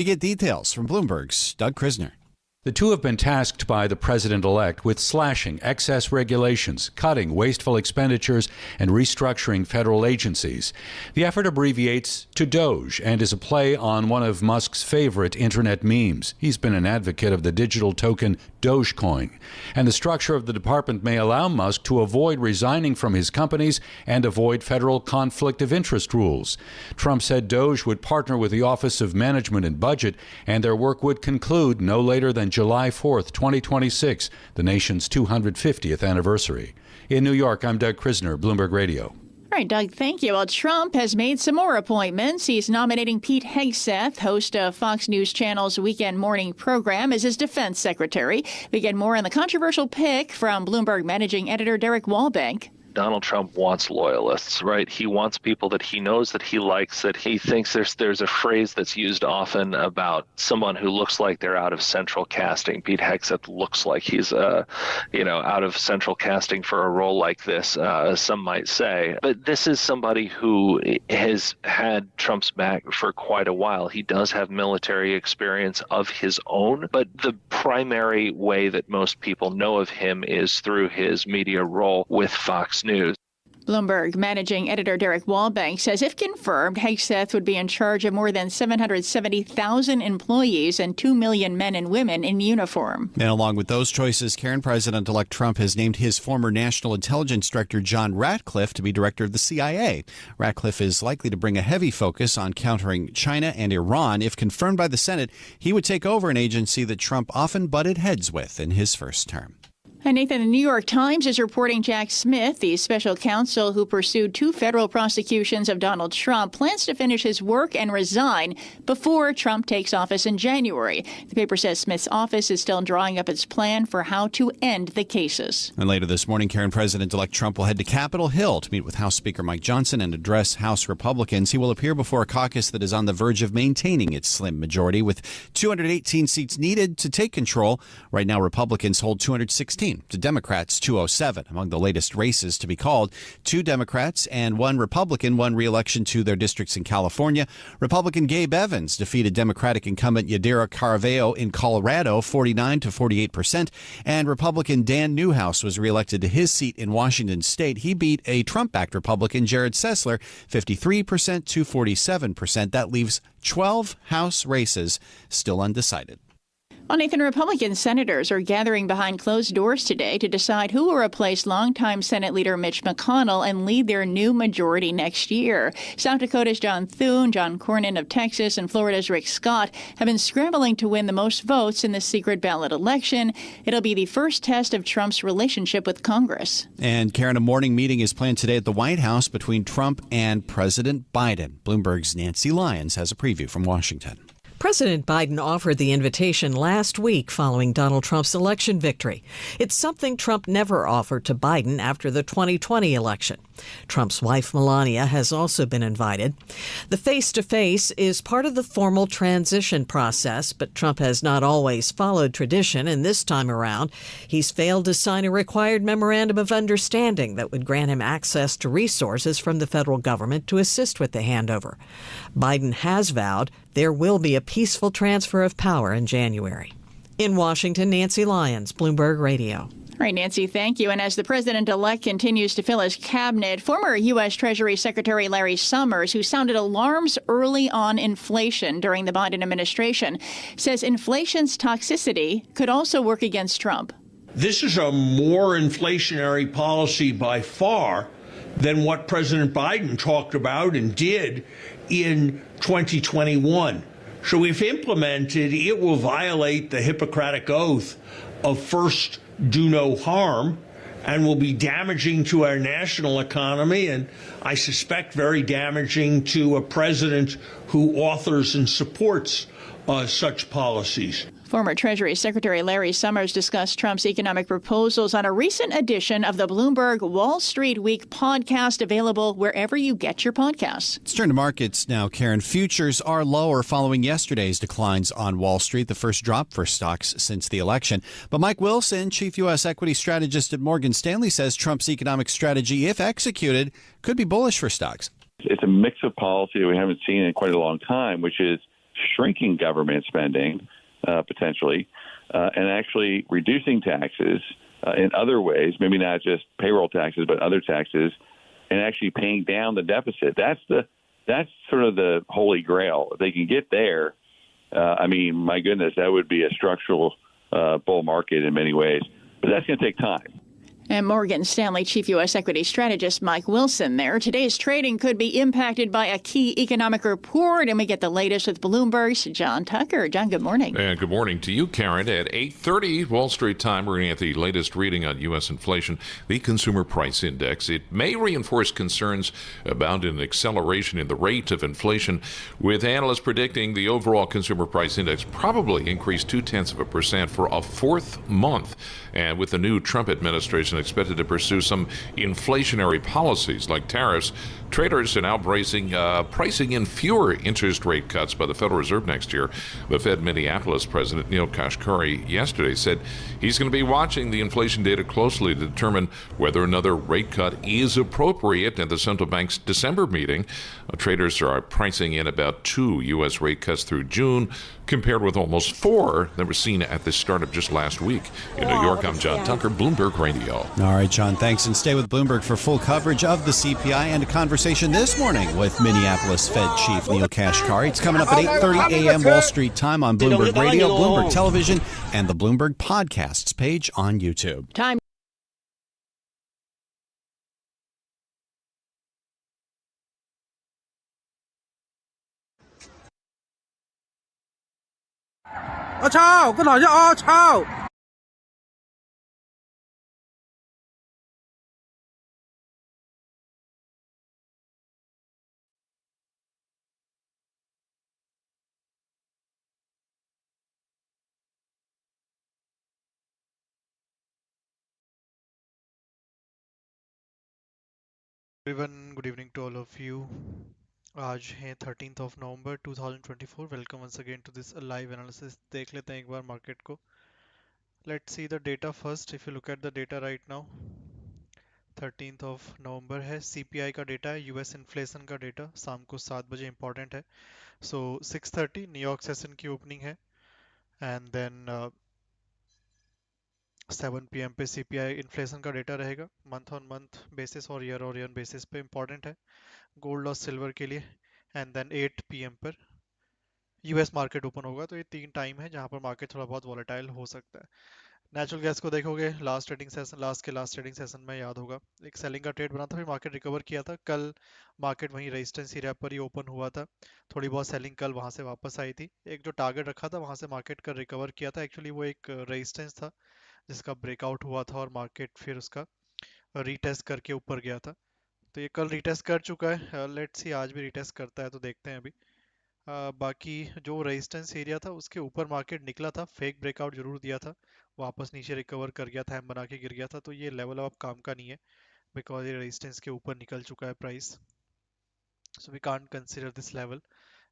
You get details from Bloomberg's Doug Krisner. The two have been tasked by the president-elect with slashing excess regulations, cutting wasteful expenditures, and restructuring federal agencies. The effort abbreviates to Doge and is a play on one of Musk's favorite internet memes. He's been an advocate of the digital token Dogecoin. And the structure of the department may allow Musk to avoid resigning from his companies and avoid federal conflict of interest rules. Trump said Doge would partner with the Office of Management and Budget, and their work would conclude no later than July 4th, 2026, the nation's 250th anniversary. In New York, I'm Doug Krisner, Bloomberg Radio. All right, Doug, thank you. Well, Trump has made some more appointments. He's nominating Pete Hegseth, host of Fox News Channel's weekend morning program, as his defense secretary. We get more on the controversial pick from Bloomberg managing editor Derek Walbank. Donald Trump wants loyalists, right? He wants people that he knows, that he likes, that he thinks there's a phrase that's used often about someone who looks like they're out of central casting. Pete Hegseth looks like he's, out of central casting for a role like this, some might say. But this is somebody who has had Trump's back for quite a while. He does have military experience of his own, but the primary way that most people know of him is through his media role with Fox News. Bloomberg managing editor Derek Walbank says if confirmed, Hegseth would be in charge of more than 770,000 employees and 2 million men and women in uniform. And along with those choices, Karen, President-elect Trump has named his former National Intelligence Director John Ratcliffe to be director of the CIA. Ratcliffe is likely to bring a heavy focus on countering China and Iran. If confirmed by the Senate, he would take over an agency that Trump often butted heads with in his first term. And Nathan, the New York Times is reporting Jack Smith, the special counsel who pursued 2 federal prosecutions of Donald Trump, plans to finish his work and resign before Trump takes office in January. The paper says Smith's office is still drawing up its plan for how to end the cases. And later this morning, Karen, President-elect Trump will head to Capitol Hill to meet with House Speaker Mike Johnson and address House Republicans. He will appear before a caucus that is on the verge of maintaining its slim majority with 218 seats needed to take control. Right now, Republicans hold 216. To Democrats 207. Among the latest races to be called, 2 Democrats and 1 Republican won re-election to their districts in California. Republican Gabe Evans defeated Democratic incumbent Yadira Caraveo in Colorado 49 to 48%, and Republican Dan Newhouse was re-elected to his seat in Washington state. He beat a Trump-backed Republican Jared Sessler 53% to 47%. That leaves 12 House races still undecided. Well, Nathan, Republican senators are gathering behind closed doors today to decide who will replace longtime Senate leader Mitch McConnell and lead their new majority next year. South Dakota's John Thune, John Cornyn of Texas, and Florida's Rick Scott have been scrambling to win the most votes in the secret ballot election. It'll be the first test of Trump's relationship with Congress. And, Karen, a morning meeting is planned today at the White House between Trump and President Biden. Bloomberg's Nancy Lyons has a preview from Washington. President Biden offered the invitation last week following Donald Trump's election victory. It's something Trump never offered to Biden after the 2020 election. Trump's wife, Melania, has also been invited. The face-to-face is part of the formal transition process, but Trump has not always followed tradition, and this time around, he's failed to sign a required memorandum of understanding that would grant him access to resources from the federal government to assist with the handover. Biden has vowed there will be a peaceful transfer of power in January. In Washington, Nancy Lyons, Bloomberg Radio. All right, Nancy, thank you. And as the president-elect continues to fill his cabinet, former U.S. Treasury Secretary Larry Summers, who sounded alarms early on inflation during the Biden administration, says inflation's toxicity could also work against Trump. This is a more inflationary policy by far than what President Biden talked about and did in 2021. So if implemented, it will violate the Hippocratic Oath of first do no harm and will be damaging to our national economy, and I suspect very damaging to a president who authors and supports such policies. Former Treasury Secretary Larry Summers discussed Trump's economic proposals on a recent edition of the Bloomberg Wall Street Week podcast, available wherever you get your podcasts. Let's turn to markets now, Karen. Futures are lower following yesterday's declines on Wall Street, the first drop for stocks since the election. But Mike Wilson, chief U.S. equity strategist at Morgan Stanley, says Trump's economic strategy, if executed, could be bullish for stocks. It's a mix of policy we haven't seen in quite a long time, which is shrinking government spending potentially, and actually reducing taxes in other ways, maybe not just payroll taxes, but other taxes, and actually paying down the deficit. That's sort of the holy grail. If they can get there, I mean, my goodness, that would be a structural bull market in many ways. But that's going to take time. And Morgan Stanley Chief U.S. Equity Strategist Mike Wilson there. Today's trading could be impacted by a key economic report, and we get the latest with Bloomberg's John Tucker. John, good morning. And good morning to you, Karen. At 8:30 Wall Street time, we're going to get the latest reading on U.S. inflation, the Consumer Price Index. It may reinforce concerns about an acceleration in the rate of inflation, with analysts predicting the overall Consumer Price Index probably increase 0.2% for a fourth month. And with the new Trump administration expected to pursue some inflationary policies like tariffs, traders are now pricing in fewer interest rate cuts by the Federal Reserve next year. The Fed Minneapolis President Neil Kashkari yesterday said he's going to be watching the inflation data closely to determine whether another rate cut is appropriate at the central bank's December meeting. Traders are pricing in about 2 U.S. rate cuts through June, compared with almost 4 that were seen at the start of just last week. In New York, I'm John Tucker, Bloomberg Radio. All right, John, thanks. And stay with Bloomberg for full coverage of the CPI and a conversation this morning with Minneapolis Fed Chief Neil Kashkari. It's coming up at 8:30 a.m. Wall Street time on Bloomberg Radio, Bloomberg Television, and the Bloomberg Podcasts page on YouTube. Time. Everyone, good evening to all of you. आज है 13th of November 2024. Welcome once again to this live analysis. देख लेते हैं एक बार market को. Let's see the data first. If you look at the data right now, 13th of November है, CPI का data है, US इन्फ्लेशन का data शाम को 7 बजे इंपॉर्टेंट है. So 6:30 न्यूयॉर्क सेशन की ओपनिंग है, and then 7 PM पे CPI इन्फ्लेशन का डेटा रहेगा, मंथ ऑन मंथ बेसिस और ईयर बेसिस पे इंपॉर्टेंट है गोल्ड और सिल्वर के लिए. एंड देन 8 PM पर यूएस मार्केट ओपन होगा. तो ये 3 टाइम है जहां पर मार्केट थोड़ा बहुत वॉलेटाइल हो सकता है. नेचुरल गैस को देखोगे, लास्ट ट्रेडिंग सेशन में याद होगा एक सेलिंग का ट्रेड बना था, फिर मार्केट रिकवर किया था. कल मार्केट वहीं रेजिस्टेंस एरिया पर ही ओपन हुआ था, थोड़ी बहुत सेलिंग कल वहां से वापस आई थी. एक जो टारगेट रखा था वहां से मार्केट का रिकवर किया था. एक्चुअली वो एक रेजिस्टेंस था जिसका ब्रेकआउट हुआ था और मार्केट फिर उसका रीटेस्ट करके ऊपर गया था. तो ये कल रीटेस्ट कर चुका है. लेट्स सी आज भी रीटेस्ट करता है तो देखते हैं अभी. बाकी जो रेजिस्टेंस एरिया था उसके ऊपर मार्केट निकला था, फेक ब्रेकआउट जरूर दिया था, वापस नीचे रिकवर कर गया था, एम बना के गिर गया था. तो ये लेवल अब काम का नहीं है बिकॉज ये रेजिस्टेंस के ऊपर निकल चुका है price. So we can't consider this level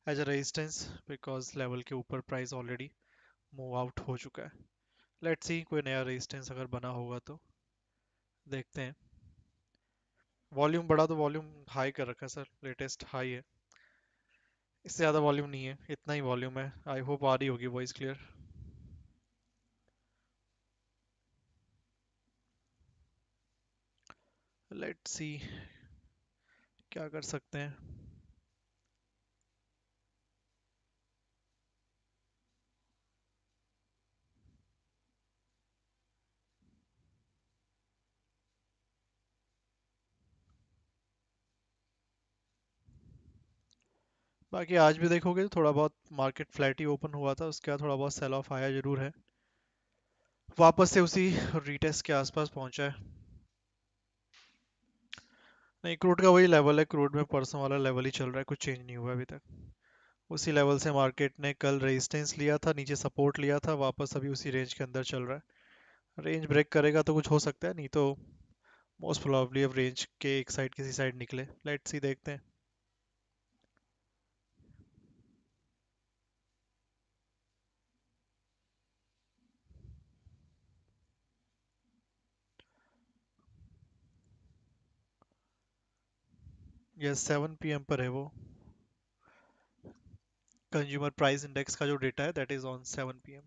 as a resistance because level के ऊपर प्राइस ऑलरेडी मूव आउट हो चुका है. लेट्स सी कोई नया रेजिस्टेंस अगर बना होगा तो देखते हैं. वॉल्यूम बढ़ा तो वॉल्यूम हाई कर रखा है सर, लेटेस्ट हाई है, इससे ज़्यादा वॉल्यूम नहीं है, इतना ही वॉल्यूम है. आई होप आ रही होगी वॉइस क्लियर. लेट्स सी क्या कर सकते हैं. बाकी आज भी देखोगे तो थोड़ा बहुत मार्केट फ्लैट ही ओपन हुआ था, उसके बाद थोड़ा बहुत सेल ऑफ आया जरूर है, वापस से उसी रीटेस्ट के आसपास पहुंचा है. नहीं, क्रूड का वही लेवल है, क्रूड में परसों वाला लेवल ही चल रहा है, कुछ चेंज नहीं हुआ अभी तक. उसी लेवल से मार्केट ने कल रेजिस्टेंस लिया था, नीचे सपोर्ट लिया था, वापस अभी उसी रेंज के अंदर चल रहा है. रेंज ब्रेक करेगा तो कुछ हो सकता है, नहीं तो मोस्ट प्रोबेबली अब रेंज के एक साइड किसी साइड निकले. लेट्स सी देखते हैं. यस 7 PM पर है वो. कंज्यूमर प्राइस इंडेक्स का जो डेटा है that is on 7 PM.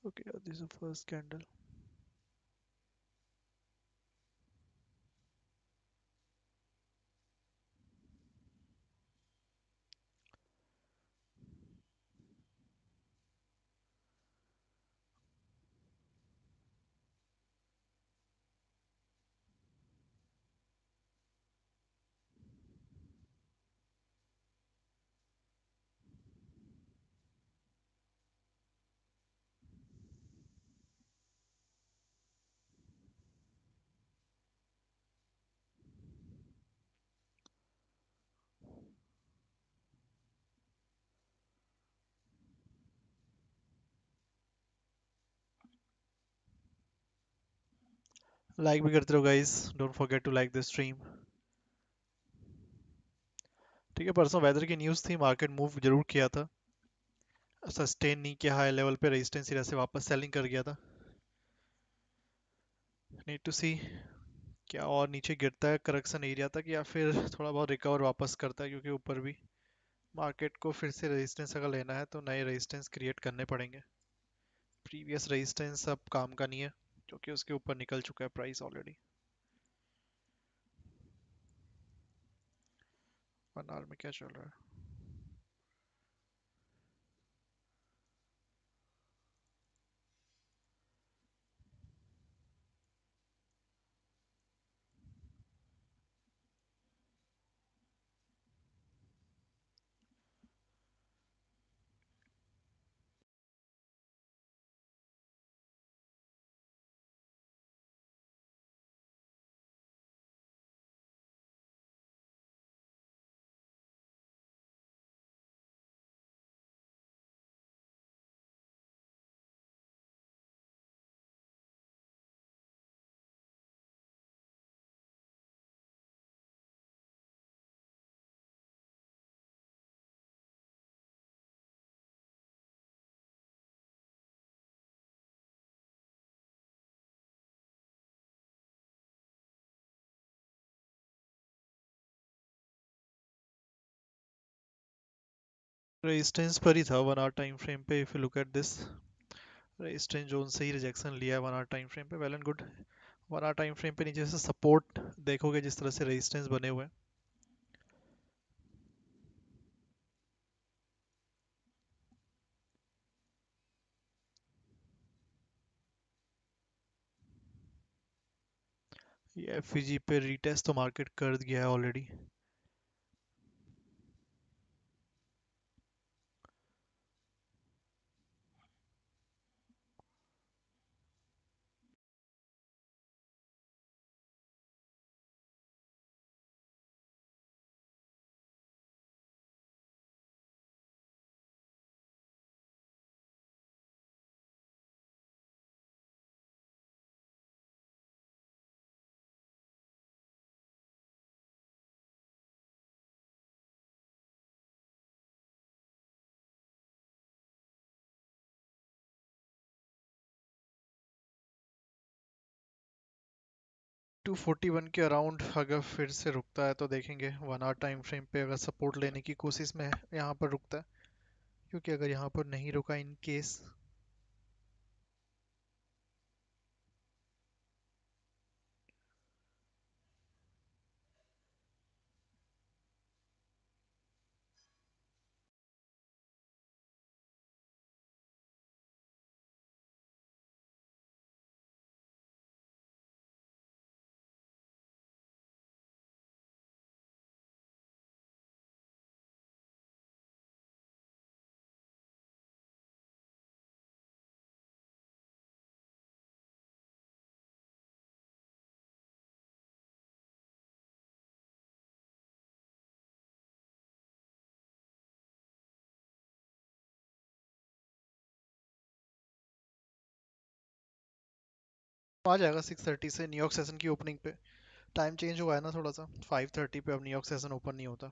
Okay, this is the first candle. Like भी करते रहो guys, don't forget to like this stream. ठीक है, परसों वेदर की न्यूज़ थी, मार्केट मूव जरूर किया था, सस्टेन नहीं किया हाई लेवल पे, रेजिस्टेंस एरिया से वापस सेलिंग कर गया था. नीड टू सी क्या और नीचे गिरता है करेक्शन एरिया तक या फिर थोड़ा बहुत रिकवर वापस करता है, क्योंकि ऊपर भी मार्केट को फिर से रेजिस्टेंस अगर लेना है तो नए रेजिस्टेंस क्रिएट करने पड़ेंगे. प्रीवियस रेजिस्टेंस अब काम का नहीं है क्योंकि उसके ऊपर निकल चुका है प्राइस ऑलरेडी. 1 आवर में क्या चल रहा है? रेजिस्टेंस पर ही था 1 आवर टाइम फ्रेम पे. If you look at this, resistance zone से ही रिजेक्शन लिया है 1 आवर टाइम फ्रेम पे. Well and good. 1 hour time frame पे नीचे से सपोर्ट देखोगे जिस तरह से रेजिस्टेंस बने हुए हैं. ये एफईजी पे रीटेस्ट तो मार्केट कर गया है ऑलरेडी. टू 41 के अराउंड अगर फिर से रुकता है तो देखेंगे. 1 आवर टाइम फ्रेम पे अगर सपोर्ट लेने की कोशिश में यहाँ पर रुकता है, क्योंकि अगर यहाँ पर नहीं रुका इन केस, आ जाएगा 6:30 से न्यूयॉर्क सेशन की ओपनिंग पे. टाइम चेंज हुआ है ना थोड़ा सा, 5:30 पे अब न्यूयॉर्क सेशन ओपन नहीं होता.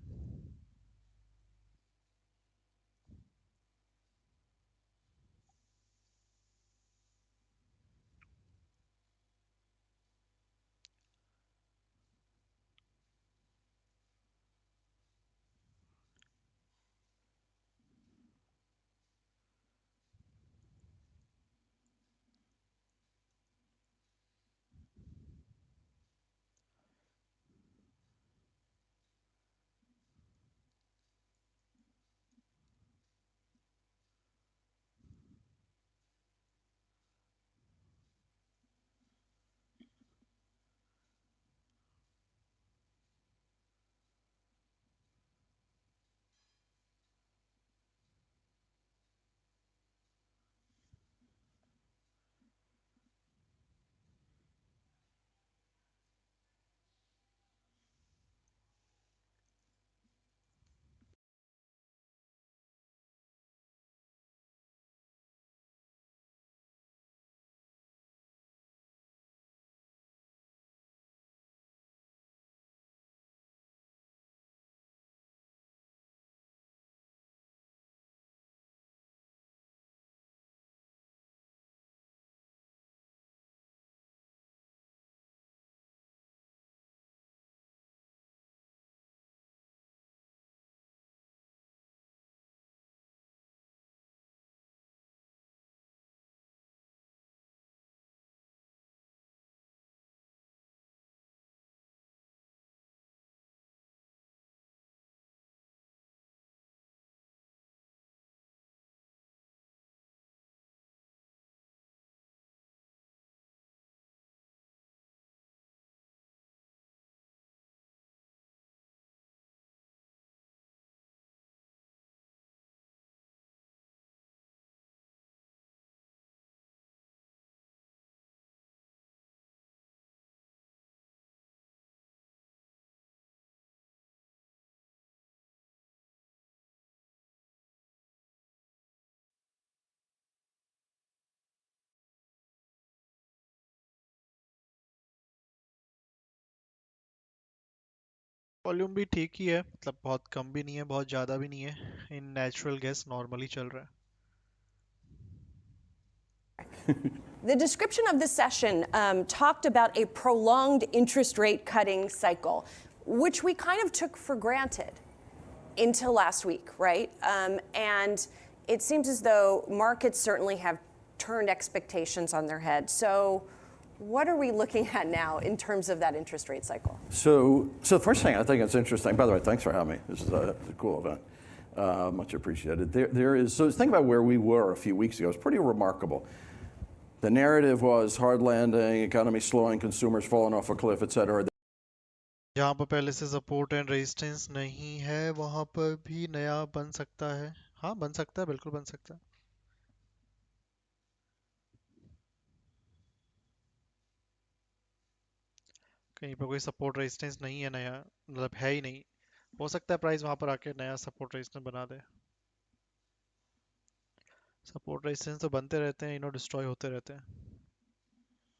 वॉल्यूम भी ठीक ही है, मतलब बहुत कम भी नहीं है बहुत ज़्यादा भी नहीं है. इन नेचुरल गैस नॉर्मली चल रहा है. The description of this session talked about a prolonged interest rate cutting cycle, which we kind of took for granted until last week, right? And it seems as though markets certainly have turned expectations on their head. So what are we looking at now in terms of that interest rate cycle? So the first thing I think it's interesting, by the way, thanks for having me. This is a cool event. Much appreciated. So think about where we were a few weeks ago. It's pretty remarkable. The narrative was hard landing, economy slowing, consumers falling off a cliff, etc. जहाँ पर पहले से support and resistance नहीं है वहाँ पर भी नया बन सकता है. हाँ बन सकता है, बिल्कुल बन सकता है. कहीं पर कोई सपोर्ट रेजिस्टेंस नहीं है नया, मतलब है ही नहीं. हो सकता है प्राइस वहाँ पर आके नया सपोर्ट रेजिस्टेंस बना दे. सपोर्ट रेजिस्टेंस तो बनते रहते हैं, डिस्ट्रॉय होते रहते हैं,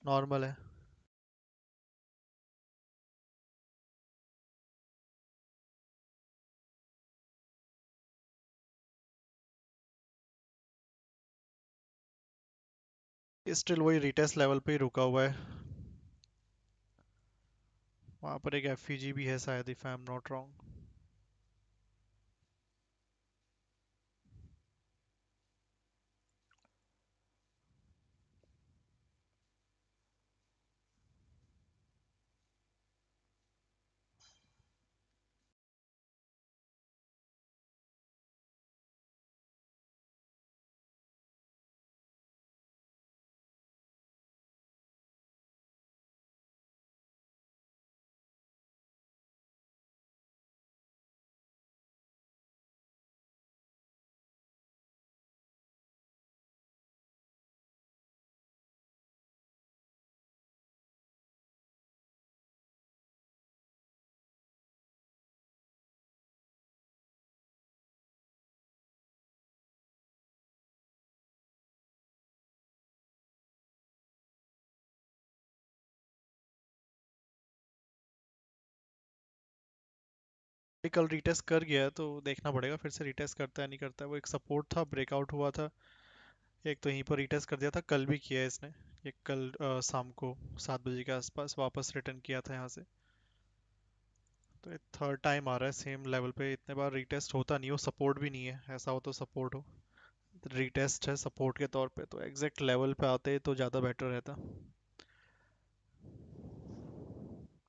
नॉर्मल है. स्टिल वही रिटेस्ट लेवल पे ही रुका हुआ है. वहाँ पर एक एफईजी भी है शायद, if I am not wrong. कल रिटेस्ट कर गया है तो देखना पड़ेगा फिर से रिटेस्ट करता है नहीं करता है. वो एक सपोर्ट था, ब्रेकआउट हुआ था. एक तो यहीं पर रिटेस्ट कर दिया था, कल भी किया है इसने. ये कल शाम को 7 बजे के आसपास वापस रिटर्न किया था यहाँ से. तो ये थर्ड टाइम आ रहा है सेम लेवल पे. इतने बार रिटेस्ट होता नहीं हो, सपोर्ट भी नहीं है. ऐसा हो तो सपोर्ट हो, रिटेस्ट है सपोर्ट के तौर पे, तो एग्जैक्ट लेवल पे आते तो ज़्यादा बेटर रहता.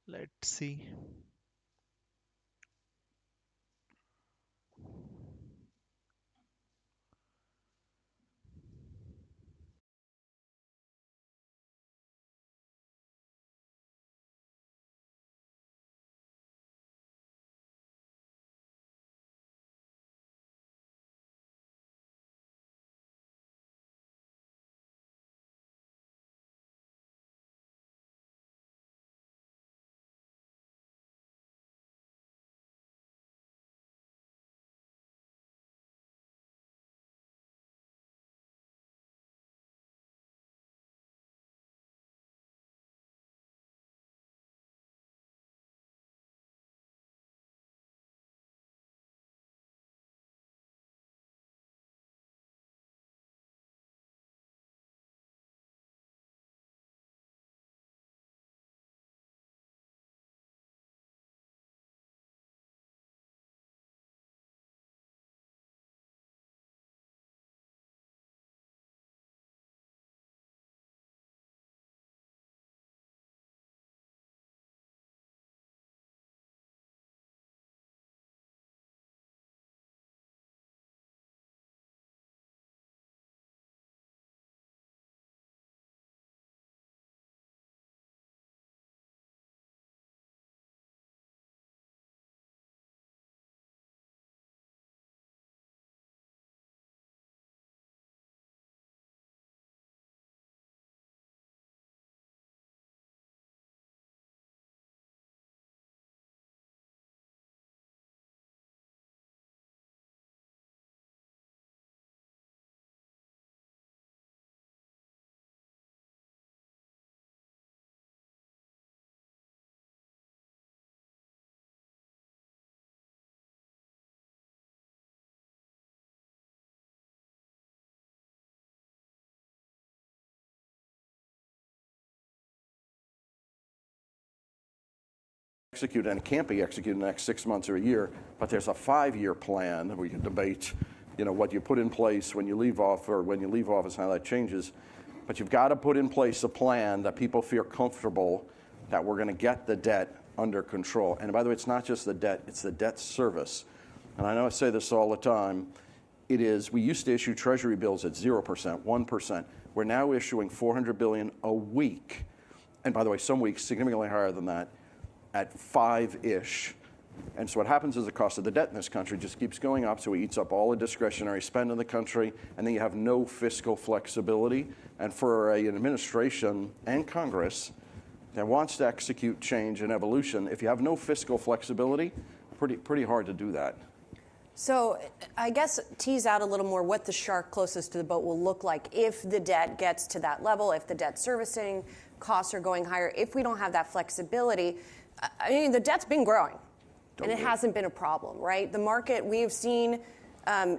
Let's see. executed, and it can't be executed in the next 6 months or a year, but there's a 5-year plan that we can debate, what you put in place when you leave off or when you leave office, how that changes. But you've got to put in place a plan that people feel comfortable that we're going to get the debt under control. And by the way, it's not just the debt, it's the debt service. And I know I say this all the time. We used to issue treasury bills at 0%, 1%. We're now issuing $400 billion a week. And by the way, some weeks significantly higher than that at 5-ish. And so what happens is the cost of the debt in this country just keeps going up, so it eats up all the discretionary spend in the country, and then you have no fiscal flexibility. And for an administration and Congress that wants to execute change and evolution, if you have no fiscal flexibility, pretty hard to do that. So I guess tease out a little more what the shark closest to the boat will look like if the debt gets to that level, if the debt servicing costs are going higher, if we don't have that flexibility. I mean, the debt's been growing. And it hasn't been a problem, right? The market, we have seen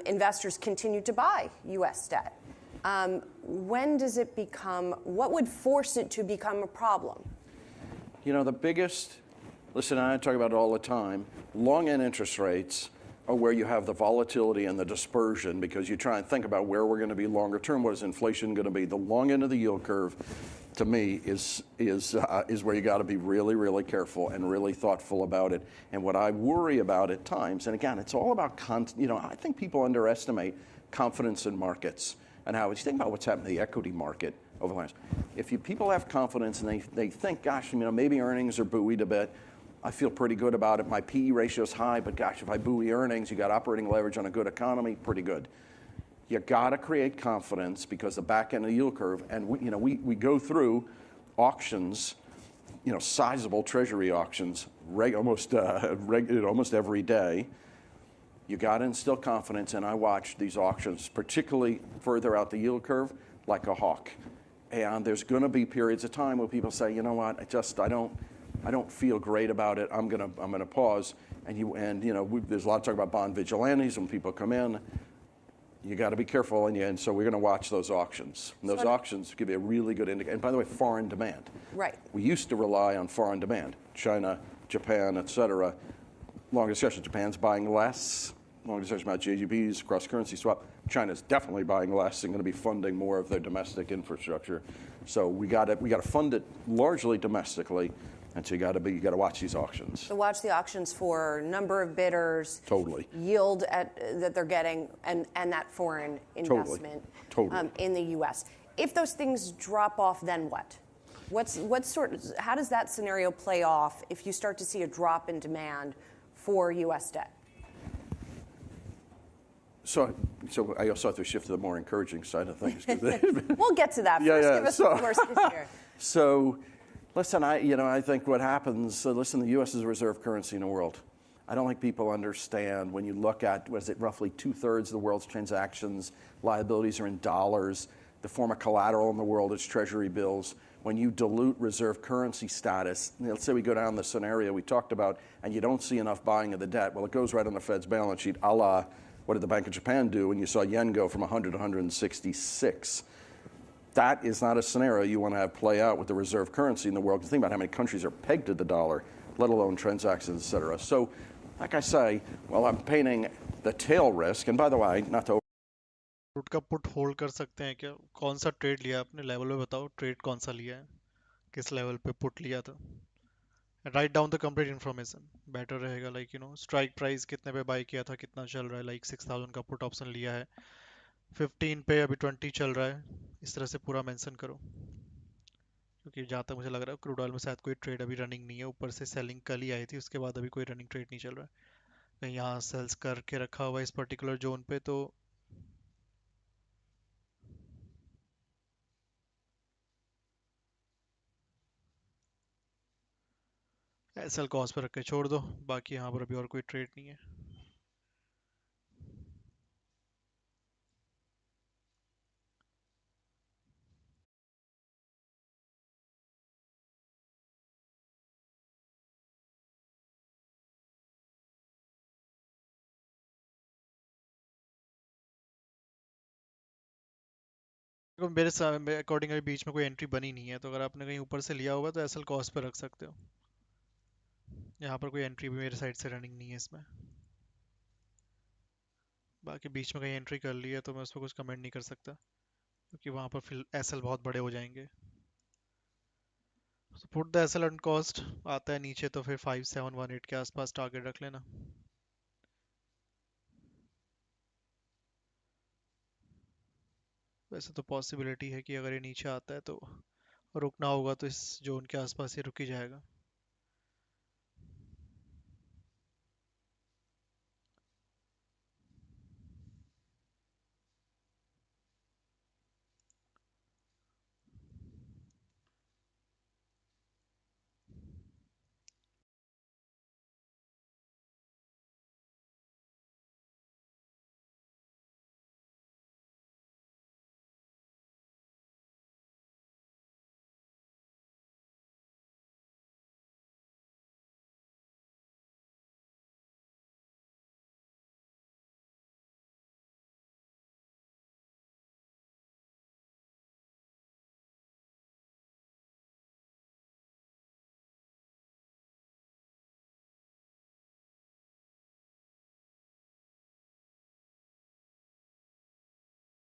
investors continue to buy U.S. debt. When does it what would force it to become a problem? The biggest, listen, I talk about it all the time, long end interest rates are where you have the volatility and the dispersion because you try and think about where we're going to be longer term. What is inflation going to be? The long end of the yield curve, to me, is where you got to be really, really careful and really thoughtful about it. And what I worry about at times, and again, it's all about, I think people underestimate confidence in markets and how, if you think about what's happened to the equity market over the last, people have confidence and they think, gosh, maybe earnings are buoyed a bit. I feel pretty good about it. My PE ratio is high, but gosh, if I buoy earnings, you got operating leverage on a good economy, pretty good. You got to create confidence because the back end of the yield curve, and we go through auctions, sizable treasury auctions almost every day. You got to instill confidence, and I watch these auctions, particularly further out the yield curve, like a hawk. And there's going to be periods of time where people say, you know what, I don't feel great about it. I'm gonna pause. And there's a lot of talk about bond vigilantes when people come in. You got to be careful, and so we're going to watch those auctions. And those auctions give you a really good indicator. And by the way, foreign demand. Right. We used to rely on foreign demand. China, Japan, et cetera. Long discussion. Japan's buying less. Long discussion about JGBs, cross-currency swap. China's definitely buying less and going to be funding more of their domestic infrastructure. So we got to fund it largely domestically. And so you got to watch these auctions. So watch the auctions for number of bidders, totally, yield that they're getting, and that foreign investment in the U.S. If those things drop off, then what? How does that scenario play off if you start to see a drop in demand for U.S. debt? So I also have to shift to the more encouraging side of things. We'll get to that. First, give us the worst case here. So. Listen, I think what happens, the U.S. is a reserve currency in the world. I don't think people understand when you look at, roughly 2/3 of the world's transactions, liabilities are in dollars. The form of collateral in the world is treasury bills. When you dilute reserve currency status, let's say we go down the scenario we talked about, and you don't see enough buying of the debt, well, it goes right on the Fed's balance sheet, a la what did the Bank of Japan do when you saw yen go from 100 to 166? That is not a scenario you want to have play out with the reserve currency in the world. Think about how many countries are pegged to the dollar, let alone transactions, et cetera. So, like I say, I'm painting the tail risk. And by the way, not to crude का put hold कर सकते हैं क्या? कौन सा trade लिया आपने? Level में बताओ, ट्रेड कौन सा लिया है, किस लेवल पे पुट लिया था? Write down the complete information, better रहेगा. स्ट्राइक प्राइस कितने पे बाय किया था, कितना चल रहा है, 6000 का पुट ऑप्शन लिया है, 15 पे अभी 20 चल रहा है. इस तरह से पूरा मेंशन करो, क्योंकि जहाँ तक मुझे लग रहा है क्रूड ऑयल में शायद कोई ट्रेड अभी रनिंग नहीं है. ऊपर से सेलिंग कल ही आई थी, उसके बाद अभी कोई रनिंग ट्रेड नहीं चल रहा है. कहीं यहाँ सेल्स करके रखा हुआ है इस पर्टिकुलर जोन पे, तो एसएल कॉस्ट पे रख के छोड़ दो. बाकी यहाँ पर अभी और कोई ट्रेड नहीं है. मेरे अकॉर्डिंग अभी बीच में कोई एंट्री बनी नहीं है, तो अगर आपने कहीं ऊपर से लिया होगा तो एसएल कॉस्ट पे रख सकते हो. यहाँ पर कोई एंट्री भी मेरे साइड से रनिंग नहीं है इसमें। बाकी बीच में कहीं एंट्री कर ली है तो मैं उस पर कुछ कमेंट नहीं कर सकता, क्योंकि वहाँ पर फिर एसएल बहुत बड़े हो जाएंगे। Put the SL on cost आता है नीचे तो फिर 5718 के आसपास टारगेट रख लेना। वैसे तो पॉसिबिलिटी है कि अगर ये नीचे आता है तो रुकना होगा तो इस जोन के आसपास ही रुक ही जाएगा।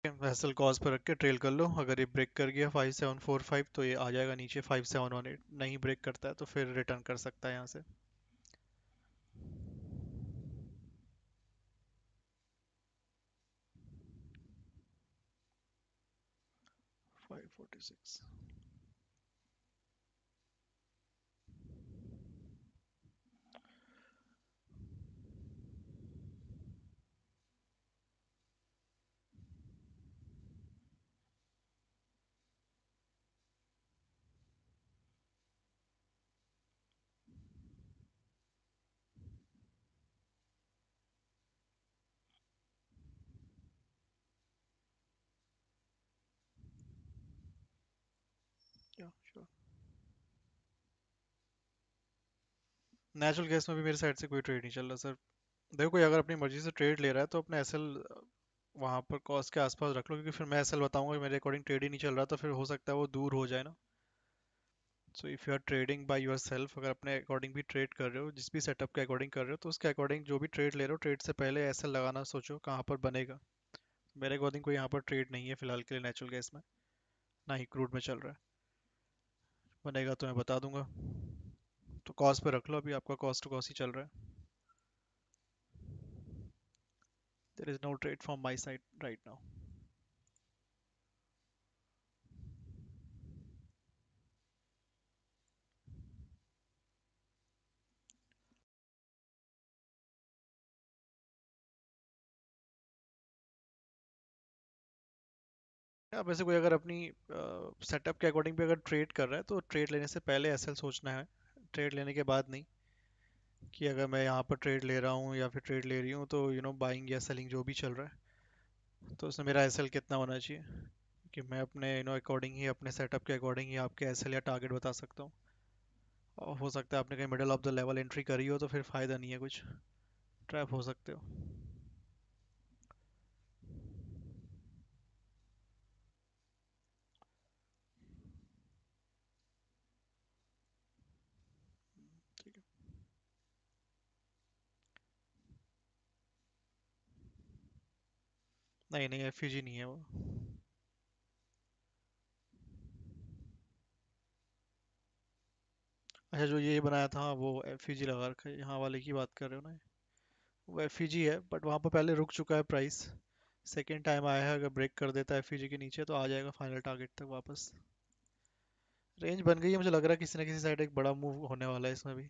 वेसल कॉज पर रख के ट्रेल कर लो। अगर ये ब्रेक कर गया 5745 तो ये आ जाएगा नीचे 5718। नहीं ब्रेक करता है तो फिर रिटर्न कर सकता है यहाँ से। फाइव 46। श्योर। नेचुरल गैस में भी मेरे साइड से कोई ट्रेड नहीं चल रहा सर। देखो कोई अगर अपनी मर्जी से ट्रेड ले रहा है तो अपने एसएल वहां पर कॉस्ट के आसपास रख लो, क्योंकि फिर मैं एसएल बताऊंगा कि मेरे अकॉर्डिंग ट्रेड ही नहीं चल रहा तो फिर हो सकता है वो दूर हो जाए ना। So if you are trading by yourself, अगर अपने अकॉर्डिंग भी ट्रेड कर रहे हो, जिस भी सेटअप के अकॉर्डिंग कर रहे हो, तो उसके अकॉर्डिंग जो भी ट्रेड ले रहे हो, ट्रेड से पहले एसएल लगाना सोचो कहाँ पर बनेगा। मेरे अकॉर्डिंग कोई यहाँ पर ट्रेड नहीं है फिलहाल के लिए नेचुरल गैस में, ना ही क्रूड में चल रहा है। बनेगा तो मैं बता दूंगा। तो कॉस्ट पे रख लो, अभी आपका कॉस्ट टू कॉस्ट ही चल रहा है। There is no trade from my side right now. अब वैसे कोई अगर अपनी सेटअप के अकॉर्डिंग भी अगर ट्रेड कर रहा है तो ट्रेड लेने से पहले एसएल सोचना है, ट्रेड लेने के बाद नहीं। कि अगर मैं यहाँ पर ट्रेड ले रहा हूँ या फिर ट्रेड ले रही हूँ तो बाइंग या सेलिंग जो भी चल रहा है तो उसमें मेरा एसएल कितना होना चाहिए, कि मैं अपने अकॉर्डिंग ही, अपने सेटअप के अकॉर्डिंग ही आपके एसएल या टारगेट बता सकता हूँ। और हो सकता है आपने कहीं middle of the level entry करी हो तो फिर फ़ायदा नहीं है कुछ, ट्रैप हो सकते हो। ठीक है। नहीं नहीं, एफयूजी नहीं है वो। अच्छा, जो ये बनाया था वो एफयूजी लगा रखा है, यहाँ वाले की बात कर रहे हो ना? वो एफयूजी है, बट वहाँ पर पहले रुक चुका है प्राइस। सेकेंड टाइम आया है, अगर ब्रेक कर देता है एफयूजी के नीचे तो आ जाएगा फाइनल टारगेट तक वापस। रेंज बन गई है, मुझे लग रहा है किसी ना किसी साइड एक बड़ा मूव होने वाला है इसमें भी।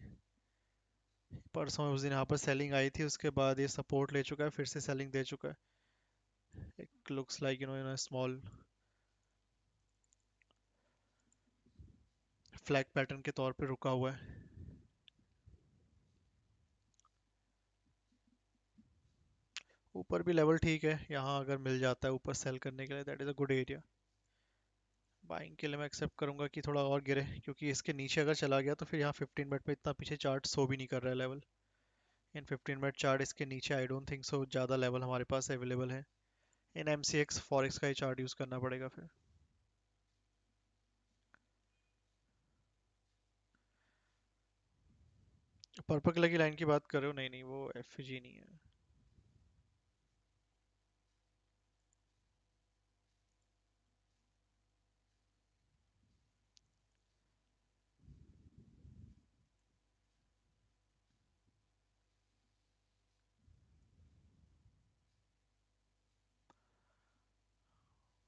परसों उस दिन यहाँ पर सेलिंग आई थी, उसके बाद ये सपोर्ट ले चुका है, फिर से सेलिंग दे चुका है। एक looks like in small flag pattern के तौर पे रुका हुआ है। ऊपर भी लेवल ठीक है, यहाँ अगर मिल जाता है ऊपर सेल करने के लिए, that is a good area. Buying के लिए मैं एक्सेप्ट करूंगा कि थोड़ा और गिरे, क्योंकि इसके नीचे अगर चला गया तो फिर यहाँ 15 मिनट में इतना पीछे चार्ट शो भी नहीं कर रहा है लेवल। इन 15 मिनट चार्ट इसके नीचे आई डोंट थिंक सो ज़्यादा लेवल हमारे पास अवेलेबल है। इन एमसीएक्स फॉरेक्स का ही चार्ट यूज़ करना पड़ेगा फिर। पर्पल कलर की लाइन की बात कर रहे हो? नहीं नहीं, वो एफजी नहीं है।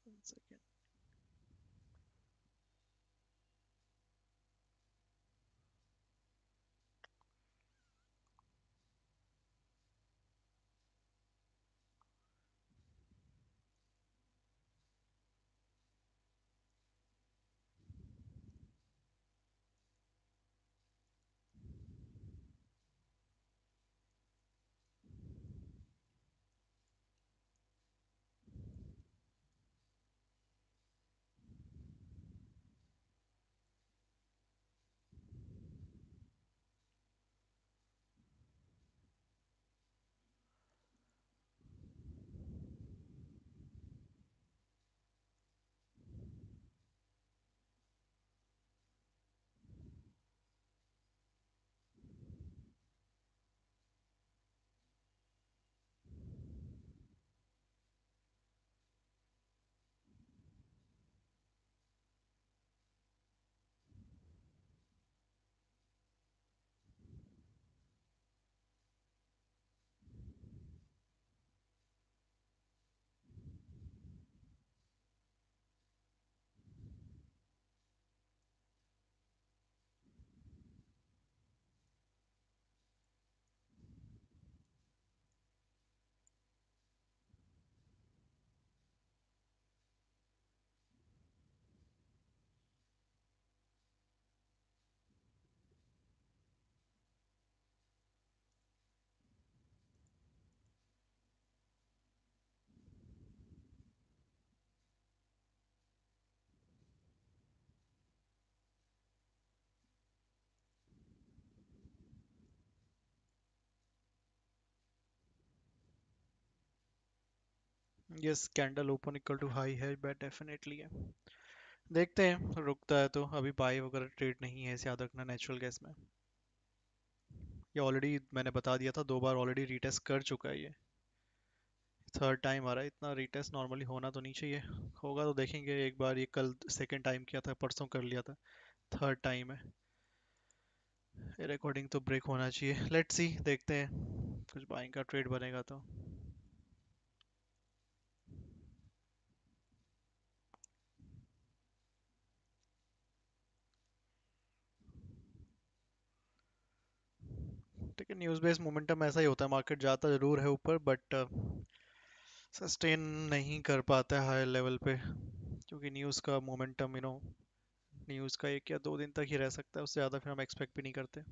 One second. Yes, candle open equal to high है, बट डेफिनेटली है। देखते हैं, रुकता है तो। अभी बाई वगैरह ट्रेड नहीं है, इसे याद रखना नेचुरल गैस में। ये ऑलरेडी मैंने बता दिया था, 2 बार ऑलरेडी रीटेस्ट कर चुका है ये। थर्ड टाइम आ रहा है। इतना रीटेस्ट नॉर्मली होना तो नहीं चाहिए, होगा तो देखेंगे। एक बार ये कल सेकंड टाइम किया था, परसों कर लिया था, थर्ड टाइम है। रिकॉर्डिंग तो ब्रेक होना चाहिए। लेट्स सी, देखते हैं कुछ बाइंग का ट्रेड बनेगा तो। ठीक है, न्यूज़ बेस्ड मोमेंटम ऐसा ही होता है, मार्केट जाता जरूर है ऊपर, बट सस्टेन नहीं कर पाता है हाई लेवल पे, क्योंकि न्यूज़ का मोमेंटम न्यूज़ का 1 या 2 दिन तक ही रह सकता है, उससे ज़्यादा फिर हम एक्सपेक्ट भी नहीं करते।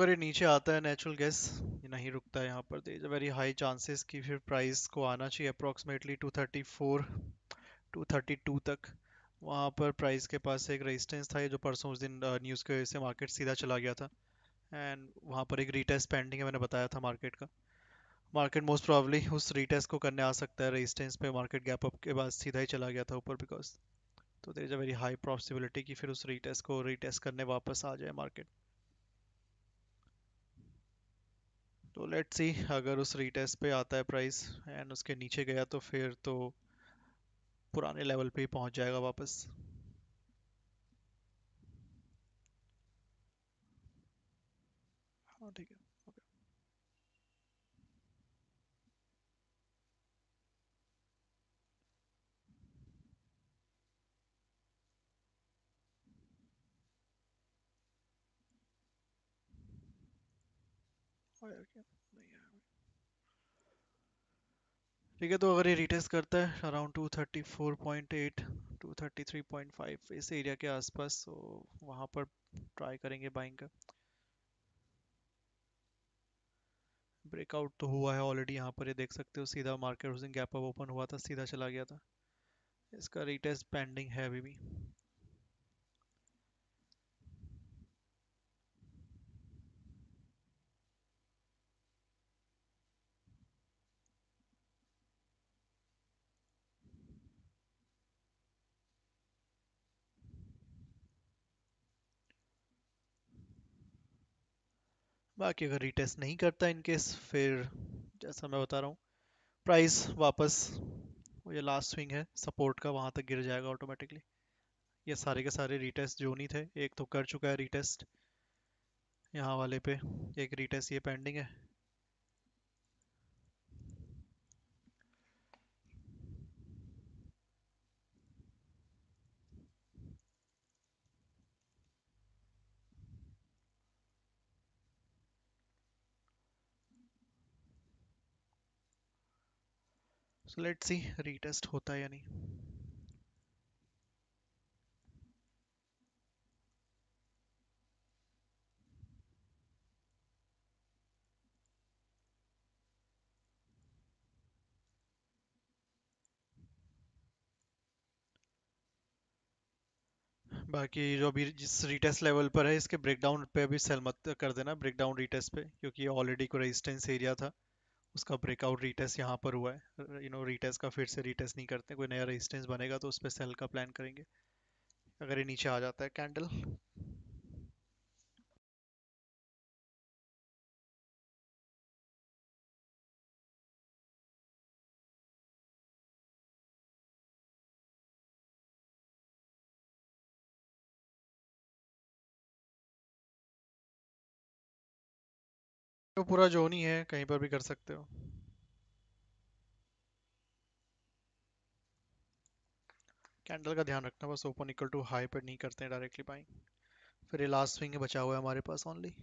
अगर ये नीचे आता है नेचुरल गैस ये नहीं रुकता है यहाँ पर, there is a very high chances कि फिर प्राइस को आना चाहिए अप्रोक्सीमेटली 234 232 तक। वहाँ पर प्राइस के पास एक रेजिस्टेंस था, ये जो परसों उस दिन न्यूज़ की वजह से मार्केट सीधा चला गया था, एंड वहाँ पर एक रीटेस्ट पेंडिंग है, मैंने बताया था मार्केट का। मार्केट मोस्ट प्रोबेबली उस रीटेस्ट को करने आ सकता है रेजिस्टेंस पे, मार्केट गैप अप के बाद सीधा ही चला गया था ऊपर बिकॉज, तो there is a very high possibility कि फिर उस रीटेस्ट को रीटेस्ट करने वापस आ जाए मार्केट। तो लेट्स सी, अगर उस रीटेस्ट पे आता है प्राइस एंड उसके नीचे गया तो फिर तो पुराने लेवल पे ही पहुंच जाएगा वापस। हाँ ठीक है, ओके। आया क्या? नहीं आया। ठीक है, तो अगर ये रिटेस्ट करता है अराउंड 234.8 233.5 इस एरिया के आसपास, तो वहाँ पर ट्राई करेंगे बाइंग का। ब्रेकआउट तो हुआ है ऑलरेडी, यहाँ पर ये देख सकते हो सीधा मार्केट उस दिन गैप अप ओपन हुआ था, सीधा चला गया था। इसका रिटेस्ट पेंडिंग है अभी भी। बाकी अगर रिटेस्ट नहीं करता इनकेस, फिर जैसा मैं बता रहा हूँ प्राइस वापस वो ये लास्ट स्विंग है सपोर्ट का, वहां तक गिर जाएगा ऑटोमेटिकली। ये सारे के सारे रीटेस्ट जो नहीं थे, एक तो कर चुका है रीटेस्ट यहाँ वाले पे, एक रीटेस्ट ये पेंडिंग है। सो लेट्स सी रीटेस्ट होता है या नहीं। बाकी जो अभी जिस रीटेस्ट लेवल पर है, इसके ब्रेकडाउन पे अभी सेल मत कर देना, ब्रेकडाउन रीटेस्ट पे, क्योंकि ये ऑलरेडी कोई रेजिस्टेंस एरिया था, उसका ब्रेकआउट रीटेस्ट यहाँ पर हुआ है। रीटेस्ट का फिर से रीटेस्ट नहीं करते, कोई नया रेजिस्टेंस बनेगा तो उस पर सेल का प्लान करेंगे अगर ये नीचे आ जाता है कैंडल। तो पूरा जोन ही है, कहीं पर भी कर सकते हो। कैंडल का ध्यान रखना बस, ओपन इक्वल टू हाई पर नहीं करते हैं डायरेक्टली बाइंग। फिर ये लास्ट स्विंग बचा हुआ है हमारे पास ओनली।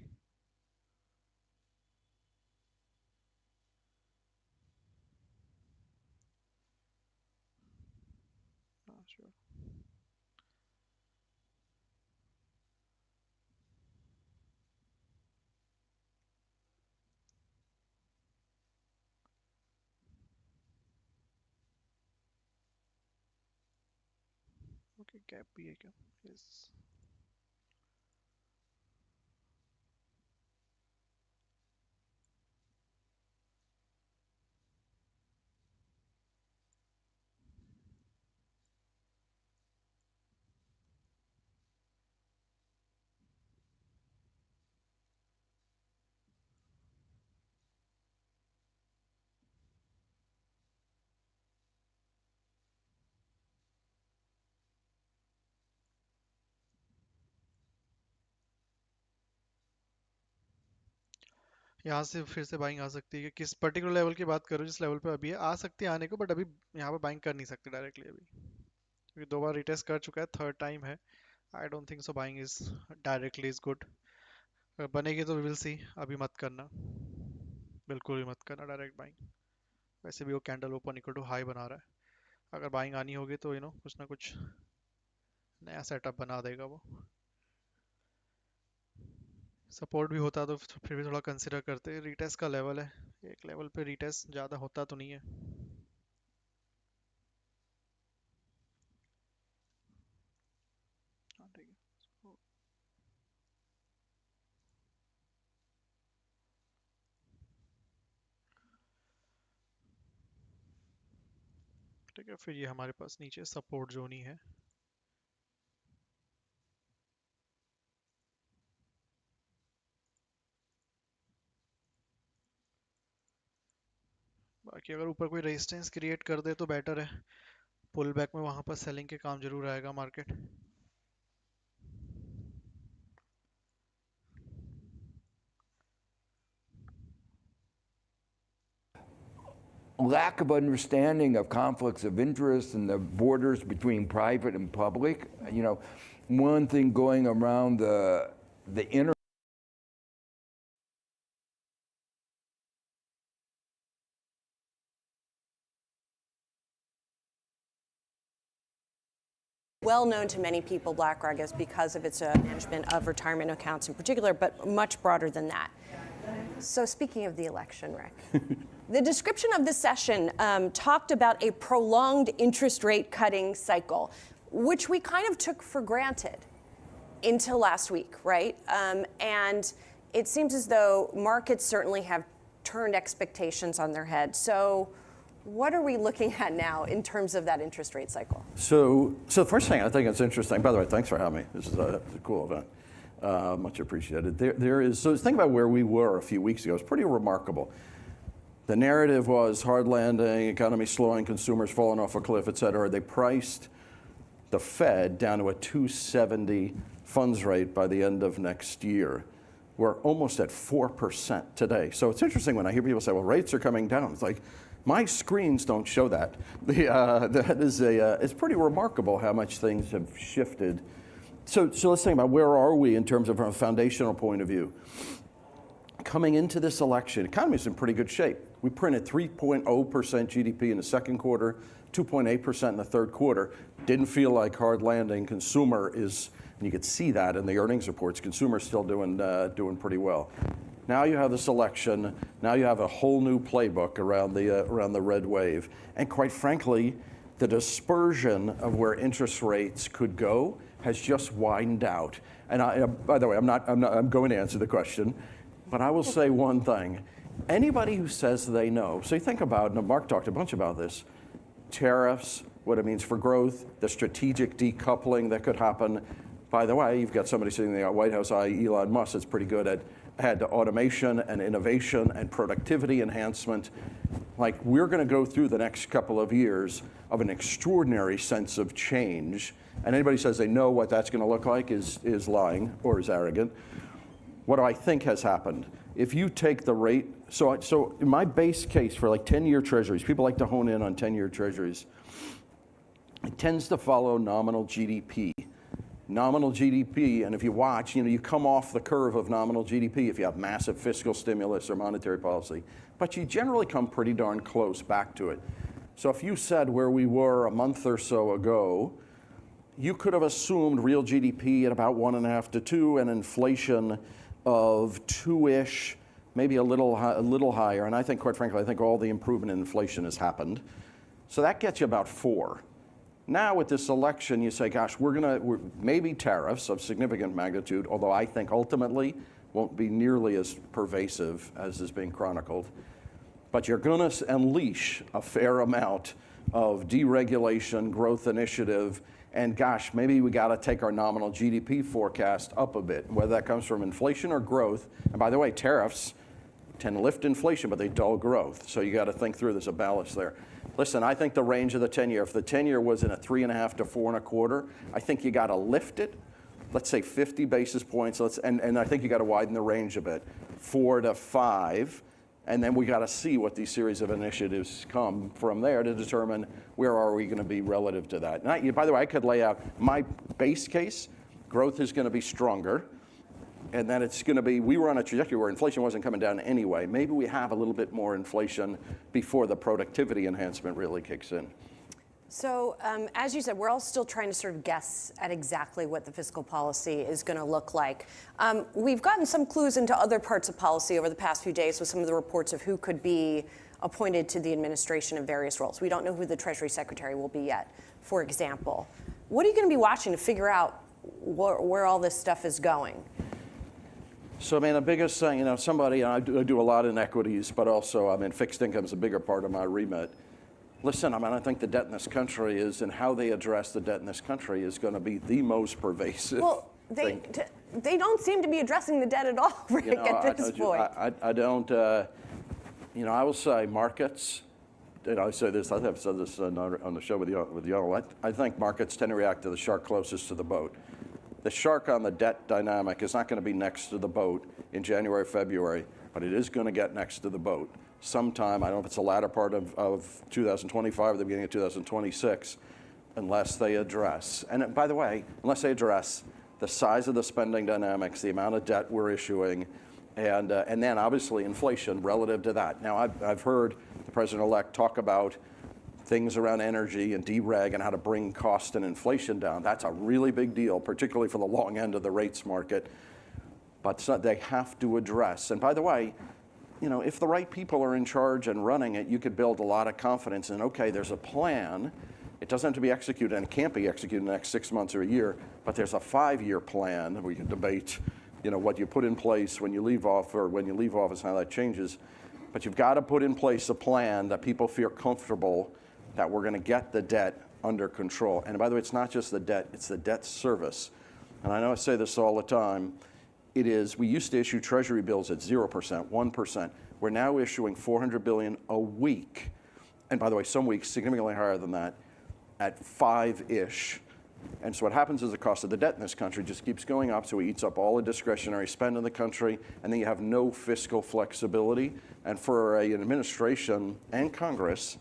श्योर। ओके, गैप भी है क्या? यस। यहाँ से फिर से बाइंग आ सकती है कि किस पर्टिकुलर लेवल की बात करो, जिस लेवल पे अभी है आ सकती है आने को, बट अभी यहाँ पे बाइंग कर नहीं सकते डायरेक्टली अभी, क्योंकि दो बार रिटेस्ट कर चुका है, थर्ड टाइम है। I don't think so buying is directly is good. बनेगी तो विल सी, अभी मत करना, बिल्कुल भी मत करना डायरेक्ट बाइंग। वैसे भी वो candle open equal to high बना रहा है, अगर बाइंग आनी होगी तो कुछ ना कुछ नया सेटअप बना देगा वो। सपोर्ट भी होता तो फिर भी थोड़ा कंसिडर करते। रीटेस्ट का लेवल है, एक लेवल पे रीटेस्ट ज़्यादा होता तो नहीं है। हाँ, ठीक है। ठीक है, फिर ये हमारे पास नीचे सपोर्ट जोन ही है। बाकी अगर ऊपर कोई रेजिस्टेंस क्रिएट कर दे तो बेटर है। पुल बैक में वहां पर सेलिंग के काम जरूर आएगा market. Lack of understanding of conflicts of interest and the borders between private and public. You know, one thing going around the inner well known to many people, BlackRock, is because of its management of retirement accounts in particular, but much broader than that. So speaking of the election, Rick, the description of this session talked about a prolonged interest rate cutting cycle, which we kind of took for granted until last week, right? And it seems as though markets certainly have turned expectations on their head. So what are we looking at now in terms of that interest rate cycle? So the first thing I think it's interesting, by the way, thanks for having me. This is a cool event. Much appreciated. So think about where we were a few weeks ago. It's pretty remarkable. The narrative was hard landing, economy slowing, consumers falling off a cliff, et cetera. They priced the Fed down to a 270 funds rate by the end of next year. We're almost at 4% today. So it's interesting when I hear people say, well, rates are coming down. It's like, my screens don't show that. It's pretty remarkable how much things have shifted. So let's think about where are we in terms of a foundational point of view. Coming into this election, the economy is in pretty good shape. We printed 3.0% GDP in the second quarter, 2.8% in the third quarter. Didn't feel like hard landing. Consumer is, and you could see that in the earnings reports, consumer still doing pretty well. Now you have this election. Now you have a whole new playbook around the red wave. And quite frankly, the dispersion of where interest rates could go has just widened out. And by the way, I'm going to answer the question, but I will say one thing. Anybody who says they know, so you think about, and Mark talked a bunch about this, tariffs, what it means for growth, the strategic decoupling that could happen. By the way, you've got somebody sitting in the White House, i.e. Elon Musk, that's pretty good at automation and innovation and productivity enhancement. Like, we're going to go through the next couple of years of an extraordinary sense of change. And anybody says they know what that's going to look like is lying or is arrogant. What do I think has happened? If you take the rate, so in my base case for like 10-year treasuries, people like to hone in on 10-year treasuries, it tends to follow nominal GDP. Nominal GDP, and if you watch, you come off the curve of nominal GDP if you have massive fiscal stimulus or monetary policy, but you generally come pretty darn close back to it. So if you said where we were a month or so ago, you could have assumed real GDP at about 1.5 to 2 and inflation of 2-ish, maybe a little higher. And I think, quite frankly, I think all the improvement in inflation has happened. So that gets you about 4. Now with this election, you say, gosh, we're maybe tariffs of significant magnitude, although I think ultimately won't be nearly as pervasive as is being chronicled. But you're going to unleash a fair amount of deregulation, growth initiative, and gosh, maybe we got to take our nominal GDP forecast up a bit, whether that comes from inflation or growth. And by the way, tariffs tend to lift inflation, but they dull growth. So you got to think through, there's a balance there. Listen, I think the range of the 10-year, if the 10-year was in a 3.5 to 4.25, I think you got to lift it. Let's say 50 basis points. And I think you got to widen the range a bit, 4 to 5. And then we got to see what these series of initiatives come from there to determine where are we going to be relative to that. And by the way, I could lay out my base case. Growth is going to be stronger. And then it's going to be, we were on a trajectory where inflation wasn't coming down anyway. Maybe we have a little bit more inflation before the productivity enhancement really kicks in. So, as you said, we're all still trying to sort of guess at exactly what the fiscal policy is going to look like. We've gotten some clues into other parts of policy over the past few days with some of the reports of who could be appointed to the administration in various roles. We don't know who the Treasury Secretary will be yet, for example. What are you going to be watching to figure out where all this stuff is going? So, I mean, the biggest thing, I do a lot in equities, but also, fixed income is a bigger part of my remit. Listen, I think the debt in this country is, and how they address the debt in this country is going to be the most pervasive thing. They don't seem to be addressing the debt at all, Rick, at this point. I don't, I will say markets, I say this, I've said this on the show with y'all, I think markets tend to react to the shark closest to the boat. The shark on the debt dynamic is not going to be next to the boat in January, February, but it is going to get next to the boat sometime. I don't know if it's the latter part of 2025 or the beginning of 2026, unless they address, and by the way, unless they address the size of the spending dynamics, the amount of debt we're issuing, and then obviously inflation relative to that. Now, I've heard the president-elect talk about things around energy and dereg and how to bring cost and inflation down. That's a really big deal, particularly for the long end of the rates market. But they have to address, and by the way, if the right people are in charge and running it, you could build a lot of confidence in, okay, there's a plan. It doesn't have to be executed, and it can't be executed in the next 6 months or a year, but there's a 5-year plan. We can debate, what you put in place when you leave off, or when you leave office, how that changes. But you've got to put in place a plan that people feel comfortable that we're going to get the debt under control. And by the way, it's not just the debt, it's the debt service. And I know I say this all the time. We used to issue treasury bills at 0%, 1%. We're now issuing $400 billion a week. And by the way, some weeks significantly higher than that, at 5-ish. And so what happens is the cost of the debt in this country just keeps going up, so it eats up all the discretionary spend in the country, and then you have no fiscal flexibility. And for an administration and Congress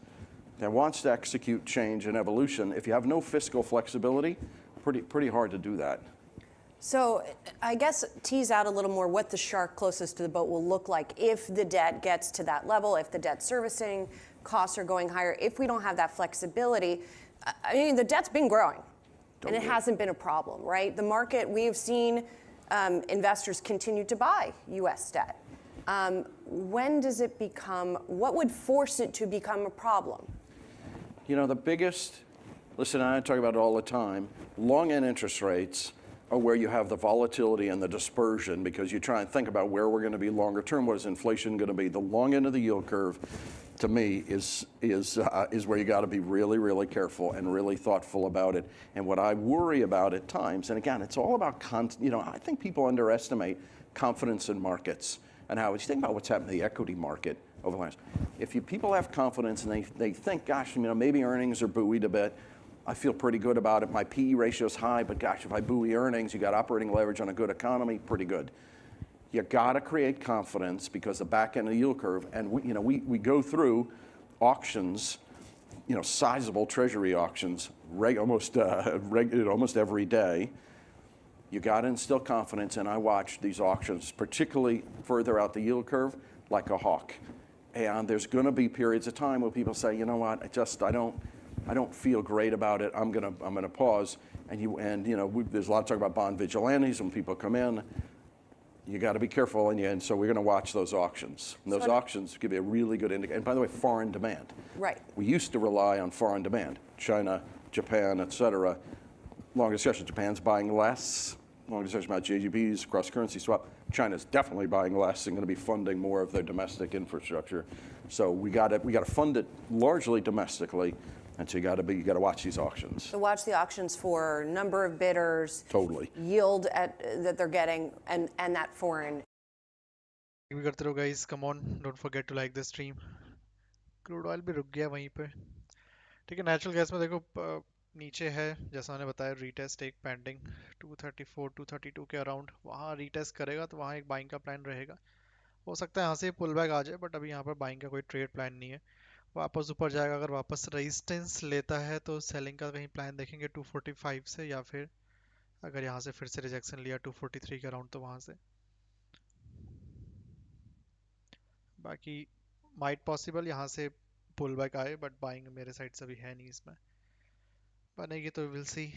that wants to execute change and evolution, if you have no fiscal flexibility, pretty hard to do that. So I guess tease out a little more what the shark closest to the boat will look like if the debt gets to that level, if the debt servicing costs are going higher, if we don't have that flexibility. I mean, the debt's been growing, and it hasn't been a problem, right? The market, we've seen investors continue to buy U.S. debt. When does it become, what would force it to become a problem? The biggest, listen, I talk about it all the time, long end interest rates are where you have the volatility and the dispersion, because you try and think about where we're going to be longer term. What is inflation going to be? The long end of the yield curve, to me, is where you got to be really, really careful and really thoughtful about it. And what I worry about at times, and again, it's all about, I think people underestimate confidence in markets and how, you think about what's happened to the equity market over the last. If people have confidence and they think, gosh, maybe earnings are buoyed a bit. I feel pretty good about it. My PE ratio is high, but gosh, if I buoy earnings, you got operating leverage on a good economy, pretty good. You got to create confidence, because the back end of the yield curve, and we go through auctions, sizable treasury auctions almost every day. You got to instill confidence, and I watch these auctions, particularly further out the yield curve, like a hawk. And there's going to be periods of time where people say, you know what, I don't feel great about it. I'm gonna pause. There's a lot of talk about bond vigilantes when people come in. You got to be careful, and so we're going to watch those auctions. And those auctions give you a really good indicator. And by the way, foreign demand. Right. We used to rely on foreign demand, China, Japan, et cetera. Long discussion, Japan's buying less. Long discussion about JGBs, cross-currency swap. China's definitely buying less and going to be funding more of their domestic infrastructure. So we got to fund it largely domestically. And so you got to watch these auctions. So watch the auctions for number of bidders, totally, yield that they're getting, and that foreign. भी करते रहो guys, come on, don't forget to like this stream. Crude oil भी रुक गया वहीं पे. ठीक है, natural gas में देखो नीचे है, जैसा मैंने बताया, retest एक pending 234 232 के अराउंड, वहाँ retest करेगा तो वहाँ एक बाइंग का प्लान रहेगा. हो सकता है यहाँ से पुल बैक आ जाए, बट अभी यहाँ पर बाइंग का कोई ट्रेड प्लान नहीं है. वापस ऊपर जाएगा, अगर वापस रेजिस्टेंस लेता है तो सेलिंग का कहीं प्लान देखेंगे 245 से, या फिर अगर यहाँ से फिर से रिजेक्शन लिया 243 के अराउंड तो वहाँ से. बाकी माइट पॉसिबल यहाँ से पुल बैक आए, बट बाइंग मेरे साइड से अभी है नहीं इसमें. बनेगी तो we'll see.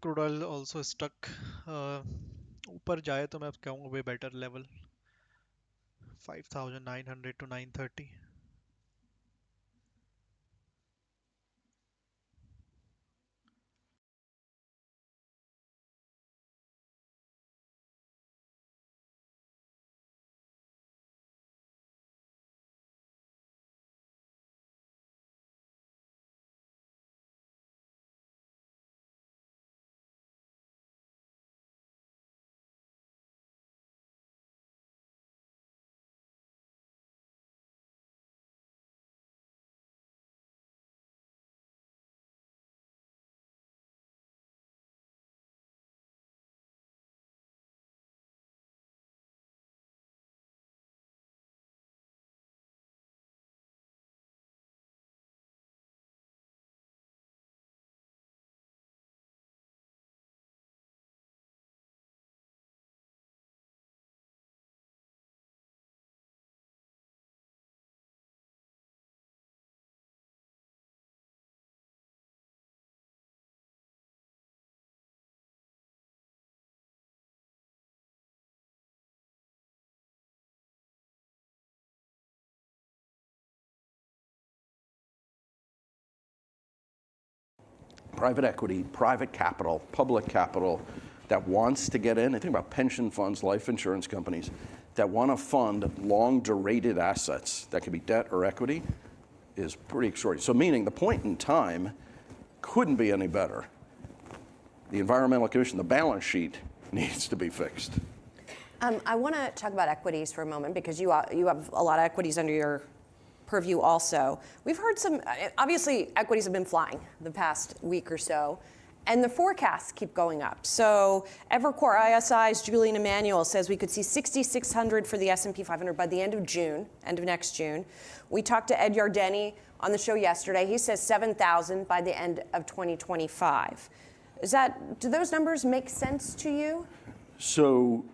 Crude oil also stuck. ऊपर जाए तो मैं अब कहूँगा way better level 5,900 to 930. Private equity, private capital, public capital that wants to get in. I think about pension funds, life insurance companies that want to fund long-durated assets that could be debt or equity is pretty extraordinary. So meaning the point in time couldn't be any better. The Environmental Commission, the balance sheet needs to be fixed. I want to talk about equities for a moment because you have a lot of equities under your purview also. We've heard some, obviously equities have been flying the past week or so, and the forecasts keep going up. So Evercore ISI's Julian Emanuel says we could see 6,600 for the S&P 500 by the end of June, end of next June. We talked to Ed Yardeni on the show yesterday. He says 7,000 by the end of 2025. Do those numbers make sense to you? So,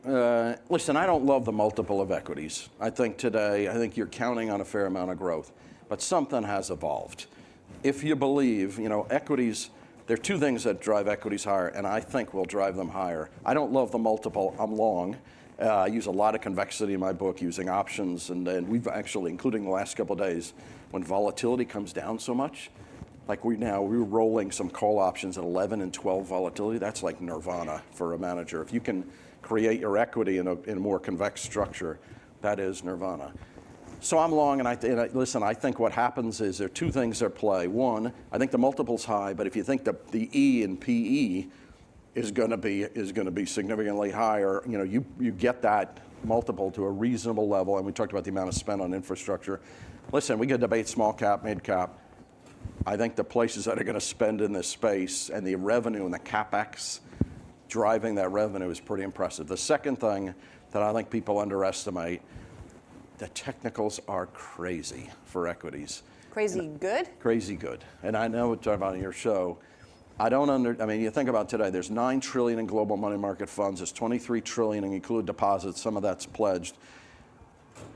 listen, I don't love the multiple of equities. I think you're counting on a fair amount of growth, but something has evolved. If you believe, equities, there are two things that drive equities higher, and I think will drive them higher. I don't love the multiple. I'm long. I use a lot of convexity in my book using options, and then we've actually, including the last couple of days, when volatility comes down so much, like we're rolling some call options at 11 and 12 volatility. That's like nirvana for a manager. If you can create your equity in a more convex structure, that is nirvana. So I'm long, and listen, I think what happens is there are two things at play. One, I think the multiple's high, but if you think that the E in PE is going to be significantly higher, you get that multiple to a reasonable level, and we talked about the amount of spend on infrastructure. Listen, we could debate small cap, mid cap. I think the places that are going to spend in this space and the revenue and the capex driving that revenue is pretty impressive. The second thing that I think people underestimate, The technicals are crazy for equities. Crazy good? Crazy good. And I know what you're talking about on your show. I mean, you think about today, there's $9 trillion in global money market funds, there's $23 trillion and include deposits, some of that's pledged.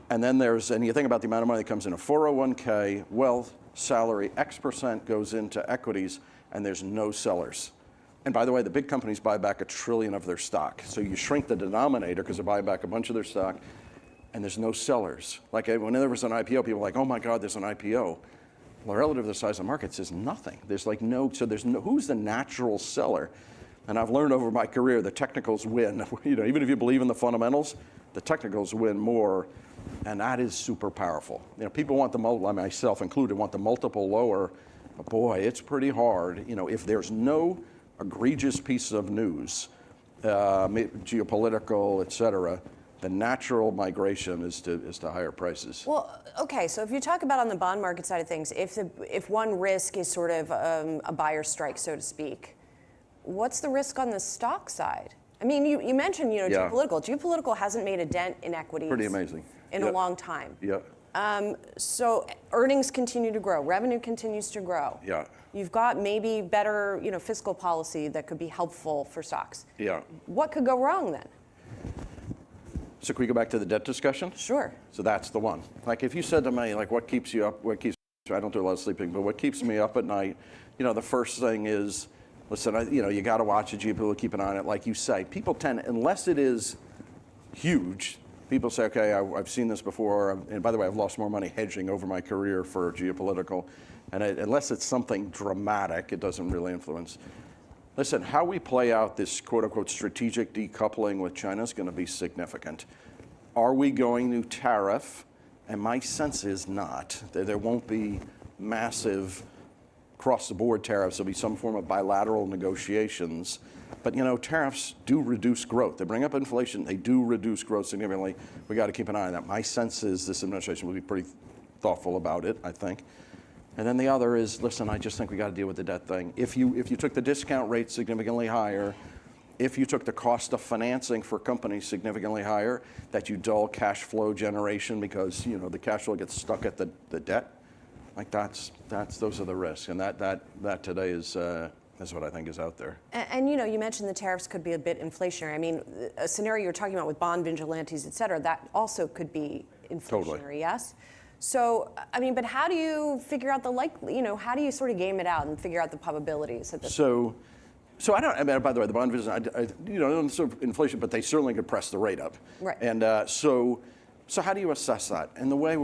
And then and you think about the amount of money that comes in a 401k, wealth, salary, X% goes into equities, and there's no sellers. And by the way, the big companies buy back $1 trillion of their stock. So you shrink the denominator because they're buying back a bunch of their stock, and there's no sellers. Like when there was an IPO, people were like, oh my God, there's an IPO. Well, relative to the size of the markets, there's nothing. There's who's the natural seller? And I've learned over my career, the technicals win. Even if you believe in the fundamentals, the technicals win more, and that is super powerful. People want myself included, want the multiple lower, but boy, it's pretty hard. If there's no egregious piece of news, geopolitical, et cetera, the natural migration is to higher prices. Well, okay, so if you talk about on the bond market side of things, if one risk is sort of a buyer strike, so to speak, what's the risk on the stock side? I mean, you mentioned, geopolitical. Geopolitical hasn't made a dent in equities. Pretty amazing. In a long time. Yeah. So earnings continue to grow, revenue continues to grow. Yeah. You've got maybe better, fiscal policy that could be helpful for stocks. Yeah. What could go wrong then? So can we go back to the debt discussion? Sure. So that's the one. Like if you said to me, like what keeps you up, I don't do a lot of sleeping, but what keeps me up at night, the first thing is, listen, you got to watch the geopolitical, keep an eye on it. Like you say, people tend, unless it is huge, people say, okay, I've seen this before. And by the way, I've lost more money hedging over my career for geopolitical. And unless it's something dramatic, it doesn't really influence. Listen, how we play out this quote-unquote strategic decoupling with China is going to be significant. Are we going to tariff? And my sense is not. There won't be massive across-the-board tariffs. There'll be some form of bilateral negotiations. But, tariffs do reduce growth. They bring up inflation. They do reduce growth significantly. We got to keep an eye on that. My sense is this administration will be pretty thoughtful about it, I think. And then the other is, listen, I just think we got to deal with the debt thing. If you took the discount rate significantly higher, if you took the cost of financing for companies significantly higher, that you dull cash flow generation because the cash flow gets stuck at the debt, like those are the risks, and that today is what I think is out there. And you mentioned the tariffs could be a bit inflationary. I mean, a scenario you're talking about with bond vigilantes, et cetera, that also could be inflationary. Totally. Yes. So, I mean, but how do you figure out how do you sort of game it out and figure out the probabilities at this point? So by the way, the bond vigilantes, don't sort of inflation, but they certainly could press the rate up. Right. And so how do you assess that? And the way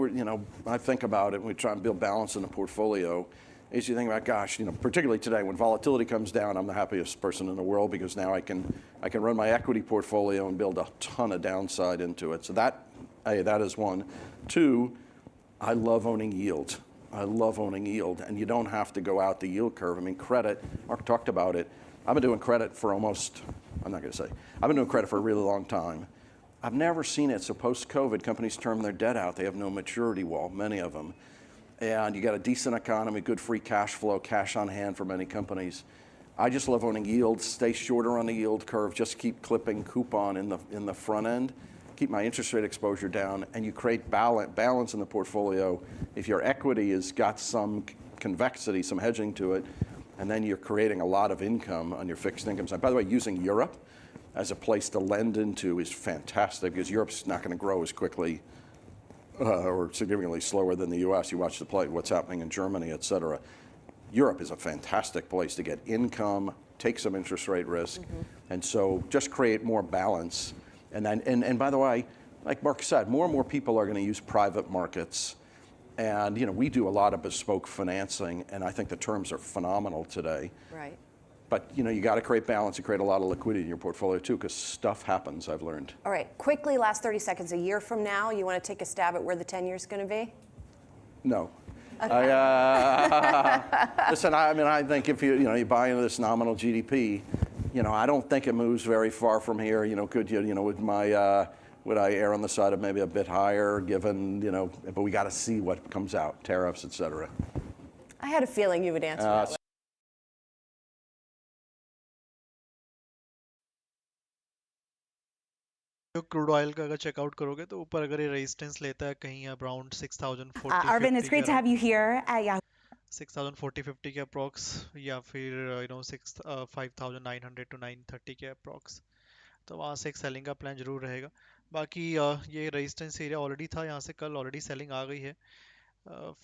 I think about it, when we try and build balance in the portfolio, is you think about, gosh, particularly today when volatility comes down, I'm the happiest person in the world because now I can run my equity portfolio and build a ton of downside into it. So that is one. Two, I love owning yield. And you don't have to go out the yield curve. I mean, credit, Mark talked about it. I've been doing credit for I've been doing credit for a really long time. I've never seen it. So post-COVID, companies term their debt out. They have no maturity wall, many of them. And you got a decent economy, good free cash flow, cash on hand for many companies. I just love owning yield, stay shorter on the yield curve, just keep clipping coupon in the front end. Keep my interest rate exposure down, and you create balance in the portfolio. If your equity has got some convexity, some hedging to it, and then you're creating a lot of income on your fixed income side. By the way, using Europe as a place to lend into is fantastic because Europe's not going to grow as quickly or significantly slower than the U.S. You watch what's happening in Germany, et cetera. Europe is a fantastic place to get income, take some interest rate risk, and so just create more balance. And by the way, like Mark said, more and more people are going to use private markets. And we do a lot of bespoke financing, and I think the terms are phenomenal today. Right. But you got to create balance and create a lot of liquidity in your portfolio too, because stuff happens, I've learned. All right, quickly, last 30 seconds. A year from now, you want to take a stab at where the 10 years is going to be? No. Okay. Listen, I think if you buy into this nominal GDP, I don't think it moves very far from here. Would I err on the side of maybe a bit higher given, but we got to see what comes out, tariffs, et cetera. I had a feeling you would answer that way. तो crude oil का अगर checkout करोगे तो ऊपर अगर ये resistance लेता है कहीं around 6040 Arvind, it's great to have you here at Yahoo. 6040-50 के अप्रॉक्स या फिर 5900 to 930 के अप्रॉक्स, तो वहाँ से एक सेलिंग का प्लान जरूर रहेगा। बाकी ये रेजिस्टेंस एरिया ऑलरेडी था, यहाँ से कल ऑलरेडी सेलिंग आ गई है।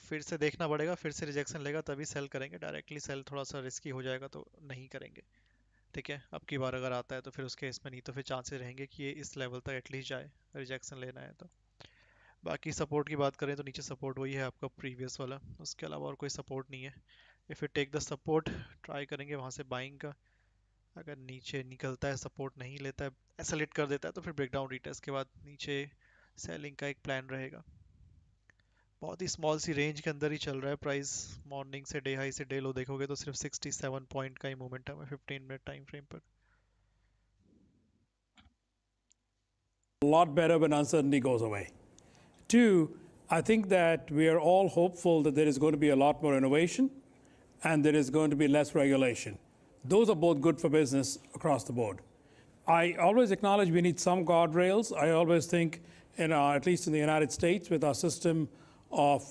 फिर से देखना पड़ेगा, फिर से रिजेक्शन लेगा तभी सेल करेंगे। डायरेक्टली सेल थोड़ा सा रिस्की हो जाएगा तो नहीं करेंगे, ठीक है। अब की बार अगर आता है तो फिर उसके इसमें, नहीं तो फिर चांसेस रहेंगे कि ये इस लेवल तक एटलीस्ट जाए, रिजेक्शन लेना है तो। बाकी सपोर्ट की बात करें तो नीचे सपोर्ट वही है आपका प्रीवियस वाला, उसके अलावा और कोई सपोर्ट नहीं है। If you take the support, try करेंगे वहाँ से बाइंग का। अगर नीचे निकलता है, सपोर्ट नहीं लेता है, एसलेट कर देता है, तो फिर ब्रेकडाउन रीटेस्ट के बाद नीचे सेलिंग का एक प्लान रहेगा। बहुत ही स्मॉल सी रेंज के अंदर ही चल रहा है प्राइस। मॉर्निंग से डे हाई से डे लो देखोगे तो सिर्फ 67 पॉइंट का ही मोमेंटम है 15 मिनट टाइम फ्रेम पर। A lot better when uncertainty goes away. Two, I think that we are all hopeful that there is going to be a lot more innovation and there is going to be less regulation. Those are both good for business across the board. I always acknowledge we need some guardrails. I always think, at least in the United States, with our system of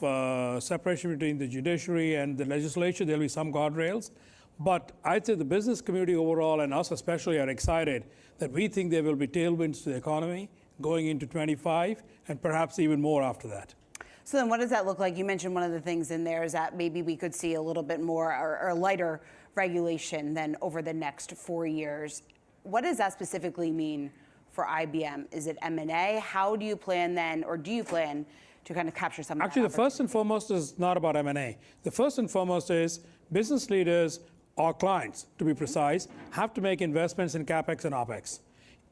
separation between the judiciary and the legislature, there'll be some guardrails. But I'd say the business community overall, and us especially, are excited that we think there will be tailwinds to the economy going into 25 and perhaps even more after that. So then what does that look like? You mentioned one of the things in there is that maybe we could see a little bit more or lighter regulation than over the next 4 years. What does that specifically mean for IBM? Is it M&A? How do you plan then, or do you plan to kind of capture some of that? Actually, the first and foremost is not about M&A. The first and foremost is business leaders, our clients, to be precise, have to make investments in CapEx and OpEx.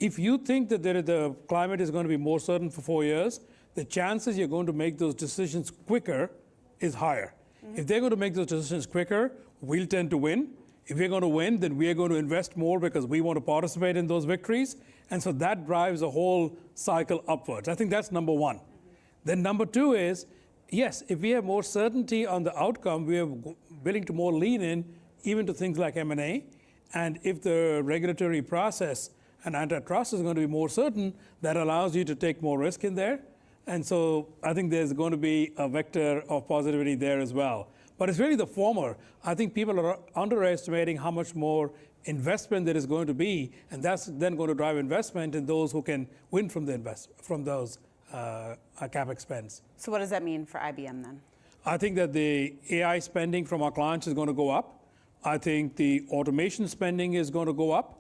If you think that the climate is going to be more certain for 4 years, the chances you're going to make those decisions quicker is higher. If they're going to make those decisions quicker, we'll tend to win. If we're going to win, then we are going to invest more because we want to participate in those victories. And so that drives the whole cycle upwards. I think that's number one. Then number two is, yes, if we have more certainty on the outcome, we are willing to more lean in even to things like M&A. And if the regulatory process and antitrust is going to be more certain, that allows you to take more risk in there. And so I think there's going to be a vector of positivity there as well. But it's really the former. I think people are underestimating how much more investment there is going to be, and that's then going to drive investment in those who can win from those CapEx spends. So what does that mean for IBM then? I think that the AI spending from our clients is going to go up. I think the automation spending is going to go up.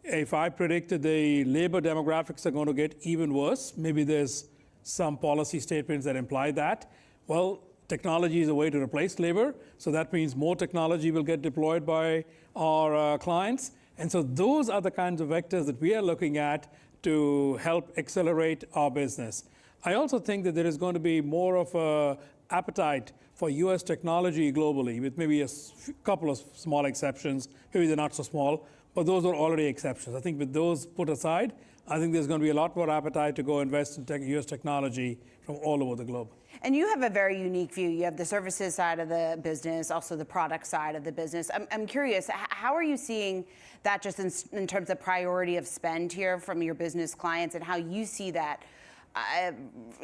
If I predicted the labor demographics are going to get even worse, maybe there's some policy statements that imply that. Well, technology is a way to replace labor, so that means more technology will get deployed by our clients. And so those are the kinds of vectors that we are looking at to help accelerate our business. I also think that there is going to be more of an appetite for US technology globally, with maybe a couple of small exceptions. Maybe they're not so small, but those are already exceptions. I think with those put aside, I think there's going to be a lot more appetite to go invest in US technology from all over the globe. And you have a very unique view. You have the services side of the business, also the product side of the business. I'm curious, how are you seeing that just in terms of priority of spend here from your business clients, and how you see that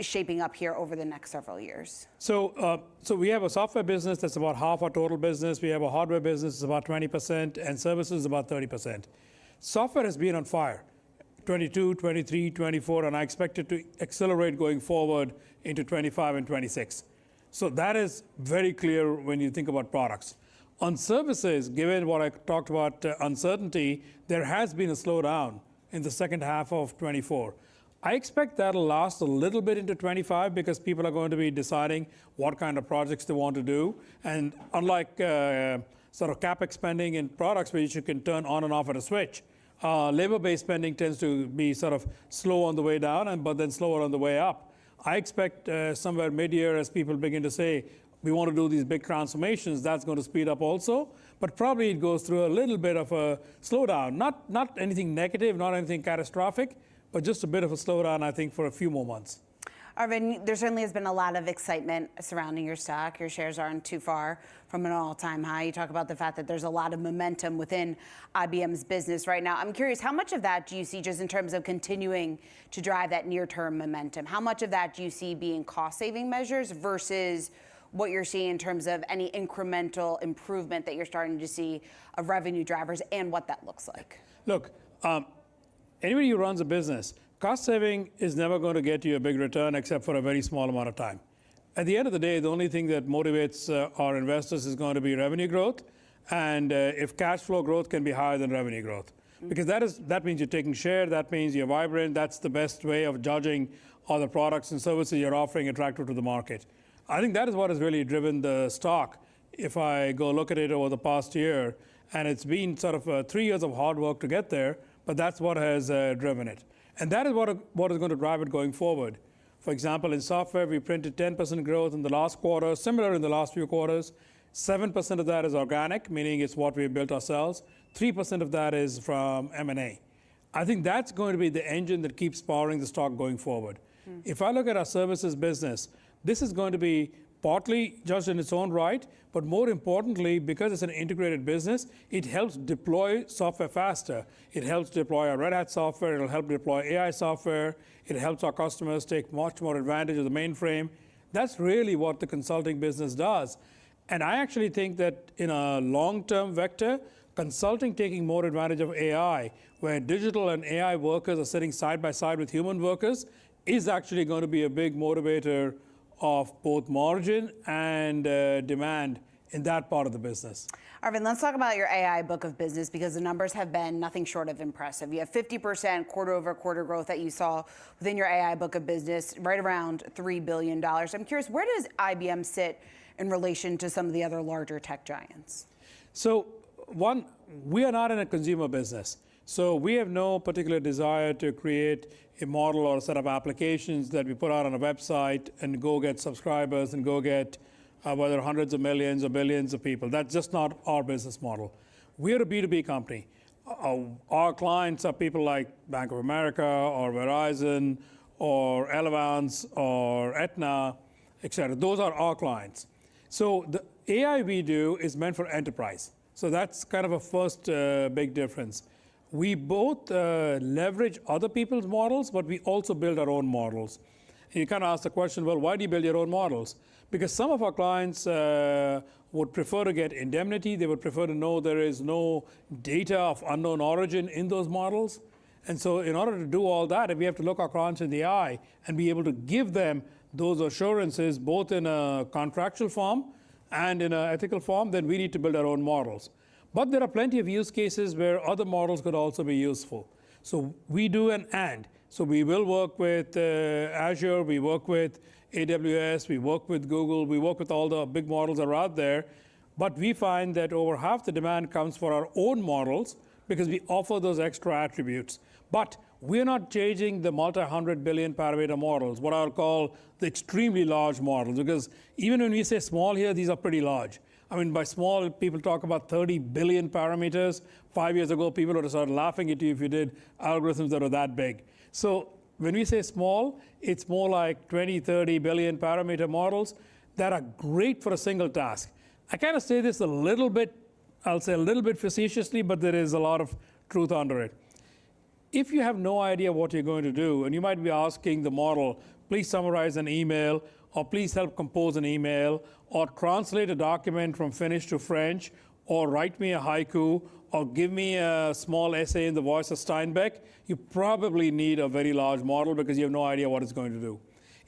shaping up here over the next several years? So we have a software business that's about half our total business. We have a hardware business that's about 20%, and services about 30%. Software has been on fire. 22, 23, 24, and I expect it to accelerate going forward into 25 and 26. So that is very clear when you think about products. On services, given what I talked about uncertainty, there has been a slowdown in the second half of 24. I expect that'll last a little bit into 25 because people are going to be deciding what kind of projects they want to do. And unlike sort of CapEx spending in products where you can turn on and off at a switch, labor-based spending tends to be sort of slow on the way down, but then slower on the way up. I expect somewhere mid-year, as people begin to say, we want to do these big transformations, that's going to speed up also. But probably it goes through a little bit of a slowdown. Not anything negative, not anything catastrophic, but just a bit of a slowdown, I think, for a few more months. Arvind, there certainly has been a lot of excitement surrounding your stock. Your shares aren't too far from an all-time high. You talk about the fact that there's a lot of momentum within IBM's business right now. I'm curious, how much of that do you see just in terms of continuing to drive that near-term momentum? How much of that do you see being cost-saving measures versus what you're seeing in terms of any incremental improvement that you're starting to see of revenue drivers and what that looks like? Look, anybody who runs a business, cost saving is never going to get you a big return except for a very small amount of time. At the end of the day, the only thing that motivates our investors is going to be revenue growth, and if cash flow growth can be higher than revenue growth. Because that means you're taking share, that means you're vibrant, that's the best way of judging are the products and services you're offering attractive to the market. I think that is what has really driven the stock. If I go look at it over the past year, and it's been sort of 3 years of hard work to get there, but that's what has driven it. And that is what is going to drive it going forward. For example, in software, we printed 10% growth in the last quarter, similar in the last few quarters. 7% of that is organic, meaning it's what we built ourselves. 3% of that is from M&A. I think that's going to be the engine that keeps powering the stock going forward. If I look at our services business, this is going to be partly just in its own right, but more importantly, because it's an integrated business, it helps deploy software faster. It helps deploy our Red Hat software. It'll help deploy AI software. It helps our customers take much more advantage of the mainframe. That's really what the consulting business does. And I actually think that in a long-term vector, consulting taking more advantage of AI, where digital and AI workers are sitting side by side with human workers, is actually going to be a big motivator of both margin and demand in that part of the business. Arvind, let's talk about your AI book of business because the numbers have been nothing short of impressive. You have 50% quarter-over-quarter growth that you saw within your AI book of business, right around $3 billion. I'm curious, where does IBM sit in relation to some of the other larger tech giants? So, one, we are not in a consumer business. So we have no particular desire to create a model or a set of applications that we put out on a website and go get subscribers and go get whether hundreds of millions or billions of people. That's just not our business model. We're a B2B company. Our clients are people like Bank of America or Verizon or Elevance or Aetna, et cetera. Those are our clients. So the AI we do is meant for enterprise. So that's kind of a first big difference. We both leverage other people's models, but we also build our own models. And you kind of ask the question, well, why do you build your own models? Because some of our clients would prefer to get indemnity. They would prefer to know there is no data of unknown origin in those models. And so in order to do all that, we have to look our clients in the eye and be able to give them those assurances, both in a contractual form and in an ethical form. Then we need to build our own models. But there are plenty of use cases where other models could also be useful. So we do an and. So we will work with Azure, we work with AWS, we work with Google, we work with all the big models that are out there. But we find that over half the demand comes for our own models because we offer those extra attributes. But we're not changing the multi-100 billion parameter models, what I'll call the extremely large models. Because even when we say small here, these are pretty large. I mean, by small, people talk about 30 billion parameters. 5 years ago, people would have started laughing at you if you did algorithms that are that big. So when we say small, it's more like 20, 30 billion parameter models that are great for a single task. I kind of say this a little bit, I'll say a little bit facetiously, but there is a lot of truth under it. If you have no idea what you're going to do, and you might be asking the model, please summarize an email, or please help compose an email, or translate a document from Finnish to French, or write me a haiku, or give me a small essay in the voice of Steinbeck, you probably need a very large model because you have no idea what it's going to do.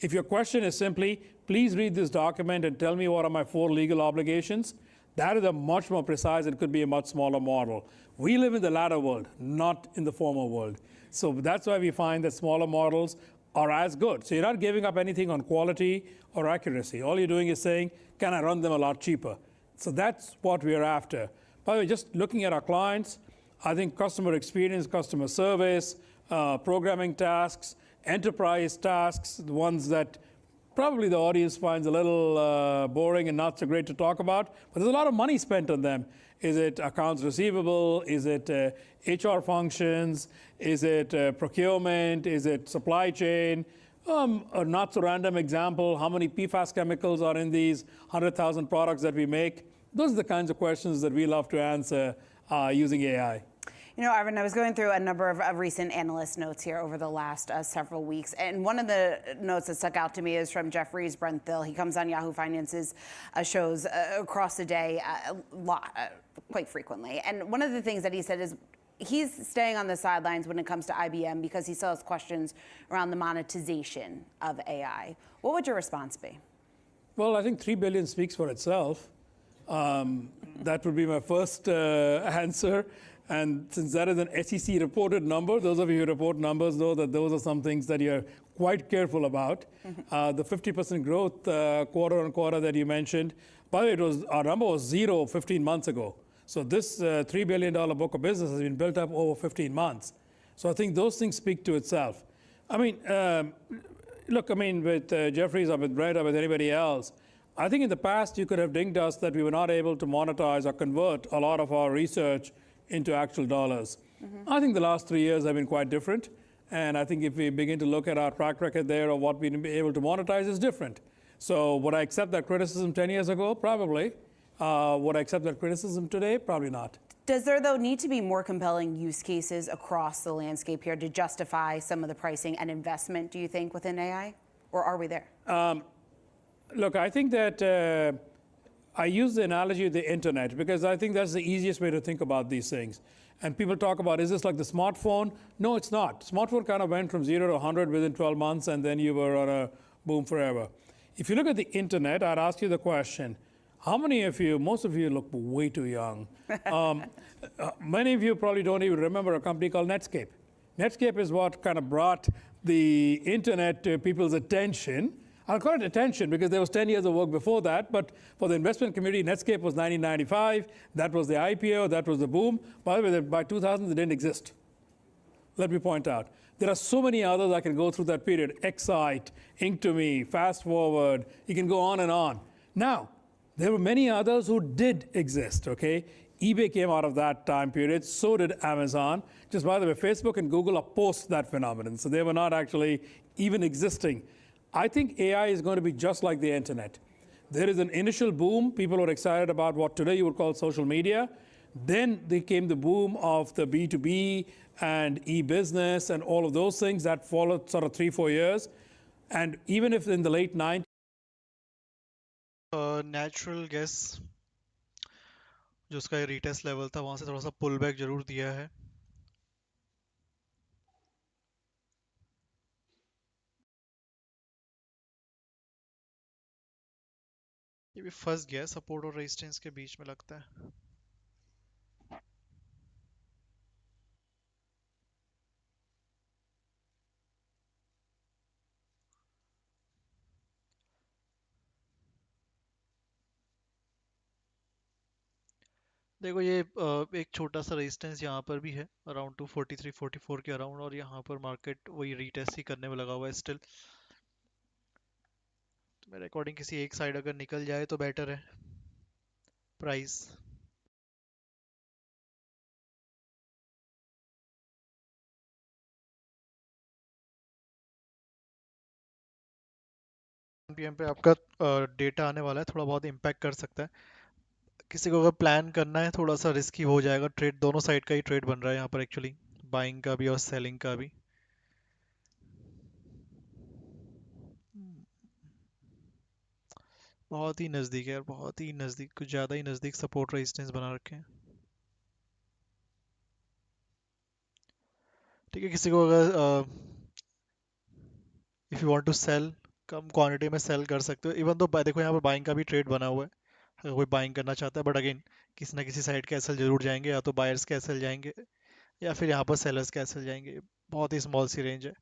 If your question is simply, please read this document and tell me what are my 4 legal obligations, that is a much more precise and could be a much smaller model. We live in the latter world, not in the former world. So that's why we find that smaller models are as good. So you're not giving up anything on quality or accuracy. All you're doing is saying, can I run them a lot cheaper? So that's what we're after. By the way, just looking at our clients, I think customer experience, customer service, programming tasks, enterprise tasks, the ones that probably the audience finds a little boring and not so great to talk about, but there's a lot of money spent on them. Is it accounts receivable? Is it HR functions? Is it procurement? Is it supply chain? A not so random example, how many PFAS chemicals are in these 100,000 products that we make? Those are the kinds of questions that we love to answer using AI. You know, Arvind, I was going through a number of recent analyst notes here over the last several weeks, and one of the notes that stuck out to me is from Jeffries Brenthil. He comes on Yahoo Finance's shows across the day quite frequently. And one of the things that he said is he's staying on the sidelines when it comes to IBM because he still has questions around the monetization of AI. What would your response be? Well, I think 3 billion speaks for itself. That would be my first answer. And since that is an SEC reported number, those of you who report numbers know that those are some things that you're quite careful about. The 50% growth quarter on quarter that you mentioned, by the way, our number was 0 15 months ago. So this $3 billion book of business has been built up over 15 months. So I think those things speak to itself. I mean, look, I mean, with Jeffries or with Brett or with anybody else, I think in the past you could have dinged us that we were not able to monetize or convert a lot of our research into actual dollars. I think the last 3 years have been quite different. And I think if we begin to look at our track record there of what we've been able to monetize is different. So would I accept that criticism 10 years ago? Probably. Would I accept that criticism today? Probably not. Does there, though, need to be more compelling use cases across the landscape here to justify some of the pricing and investment, do you think, within AI? Or are we there? Look, I think that I use the analogy of the internet because I think that's the easiest way to think about these things. And people talk about, is this like the smartphone? No, it's not. Smartphone kind of went from 0 to 100 within 12 months, and then you were on a boom forever. If you look at the internet, I'd ask you the question, how many of you, most of you look way too young. Many of you probably don't even remember a company called Netscape. Netscape is what kind of brought the internet to people's attention. I'll call it attention because there was 10 years of work before that, but for the investment community, Netscape was 1995. That was the IPO, that was the boom. By the way, by 2000, they didn't exist. Let me point out. There are so many others I can go through that period. Excite, Ink2Me, Fast Forward, you can go on and on. Now, there were many others who did exist, okay? eBay came out of that time period, so did Amazon. Just by the way, Facebook and Google are post that phenomenon, so they were not actually even existing. I think AI is going to be just like the internet. There is an initial boom. People were excited about what today you would call social media. Then there came the boom of the B2B and e-business and all of those things that followed sort of 3-4 years. And even if in the late 90s, natural gas जो उसका retest level था वहां से थोड़ा सा pull back जरूर दिया है. ये भी फंस गया सपोर्ट और रेजिस्टेंस के बीच में लगता है. देखो ये एक छोटा सा रेजिस्टेंस यहाँ पर भी है अराउंड 243-44 के अराउंड, और यहाँ पर मार्केट वही रीटेस्ट ही करने में लगा हुआ है स्टिल. तो मेरे अकॉर्डिंग किसी एक साइड अगर निकल जाए तो बेटर है प्राइस. पीएम पे आपका डेटा आने वाला है, थोड़ा बहुत इम्पैक्ट कर सकता है. किसी को अगर प्लान करना है थोड़ा सा रिस्की हो जाएगा. ट्रेड दोनों साइड का ही ट्रेड बन रहा है यहाँ पर एक्चुअली, बाइंग का भी और सेलिंग का भी. बहुत ही नज़दीक है यार, बहुत ही नज़दीक, कुछ ज़्यादा ही नज़दीक सपोर्ट रेजिस्टेंस बना रखे हैं. ठीक है, किसी को अगर if you want to sell कम क्वांटिटी में सेल कर सकते हो. इवन तो देखो यहाँ पर बाइंग का भी ट्रेड बना हुआ है अगर कोई बाइंग करना चाहता है, बट अगेन किसी ना किसी साइड के एसएल जरूर जाएंगे, या तो बायर्स के एसएल जाएंगे या फिर यहाँ पर सेलर्स के एसएल जाएंगे. बहुत ही स्मॉल सी रेंज है,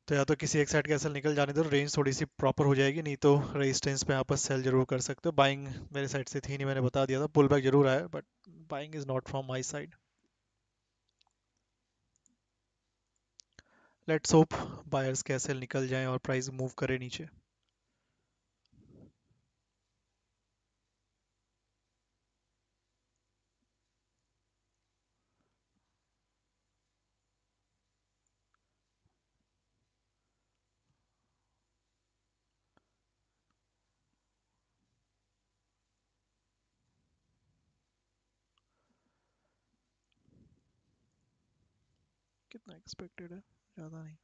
तो या तो किसी एक साइड के एसएल निकल जाने दो, रेंज थोड़ी सी प्रॉपर हो जाएगी. नहीं तो रेजिस्टेंस पे यहाँ पर सेल जरूर कर सकते हो. बाइंग मेरे साइड से थी नहीं, मैंने बता दिया था. पुल बैक जरूर आया, but buying is not from my side. Let's hope buyers के एसएल निकल जाएं और प्राइस मूव करे नीचे. कितना एक्सपेक्टेड है? ज़्यादा नहीं।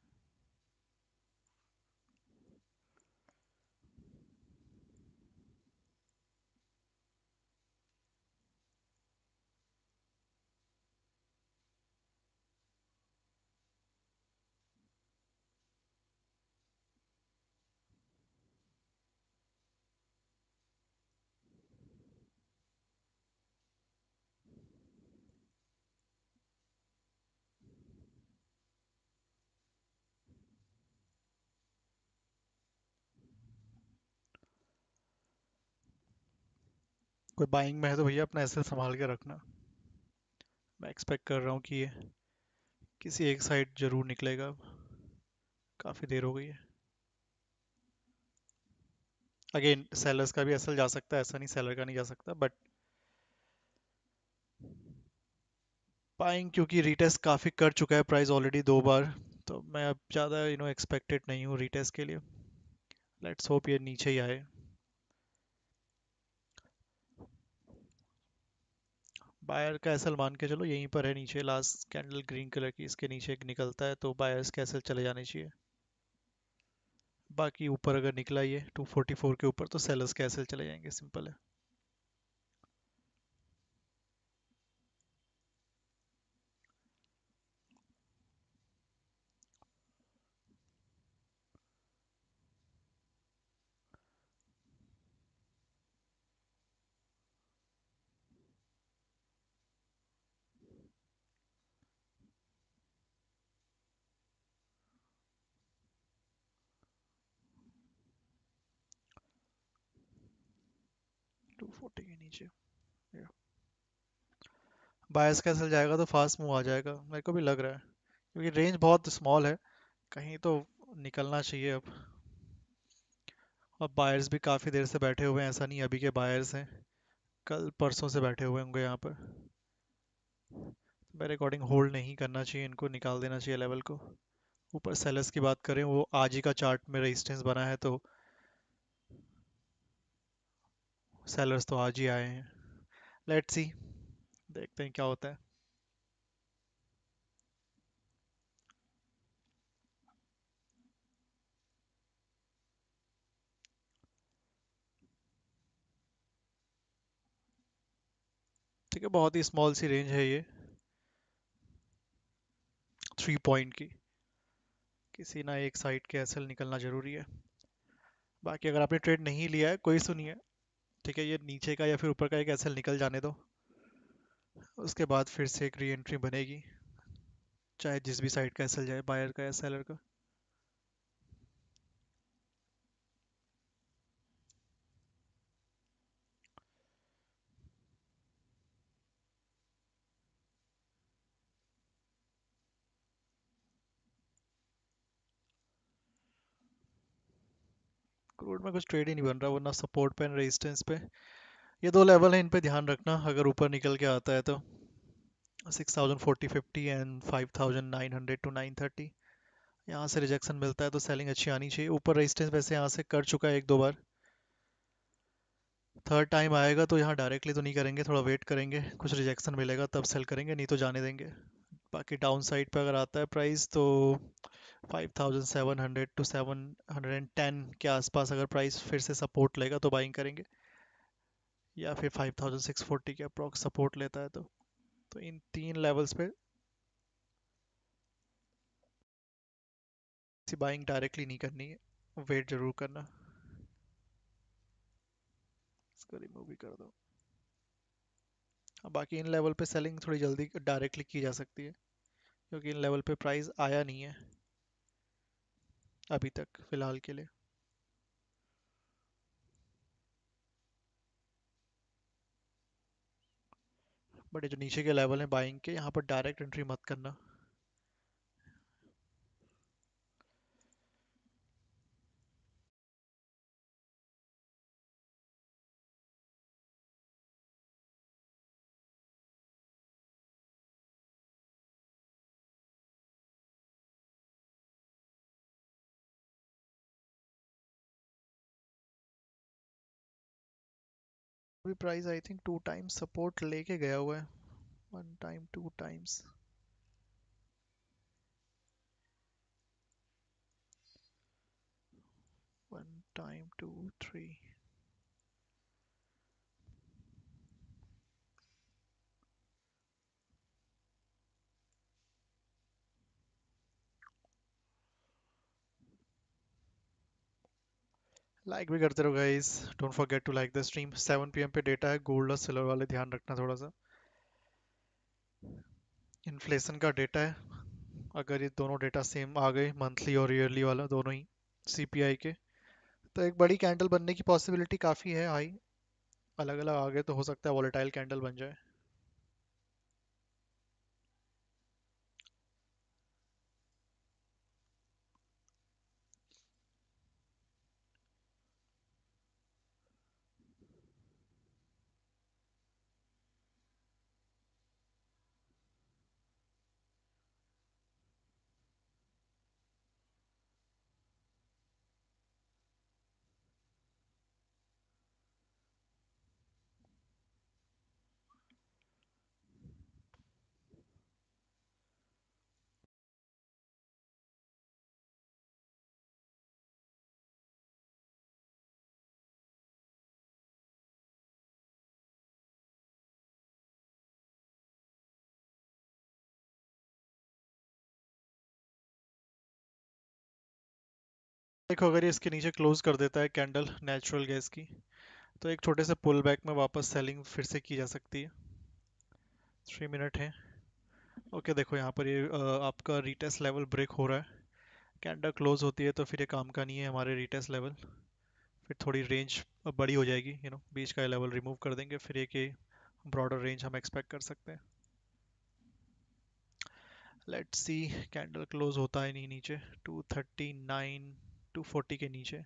कोई बाइंग में है तो भैया अपना एसेट संभाल के रखना। मैं एक्सपेक्ट कर रहा हूँ कि ये किसी एक साइड जरूर निकलेगा। काफ़ी देर हो गई है। अगेन सेलर्स का भी एसएल जा सकता है, ऐसा नहीं सेलर का नहीं जा सकता, बट बाइंग क्योंकि रीटेस्ट काफ़ी कर चुका है प्राइस ऑलरेडी 2 बार, तो मैं अब ज़्यादा एक्सपेक्टेड नहीं हूँ रीटेस्ट के लिए। लेट्स होप ये नीचे ही आए। बायर का एसएल मान के चलो यहीं पर है नीचे, लास्ट कैंडल ग्रीन कलर की, इसके नीचे एक निकलता है तो बायर्स के एसएल चले जाने चाहिए। बाकी ऊपर अगर निकला ये 244 के ऊपर तो सेलर्स के एसएल चले जाएंगे, सिंपल है। टू फोर्टी के नीचे बायर्स का एसएल जाएगा तो फास्ट मूव आ जाएगा, मेरे को भी लग रहा है, क्योंकि रेंज बहुत स्मॉल है, कहीं तो निकलना चाहिए अब। और बायर्स भी काफ़ी देर से बैठे हुए हैं, ऐसा नहीं अभी के बायर्स हैं, कल परसों से बैठे हुए होंगे यहाँ पर। मेरे अकॉर्डिंग होल्ड नहीं करना चाहिए, इनको निकाल देना चाहिए लेवल को। ऊपर सेलर्स की बात करें, वो आज ही का चार्ट में रेजिस्टेंस बना है, तो सेलर्स तो आज ही आए हैं। लेट्स सी, देखते हैं क्या होता है। ठीक है, बहुत ही स्मॉल सी रेंज है ये, 3 पॉइंट की। किसी ना एक साइड के एसएल निकलना जरूरी है। बाकी अगर आपने ट्रेड नहीं लिया है, कोई सुनिए, ठीक है, ये नीचे का या फिर ऊपर का एक एसएल निकल जाने दो, उसके बाद फिर से एक री एंट्री बनेगी, चाहे जिस भी साइड का एसएल जाए, बायर का या सेलर का। क्रूड में कुछ ट्रेड ही नहीं बन रहा, वरना सपोर्ट पे रेजिस्टेंस पे ये दो लेवल है, इन पे ध्यान रखना। अगर ऊपर निकल के आता है तो 6040-50 एंड 5900 to 930, यहाँ से रिजेक्शन मिलता है तो सेलिंग अच्छी आनी चाहिए। ऊपर रेजिस्टेंस वैसे यहाँ से कर चुका है 1-2 बार, थर्ड टाइम आएगा तो यहाँ डायरेक्टली तो नहीं करेंगे, थोड़ा वेट करेंगे, कुछ रिजेक्शन मिलेगा तब सेल करेंगे, नहीं तो जाने देंगे। बाकी डाउन साइड पे अगर आता है प्राइस तो 5700 to 710 के आसपास अगर प्राइस फिर से सपोर्ट लेगा तो बाइंग करेंगे, या फिर 5640 के अप्रॉक्स सपोर्ट लेता है तो इन तीन लेवल्स पे बाइंग डायरेक्टली नहीं करनी है, वेट जरूर करना। इसको रिमूव भी कर दो। बाकी इन लेवल पे सेलिंग थोड़ी जल्दी डायरेक्टली की जा सकती है, क्योंकि इन लेवल पे प्राइस आया नहीं है अभी तक फिलहाल के लिए। बट ये जो नीचे के लेवल हैं बाइंग के, यहाँ पर डायरेक्ट एंट्री मत करना। अभी price I think 2 times support लेके गया हुआ है, 1 टाइम 2 टाइम्स। 1 time 2 3 लाइक भी करते रहो guys, don't forget to like the stream. 7 PM पे डेटा है गोल्ड और सिल्वर वाले, ध्यान रखना थोड़ा सा। इन्फ्लेशन का डेटा है, अगर ये दोनों डेटा सेम आ गए, मंथली और ईयरली वाला दोनों ही सीपीआई के, तो एक बड़ी कैंडल बनने की पॉसिबिलिटी काफ़ी है हाई। अलग अलग आ गए तो हो सकता है वॉलेटाइल कैंडल बन जाए। देखो अगर ये इसके नीचे क्लोज कर देता है कैंडल नेचुरल गैस की, तो एक छोटे से पुल बैक में वापस सेलिंग फिर से की जा सकती है। 3 मिनट है। ओके देखो यहाँ पर ये आपका रीटेस्ट लेवल ब्रेक हो रहा है, कैंडल क्लोज होती है तो फिर ये काम का नहीं है हमारे रीटेस्ट लेवल। फिर थोड़ी रेंज बड़ी हो जाएगी, बीच का लेवल रिमूव कर देंगे, फिर एक ब्रॉडर रेंज हम एक्सपेक्ट कर सकते हैं। लेट्स सी, कैंडल क्लोज होता है नहीं नीचे 239 240 के नीचे।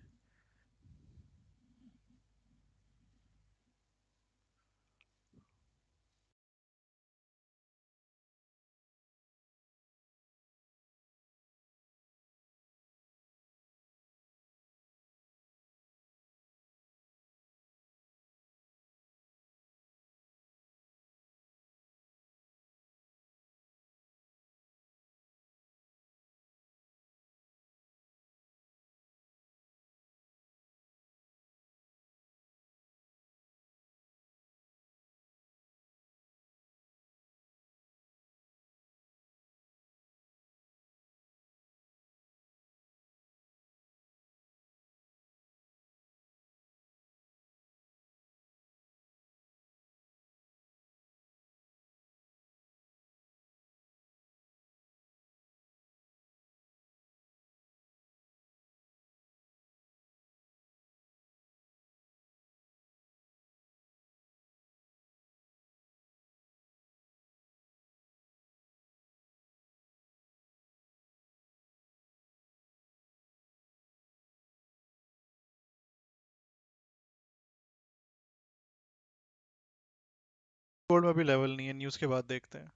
गोल्ड में भी लेवल नहीं है, न्यूज़ के बाद देखते हैं।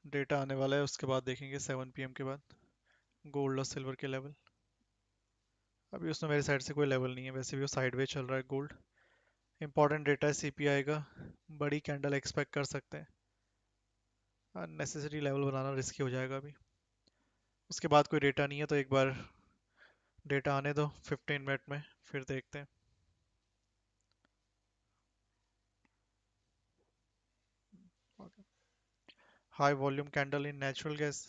डेटा आने वाला है उसके बाद देखेंगे 7 पीएम के बाद गोल्ड और सिल्वर के लेवल। अभी उसमें मेरी साइड से कोई लेवल नहीं है, वैसे भी वो साइडवेज चल रहा है गोल्ड। इंपॉर्टेंट डेटा है सीपीआई का, बड़ी कैंडल एक्सपेक्ट कर सकते हैं। अननेसेसरी लेवल बनाना रिस्की हो जाएगा अभी। उसके बाद कोई डेटा नहीं है तो एक बार डेटा आने दो 15 मिनट में, फिर देखते हैं। High volume candle in natural gas.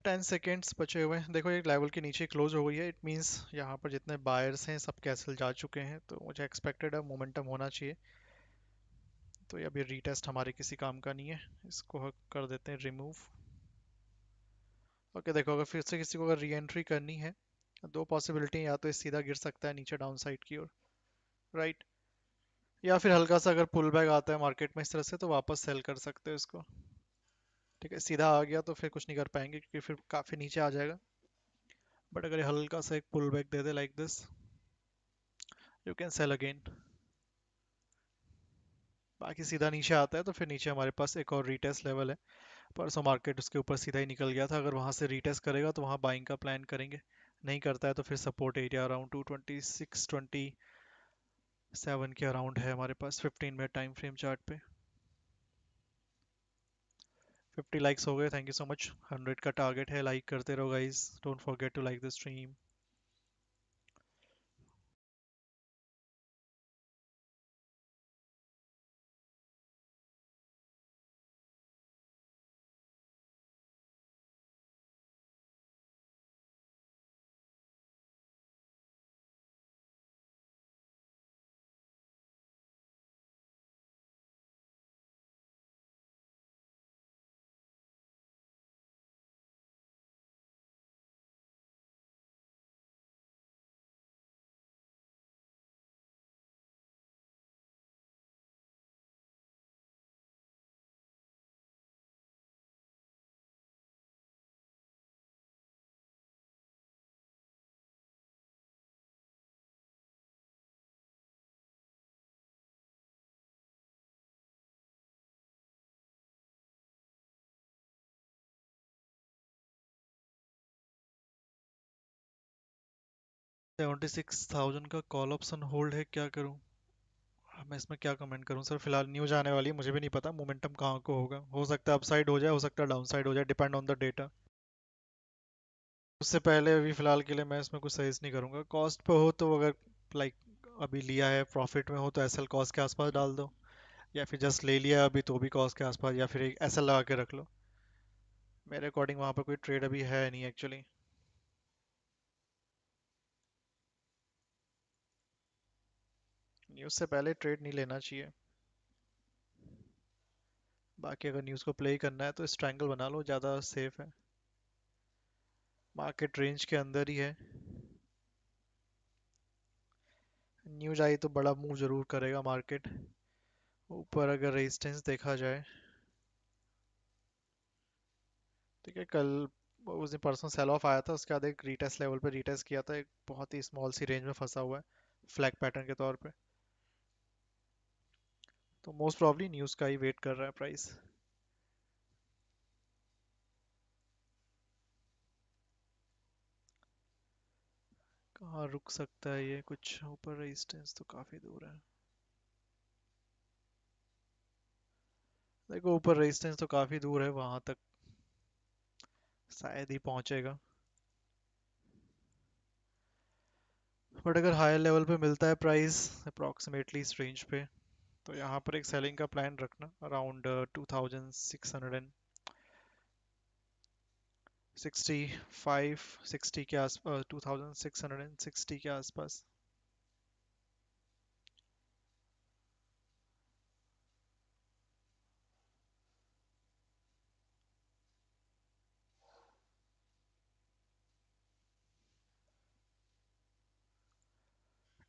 10 seconds बचे हुए हैं। देखो एक लेवल के नीचे क्लोज हो गई है, इट मींस यहाँ पर जितने बायर्स हैं सब कैंसिल जा चुके हैं, तो मुझे एक्सपेक्टेड है मोमेंटम होना चाहिए। तो ये अभी रीटेस्ट हमारे किसी काम का नहीं है, इसको कर देते हैं रिमूव। ओके देखो अगर फिर से किसी को अगर री एंट्री करनी है, दो पॉसिबिलिटी, या तो ये सीधा गिर सकता है नीचे डाउन साइड की ओर, राइट, या फिर हल्का सा अगर पुल बैक आता है मार्केट में इस तरह से तो वापस सेल कर सकते हो इसको। ठीक है, सीधा आ गया तो फिर कुछ नहीं कर पाएंगे क्योंकि फिर काफ़ी नीचे आ जाएगा। बट अगर ये हल्का सा एक पुल बैक दे दे like this, you can sell again. बाकी सीधा नीचे आता है तो फिर नीचे हमारे पास एक और रीटेस्ट लेवल है परसों मार्केट उसके ऊपर सीधा ही निकल गया था, अगर वहाँ से रीटेस्ट करेगा तो वहाँ बाइंग का प्लान करेंगे, नहीं करता है तो फिर सपोर्ट एरिया अराउंड 226-27 के अराउंड है हमारे पास 15 मिनट टाइम फ्रेम चार्ट पे। 50 लाइक्स हो गए, थैंक यू सो मच। 100 का टारगेट है, लाइक करते रहो guys, don't forget to like the stream. $76,000 का कॉल ऑप्शन होल्ड है, क्या करूं? मैं इसमें क्या कमेंट करूं सर, फिलहाल न्यूज आने वाली है, मुझे भी नहीं पता मोमेंटम कहाँ को होगा, हो सकता है अपसाइड हो जाए, हो सकता है डाउनसाइड हो जाए, डिपेंड ऑन द डेटा। उससे पहले अभी फिलहाल के लिए मैं इसमें कुछ सजेस्ट नहीं करूंगा। कॉस्ट पे हो तो अगर लाइक अभी लिया है प्रॉफिट में हो तो एसएल कॉस्ट के आसपास डाल दो, या फिर जस्ट ले लिया अभी तो भी कॉस्ट के आसपास, या फिर एक एसएल लगा के रख लो। मेरे अकॉर्डिंग वहाँ पर कोई ट्रेड अभी है नहीं एक्चुअली। न्यूज़ से पहले ट्रेड नहीं लेना चाहिए। बाकी अगर न्यूज़ को प्ले करना है तो स्ट्रैंगल बना लो, ज़्यादा सेफ है, मार्केट रेंज के अंदर ही है। न्यूज आई तो बड़ा मूव जरूर करेगा मार्केट ऊपर, अगर रेजिस्टेंस देखा जाए। ठीक है, कल उस दिन परसों सेल ऑफ आया था, उसके बाद एक रीटेस्ट लेवल पे रीटेस्ट किया था, एक बहुत ही स्मॉल सी रेंज में फंसा हुआ है फ्लैग पैटर्न के तौर पे, तो मोस्ट प्रॉब्ली न्यूज़ का ही वेट कर रहा है प्राइस। कहाँ रुक सकता है ये, कुछ ऊपर रेजिस्टेंस तो काफ़ी दूर है, देखो ऊपर रेजिस्टेंस तो काफ़ी दूर है, वहां तक शायद ही पहुंचेगा, बट अगर हायर लेवल पे मिलता है प्राइस अप्रॉक्सीमेटली इस रेंज पे, तो यहाँ पर एक सेलिंग का प्लान रखना अराउंड 2665-60 के आसपास, 2660 के आसपास।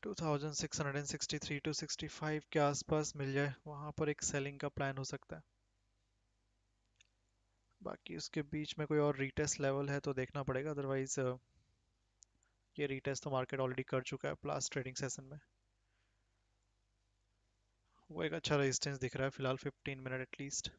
टू 2663-65 के आसपास मिल जाए, वहां पर एक सेलिंग का प्लान हो सकता है। बाकी उसके बीच में कोई और रीटेस्ट लेवल है तो देखना पड़ेगा, अदरवाइज ये रीटेस्ट तो मार्केट ऑलरेडी कर चुका है लास्ट ट्रेडिंग सेशन में। वो एक अच्छा रेजिस्टेंस दिख रहा है फिलहाल 15 मिनट एटलीस्ट।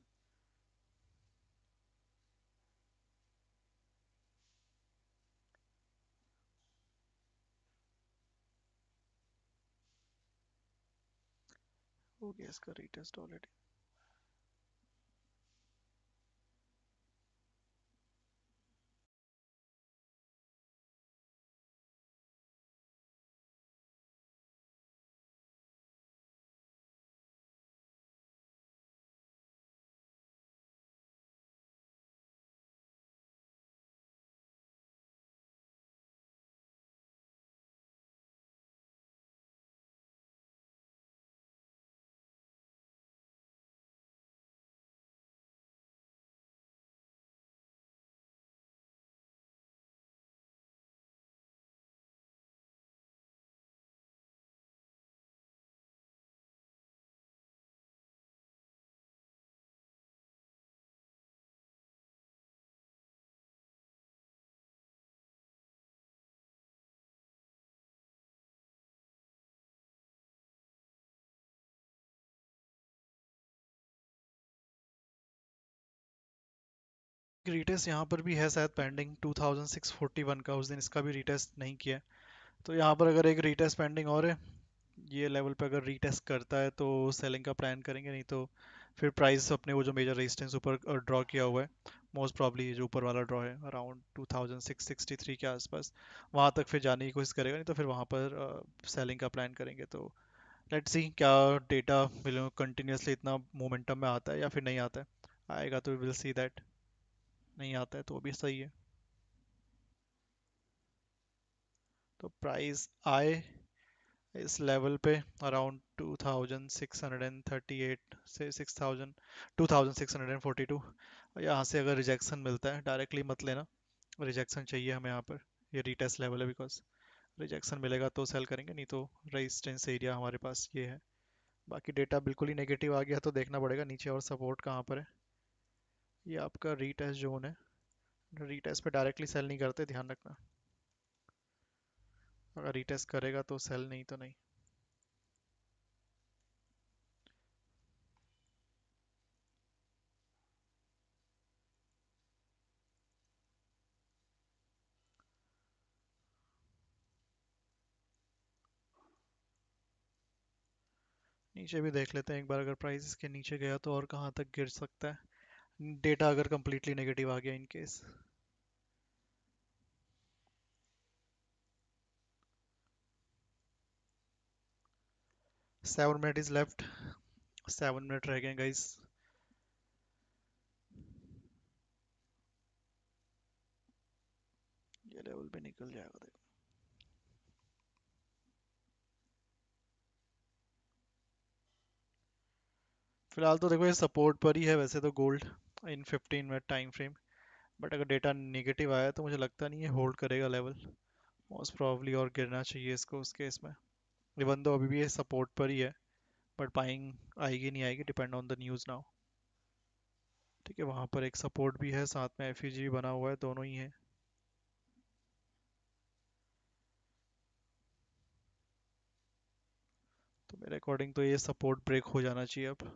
हो गया इसका रीटेस्ट ऑलरेडी। रीटेस्ट यहाँ पर भी है शायद पेंडिंग 2641 का, उस दिन इसका भी रीटेस्ट नहीं किया है। तो यहाँ पर अगर एक रीटेस्ट पेंडिंग और है, ये लेवल पे अगर रीटेस्ट करता है तो सेलिंग का प्लान करेंगे, नहीं तो फिर प्राइस अपने वो जो मेजर रेजिस्टेंस ऊपर ड्रॉ किया हुआ है, मोस्ट प्रॉब्ली ये जो ऊपर वाला ड्रॉ है अराउंड 2663 के आसपास, वहाँ तक फिर जाने की कोशिश करेगा, नहीं तो फिर वहाँ पर सेलिंग का प्लान करेंगे। तो लेट्स सी क्या डेटा कंटिन्यूसली इतना मोमेंटम में आता है या फिर नहीं आता है। आएगा तो विल सी दैट, नहीं आता है तो भी सही है। तो प्राइस आए इस लेवल पे अराउंड 2638 से 6000 2642, यहाँ से अगर रिजेक्शन मिलता है डायरेक्टली मत लेना, रिजेक्शन चाहिए हमें यहाँ पर, ये रीटेस्ट लेवल है, बिकॉज रिजेक्शन मिलेगा तो सेल करेंगे, नहीं तो रेजिस्टेंस एरिया हमारे पास ये है। बाकी डेटा बिल्कुल ही नेगेटिव आ गया तो देखना पड़ेगा नीचे और सपोर्ट कहाँ पर है। ये आपका रीटेस्ट जोन है, रीटेस्ट पे डायरेक्टली सेल नहीं करते, ध्यान रखना, अगर रीटेस्ट करेगा तो सेल, नहीं तो नहीं। नीचे भी देख लेते हैं एक बार, अगर प्राइस इसके नीचे गया तो और कहाँ तक गिर सकता है, डेटा अगर कंप्लीटली नेगेटिव आ गया in case. 7 minute is left, 7 minute रह गए गाइस। ये लेवल पे निकल जाएगा देखो। फिलहाल तो देखो ये सपोर्ट पर ही है वैसे तो gold in 15 minute time frame, but अगर डेटा नेगेटिव आया तो मुझे लगता नहीं है होल्ड करेगा लेवल, मोस्ट प्रॉब्ली और गिरना चाहिए इसको उस केस में। इवन दो अभी भी ये सपोर्ट पर ही है, बट बाइंग आएगी नहीं आएगी depend on the news now. ठीक है, वहाँ पर एक सपोर्ट भी है, साथ में एफईजी भी बना हुआ है, दोनों ही है। तो मेरे अकॉर्डिंग तो ये सपोर्ट ब्रेक हो जाना चाहिए अब।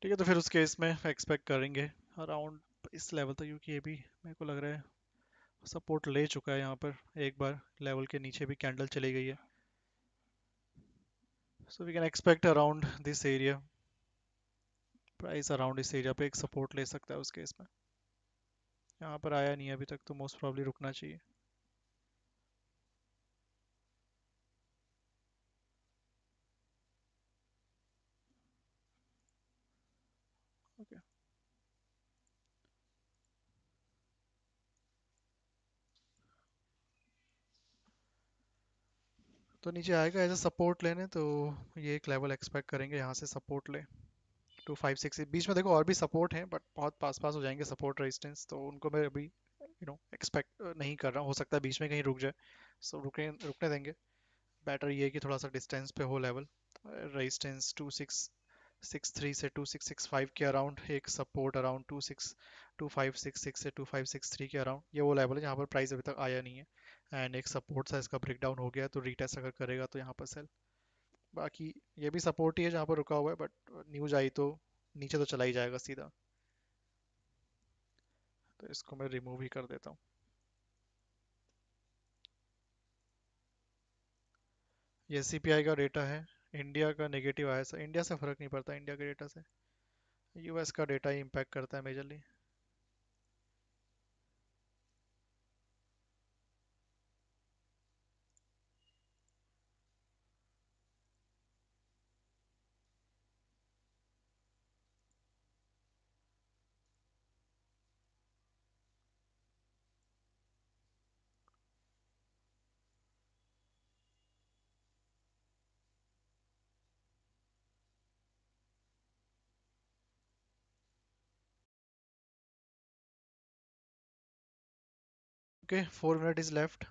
ठीक है, तो फिर उस केस में एक्सपेक्ट करेंगे अराउंड इस लेवल तक, क्योंकि ये भी मेरे को लग रहा है सपोर्ट ले चुका है यहाँ पर, एक बार लेवल के नीचे भी कैंडल चली गई है। So we can expect around this area, price around इस एरिया पे एक सपोर्ट ले सकता है उस केस में। यहाँ पर आया नहीं है अभी तक तो मोस्ट प्रॉब्ली रुकना चाहिए। ओके, तो नीचे आएगा एज ए सपोर्ट लेने, तो ये एक लेवल एक्सपेक्ट करेंगे यहाँ से सपोर्ट ले 256। बीच में देखो और भी सपोर्ट हैं बट बहुत पास पास हो जाएंगे सपोर्ट रेजिस्टेंस, तो उनको मैं अभी एक्सपेक्ट नहीं कर रहा हूँ, हो सकता है बीच में कहीं रुक जाए, सो रुकने देंगे। बेटर ये है कि थोड़ा सा डिस्टेंस पे हो लेवल, रेजिस्टेंस 2663 से 2665 के अराउंड, एक सपोर्ट अराउंड 2566 से 2563 के अराउंड, ये वो लेवल है जहाँ पर प्राइस अभी तक आया नहीं है, एंड एक सपोर्ट सा इसका ब्रेक डाउन हो गया है, तो रीटेस्ट अगर करेगा तो यहाँ पर सेल। बाकी ये भी सपोर्ट ही है जहाँ पर रुका हुआ है, बट न्यूज आई तो नीचे तो चला ही जाएगा सीधा, तो इसको मैं रिमूव ही कर देता हूँ। ये सीपीआई का डेटा है, इंडिया का नेगेटिव आया, इंडिया से फर्क नहीं पड़ता, इंडिया के डेटा से यूएस का डेटा ही इम्पैक्ट करता है majorly. Okay 4 minute is left.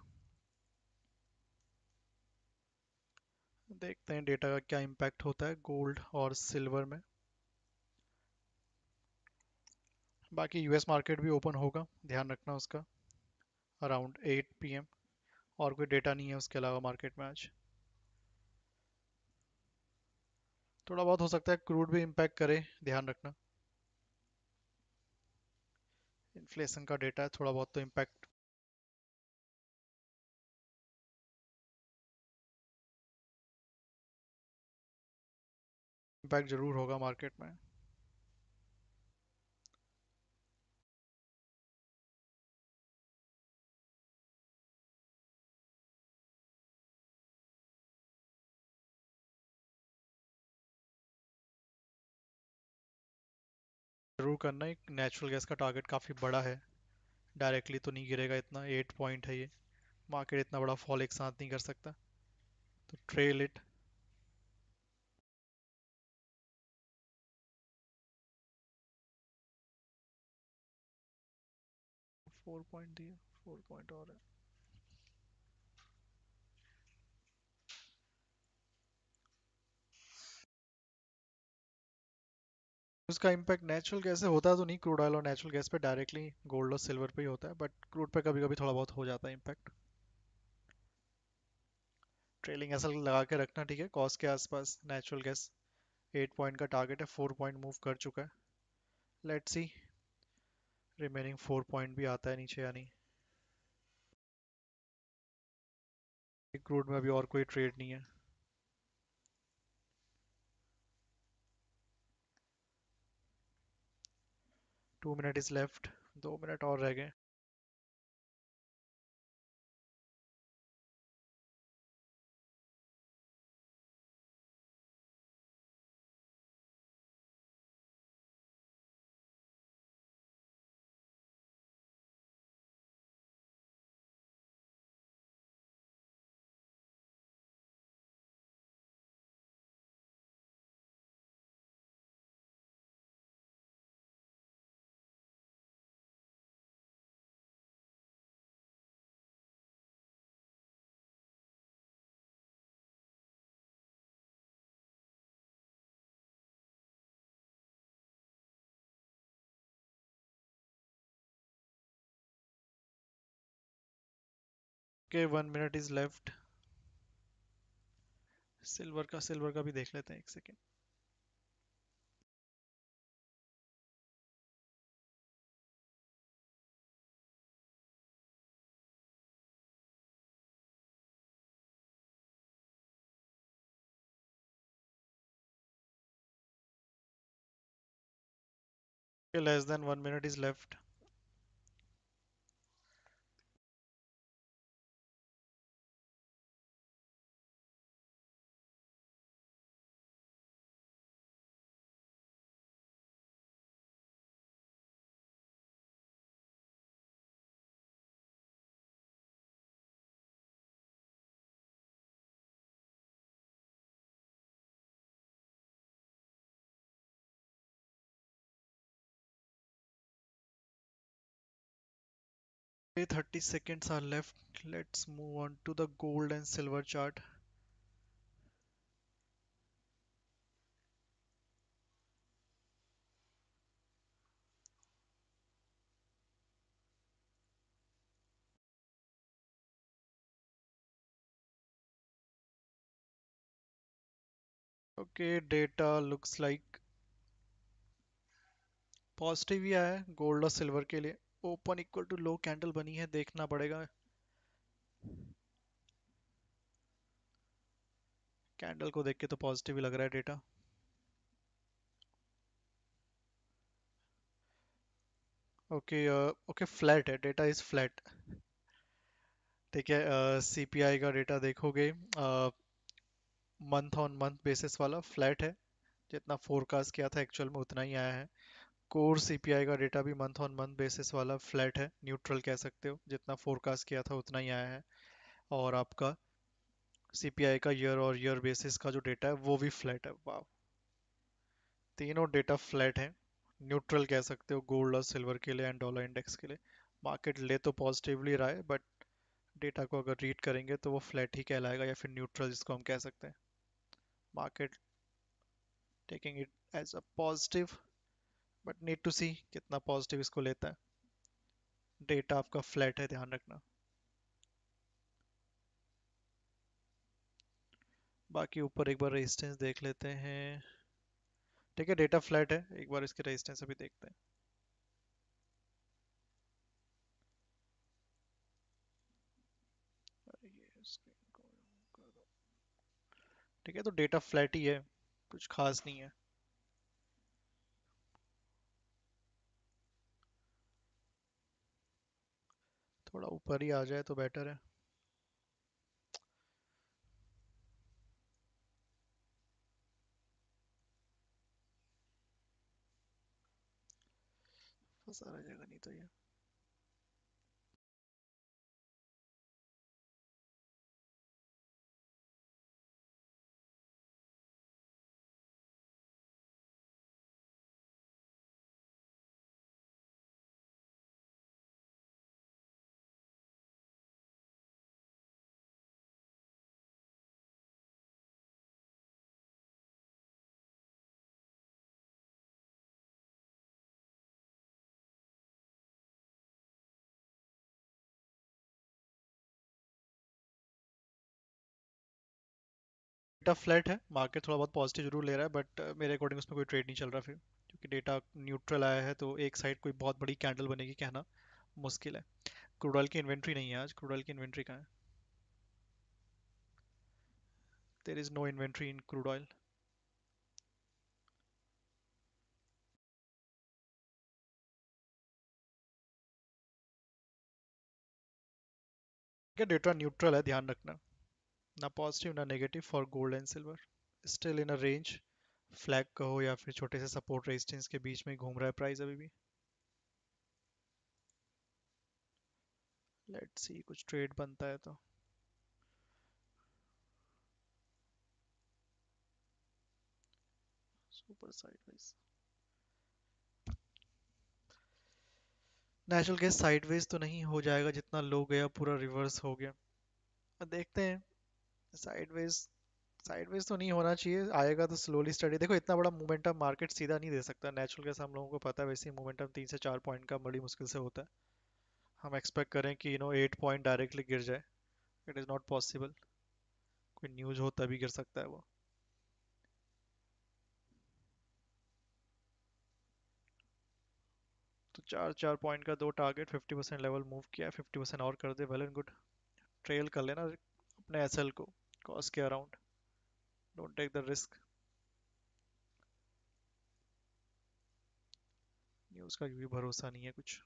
देखते हैं डेटा का क्या इम्पैक्ट होता है गोल्ड और सिल्वर में। बाकी यूएस मार्केट भी ओपन होगा, ध्यान रखना उसका, अराउंड 8 PM। और कोई डेटा नहीं है उसके अलावा मार्केट में आज। थोड़ा बहुत हो सकता है क्रूड भी इम्पैक्ट करे, ध्यान रखना। इन्फ्लेशन का डेटा है, थोड़ा बहुत तो इम्पैक्ट जरूर होगा मार्केट में। जरूर करना। एक नेचुरल गैस का टारगेट काफ़ी बड़ा है, डायरेक्टली तो नहीं गिरेगा इतना, 8 पॉइंट है ये। मार्केट इतना बड़ा फॉल एक साथ नहीं कर सकता, तो ट्रेल इट। 4 पॉइंट दिए, 4 पॉइंट और है। उसका इम्पैक्ट नेचुरल गैस से होता तो नहीं, क्रूड ऑयल और नेचुरल गैस पे डायरेक्टली, गोल्ड और सिल्वर पे ही होता है, बट क्रूड पे कभी कभी थोड़ा बहुत हो जाता है इम्पैक्ट। ट्रेलिंग ऐसा लगा के रखना, ठीक है, कॉस्ट के आसपास नेचुरल गैस 8 पॉइंट का टारगेट है, 4 पॉइंट मूव कर चुका है। लेट्स सी रिमेनिंग 4 पॉइंट भी आता है नीचे या नहीं। क्रूड में अभी और कोई ट्रेड नहीं है। 2 मिनट इज लेफ्ट, 2 मिनट और रह गए। Okay 1 minute is left. Silver का भी देख लेते हैं, एक second. Less than 1 minute is left. Okay, 30 seconds are left. Let's move on to the gold and silver chart. Okay, data looks like positive ही आया है गोल्ड और सिल्वर के लिए। Open equal to low candle बनी है, देखना पड़ेगा। कैंडल को देख के तो पॉजिटिव ही लग रहा है डेटा। ओके ओके फ्लैट है, डेटा इज फ्लैट। ठीक है, सीपीआई का डेटा देखोगे, मंथ ऑन मंथ बेसिस वाला फ्लैट है, जितना फोरकास्ट किया था एक्चुअल में उतना ही आया है। कोर सीपीआई का डेटा भी मंथ ऑन मंथ बेसिस वाला फ्लैट है, न्यूट्रल कह सकते हो, जितना फोरकास्ट किया था उतना ही आया है। और आपका सीपीआई का ईयर और ईयर बेसिस का जो डेटा है वो भी फ्लैट है। वाह, तीनों डेटा फ्लैट हैं, न्यूट्रल कह सकते हो गोल्ड और सिल्वर के लिए एंड डॉलर इंडेक्स के लिए। मार्केट ले तो पॉजिटिवली रहा है, बट डेटा को अगर रीड करेंगे तो वो फ्लैट ही कहलाएगा या फिर न्यूट्रल जिसको हम कह सकते हैं. Market taking it as a positive, but need to see कितना पॉजिटिव इसको लेता है. डेटा आपका फ्लैट है, ध्यान रखना. बाकी ऊपर एक बार रेजिस्टेंस देख लेते हैं. ठीक है, डेटा फ्लैट है, एक बार इसके रेजिस्टेंस अभी देखते हैं. ठीक है, तो डेटा फ्लैट ही है, कुछ खास नहीं है. थोड़ा ऊपर ही आ जाए तो बेटर है. फंसा रह जाएगा नहीं तो ये. डेटा फ्लैट है, मार्केट थोड़ा बहुत पॉजिटिव जरूर ले रहा है, बट मेरे अकॉर्डिंग उसमें कोई ट्रेड नहीं चल रहा फिर, क्योंकि डेटा न्यूट्रल आया है तो एक साइड कोई बहुत बड़ी कैंडल बनेगी कहना मुश्किल है. क्रूड ऑयल की इन्वेंट्री नहीं है आज. क्रूड ऑयल की इन्वेंट्री कहाँ है? There is no inventory in crude oil. क्या डेटा न्यूट्रल है, ध्यान रखना. ना पॉजिटिव ना negative for gold and silver. Still in a range, flag कहो या फिर छोटे से सपोर्ट रेजिस्टेंस के बीच में घूम रहा है प्राइस अभी भी. लेट्स सी कुछ ट्रेड बनता है तो. Super sideways, natural gas sideways तो नहीं हो जाएगा, जितना लो गया पूरा रिवर्स हो गया. अब देखते हैं. साइडवेज साइडवेज तो नहीं होना चाहिए, आएगा तो स्लोली स्टडी. देखो इतना बड़ा मोमेंटम मार्केट सीधा नहीं दे सकता. नेचुरल गैस हम लोगों को पता है, वैसे ही मोमेंटम 3 से 4 पॉइंट का बड़ी मुश्किल से होता है. हम एक्सपेक्ट करें कि 8 पॉइंट डायरेक्टली गिर जाए, इट इज़ नॉट पॉसिबल. कोई न्यूज़ हो तभी गिर सकता है वो. तो 4 4 पॉइंट का दो टारगेट, 50% लेवल मूव किया है, 50% और कर दे वेल एंड गुड. ट्रेल कर लेना अपने एसएल को कॉस्ट के around. Don't take the risk. News का भी भरोसा नहीं है कुछ.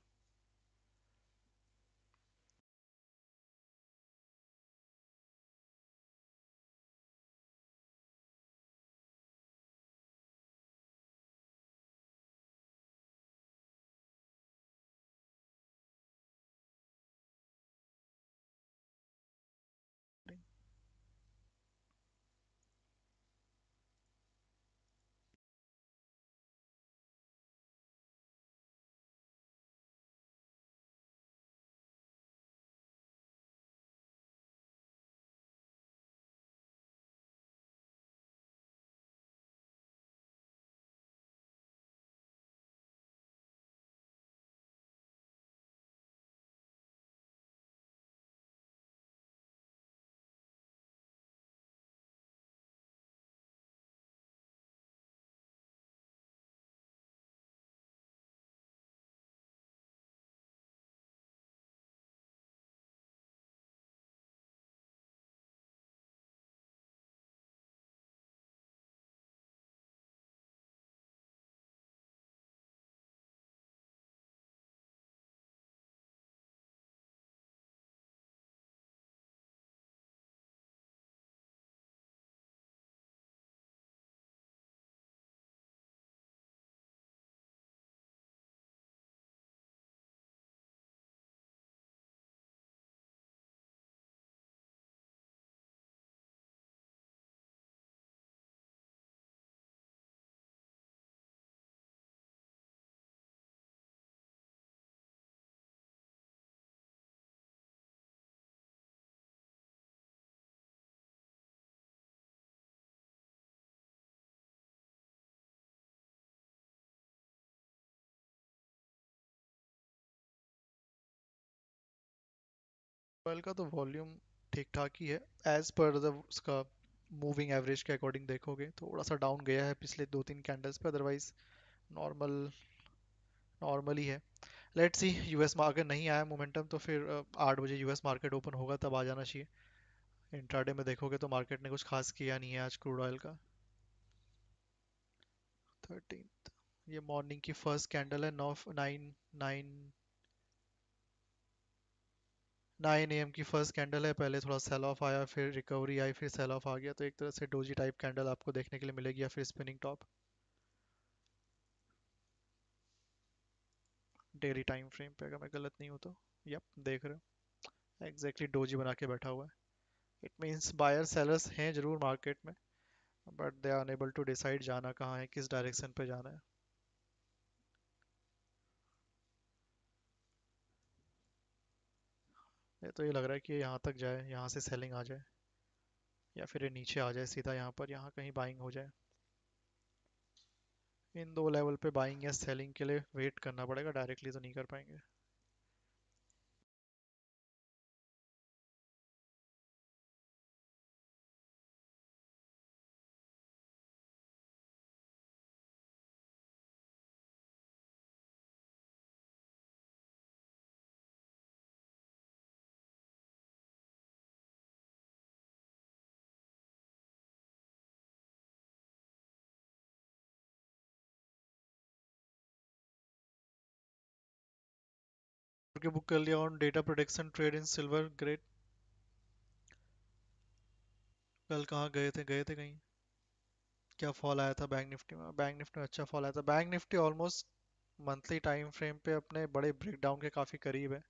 ऑयल का तो वॉल्यूम ठीक ठाक ही है एज पर द उसका मूविंग एवरेज के अकॉर्डिंग देखोगे थोड़ा सा डाउन गया है पिछले 2-3 कैंडल्स पे, अदरवाइज नॉर्मल नॉर्मल ही है। लेट्स सी, यूएस मार्केट नहीं आया मोमेंटम तो फिर 8 बजे यूएस मार्केट ओपन होगा तब आ जाना चाहिए। इंट्राडे में देखोगे तो मार्केट ने कुछ खास किया नहीं है आज क्रूड ऑयल का। 13th, ये मॉर्निंग की फर्स्ट कैंडल है 9 AM की फर्स्ट कैंडल है। पहले थोड़ा सेल ऑफ आया, फिर रिकवरी आई, फिर सेल ऑफ आ गया, तो एक तरह से डोजी टाइप कैंडल आपको देखने के लिए मिलेगी, या फिर spinning top. Daily time frame पे अगर मैं गलत नहीं हूँ तो यप देख रहे हो एग्जैक्टली डोजी बना के बैठा हुआ है। इट मीन्स बायर सेलर्स हैं जरूर मार्केट में, but they are unable to decide जाना कहाँ है, किस डायरेक्शन पे जाना है। ये तो ये लग रहा है कि यहाँ तक जाए, यहाँ से सेलिंग आ जाए, या फिर ये नीचे आ जाए सीधा यहाँ पर, यहाँ कहीं बाइंग हो जाए। इन दो लेवल पे बाइंग या सेलिंग के लिए वेट करना पड़ेगा, डायरेक्टली तो नहीं कर पाएंगे। के बुक कर लिया on data protection trade in silver grade. कल कहाँ गए थे कहीं, क्या फॉल आया था बैंक निफ्टी में? बैंक निफ्टी में अच्छा फॉल आया था। Bank Nifty almost monthly time frame पे अपने बड़े ब्रेकडाउन के काफ़ी करीब है।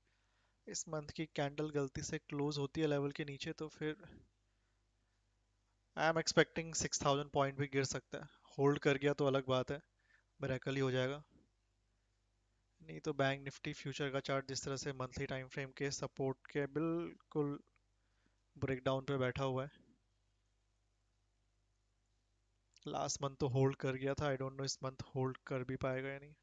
इस मंथ की कैंडल गलती से क्लोज होती है लेवल के नीचे तो फिर आई एम एक्सपेक्टिंग 6000 पॉइंट भी गिर सकता है। होल्ड कर गया तो अलग बात है, मिरेकल ही हो जाएगा। नहीं तो बैंक निफ्टी फ्यूचर का चार्ट जिस तरह से मंथली टाइम फ्रेम के सपोर्ट के बिल्कुल ब्रेकडाउन पे बैठा हुआ है। लास्ट मंथ तो होल्ड कर गया था, आई डोंट नो इस मंथ होल्ड कर भी पाएगा या नहीं।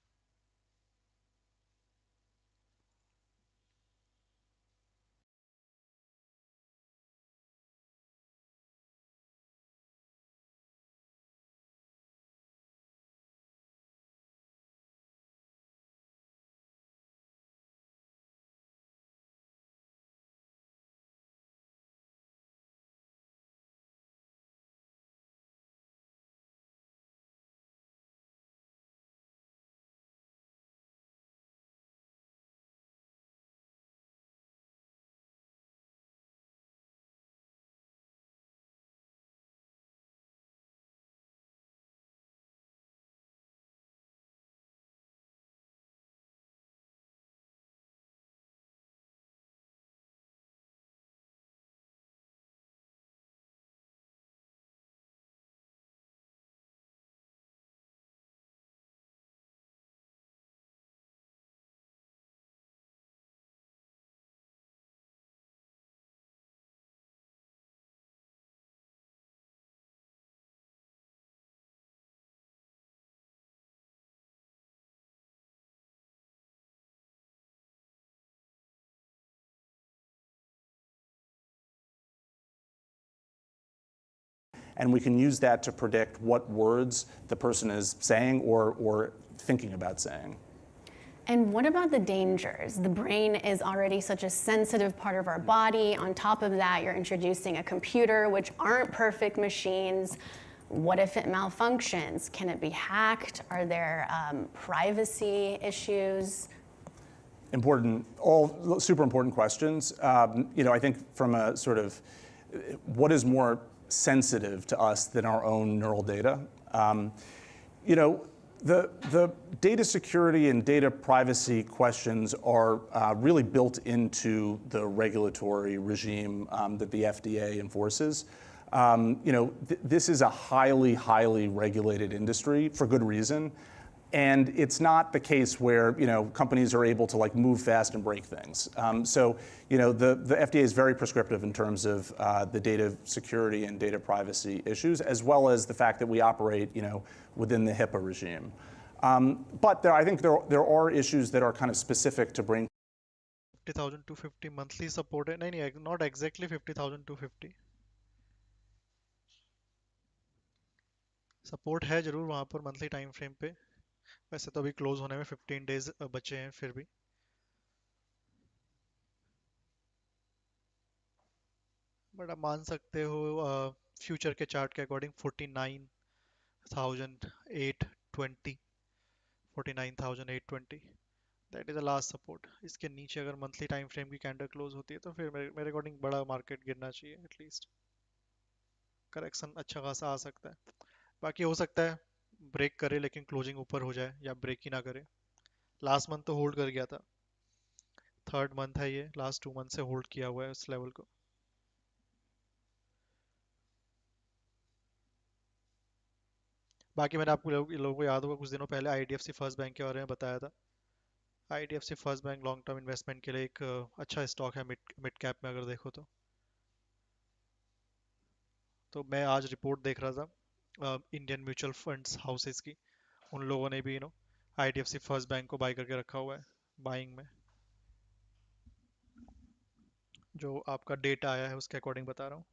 And we can use that to predict what words the person is saying or thinking about saying. And what about the dangers? The brain is already such a sensitive part of our body. On top of that, you're introducing a computer, which aren't perfect machines. What if it malfunctions? Can it be hacked? Are there privacy issues? Important, all super important questions. I think from a sort of what is more sensitive to us than our own neural data? The data security and data privacy questions are really built into the regulatory regime that the FDA enforces. This is a highly, highly regulated industry for good reason. And it's not the case where companies are able to move fast and break things. The FDA is very prescriptive in terms of the data security and data privacy issues, as well as the fact that we operate within the HIPAA regime. But I think there are issues that are kind of specific to brain. 50,250 monthly support है, नहीं not exactly 50,250 support है जरूर वहां पर monthly time frame पे। वैसे तो अभी क्लोज होने में 15 डेज बचे हैं फिर भी। बट आप मान सकते हो फ्यूचर के चार्ट के according 49,820 49,820 that is the last support. इसके नीचे अगर मंथली टाइम फ्रेम की कैंडल क्लोज होती है तो फिर मेरे अकॉर्डिंग बड़ा मार्केट गिरना चाहिए, एटलीस्ट करेक्शन अच्छा खासा आ सकता है। बाकी हो सकता है ब्रेक करे लेकिन क्लोजिंग ऊपर हो जाए या ब्रेक ही ना करे। लास्ट मंथ तो होल्ड कर गया था, थर्ड मंथ है ये, लास्ट 2 मंथ से होल्ड किया हुआ है उस लेवल को। बाकी मैंने आपको लोगों को याद होगा कुछ दिनों पहले आईडीएफसी फर्स्ट बैंक के बारे में बताया था। IDFC first bank long term investment के लिए एक अच्छा स्टॉक है मिड मिड कैप में अगर देखो तो मैं आज रिपोर्ट देख रहा था इंडियन म्यूचुअल फंड्स हाउसेस की, उन लोगों ने भी आईडीएफसी फर्स्ट बैंक को बाय करके रखा हुआ है बाइंग में। जो आपका डेटा आया है उसके अकॉर्डिंग बता रहा हूँ।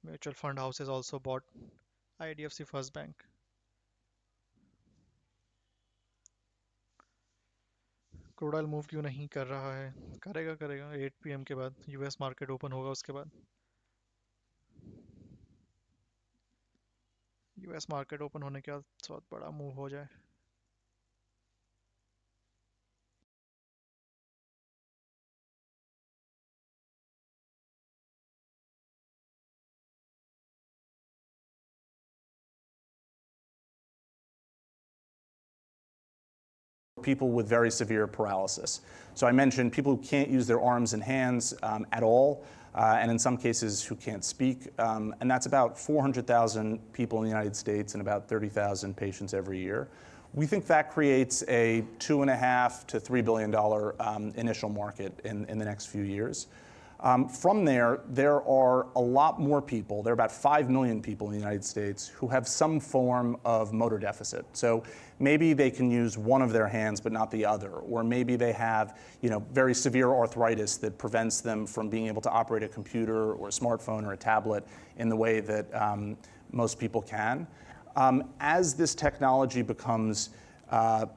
Mutual fund houses also bought IDFC first bank. Crude oil move क्यों नहीं कर रहा है? करेगा करेगा 8 पीएम के बाद, यूएस मार्केट ओपन होगा उसके बाद। यूएस मार्केट ओपन होने के बाद बहुत बड़ा मूव हो जाए। People with very severe paralysis. So I mentioned people who can't use their arms and hands at all, and in some cases who can't speak. And that's about 400,000 people in the United States and about 30,000 patients every year. We think that creates a $2.5 to $3 billion initial market in the next few years. From there are a lot more people. There are about 5 million people in the United States who have some form of motor deficit. So maybe they can use one of their hands but not the other, or maybe they have very severe arthritis that prevents them from being able to operate a computer or a smartphone or a tablet in the way that most people can. As this technology becomes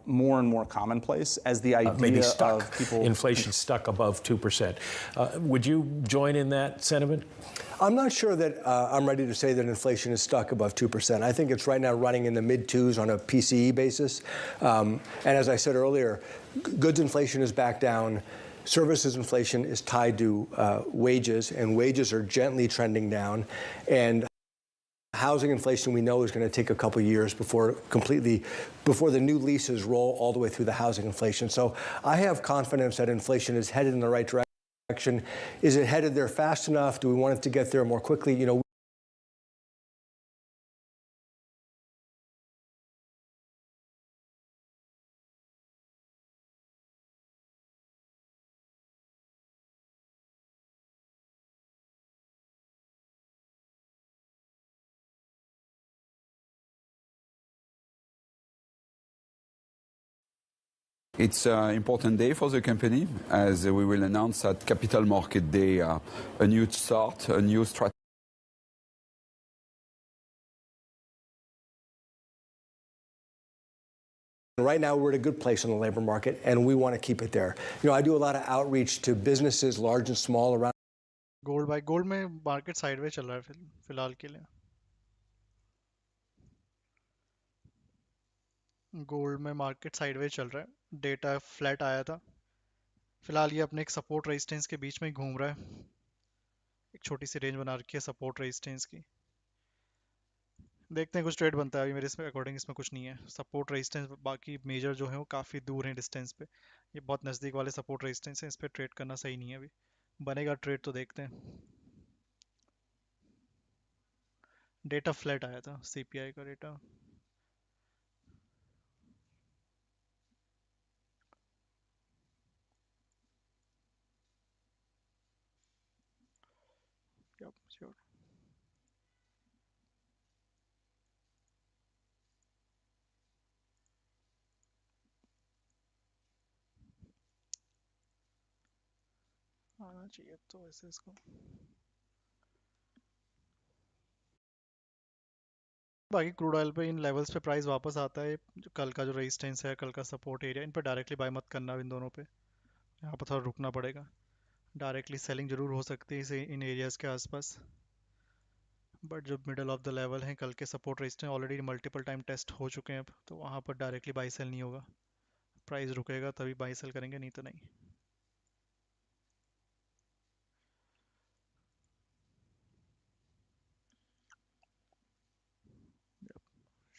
more and more commonplace, as the idea maybe of people... Inflation stuck above 2%. Would you join in that sentiment? I'm not sure that I'm ready to say that inflation is stuck above 2%. I think it's right now running in the mid-2s on a PCE basis. And as I said earlier, goods inflation is back down. Services inflation is tied to wages, and wages are gently trending down. And housing inflation, we know, is going to take a couple years before the new leases roll all the way through the housing inflation. So I have confidence that inflation is headed in the right direction. Is it headed there fast enough? Do we want it to get there more quickly? It's an important day for the company, as we will announce at Capital Market Day a new start, a new strategy. Right now, we're at a good place in the labor market, and we want to keep it there. I do a lot of outreach to businesses, large and small, around. Gold में market sideways चल रहा है फिलहाल के लिए। Gold में market sideways चल रहा है, डेटा फ्लैट आया था। फिलहाल ये अपने एक सपोर्ट रेजिस्टेंस के बीच में घूम रहा है, एक छोटी सी रेंज बना रखी है सपोर्ट रेजिस्टेंस की। देखते हैं कुछ ट्रेड बनता है। अभी मेरे इसमें अकॉर्डिंग इसमें कुछ नहीं है। सपोर्ट रेजिस्टेंस बाकी मेजर जो है वो काफ़ी दूर हैं डिस्टेंस पे, ये बहुत नज़दीक वाले सपोर्ट रेजिस्टेंस हैं, इस पर ट्रेड करना सही नहीं है। अभी बनेगा ट्रेड तो देखते हैं। डेटा फ्लैट आया था, सीपीआई का डेटा। Sure. आना चाहिए तो वैसे इसको बाकी क्रूड ऑयल पे इन लेवल्स पे प्राइस वापस आता है कल का जो रेजिस्टेंस है कल का सपोर्ट एरिया इन पर डायरेक्टली बाय मत करना इन दोनों पे यहाँ पर थोड़ा रुकना पड़ेगा डायरेक्टली सेलिंग जरूर हो सकती है इसे इन एरियाज के आसपास बट जो मिडल ऑफ द लेवल है कल के support resistance already multiple time test हो चुके हैं अब तो वहाँ पर डायरेक्टली बाई सेल नहीं होगा प्राइस रुकेगा तभी बाई सेल करेंगे नहीं तो नहीं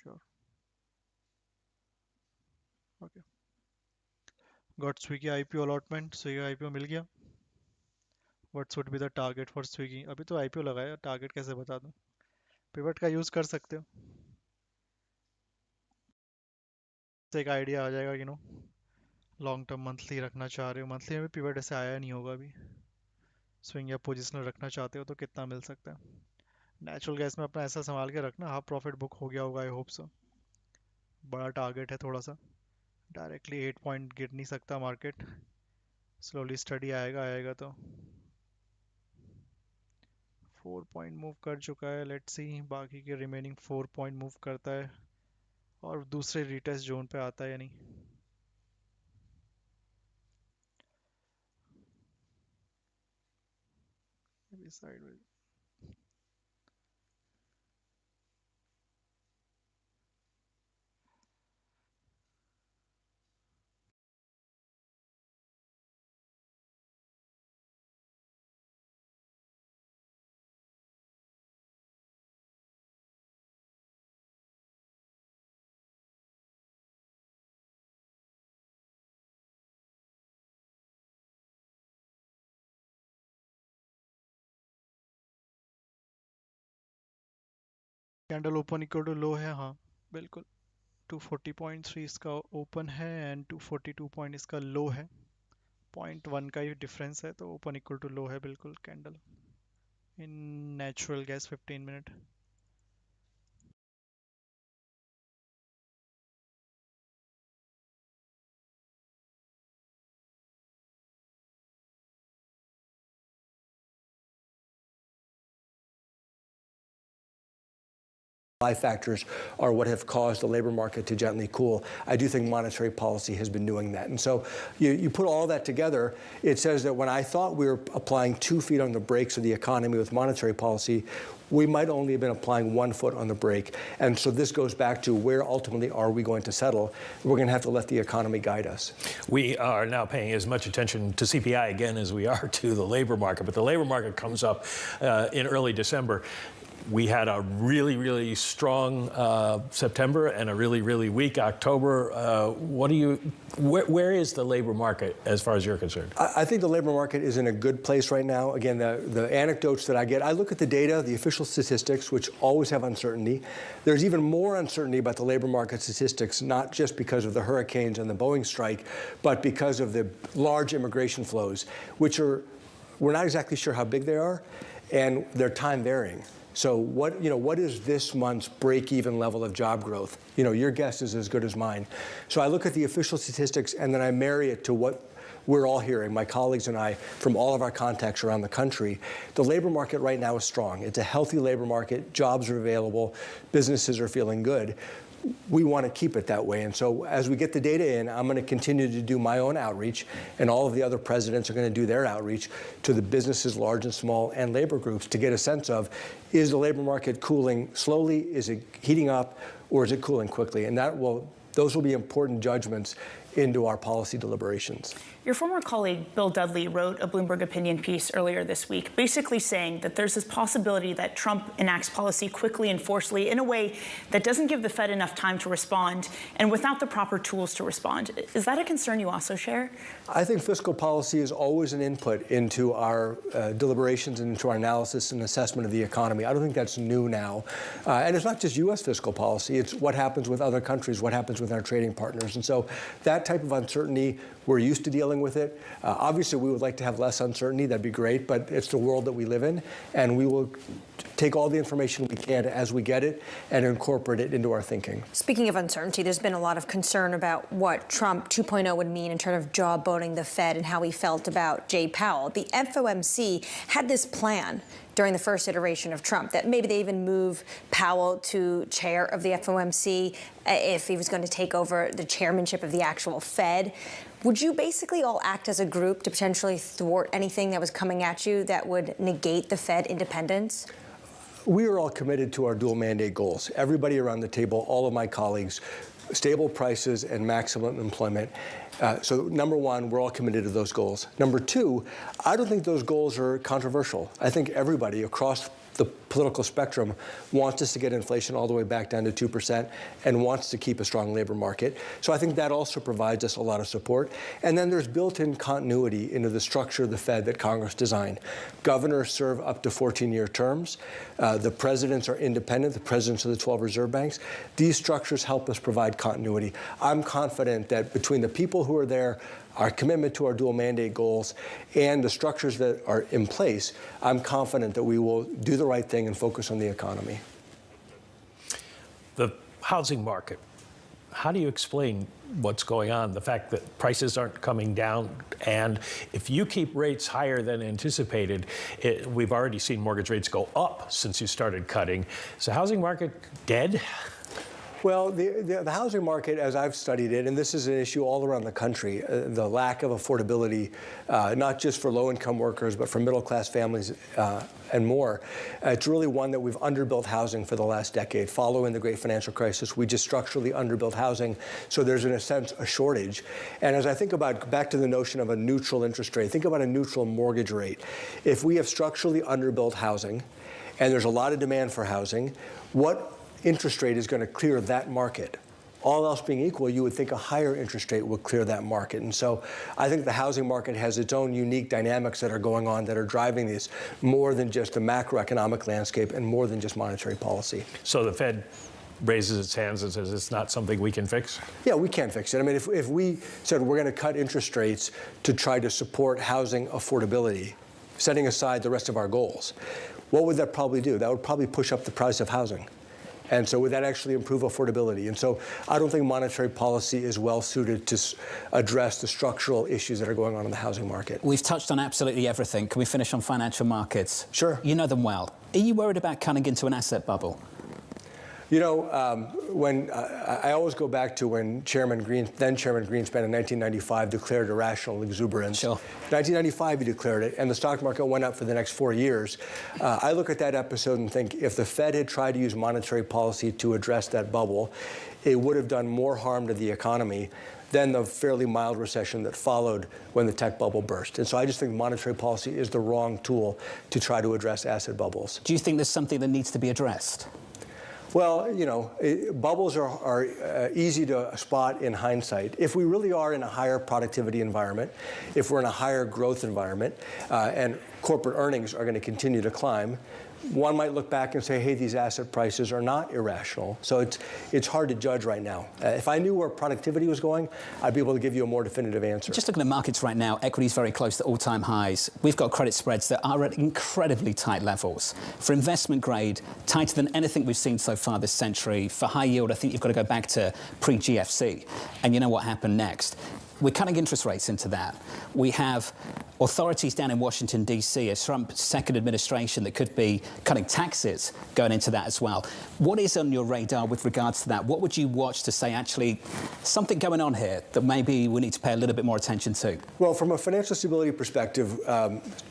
sure okay got Swiggy IPO allotment Swiggy IPO मिल गया what's would be the target for Swiggy अभी तो आईपीओ लगाया टारगेट कैसे बता दूं पिवट का यूज़ कर सकते हो एक आइडिया आ जाएगा लॉन्ग टर्म मंथली रखना चाह रहे हो मंथली में भी पिवट ऐसे आया नहीं होगा अभी स्विंग या पोजिशनल रखना चाहते हो तो कितना मिल सकता है नेचुरल गैस में अपना ऐसा संभाल के रखना हाफ प्रॉफिट बुक हो गया होगा आई होप सो बड़ा टारगेट है थोड़ा सा डायरेक्टली 8 पॉइंट गिर नहीं सकता मार्केट स्लोली स्टडी आएगा तो 4 पॉइंट मूव कर चुका है लेट्स सी बाकी के रिमेनिंग 4 पॉइंट मूव करता है और दूसरे रीटेस्ट जोन पे आता है या नहीं sideways candle open equal to low है हाँ बिल्कुल 240.3 इसका ओपन है एंड 242 पॉइंट इसका लो है 0.1 का ही डिफरेंस है तो ओपन इक्वल टू लो है बिल्कुल candle in natural gas 15 minute Factors are what have caused the labor market to gently cool. I do think monetary policy has been doing that. And so you put all that together, it says that when I thought we were applying 2 feet on the brakes of the economy with monetary policy, we might only have been applying 1 foot on the brake. And so this goes back to where ultimately are we going to settle? We're going to have to let the economy guide us. We are now paying as much attention to CPI again as we are to the labor market, but the labor market comes up in early December. We had a really, really strong September and a really, really weak October. Where is the labor market as far as you're concerned? I think the labor market is in a good place right now. Again, the anecdotes that I get, I look at the data, the official statistics, which always have uncertainty. There's even more uncertainty about the labor market statistics, not just because of the hurricanes and the Boeing strike, but because of the large immigration flows, which we're not exactly sure how big they are, and they're time varying. So what is this month's break-even level of job growth? Your guess is as good as mine. So I look at the official statistics and then I marry it to what we're all hearing, my colleagues and I, from all of our contacts around the country. The labor market right now is strong. It's a healthy labor market. Jobs are available. Businesses are feeling good. We want to keep it that way. And so as we get the data in, I'm going to continue to do my own outreach, and all of the other presidents are going to do their outreach to the businesses, large and small, and labor groups to get a sense of, is the labor market cooling slowly? Is it heating up? Or is it cooling quickly? And those will be important judgments into our policy deliberations. Your former colleague, Bill Dudley, wrote a Bloomberg opinion piece earlier this week, basically saying that there's this possibility that Trump enacts policy quickly and forcefully in a way that doesn't give the Fed enough time to respond and without the proper tools to respond. Is that a concern you also share? I think fiscal policy is always an input into our deliberations and into our analysis and assessment of the economy. I don't think that's new now. And it's not just U.S. fiscal policy. It's what happens with other countries, what happens discussions with our trading partners. And so that type of uncertainty, we're used to dealing with it. Obviously, we would like to have less uncertainty. That'd be great, but it's the world that we live in, and we will take all the information we can as we get it and incorporate it into our thinking. Speaking of uncertainty, there's been a lot of concern about what Trump 2.0 would mean in terms of jawboning the Fed and how he felt about Jay Powell. The FOMC had this plan during the first iteration of Trump that maybe they even move Powell to chair of the FOMC if he was going to take over the chairmanship of the actual Fed. Would you basically all act as a group to potentially thwart anything that was coming at you that would negate the Fed independence? We are all committed to our dual mandate goals. Everybody around the table, all of my colleagues, stable prices and maximum employment. So number one, we're all committed to those goals. Number two, I don't think those goals are controversial. I think everybody across the political spectrum wants us to get inflation all the way back down to 2% and wants to keep a strong labor market. So I think that also provides us a lot of support. And then there's built-in continuity into the structure of the Fed that Congress designed. Governors serve up to 14-year terms. The presidents are independent, the presidents of the 12 reserve banks. These structures help us provide continuity. I'm confident that between the people who are there, our commitment to our dual mandate goals, and the structures that are in place, I'm confident that we will do the right thing and focus on the economy. The housing market. How do you explain what's going on? The fact that prices aren't coming down, and if you keep rates higher than anticipated, we've already seen mortgage rates go up since you started cutting. Is the housing market dead? Well, the housing market, as I've studied it, and this is an issue all around the country, the lack of affordability, not just for low-income workers, but for middle-class families and more. It's really one that we've underbuilt housing for the last decade. Following the great financial crisis, we just structurally underbuilt housing, so there's, in a sense, a shortage. And as I think about, back to the notion of a neutral interest rate, think about a neutral mortgage rate. If we have structurally underbuilt housing, and there's a lot of demand for housing, what interest rate is going to clear that market? All else being equal, you would think a higher interest rate would clear that market. And so I think the housing market has its own unique dynamics that are going on that are driving this more than just the macroeconomic landscape and more than just monetary policy. So the Fed raises its hands and says it's not something we can fix? Yeah, we can fix it. I mean, if we said we're going to cut interest rates to try to support housing affordability, setting aside the rest of our goals, what would that probably do? That would probably push up the price of housing. And so would that actually improve affordability? And so I don't think monetary policy is well suited to address the structural issues that are going on in the housing market. We've touched on absolutely everything. Can we finish on financial markets? Sure. You know them well. Are you worried about cutting into an asset bubble? You know, when I always go back to when then Chairman Greenspan in 1995 declared irrational exuberance. Sure. 1995 he declared it, and the stock market went up for the next 4 years. I look at that episode and think if the Fed had tried to use monetary policy to address that bubble, it would have done more harm to the economy than the fairly mild recession that followed when the tech bubble burst. And so I just think monetary policy is the wrong tool to try to address asset bubbles. Do you think there's something that needs to be addressed? Well, you know, bubbles are easy to spot in hindsight. If we really are in a higher productivity environment, if we're in a higher growth environment, and corporate earnings are going to continue to climb, one might look back and say, hey, these asset prices are not irrational. So it's hard to judge right now. If I knew where productivity was going, I'd be able to give you a more definitive answer. Just looking at markets right now, equities very close to all-time highs. We've got credit spreads that are at incredibly tight levels. For investment grade, tighter than anything we've seen so far this century. For high yield, I think you've got to go back to pre-GFC. And you know what happened next? We're cutting interest rates into that. We have authorities down in Washington, D.C., a Trump second administration that could be cutting taxes going into that as well. What is on your radar with regards to that? What would you watch to say, actually, something going on here that maybe we need to pay a little bit more attention to? Well, from a financial stability perspective,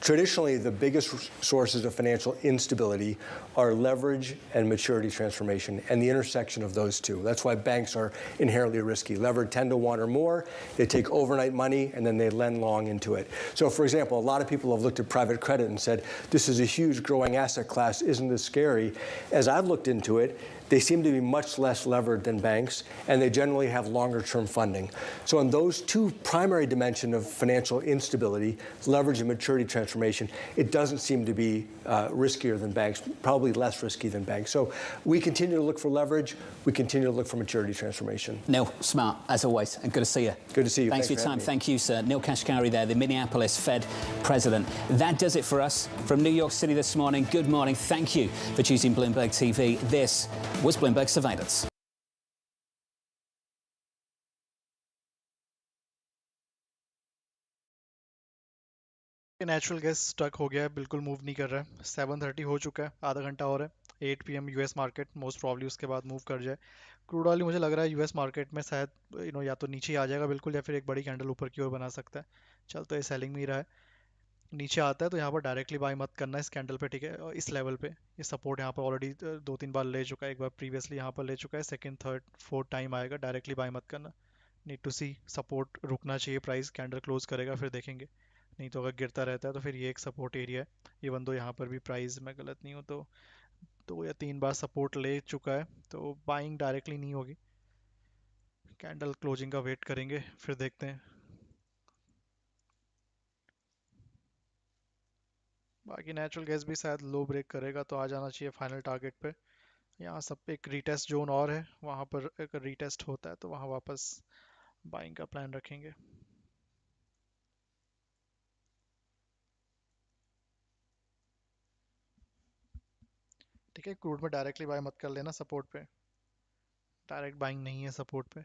traditionally the biggest sources of financial instability are leverage and maturity transformation and the intersection of those two. That's why banks are inherently risky. Levered 10 to 1 or more, they take overnight money and then they lend long into it. So for example, a lot of people have looked at private credit and said, this is a huge growing asset class, isn't this scary? As I've looked into it, they seem to be much less levered than banks, and they generally have longer-term funding. So on those two primary dimensions of financial instability, leverage and maturity transformation, it doesn't seem to be riskier than banks, probably less risky than banks. So we continue to look for leverage. We continue to look for maturity transformation. Neil, smart, as always, and good to see you. Good to see you. Thanks for your time. Thank you, sir. Neil Kashkari there, the Minneapolis Fed president. That does it for us from New York City this morning. Good morning. Thank you for choosing Bloomberg TV. This was Bloomberg Surveillance. Natural gas stuck हो गया है, बिल्कुल move नहीं कर रहा है। 7:30 हो चुका है, आधा घंटा और है। 8 PM US market most probably उसके बाद मूव कर जाए। क्रूड ऑयल मुझे लग रहा है यूएस मार्केट में शायद या तो नीचे आ जाएगा बिल्कुल, या फिर एक बड़ी कैंडल ऊपर की ओर बना सकता है। चल तो ये सेलिंग में ही रहा है। नीचे आता है तो यहाँ पर डायरेक्टली बाय मत करना इस कैंडल पे, ठीक है। और इस लेवल पे ये सपोर्ट यहाँ पर ऑलरेडी 2-3 बार ले चुका है, एक बार प्रीवियसली यहाँ पर ले चुका है, सेकंड थर्ड फोर्थ टाइम आएगा, डायरेक्टली बाय मत करना। नीड टू सी सपोर्ट रुकना चाहिए, प्राइस कैंडल क्लोज करेगा फिर देखेंगे, नहीं तो अगर गिरता रहता है तो फिर ये एक सपोर्ट एरिया है। इवन दो यहाँ पर भी प्राइस मैं गलत नहीं हूँ तो 2 या 3 बार सपोर्ट ले चुका है, तो बाइंग डायरेक्टली नहीं होगी, कैंडल क्लोजिंग का वेट करेंगे फिर देखते हैं। बाकी नेचुरल गैस भी शायद लो ब्रेक करेगा तो आ जाना चाहिए फाइनल टारगेट पे। यहाँ सब एक रीटेस्ट जोन और है, वहाँ पर एक रीटेस्ट होता है तो वहाँ वापस बाइंग का प्लान रखेंगे। ठीक है, क्रूड में डायरेक्टली बाय मत कर लेना सपोर्ट पे, डायरेक्ट बाइंग नहीं है सपोर्ट पे।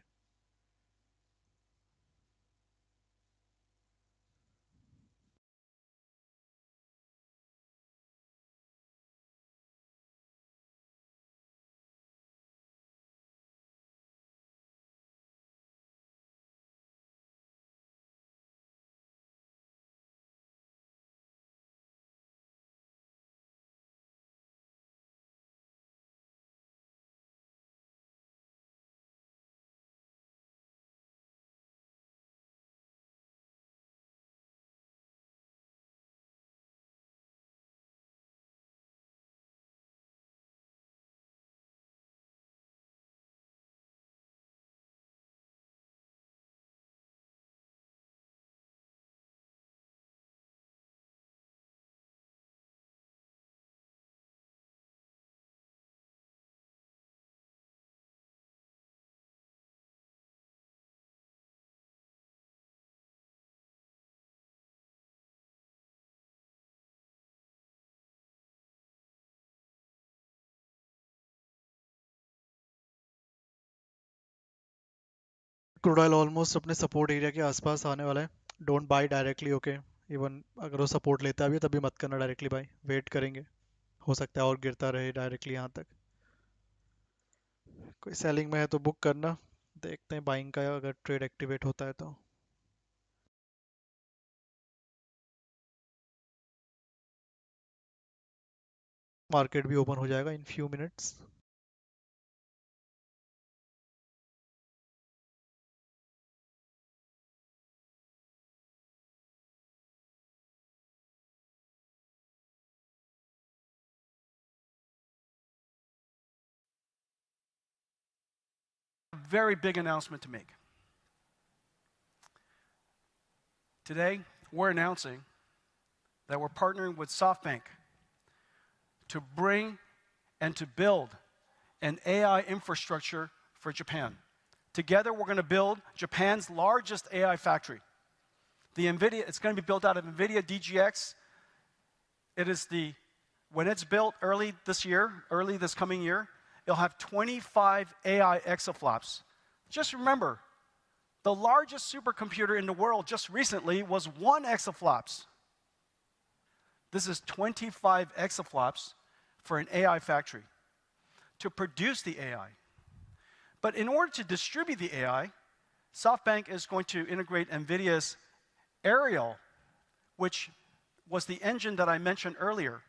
क्रूड ऑयल ऑलमोस्ट अपने सपोर्ट एरिया के आसपास आने वाला है। Don't buy directly, okay. Even अगर वो सपोर्ट लेता भी है तभी मत करना डायरेक्टली बाय, वेट करेंगे, हो सकता है और गिरता रहे डायरेक्टली यहाँ तक। कोई सेलिंग में है तो बुक करना, देखते हैं बाइंग का अगर ट्रेड एक्टिवेट होता है तो। मार्केट भी ओपन हो जाएगा in few minutes. Very big announcement to make. Today, we're announcing that we're partnering with SoftBank to bring and to build an AI infrastructure for Japan. Together, we're going to build Japan's largest AI factory. It's going to be built out of NVIDIA DGX. When it's built early this coming year, it'll have 25 AI exaflops. Just remember, the largest supercomputer in the world just recently was 1 exaflops. This is 25 exaflops for an AI factory to produce the AI. But in order to distribute the AI, SoftBank is going to integrate NVIDIA's Ariel, which was the engine that I mentioned earlier,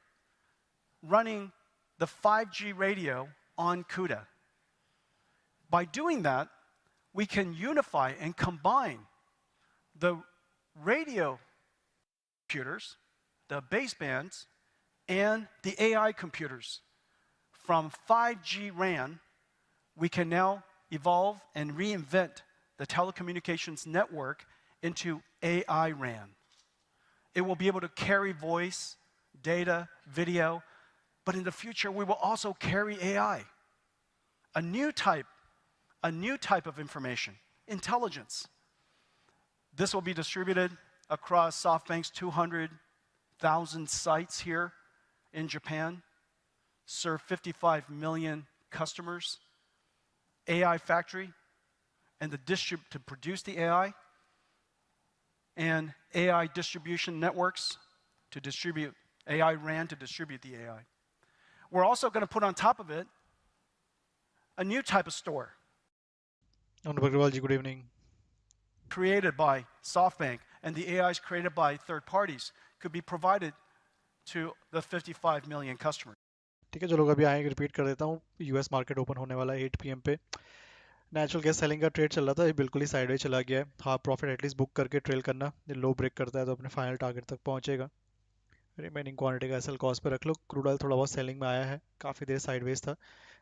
running the 5G radio on CUDA. By doing that, we can unify and combine the radio computers, the basebands, and the AI computers from 5G RAN we can now evolve and reinvent the telecommunications network into AI RAN. It will be able to carry voice, data, video, but in the future, we will also carry AI. A new type of information, intelligence. This will be distributed across SoftBank's 200,000 sites here in Japan, serve 55 million customers, AI factory, and to produce the AI, and AI distribution networks to distribute AI RAN to distribute the AI. We're also going to put on top of it a new type of store. Good evening. Created by SoftBank, and the AIs created by third parties could be provided to the 55 million customers. ठीक है, जो लोग अभी आएंगे repeat कर देता हूँ. US market open होने वाला है 8 PM पे. नेचुरल गैस सेलिंग का ट्रेड चल रहा था, ये बिल्कुल ही साइडवे चला गया है. हाफ प्रॉफिट एटलीस्ट बुक करके ट्रेल करना. ये लो ब्रेक करता है तो अपने फाइनल टारगेट तक पहुंचेगा. रिमेनिंग क्वांटिटी का एसएल कॉस्ट पे रख लो. क्रूड ऑयल थोड़ा बहुत सेलिंग में आया है, काफ़ी देर साइडवेज था.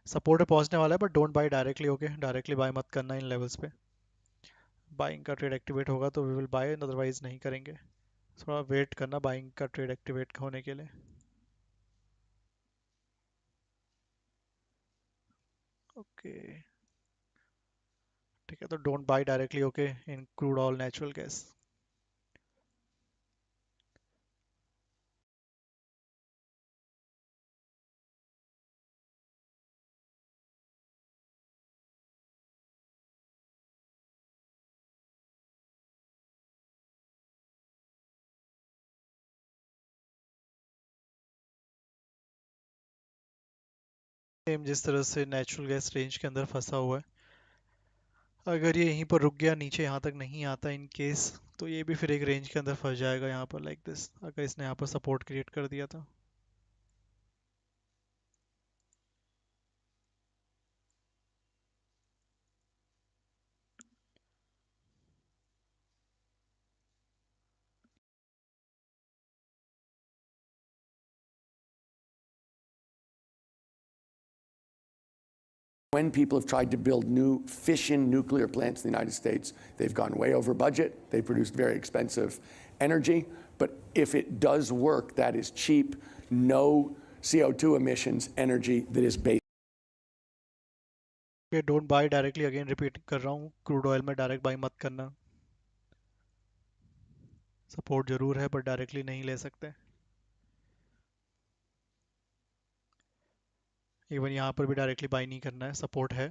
सपोर्ट पे पहुंचने वाला है, but don't buy directly. Okay, directly buy मत करना इन लेवल्स पे. बाइंग का ट्रेड एक्टिवेट होगा तो वी विल बाय, अदरवाइज नहीं करेंगे. थोड़ा वेट करना बाइंग का ट्रेड एक्टिवेट होने के लिए. ओके ठीक है, तो don't buy directly. Okay, in crude oil natural gas. Same जिस तरह से नेचुरल गैस रेंज के अंदर फंसा हुआ है, अगर ये यहीं पर रुक गया, नीचे यहाँ तक नहीं आता इन केस, तो ये भी फिर एक रेंज के अंदर फंस जाएगा यहाँ पर लाइक दिस, अगर इसने यहाँ पर सपोर्ट क्रिएट कर दिया था. When people have tried to build new fission nuclear plants in the United States, they've gone way over budget. They've produced very expensive energy. But if it does work, that is cheap, no CO2 emissions energy that is based. Don't buy directly. Again, repeat कर रहा हूँ, crude oil में direct by मत करना. Support जरूर है, पर directly नहीं ले सकते. इवन यहाँ पर भी डायरेक्टली बाई नहीं करना है. सपोर्ट है,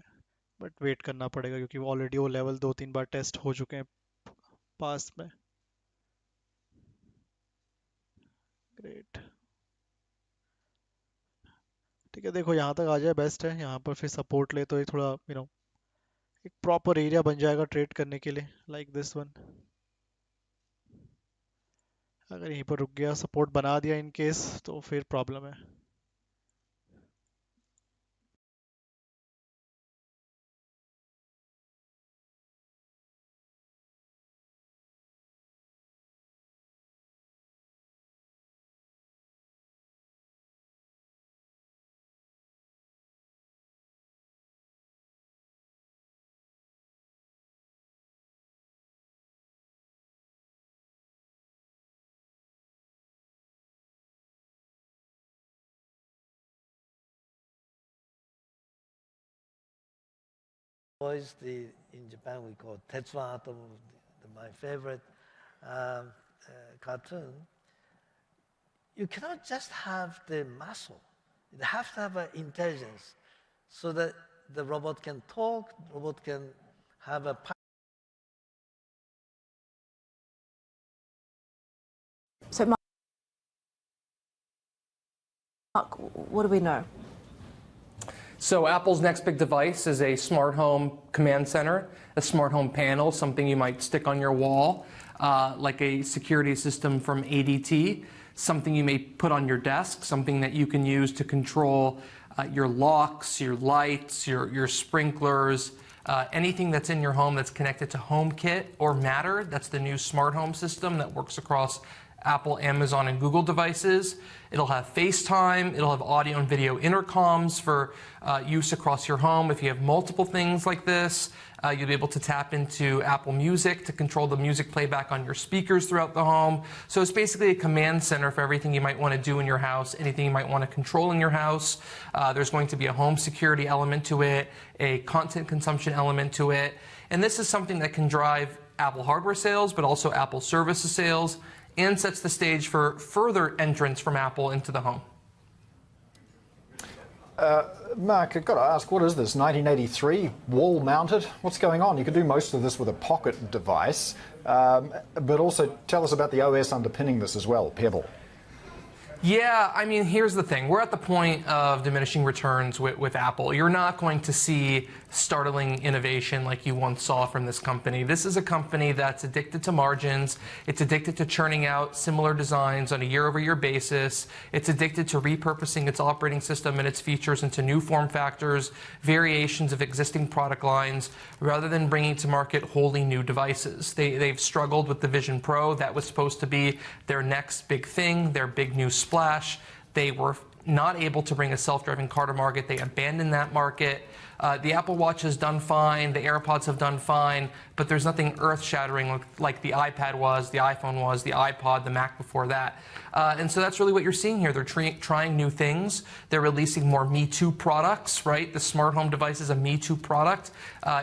बट वेट करना पड़ेगा क्योंकि ऑलरेडी वो लेवल 2-3 बार टेस्ट हो चुके हैं पास्ट में. ग्रेट. ठीक है, देखो यहाँ तक आ जाए बेस्ट है. यहाँ पर फिर सपोर्ट ले तो ये थोड़ा एक प्रॉपर एरिया बन जाएगा ट्रेड करने के लिए, लाइक दिस वन. अगर यहीं पर रुक गया, सपोर्ट बना दिया इन केस, तो फिर प्रॉब्लम है. Boys, in Japan we call Tetsuan Atom, my favorite cartoon. You cannot just have the muscle. You have to have an intelligence so that the robot can talk, the robot can have a... So Mark, what do we know? So Apple's next big device is a smart home command center, a smart home panel, something you might stick on your wall, like a security system from ADT, something you may put on your desk, something that you can use to control your locks, your lights, your sprinklers, anything that's in your home that's connected to HomeKit or Matter. That's the new smart home system that works across Apple, Amazon, and Google devices. It'll have FaceTime. It'll have audio and video intercoms for use across your home. If you have multiple things like this, you'll be able to tap into Apple Music to control the music playback on your speakers throughout the home. So it's basically a command center for everything you might want to do in your house, anything you might want to control in your house. There's going to be a home security element to it, a content consumption element to it. And this is something that can drive Apple hardware sales, but also Apple services sales, and sets the stage for further entrance from Apple into the home. Mark, I've got to ask, what is this, 1983, wall-mounted? What's going on? You could do most of this with a pocket device, but also tell us about the OS underpinning this as well, Pebble. Yeah, I mean, here's the thing. We're at the point of diminishing returns with Apple. You're not going to see startling innovation like you once saw from this company. This is a company that's addicted to margins. It's addicted to churning out similar designs on a year-over-year basis. It's addicted to repurposing its operating system and its features into new form factors, variations of existing product lines, rather than bringing to market wholly new devices. They've struggled with the Vision Pro. That was supposed to be their next big thing, their big new splash. They were not able to bring a self-driving car to market. They abandoned that market. The Apple Watch has done fine. The AirPods have done fine. But there's nothing earth-shattering like the iPad was, the iPhone was, the iPod, the Mac before that. And so that's really what you're seeing here. They're trying new things. They're releasing more Me Too products, right? The smart home device is a Me Too product.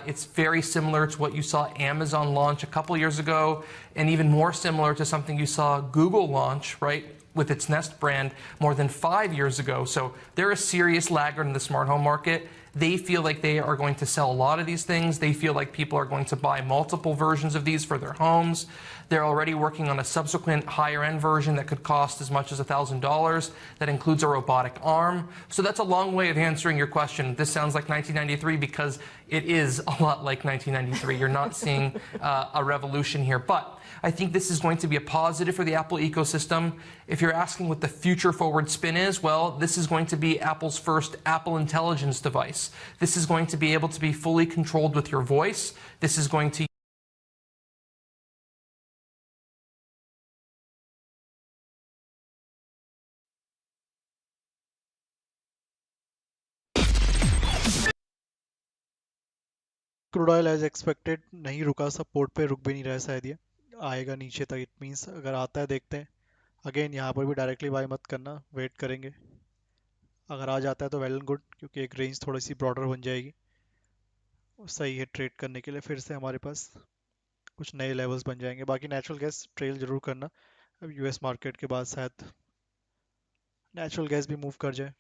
It's very similar to what you saw Amazon launch a couple years ago, and even more similar to something you saw Google launch, right, with its Nest brand more than 5 years ago. So they're a serious laggard in the smart home market. They feel like they are going to sell a lot of these things. They feel like people are going to buy multiple versions of these for their homes. They're already working on a subsequent higher-end version that could cost as much as $1,000. That includes a robotic arm. So that's a long way of answering your question. This sounds like 1993 because it is a lot like 1993. You're not seeing a revolution here. But I think this is going to be a positive for the Apple ecosystem. If you're asking what the future forward spin is, well, this is going to be Apple's first Apple Intelligence device. This is going to be able to be fully controlled with your voice. This is going to crude oil as expected नहीं रुका, support पे रुक भी नहीं रहा है शायद, ये आएगा नीचे तक। इट मींस अगर आता है देखते हैं। अगेन यहाँ पर भी डायरेक्टली बाय मत करना, वेट करेंगे। अगर आ जाता है तो वेल एंड गुड, क्योंकि एक रेंज थोड़ी सी ब्रॉडर बन जाएगी, सही है ट्रेड करने के लिए। फिर से हमारे पास कुछ नए लेवल्स बन जाएंगे। बाकी नेचुरल गैस ट्रेल जरूर करना। अब यूएस मार्केट के बाद शायद नेचुरल गैस भी मूव कर जाए।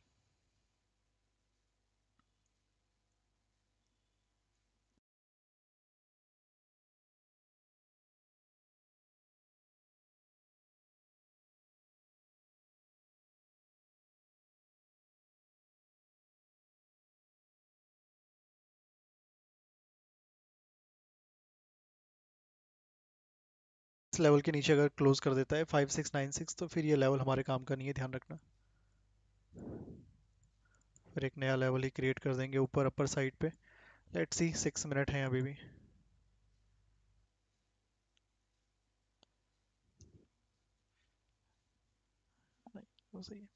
लेवल के नीचे अगर क्लोज कर देता है 5696, तो फिर ये लेवल हमारे काम का नहीं है, ध्यान रखना। फिर एक नया लेवल ही क्रिएट कर देंगे ऊपर अपर साइड पे। लेट्स सी, 6 मिनट हैं अभी भी। नहीं, वो सही है।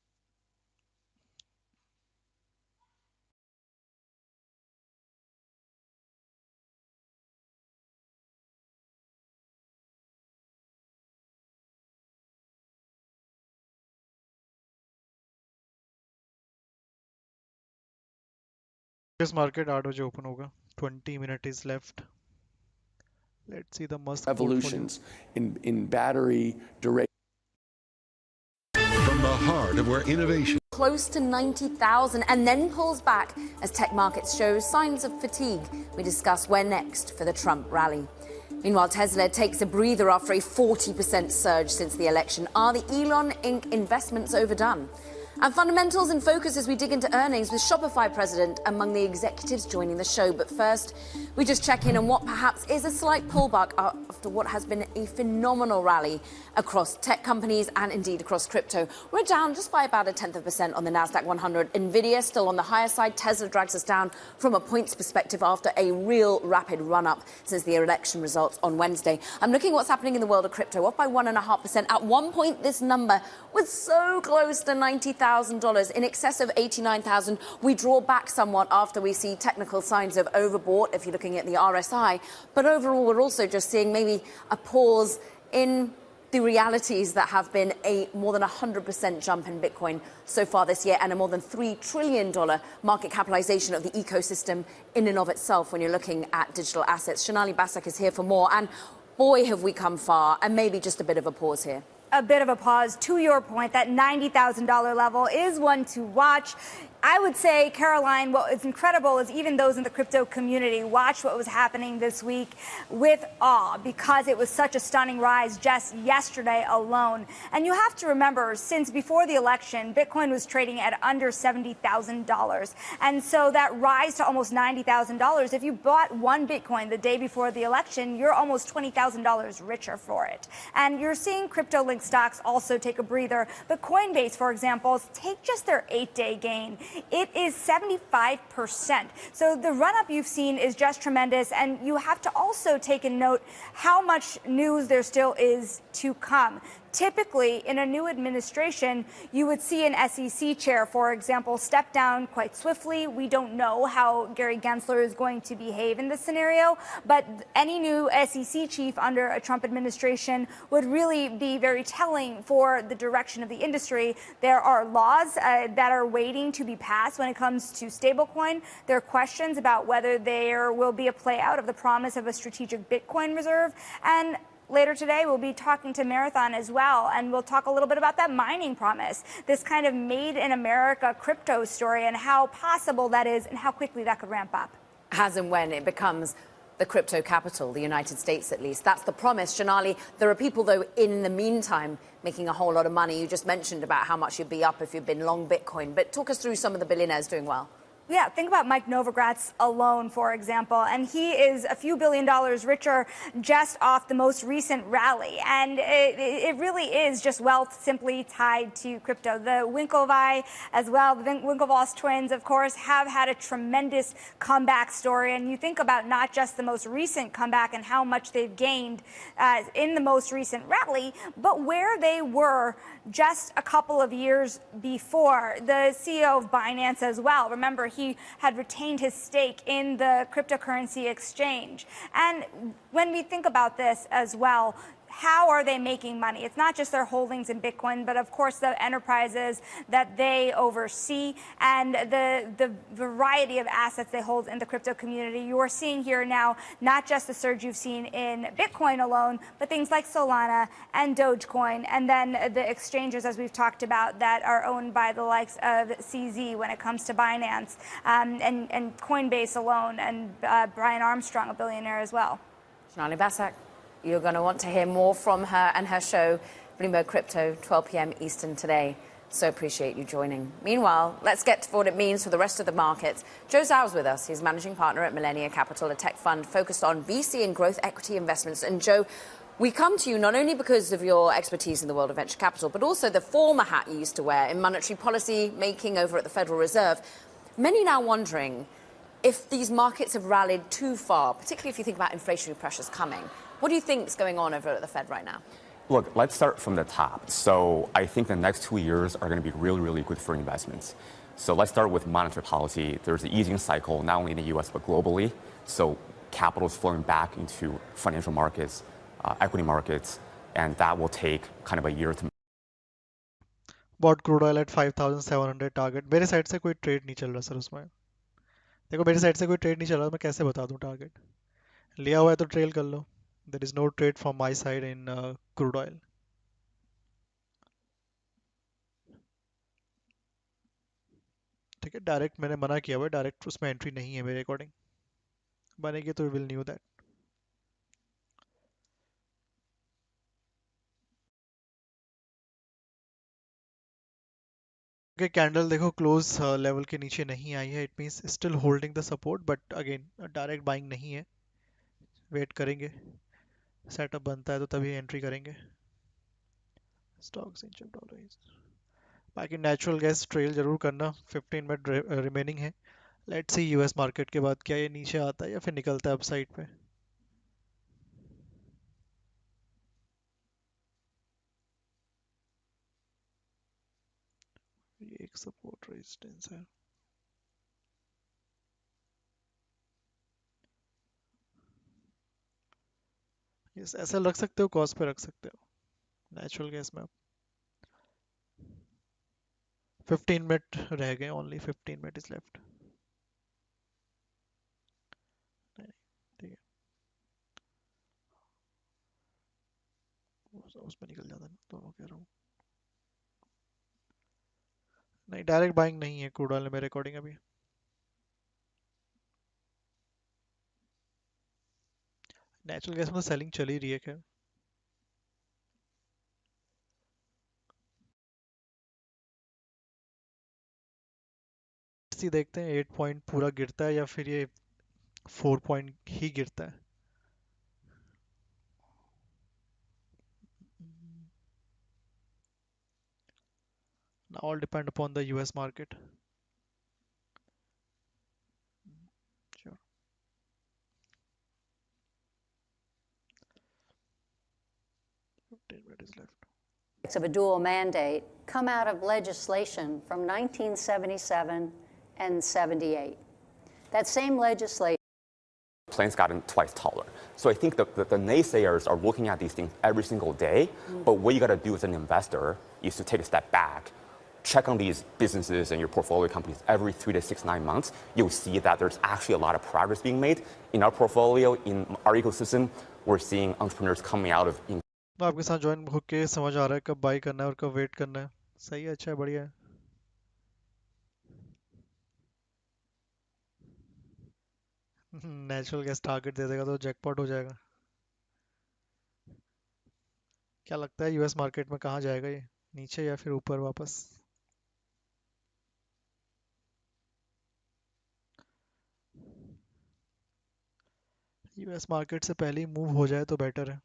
मार्केट 8 बजे ओपन होगा। 20 minute is left. Let's see the must evolutions in battery duration. From the heart of where innovation close to 90,000 and then pulls back as tech markets show signs of fatigue. We discuss where next for the Trump rally. Meanwhile, Tesla takes a breather after a 40% surge since the election. Are the Elon Inc. investments overdone? And fundamentals in focus as we dig into earnings with Shopify president among the executives joining the show. But first, We just check in on what perhaps is a slight pullback after what has been a phenomenal rally across tech companies and indeed across crypto. We're down just by about 0.1% on the Nasdaq 100. Nvidia still on the higher side. Tesla drags us down from a points perspective after a real rapid run-up since the election results on Wednesday. I'm looking at what's happening in the world of crypto, up by 1.5%. At one point, this number was so close to $90,000, in excess of 89,000. We draw back somewhat after we see technical signs of overbought, if you're looking at the RSI. But overall, we're also just seeing maybe a pause in the realities that have been a more than 100% jump in Bitcoin so far this year and a more than $3 trillion market capitalization of the ecosystem in and of itself when you're looking at digital assets. Shonali Basak is here for more. And boy, have we come far, and maybe just a bit of a pause here. A bit of a pause. To your point, that $90,000 level is one to watch. I would say, Caroline, what is incredible is even those in the crypto community watched what was happening this week with awe because it was such a stunning rise just yesterday alone. And you have to remember, since before the election, Bitcoin was trading at under $70,000. And so that rise to almost $90,000, if you bought one Bitcoin the day before the election, you're almost $20,000 richer for it. And you're seeing crypto-linked stocks also take a breather. But Coinbase, for example, take just their 8-day gain. It is 75%. So the run-up you've seen is just tremendous. And you have to also take in note how much news there still is to come. Typically, in a new administration, you would see an SEC chair, for example, step down quite swiftly. We don't know how Gary Gensler is going to behave in this scenario, but any new SEC chief under a Trump administration would really be very telling for the direction of the industry. There are laws that are waiting to be passed when it comes to stablecoin. There are questions about whether there will be a play out of the promise of a strategic Bitcoin reserve. And later today, we'll be talking to Marathon as well, and we'll talk a little bit about that mining promise, this kind of made in America crypto story and how possible that is and how quickly that could ramp up. As and when it becomes the crypto capital, the United States at least. That's the promise. Shonali, there are people, though, in the meantime making a whole lot of money. You just mentioned about how much you'd be up if you'd been long Bitcoin, but talk us through some of the billionaires doing well. Yeah, think about Mike Novogratz alone, for example, and he is a few $1 billion richer just off the most recent rally. And it really is just wealth simply tied to crypto. The Winklevi as well, the Winklevoss twins, of course, have had a tremendous comeback story. And you think about not just the most recent comeback and how much they've gained in the most recent rally, but where they were just a couple of years before. The CEO of Binance as well, remember, he had retained his stake in the cryptocurrency exchange. And when we think about this as well, how are they making money? It's not just their holdings in Bitcoin, but of course the enterprises that they oversee and the variety of assets they hold in the crypto community. You are seeing here now not just the surge you've seen in Bitcoin alone, but things like Solana and Dogecoin, and then the exchanges, as we've talked about, that are owned by the likes of CZ when it comes to Binance, and Coinbase alone, and Brian Armstrong, a billionaire as well. Shonali Basak. You're going to want to hear more from her and her show, Bloomberg Crypto, 12 p.m. Eastern today. So appreciate you joining. Meanwhile, let's get to what it means for the rest of the markets. Joe Zhao's with us. He's managing partner at Millennia Capital, a tech fund focused on VC and growth equity investments. And Joe, we come to you not only because of your expertise in the world of venture capital, but also the former hat you used to wear in monetary policy making over at the Federal Reserve. Many now wondering if these markets have rallied too far, particularly if you think about inflationary pressures coming. What do you think is going on over at the Fed right now? Look, let's start from the top. So I think the next 2 years are going to be really, really good for investments. So let's start with monetary policy. There's an easing cycle, not only in the U.S., but globally. So capital is flowing back into financial markets, equity markets, and that will take kind of a year to. Bought crude oil at 5,700 target. मेरे side से कोई trade नहीं चल रहा sir उसमें. देखो मेरी side से कोई ट्रेड नहीं चल रहा, मैं कैसे बता दूं टारगेट. लिया हुआ है तो ट्रेल कर लो. There is no trade from my side in crude oil. ठीक है, डायरेक्ट मैंने मना किया हुआ है, डायरेक्ट उसमें एंट्री नहीं है मेरे अकॉर्डिंग. बनेगी तो will knew that. Okay, candle देखो close level के नीचे नहीं आई है. It means still holding the support, but again direct buying नहीं है. Wait करेंगे. Setup बनता है तो तभी entry करेंगे. Stocks inch dollars. बाकी natural gas trail जरूर करना. 15 मिनट remaining है. Let's see US market के बाद क्या ये नीचे आता है या फिर निकलता है upside पे. ये एक support resistance है. Yes, ऐसा रख सकते हो, कॉस्ट पे रख सकते हो नेचुरल गैस में. 15 मिनट रह गए, ओनली 15 मिनट इज लेफ्ट. ठीक है, उसमें निकल जाता है दोनों कह रहा हूँ. नहीं, डायरेक्ट बाइंग नहीं है क्रूड ऑयल में रिकॉर्डिंग अभी. नेचुरल गैस में सेलिंग चल ही रही है. क्या देखते हैं 8 पॉइंट पूरा गिरता है या फिर ये 4 पॉइंट ही गिरता है. Now all depend upon the US market. Sure. Is left. Of a dual mandate come out of legislation from 1977 and 78. That same legislation. Plane's gotten twice taller. So I think the naysayers are looking at these things every single day. But what you got to do as an investor is to take a step back, check on these businesses and your portfolio companies every 3 to 6, 9 months. You'll see that there's actually a lot of progress being made in our portfolio, in our ecosystem. We're seeing entrepreneurs coming out of. आपके साथ join होके समझ आ रहा है कब by करना है और कब वेट करना है. सही है, अच्छा है, बढ़िया है. नेचुरल गैस टारगेट दे देगा तो जैकपॉट हो जाएगा. क्या लगता है यूएस मार्केट में कहाँ जाएगा ये, नीचे या फिर ऊपर वापस? यूएस मार्केट से पहले ही मूव हो जाए तो बेटर है.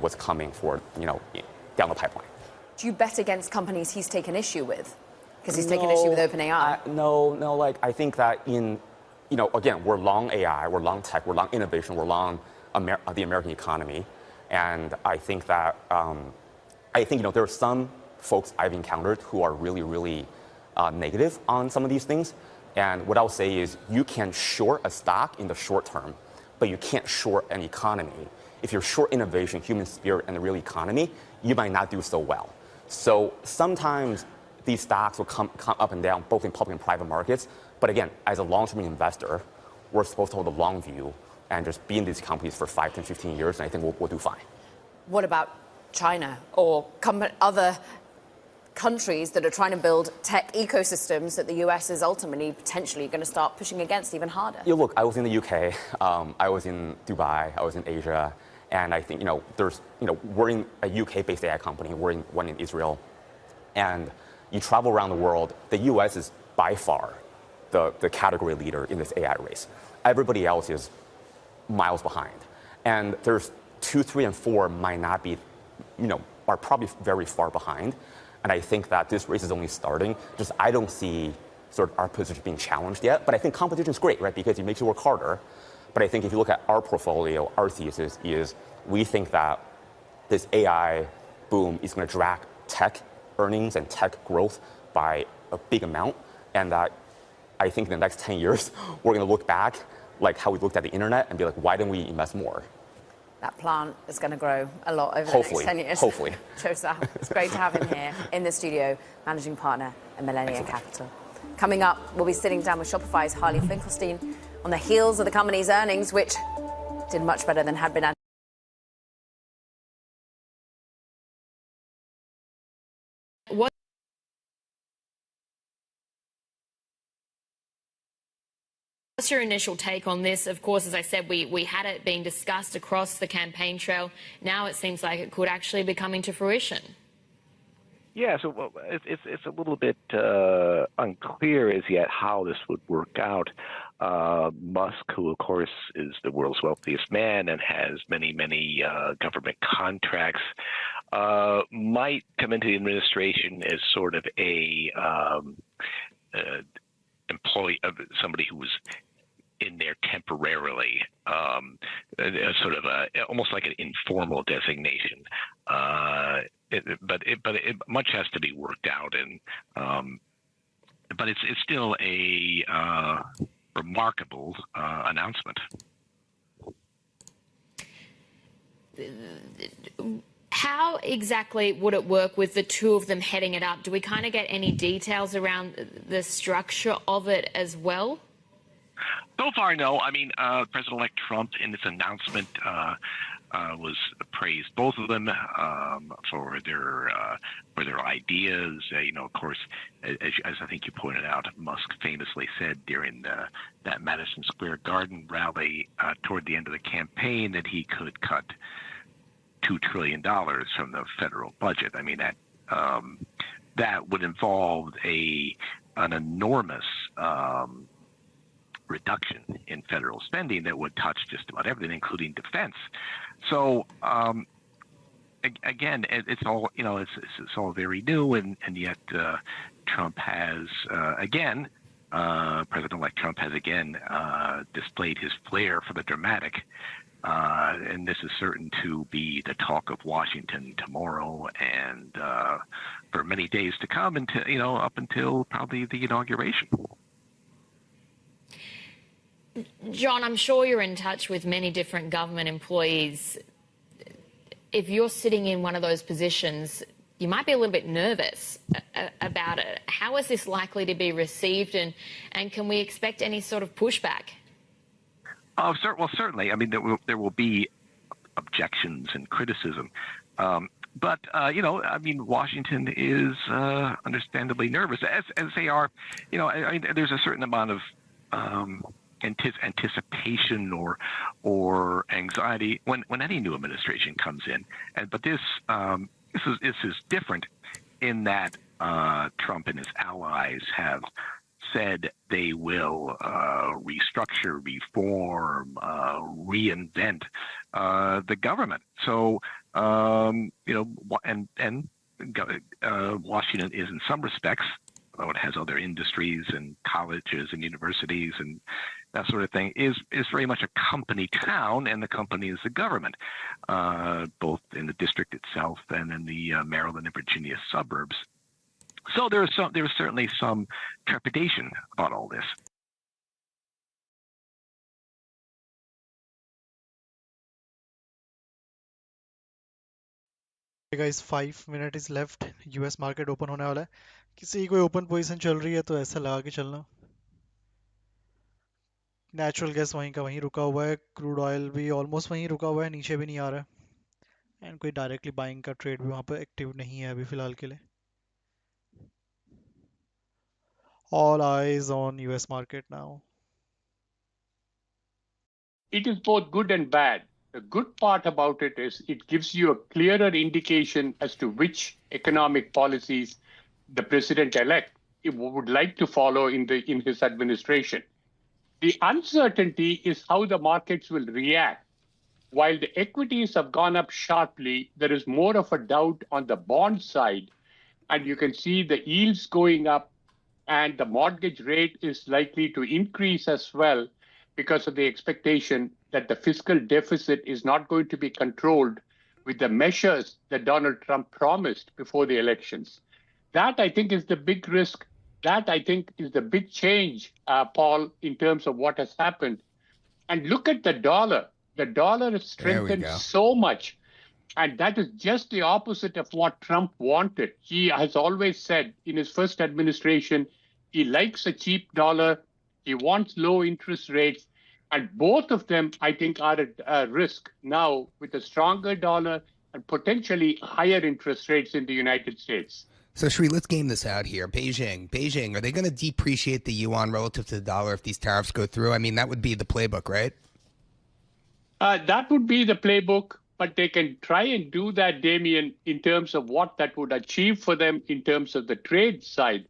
What's coming for, down the pipeline. Do you bet against companies he's taken issue with? Because he's taken issue with OpenAI. No. I think that again, we're long AI, we're long tech, we're long innovation, we're long the American economy. And I think that, there are some folks I've encountered who are really, really negative on some of these things. And what I'll say is you can short a stock in the short term, but you can't short an economy. If you're short innovation, human spirit, and the real economy, you might not do so well. So sometimes these stocks will come up and down, both in public and private markets. But again, as a long-term investor, we're supposed to hold a long view and just be in these companies for 5, 10, 15 years, and I think we'll do fine. What about China or other countries that are trying to build tech ecosystems that the US is ultimately potentially going to start pushing against even harder? Yeah, look, I was in the UK, I was in Dubai, I was in Asia, and I think, we're in a UK-based AI company, we're in one in Israel, and you travel around the world, the US is by far the category leader in this AI race. Everybody else is miles behind. And there's 2, 3, and 4 might not be, are probably very far behind. And I think that this race is only starting. Just I don't see sort of our position being challenged yet. But I think competition is great, right? Because it makes you work harder. But I think if you look at our portfolio, our thesis is we think that this AI boom is going to drag tech earnings and tech growth by a big amount. And that I think in the next 10 years, we're going to look back like how we looked at the internet and be like, why didn't we invest more? That plant is going to grow a lot over Hopefully. the next 10 years. Hopefully. Joseph, it's great to have him here in the studio, managing partner at Millennia Capital. Coming up, we'll be sitting down with Shopify's Harley Finkelstein on the heels of the company's earnings, which did much better than had been anticipated. What's your initial take on this? Of course, as I said, we had it being discussed across the campaign trail. Now it seems like it could actually be coming to fruition. Yeah, so it's a little bit unclear as yet how this would work out. Musk, who of course is the world's wealthiest man and has many government contracts, might come into the administration as sort of a employee of somebody who was in there temporarily, sort of almost like an informal designation. But much has to be worked out, and but it's still a remarkable announcement. How exactly would it work with the two of them heading it up? Do we kind of get any details around the structure of it as well? So far, no. I mean, President-elect Trump, in this announcement, was praised both of them for their ideas. Of course, as I think you pointed out, Musk famously said during that Madison Square Garden rally toward the end of the campaign that he could cut $2 trillion from the federal budget. I mean, that would involve an enormous reduction in federal spending that would touch just about everything, including defense. So again, it's all it's all very new, and yet Trump has again, President-elect Trump has again displayed his flair for the dramatic. And this is certain to be the talk of Washington tomorrow and for many days to come, until up until probably the inauguration. John, I'm sure you're in touch with many different government employees. If you're sitting in one of those positions, you might be a little bit nervous about it. How is this likely to be received, and can we expect any sort of pushback? Well, certainly. I mean, there will be objections and criticism, but I mean, Washington is understandably nervous, as they are. I mean, there's a certain amount of anticipation or anxiety when any new administration comes in, but this is different in that Trump and his allies have said they will restructure, reform, reinvent the government. So, Washington is in some respects, though it has other industries and colleges and universities and that sort of thing, is very much a company town, and the company is the government, both in the district itself and in the Maryland and Virginia suburbs. So there is certainly some trepidation about all this. Hey guys, 5 minutes is left. US market open होने वाला है. किसी कोई open position चल रही है तो ऐसा लगा के चलना. Natural gas वहीं का वहीं रुका हुआ है. Crude oil भी almost वहीं रुका हुआ है, नीचे भी नहीं आ रहा है. And कोई directly buying का trade भी वहाँ पर active नहीं है अभी फिलहाल के लिए. All eyes on US market now. It is both good and bad. The good part about it is it gives you a clearer indication as to which economic policies the president-elect would like to follow in his administration. The uncertainty is how the markets will react. While the equities have gone up sharply, there is more of a doubt on the bond side, and you can see the yields going up, and the mortgage rate is likely to increase as well because of the expectation that the fiscal deficit is not going to be controlled with the measures that Donald Trump promised before the elections. That, I think, is the big risk That, I think, is the big change, Paul, in terms of what has happened. And look at the dollar. The dollar has strengthened so much. And that is just the opposite of what Trump wanted. He has always said in his first administration, he likes a cheap dollar. He wants low interest rates. And both of them, I think, are at risk now with a stronger dollar and potentially higher interest rates in the United States. So, Sri, let's game this out here. Beijing, are they going to depreciate the yuan relative to the dollar if these tariffs go through? I mean, that would be the playbook, right? That would be the playbook, but they can try and do that, Damien, in terms of what that would achieve for them in terms of the trade side.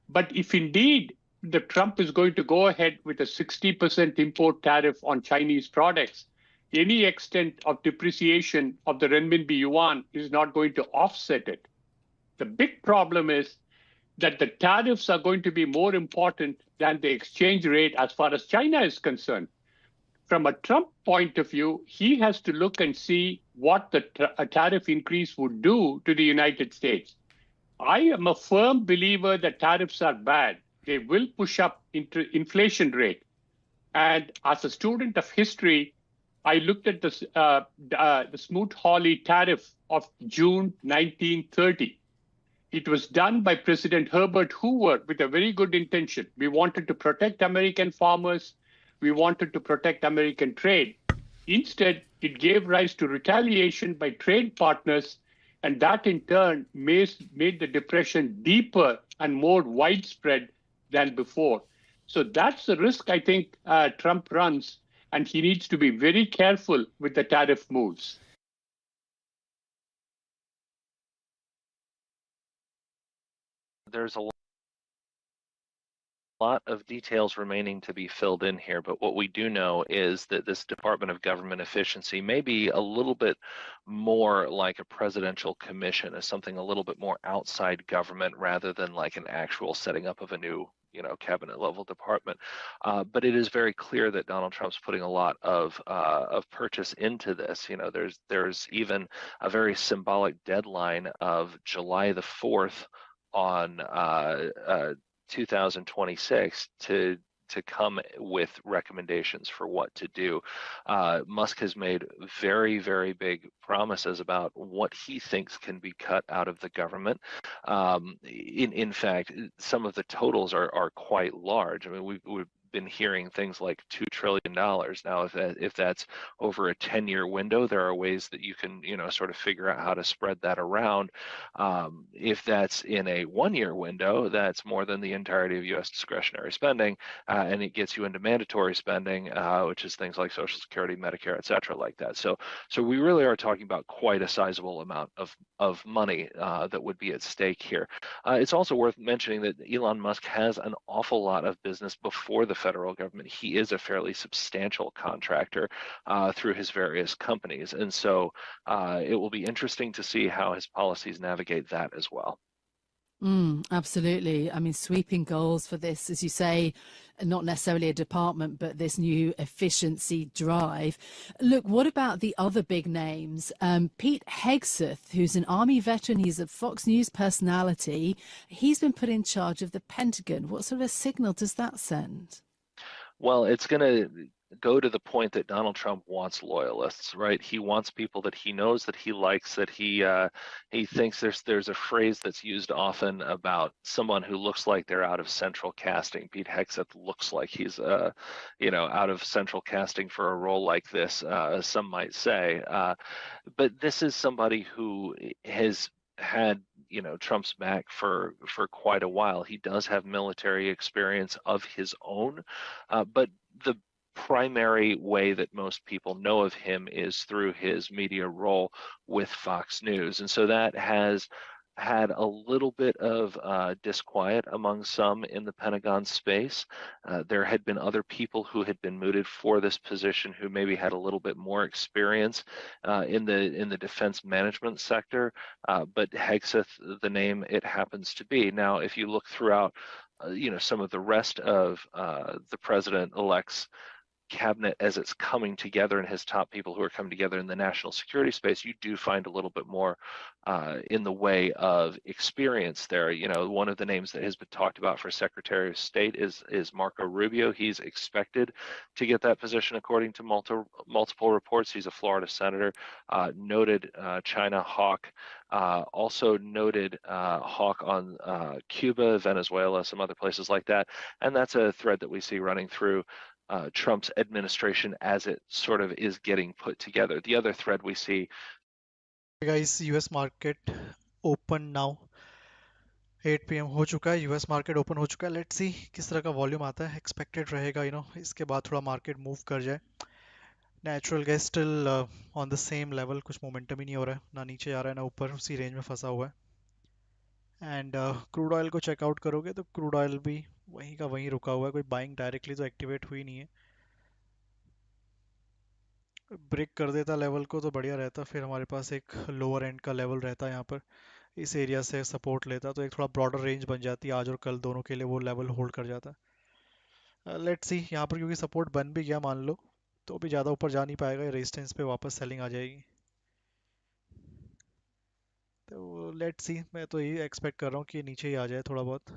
But if indeed the Trump is going to go ahead with a 60% import tariff on Chinese products, any extent of depreciation of the renminbi yuan is not going to offset it. The big problem is that the tariffs are going to be more important than the exchange rate as far as China is concerned. From a Trump point of view, he has to look and see what a tariff increase would do to the United States. I am a firm believer that tariffs are bad. They will push up inflation rate. And as a student of history, I looked at the Smoot-Hawley tariff of June 1930. It was done by President Herbert Hoover with a very good intention. We wanted to protect American farmers. We wanted to protect American trade. Instead, it gave rise to retaliation by trade partners, and that in turn made the depression deeper and more widespread than before. So that's the risk I think Trump runs, and he needs to be very careful with the tariff moves. There's a lot of details remaining to be filled in here, but what we do know is that this Department of Government Efficiency may be a little bit more like a presidential commission, as something a little bit more outside government rather than like an actual setting up of a new cabinet level department. But it is very clear that Donald Trump's putting a lot of purchase into this. There's even a very symbolic deadline of July the 4th on 2026 to come with recommendations for what to do. Musk has made very, very big promises about what he thinks can be cut out of the government. In fact, some of the totals are quite large. I mean, we've been hearing things like $2 trillion. Now, if that's over a 10-year window, there are ways that you can, sort of figure out how to spread that around. If that's in a 1-year window, that's more than the entirety of U.S. discretionary spending, and it gets you into mandatory spending, which is things like Social Security, Medicare, et cetera, like that. So we really are talking about quite a sizable amount of money that would be at stake here. It's also worth mentioning that Elon Musk has an awful lot of business before the federal government. He is a fairly substantial contractor through his various companies. And so it will be interesting to see how his policies navigate that as well. Absolutely. I mean, sweeping goals for this, as you say, not necessarily a department, but this new efficiency drive. Look, what about the other big names? Pete Hegseth, who's an Army veteran, he's a Fox News personality. He's been put in charge of the Pentagon. What sort of a signal does that send? Well, it's going to go to the point that Donald Trump wants loyalists, right? He wants people that he knows, that he likes, that he thinks there's a phrase that's used often about someone who looks like they're out of central casting. Pete Hegseth looks like he's out of central casting for a role like this, some might say. But this is somebody who has had Trump's back for quite a while. He does have military experience of his own, but the primary way that most people know of him is through his media role with Fox News. And so that has had a little bit of disquiet among some in the Pentagon space. There had been other people who had been mooted for this position who maybe had a little bit more experience in the defense management sector, but Hegseth, the name it happens to be. Now, if you look throughout, some of the rest of the president-elect's cabinet as it's coming together and his top people who are coming together in the national security space, you do find a little bit more in the way of experience there. You know, one of the names that has been talked about for Secretary of State is Marco Rubio. He's expected to get that position according to multiple reports. He's a Florida senator, noted China hawk, also noted hawk on Cuba, Venezuela, some other places like that. And that's a thread that we see running through Trump's administration as it sort of is getting put together. The other thread we see. Hey guys, US market open now. 8 PM हो चुका है, US market open हो चुका है. Let's see किस तरह का volume आता है. एक्सपेक्टेड रहेगा इसके बाद थोड़ा मार्केट मूव कर जाए. Natural gas still on the same level, कुछ मोमेंटम ही नहीं हो रहा है, ना नीचे जा रहा है ना ऊपर, उसी रेंज में फंसा हुआ है. एंड क्रूड ऑयल को चेकआउट करोगे तो क्रूड ऑयल भी वहीं का वहीं रुका हुआ है, कोई बाइंग डायरेक्टली तो एक्टिवेट हुई नहीं है. ब्रेक कर देता लेवल को तो बढ़िया रहता, फिर हमारे पास एक लोअर एंड का लेवल रहता है यहाँ पर, इस एरिया से सपोर्ट लेता तो एक थोड़ा ब्रॉडर रेंज बन जाती है आज और कल दोनों के लिए, वो लेवल होल्ड कर जाता. लेट्स सी यहाँ पर क्योंकि सपोर्ट बन भी गया मान लो तो भी ज़्यादा ऊपर जा नहीं पाएगा, रेजिस्टेंस पे वापस सेलिंग आ जाएगी. तो लेट्स सी, मैं तो यही एक्सपेक्ट कर रहा हूँ कि नीचे ही आ जाए थोड़ा बहुत,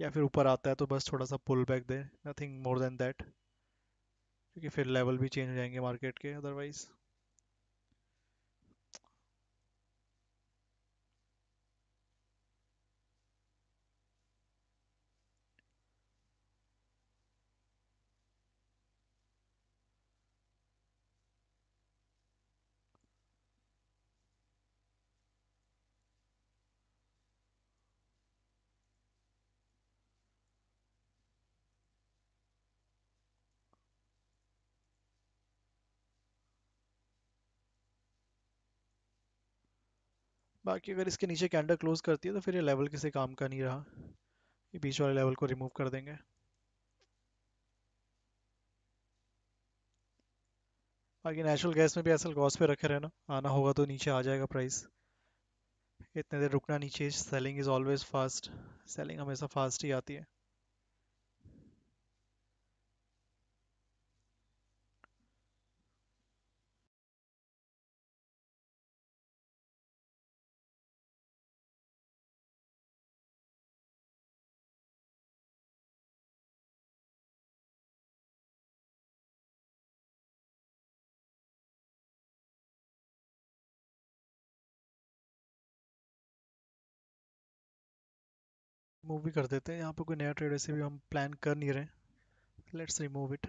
या फिर ऊपर आता है तो बस थोड़ा सा पुल बैक दे, नथिंग मोर देन दैट, क्योंकि फिर लेवल भी चेंज हो जाएंगे मार्केट के अदरवाइज. बाकी अगर इसके नीचे कैंडल क्लोज करती है तो फिर ये लेवल किसी काम का नहीं रहा, ये बीच वाले लेवल को रिमूव कर देंगे. बाकी नेचुरल गैस में भी ऐसा गॉस पे रखे रहना, आना होगा तो नीचे आ जाएगा प्राइस, इतने देर रुकना नीचे. Selling is always fast, selling हमेशा फास्ट ही आती है. मूव भी कर देते हैं, यहाँ पर कोई नया ट्रेड ऐसे भी हम प्लान कर नहीं रहे. Let's remove it.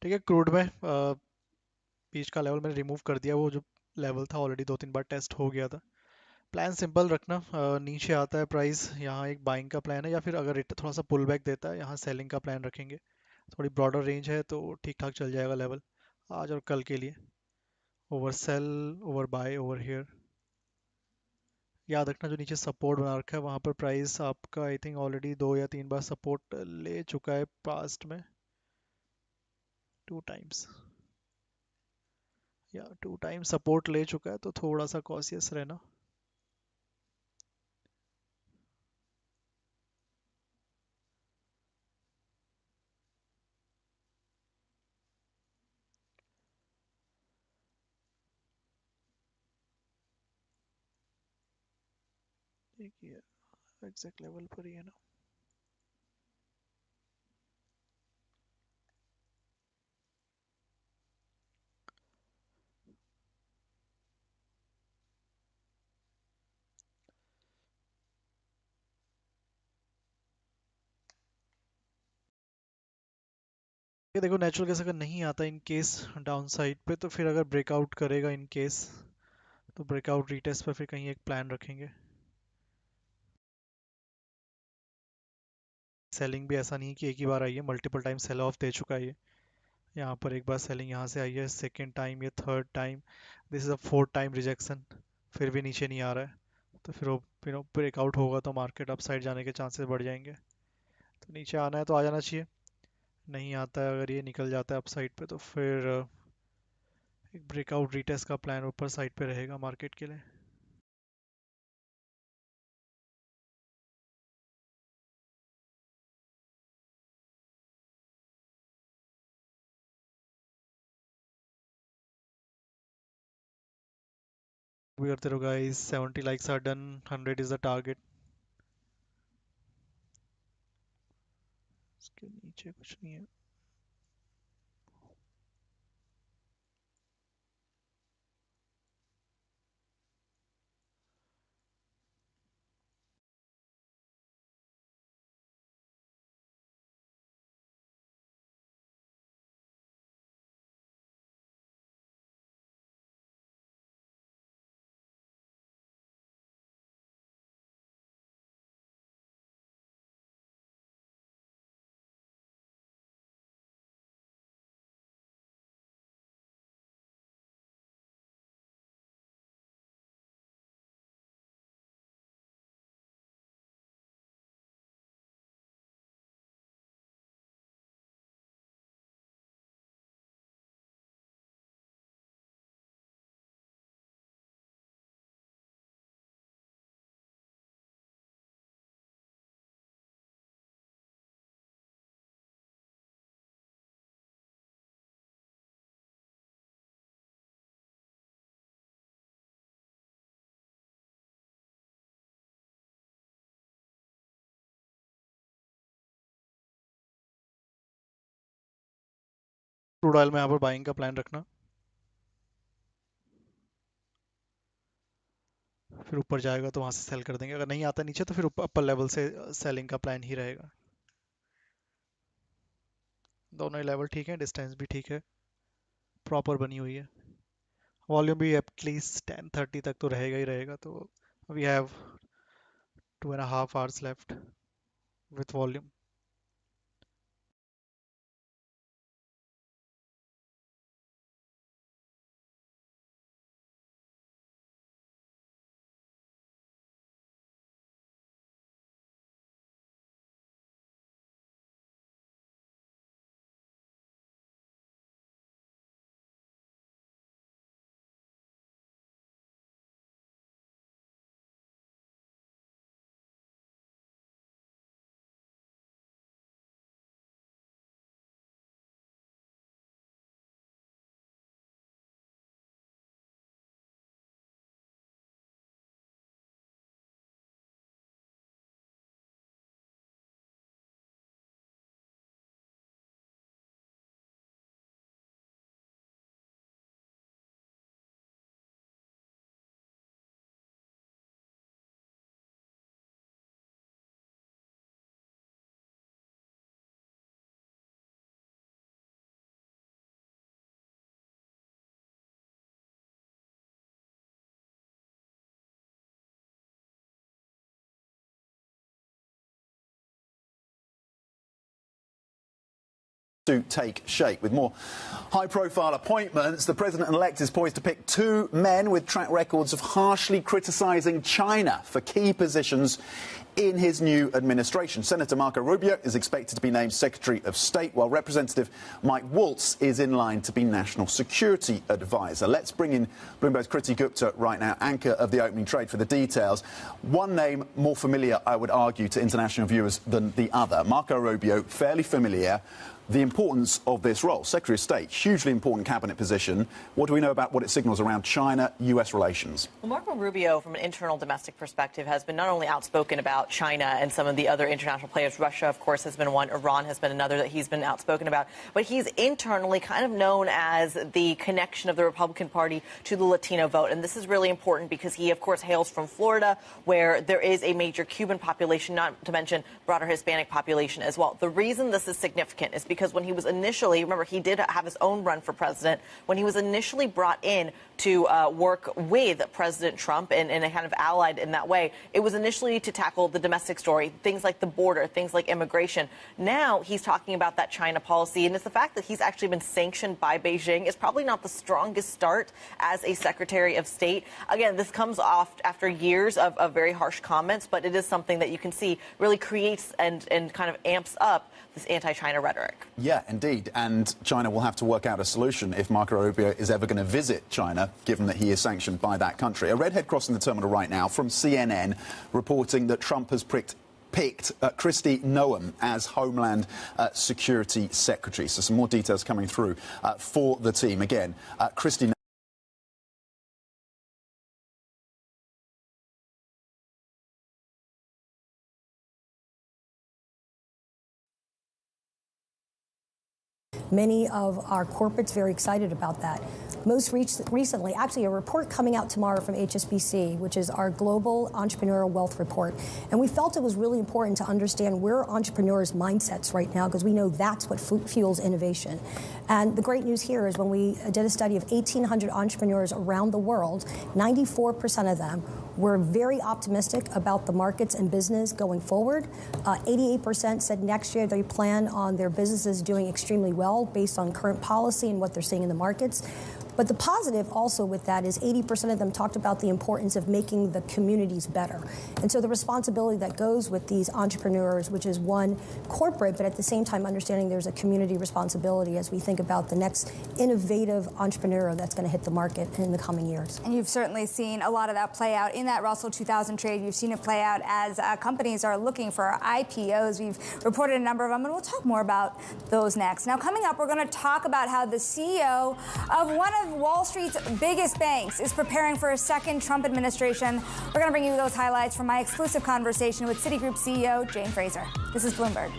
ठीक है, क्रूड में बीच का लेवल मैंने रिमूव कर दिया, वो जो लेवल था ऑलरेडी 2-3 बार टेस्ट हो गया था. प्लान सिंपल रखना, नीचे आता है प्राइस, यहाँ एक बाइंग का प्लान है, या फिर अगर थोड़ा सा पुल बैक देता है यहाँ सेलिंग का प्लान रखेंगे. थोड़ी ब्रॉडर रेंज है तो ठीक ठाक चल जाएगा लेवल आज और कल के लिए. Over cell, over by, over here. याद रखना जो नीचे सपोर्ट बना रखा है वहाँ पर प्राइस आपका आई थिंक ऑलरेडी 2 या 3 बार सपोर्ट ले चुका है पास्ट में, 2 टाइम्स या 2 टाइम्स सपोर्ट ले चुका है, तो थोड़ा सा कॉशियस रहना. देखिए एग्जैक्ट लेवल पर ही है ना. ये देखो नेचुरल गैस अगर नहीं आता इन केस डाउन साइड पे, तो फिर अगर ब्रेकआउट करेगा इन केस, तो ब्रेकआउट रीटेस्ट पर फिर कहीं एक प्लान रखेंगे. सेलिंग भी ऐसा नहीं कि एक ही बार आई है, मल्टीपल टाइम सेल ऑफ दे चुका है ये. यहाँ पर एक बार सेलिंग यहाँ से आई है, सेकेंड टाइम, ये third time, this is a fourth time rejection, फिर भी नीचे नहीं आ रहा है. तो फिर वो ब्रेकआउट होगा तो मार्केट अप साइड जाने के चांसेस बढ़ जाएंगे. तो नीचे आना है तो आ जाना चाहिए, नहीं आता है अगर ये निकल जाता है अप साइड पे तो फिर एक ब्रेकआउट रीटेस्ट का प्लान ऊपर साइड पे रहेगा मार्केट के लिए. भी करते रहो guys. 70 likes are done. 100 is the target. इसके नीचे कुछ नहीं है. क्रूड ऑयल में यहाँ पर बाइंग का प्लान रखना, फिर ऊपर जाएगा तो वहां से सेल कर देंगे. अगर नहीं आता नीचे तो फिर अपर लेवल से सेलिंग का प्लान ही रहेगा. दोनों ही लेवल ठीक है, डिस्टेंस भी ठीक है, प्रॉपर बनी हुई है. वॉल्यूम भी एटलीस्ट 10:30 तक तो रहेगा ही रहेगा. तो we have 2.5 hours left with volume. To take shape. With more high-profile appointments, the president-elect is poised to pick two men with track records of harshly criticising China for key positions in his new administration. Senator Marco Rubio is expected to be named Secretary of State, while Representative Mike Waltz is in line to be National Security Advisor. Let's bring in Bloomberg's Kriti Gupta right now, anchor of the opening trade, for the details. One name more familiar, I would argue, to international viewers than the other. Marco Rubio, fairly familiar. The importance of this role, Secretary of State, hugely important cabinet position. What do we know about what it signals around China-US relations? Well, Marco Rubio, from an internal domestic perspective, has been not only outspoken about China and some of the other international players. Russia, of course, has been one. Iran has been another that he's been outspoken about. But he's internally kind of known as the connection of the Republican Party to the Latino vote. And this is really important because he, of course, hails from Florida, where there is a major Cuban population, not to mention broader Hispanic population as well. The reason this is significant is because when he was initially, remember, he did have his own run for president. When he was initially brought in to work with President Trump and kind of allied in that way, it was initially to tackle the domestic story, things like the border, things like immigration. Now he's talking about that China policy, and it's the fact that he's actually been sanctioned by Beijing is probably not the strongest start as a Secretary of State. Again, this comes off after years of very harsh comments, but it is something that you can see really creates and kind of amps up this anti-China rhetoric. Yeah, indeed. And China will have to work out a solution if Marco Rubio is ever going to visit China, given that he is sanctioned by that country. A redhead crossing the terminal right now from CNN reporting that Trump has picked Kristi Noem as Homeland Security Secretary. So some more details coming through for the team. Again, Kristi Many of our corporates very excited about that. Most recently, actually a report coming out tomorrow from HSBC, which is our global entrepreneurial wealth report. And we felt it was really important to understand where entrepreneurs' mindsets right now, because we know that's what fuels innovation. And the great news here is when we did a study of 1,800 entrepreneurs around the world, 94% of them were very optimistic about the markets and business going forward. 88% said next year they plan on their businesses doing extremely well based on current policy and what they're seeing in the markets. But the positive also with that is 80% of them talked about the importance of making the communities better. And so the responsibility that goes with these entrepreneurs, which is one, corporate, but at the same time understanding there's a community responsibility as we think about the next innovative entrepreneur that's going to hit the market in the coming years. And you've certainly seen a lot of that play out in that Russell 2000 trade. You've seen it play out as companies are looking for IPOs. We've reported a number of them, and we'll talk more about those next. Now, coming up, we're going to talk about how the CEO of one of Wall Street's biggest banks is preparing for a second Trump administration. We're going to bring you those highlights from my exclusive conversation with Citigroup CEO Jane Fraser. This is Bloomberg.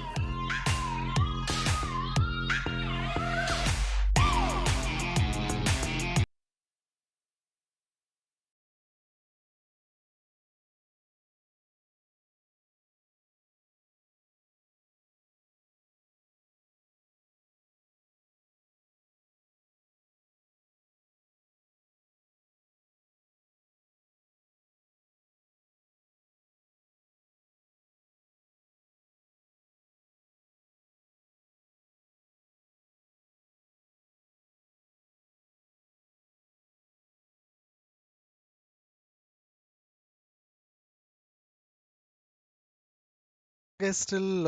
Still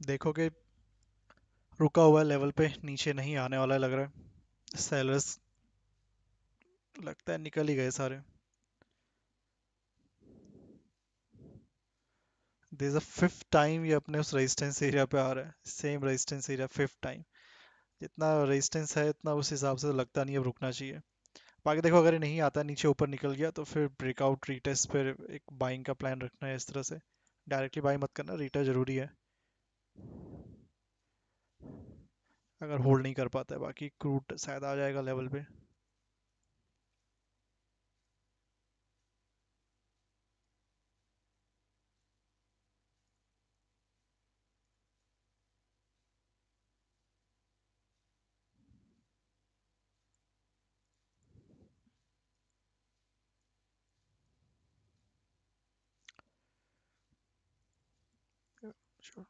देखोगे रुका हुआ level पे नीचे नहीं आने वाला लग रहा है सेलर्स लगता है निकल ही गए सारे There's a fifth time ये अपने उस रेजिस्टेंस एरिया पे आ रहा है same resistance area fifth time जितना रेजिस्टेंस है इतना उस हिसाब से तो लगता नहीं अब रुकना चाहिए बाकी देखो अगर ये नहीं आता नीचे ऊपर निकल गया तो फिर ब्रेकआउट रीटेस्ट पे एक बाइंग का प्लान रखना है इस तरह से डायरेक्टली बाई मत करना रीटेस्ट जरूरी है अगर होल्ड नहीं कर पाता है बाकी क्रूड शायद आ जाएगा लेवल पे Sure.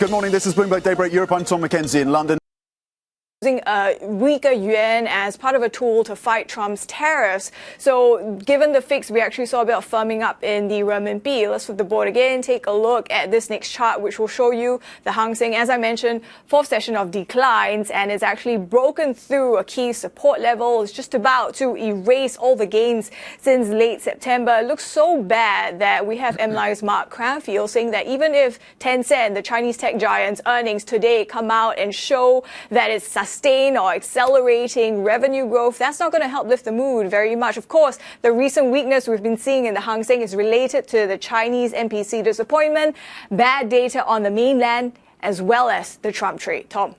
Good morning. This is Bloomberg Daybreak Europe. I'm Tom McKenzie in London. Using a weaker yuan as part of a tool to fight Trump's tariffs. So given the fix, we actually saw a bit of firming up in the renminbi. Let's flip the board again, take a look at this next chart, which will show you the Hang Seng, as I mentioned, fourth session of declines, and it's actually broken through a key support level. It's just about to erase all the gains since late September. It looks so bad that we have MLI's Mark Cranfield saying that even if Tencent, the Chinese tech giant's earnings today come out and show that it's sustain or accelerating revenue growth, that's not going to help lift the mood very much. Of course, the recent weakness we've been seeing in the Hang Seng is related to the Chinese NPC disappointment, bad data on the mainland, as well as the Trump trade. Tom.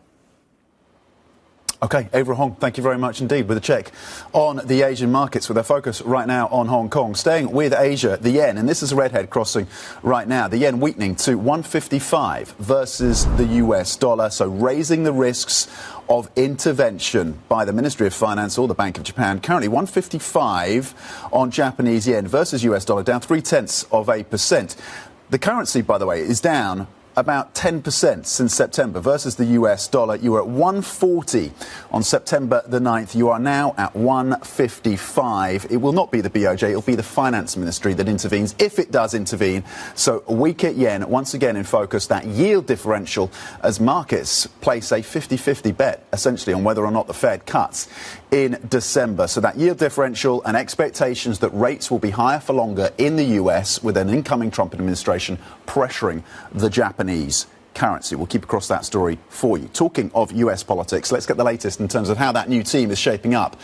Okay, Ava Hong, thank you very much indeed with a check on the Asian markets with our focus right now on Hong Kong. Staying with Asia, the yen, and this is a redhead crossing right now, the yen weakening to 155 versus the US dollar, so raising the risks of intervention by the Ministry of Finance or the Bank of Japan. Currently 155 on Japanese yen versus US dollar, down 0.3%. The currency, by the way, is down about 10% since September versus the US dollar. You were at 140 on September the 9th. You are now at 155. It will not be the BOJ. It will be the Finance Ministry that intervenes, if it does intervene. So a weaker yen, once again in focus, that yield differential as markets place a 50-50 bet, essentially, on whether or not the Fed cuts in December. So that yield differential and expectations that rates will be higher for longer in the US with an incoming Trump administration pressuring the Japanese currency. We'll keep across that story for you. Talking of US politics, let's get the latest in terms of how that new team is shaping up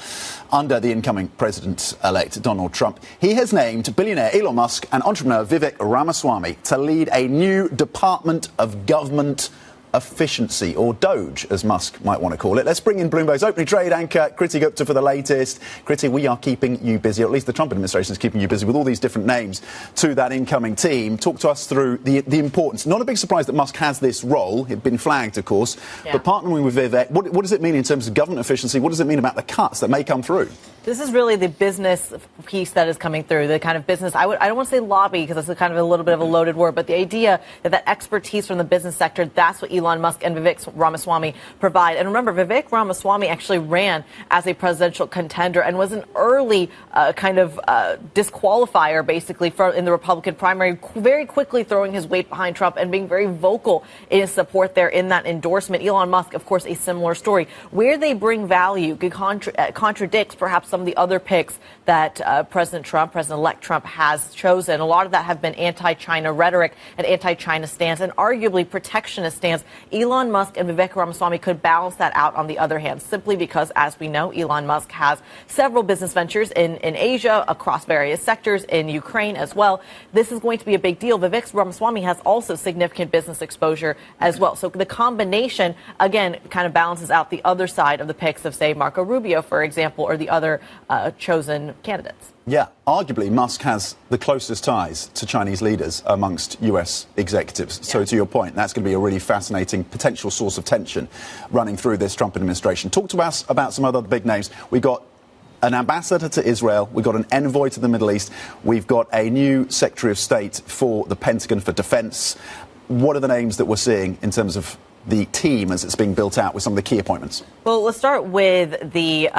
under the incoming president-elect Donald Trump. He has named billionaire Elon Musk and entrepreneur Vivek Ramaswamy to lead a new Department of Government Efficiency, or Doge, as Musk might want to call it. Let's bring in Bloomberg's opening trade anchor, Kriti Gupta, for the latest. Kriti, we are keeping you busy, or at least the Trump administration is keeping you busy with all these different names to that incoming team. Talk to us through the importance. Not a big surprise that Musk has this role. It's been flagged, of course. Yeah. But partnering with Vivek, what does it mean in terms of government efficiency? What does it mean about the cuts that may come through? This is really the business piece that is coming through, the kind of business. I don't want to say lobby because that's kind of a little bit of a loaded word, but the idea that expertise from the business sector, that's what Elon Musk and Vivek Ramaswamy provide. And remember, Vivek Ramaswamy actually ran as a presidential contender and was an early disqualifier, basically, in the Republican primary, very quickly throwing his weight behind Trump and being very vocal in his support there in that endorsement. Elon Musk, of course, a similar story. Where they bring value contradicts perhaps some of the other picks that President-elect Trump has chosen. A lot of that have been anti-China rhetoric and anti-China stance and arguably protectionist stance. Elon Musk and Vivek Ramaswamy could balance that out on the other hand, simply because, as we know, Elon Musk has several business ventures in Asia across various sectors, in Ukraine as well. This is going to be a big deal. Vivek Ramaswamy has also significant business exposure as well. So the combination, again, kind of balances out the other side of the picks of, say, Marco Rubio, for example, or the other chosen candidates. Yeah, arguably Musk has the closest ties to Chinese leaders amongst US executives. Yeah. So to your point, that's going to be a really fascinating potential source of tension running through this Trump administration. Talk to us about some other big names. We got an ambassador to Israel. We've got an envoy to the Middle East. We've got a new Secretary of State for the Pentagon for Defense. What are the names that we're seeing in terms of the team as it's being built out with some of the key appointments? Well, let's start with the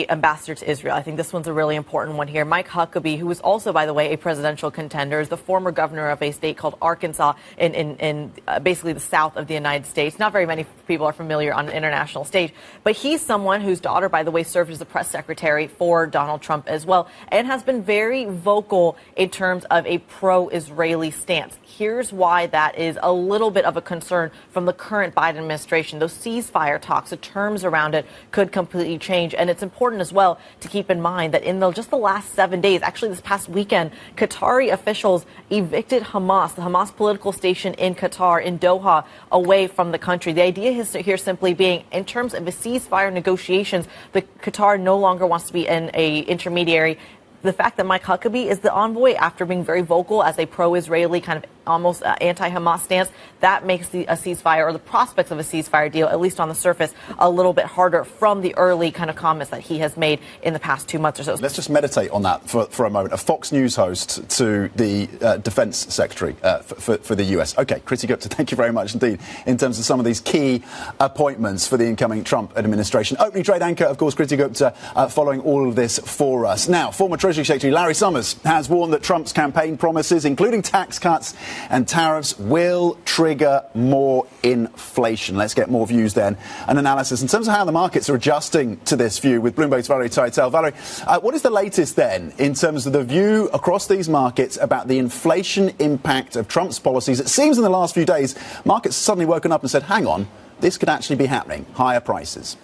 ambassador to Israel. I think this one's a really important one here. Mike Huckabee, who is also, by the way, a presidential contender, is the former governor of a state called Arkansas in basically the south of the United States. Not very many people are familiar on the international stage, but he's someone whose daughter, by the way, served as the press secretary for Donald Trump as well, and has been very vocal in terms of a pro-Israeli stance. Here's why that is a little bit of a concern from the current Biden administration. Those ceasefire talks, the terms around it could completely change. And it's important as well to keep in mind that in just the last 7 days, actually this past weekend, Qatari officials evicted Hamas, the Hamas political station in Qatar, in Doha, away from the country. The idea here simply being, in terms of the ceasefire negotiations, the Qatar no longer wants to be an intermediary. The fact that Mike Huckabee is the envoy, after being very vocal as a pro-Israeli kind of almost anti-Hamas stance, that makes a ceasefire, or the prospects of a ceasefire deal, at least on the surface, a little bit harder from the early kind of comments that he has made in the past 2 months or so. Let's just meditate on that for a moment. A Fox News host to the Defense Secretary for the US. Okay, Kriti Gupta, thank you very much indeed in terms of some of these key appointments for the incoming Trump administration. Opening trade anchor, of course, Kriti Gupta, following all of this for us. Now, former Treasury Secretary Larry Summers has warned that Trump's campaign promises, including tax cuts and tariffs, will trigger more inflation. Let's get more views then and analysis in terms of how the markets are adjusting to this view with Bloomberg's Valerie Teitel. Valerie, what is the latest then in terms of the view across these markets about the inflation impact of Trump's policies? It seems in the last few days, markets have suddenly woken up and said, hang on, this could actually be happening. Higher prices.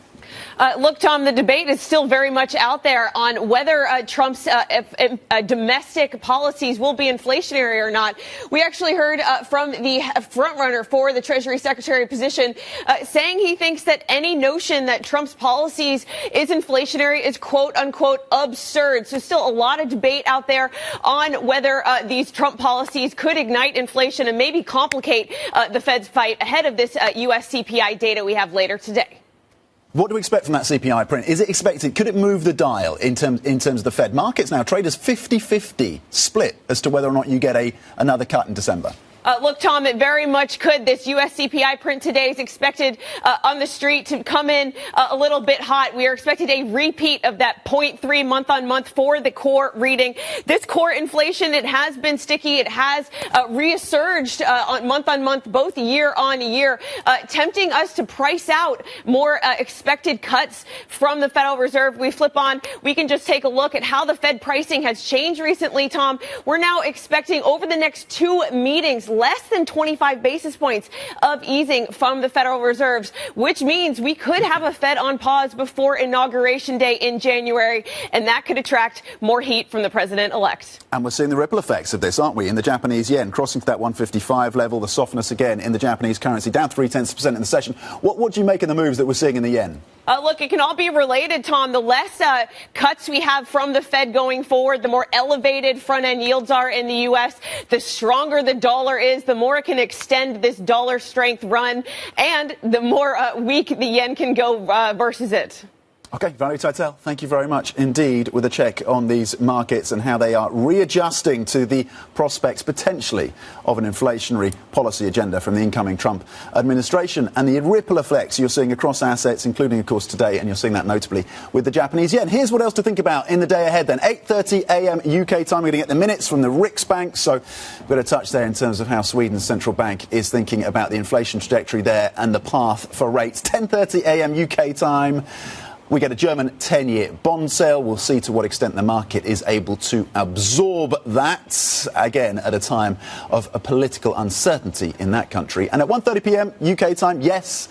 Look, Tom, the debate is still very much out there on whether Trump's domestic policies will be inflationary or not. We actually heard from the frontrunner for the Treasury Secretary position saying he thinks that any notion that Trump's policies is inflationary is quote unquote absurd. So still a lot of debate out there on whether these Trump policies could ignite inflation and maybe complicate the Fed's fight ahead of this U.S. CPI data we have later today. What do we expect from that CPI print? Is it expected? Could it move the dial in terms of the Fed? Markets now trade as 50-50 split as to whether or not you get another cut in December. Look, Tom, it very much could. This U.S. CPI print today is expected on the street to come in a little bit hot. We are expecting a repeat of that 0.3 month-on-month for the core reading. This core inflation, it has been sticky. It has resurged on month-on-month, both year-on-year, tempting us to price out more expected cuts from the Federal Reserve. We flip on. We can just take a look at how the Fed pricing has changed recently, Tom. We're now expecting over the next 2 meetings less than 25 basis points of easing from the Federal Reserves, which means we could have a Fed on pause before Inauguration Day in January, and that could attract more heat from the president-elect. And we're seeing the ripple effects of this, aren't we? In the Japanese yen, crossing to that 155 level, the softness again in the Japanese currency, down 0.3% in the session. What do you make of the moves that we're seeing in the yen? Look, it can all be related, Tom. The less cuts we have from the Fed going forward, the more elevated front-end yields are in the U.S., the stronger the dollar is, the more it can extend this dollar strength run, and the more weak the yen can go versus it. OK, Valerie Teitel, thank you very much indeed with a check on these markets and how they are readjusting to the prospects potentially of an inflationary policy agenda from the incoming Trump administration and the ripple effects you're seeing across assets, including, of course, today. And you're seeing that notably with the Japanese yen. Here's what else to think about in the day ahead then. 8:30 a.m. UK time. We're going to get the minutes from the Riksbank. So we've got a touch there in terms of how Sweden's central bank is thinking about the inflation trajectory there and the path for rates. 10:30 a.m. UK time. We get a German 10-year bond sale. We'll see to what extent the market is able to absorb that, again, at a time of a political uncertainty in that country. And at 1:30 p.m. UK time, yes,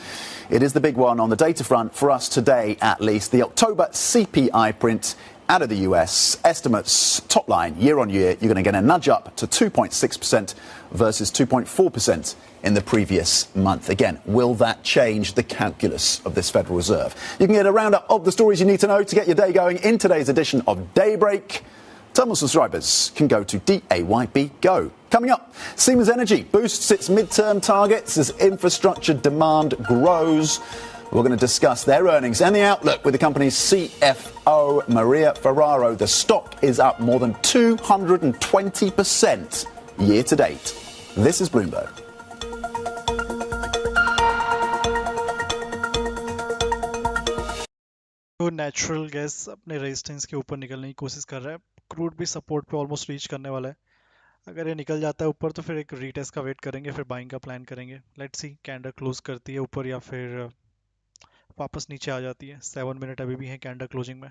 it is the big one on the data front for us today, at least. The October CPI print out of the US. Estimates, top line, year on year, you're going to get a nudge up to 2.6% versus 2.4% in the previous month. Again, will that change the calculus of this Federal Reserve? You can get a roundup of the stories you need to know to get your day going in today's edition of Daybreak. Terminal subscribers can go to DAYB Go. Coming up, Siemens Energy boosts its midterm targets as infrastructure demand grows. We're going to discuss their earnings and the outlook with the company's CFO, Maria Ferraro. The stock is up more than 220% year to date. This is Bloomberg. तो natural gas अपने resistance के ऊपर निकलने की कोशिश कर रहा है. क्रूड भी सपोर्ट पे ऑलमोस्ट रीच करने वाला है. अगर ये निकल जाता है ऊपर तो फिर एक रीटेस्ट का वेट करेंगे, फिर बाइंग का प्लान करेंगे. लेट्स सी कैंडल क्लोज करती है ऊपर या फिर वापस नीचे आ जाती है. 7 मिनट अभी भी है कैंडल क्लोजिंग में.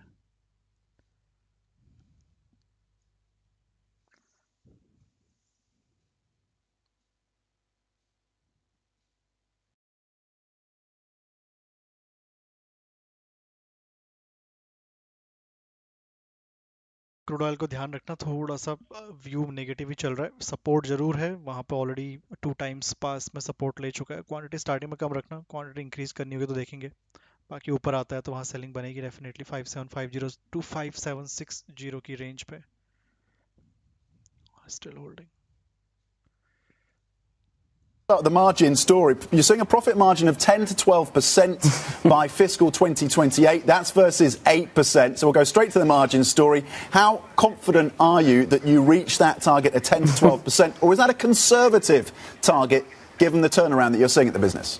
क्रूड ऑयल को ध्यान रखना, थोड़ा सा व्यू नेगेटिव ही चल रहा है. सपोर्ट जरूर है वहाँ पे, ऑलरेडी 2 टाइम्स पास में सपोर्ट ले चुका है. क्वांटिटी स्टार्टिंग में कम रखना, क्वांटिटी इंक्रीज करनी होगी तो देखेंगे. बाकी ऊपर आता है तो वहाँ सेलिंग बनेगी डेफिनेटली. 5750 टू 5760 की रेंज पे still holding. The margin story. You're seeing a profit margin of 10 to 12% by fiscal 2028. That's versus 8%. So we'll go straight to the margin story. How confident are you that you reach that target of 10 to 12%? Or is that a conservative target given the turnaround that you're seeing at the business?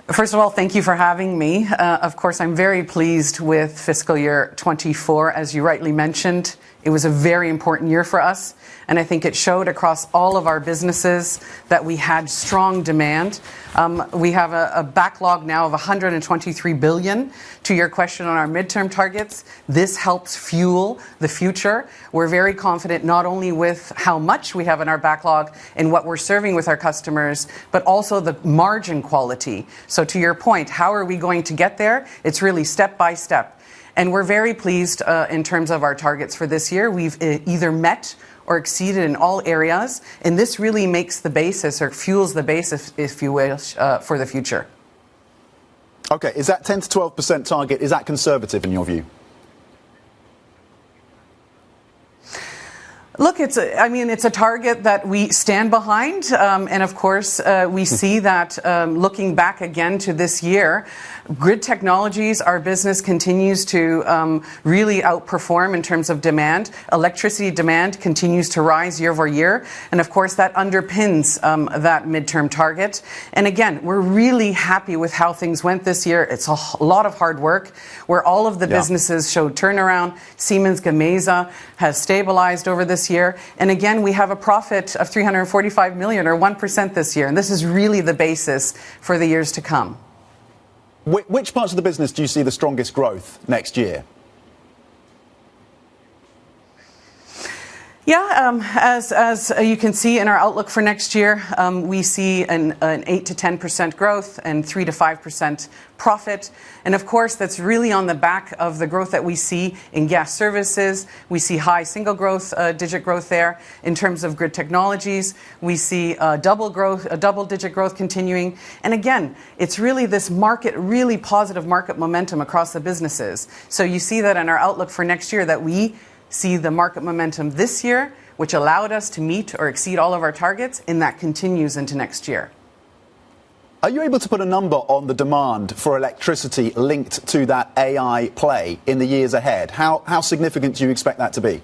First of all, thank you for having me. Of course, I'm very pleased with fiscal year 24. As you rightly mentioned, It was a very important year for us, and I think it showed across all of our businesses that we had strong demand. We have a backlog now of 123 billion. To your question on our midterm targets, this helps fuel the future. We're very confident not only with how much we have in our backlog and what we're serving with our customers, but also the margin quality. So to your point, how are we going to get there? It's really step by step. And we're very pleased in terms of our targets for this year. We've either met or exceeded in all areas, and this really makes the basis or fuels the basis, if you wish, for the future. Okay, is that 10 to 12% target, is that conservative in your view? Look, it's a target that we stand behind, and of course we see that looking back again to this year, Grid Technologies, our business continues to really outperform in terms of demand. Electricity demand continues to rise year over year, and of course that underpins that midterm target. And again, we're really happy with how things went this year. It's a lot of hard work where all of the businesses showed turnaround. Siemens Gamesa has stabilized over this year, and again we have a profit of 345 million or 1% this year, and this is really the basis for the years to come. Which parts of the business do you see the strongest growth next year? Yeah, as you can see in our outlook for next year, we see an 8 to 10% growth and 3 to 5% profit. And of course, that's really on the back of the growth that we see in gas services. We see high digit growth there. In terms of Grid Technologies, we see double-digit growth continuing. And again, it's really this really positive market momentum across the businesses. So you see that in our outlook for next year that we see the market momentum this year, which allowed us to meet or exceed all of our targets, and that continues into next year. Are you able to put a number on the demand for electricity linked to that AI play in the years ahead? How significant do you expect that to be?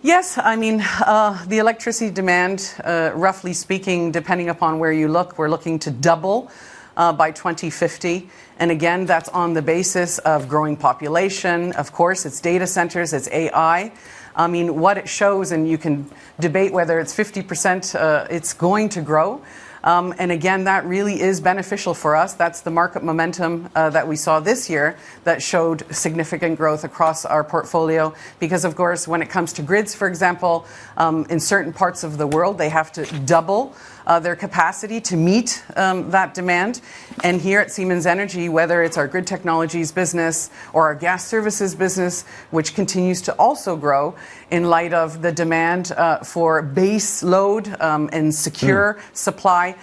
Yes, the electricity demand, roughly speaking, depending upon where you look, we're looking to double by 2050. And again, that's on the basis of growing population. Of course, it's data centers, it's AI. What it shows, and you can debate whether it's 50%, it's going to grow. And again, that really is beneficial for us. That's the market momentum that we saw this year that showed significant growth across our portfolio. Because, of course, when it comes to grids, for example, in certain parts of the world, they have to double their capacity to meet that demand. And here at Siemens Energy, whether it's our Grid Technologies business or our gas services business, which continues to also grow in light of the demand for base load and secure supply.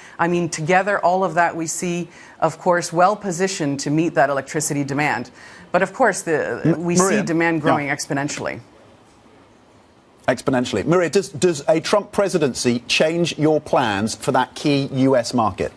Together, all of that we see, of course, well positioned to meet that electricity demand. But of course, we see demand growing exponentially. Exponentially. Maria, does a Trump presidency change your plans for that key US market?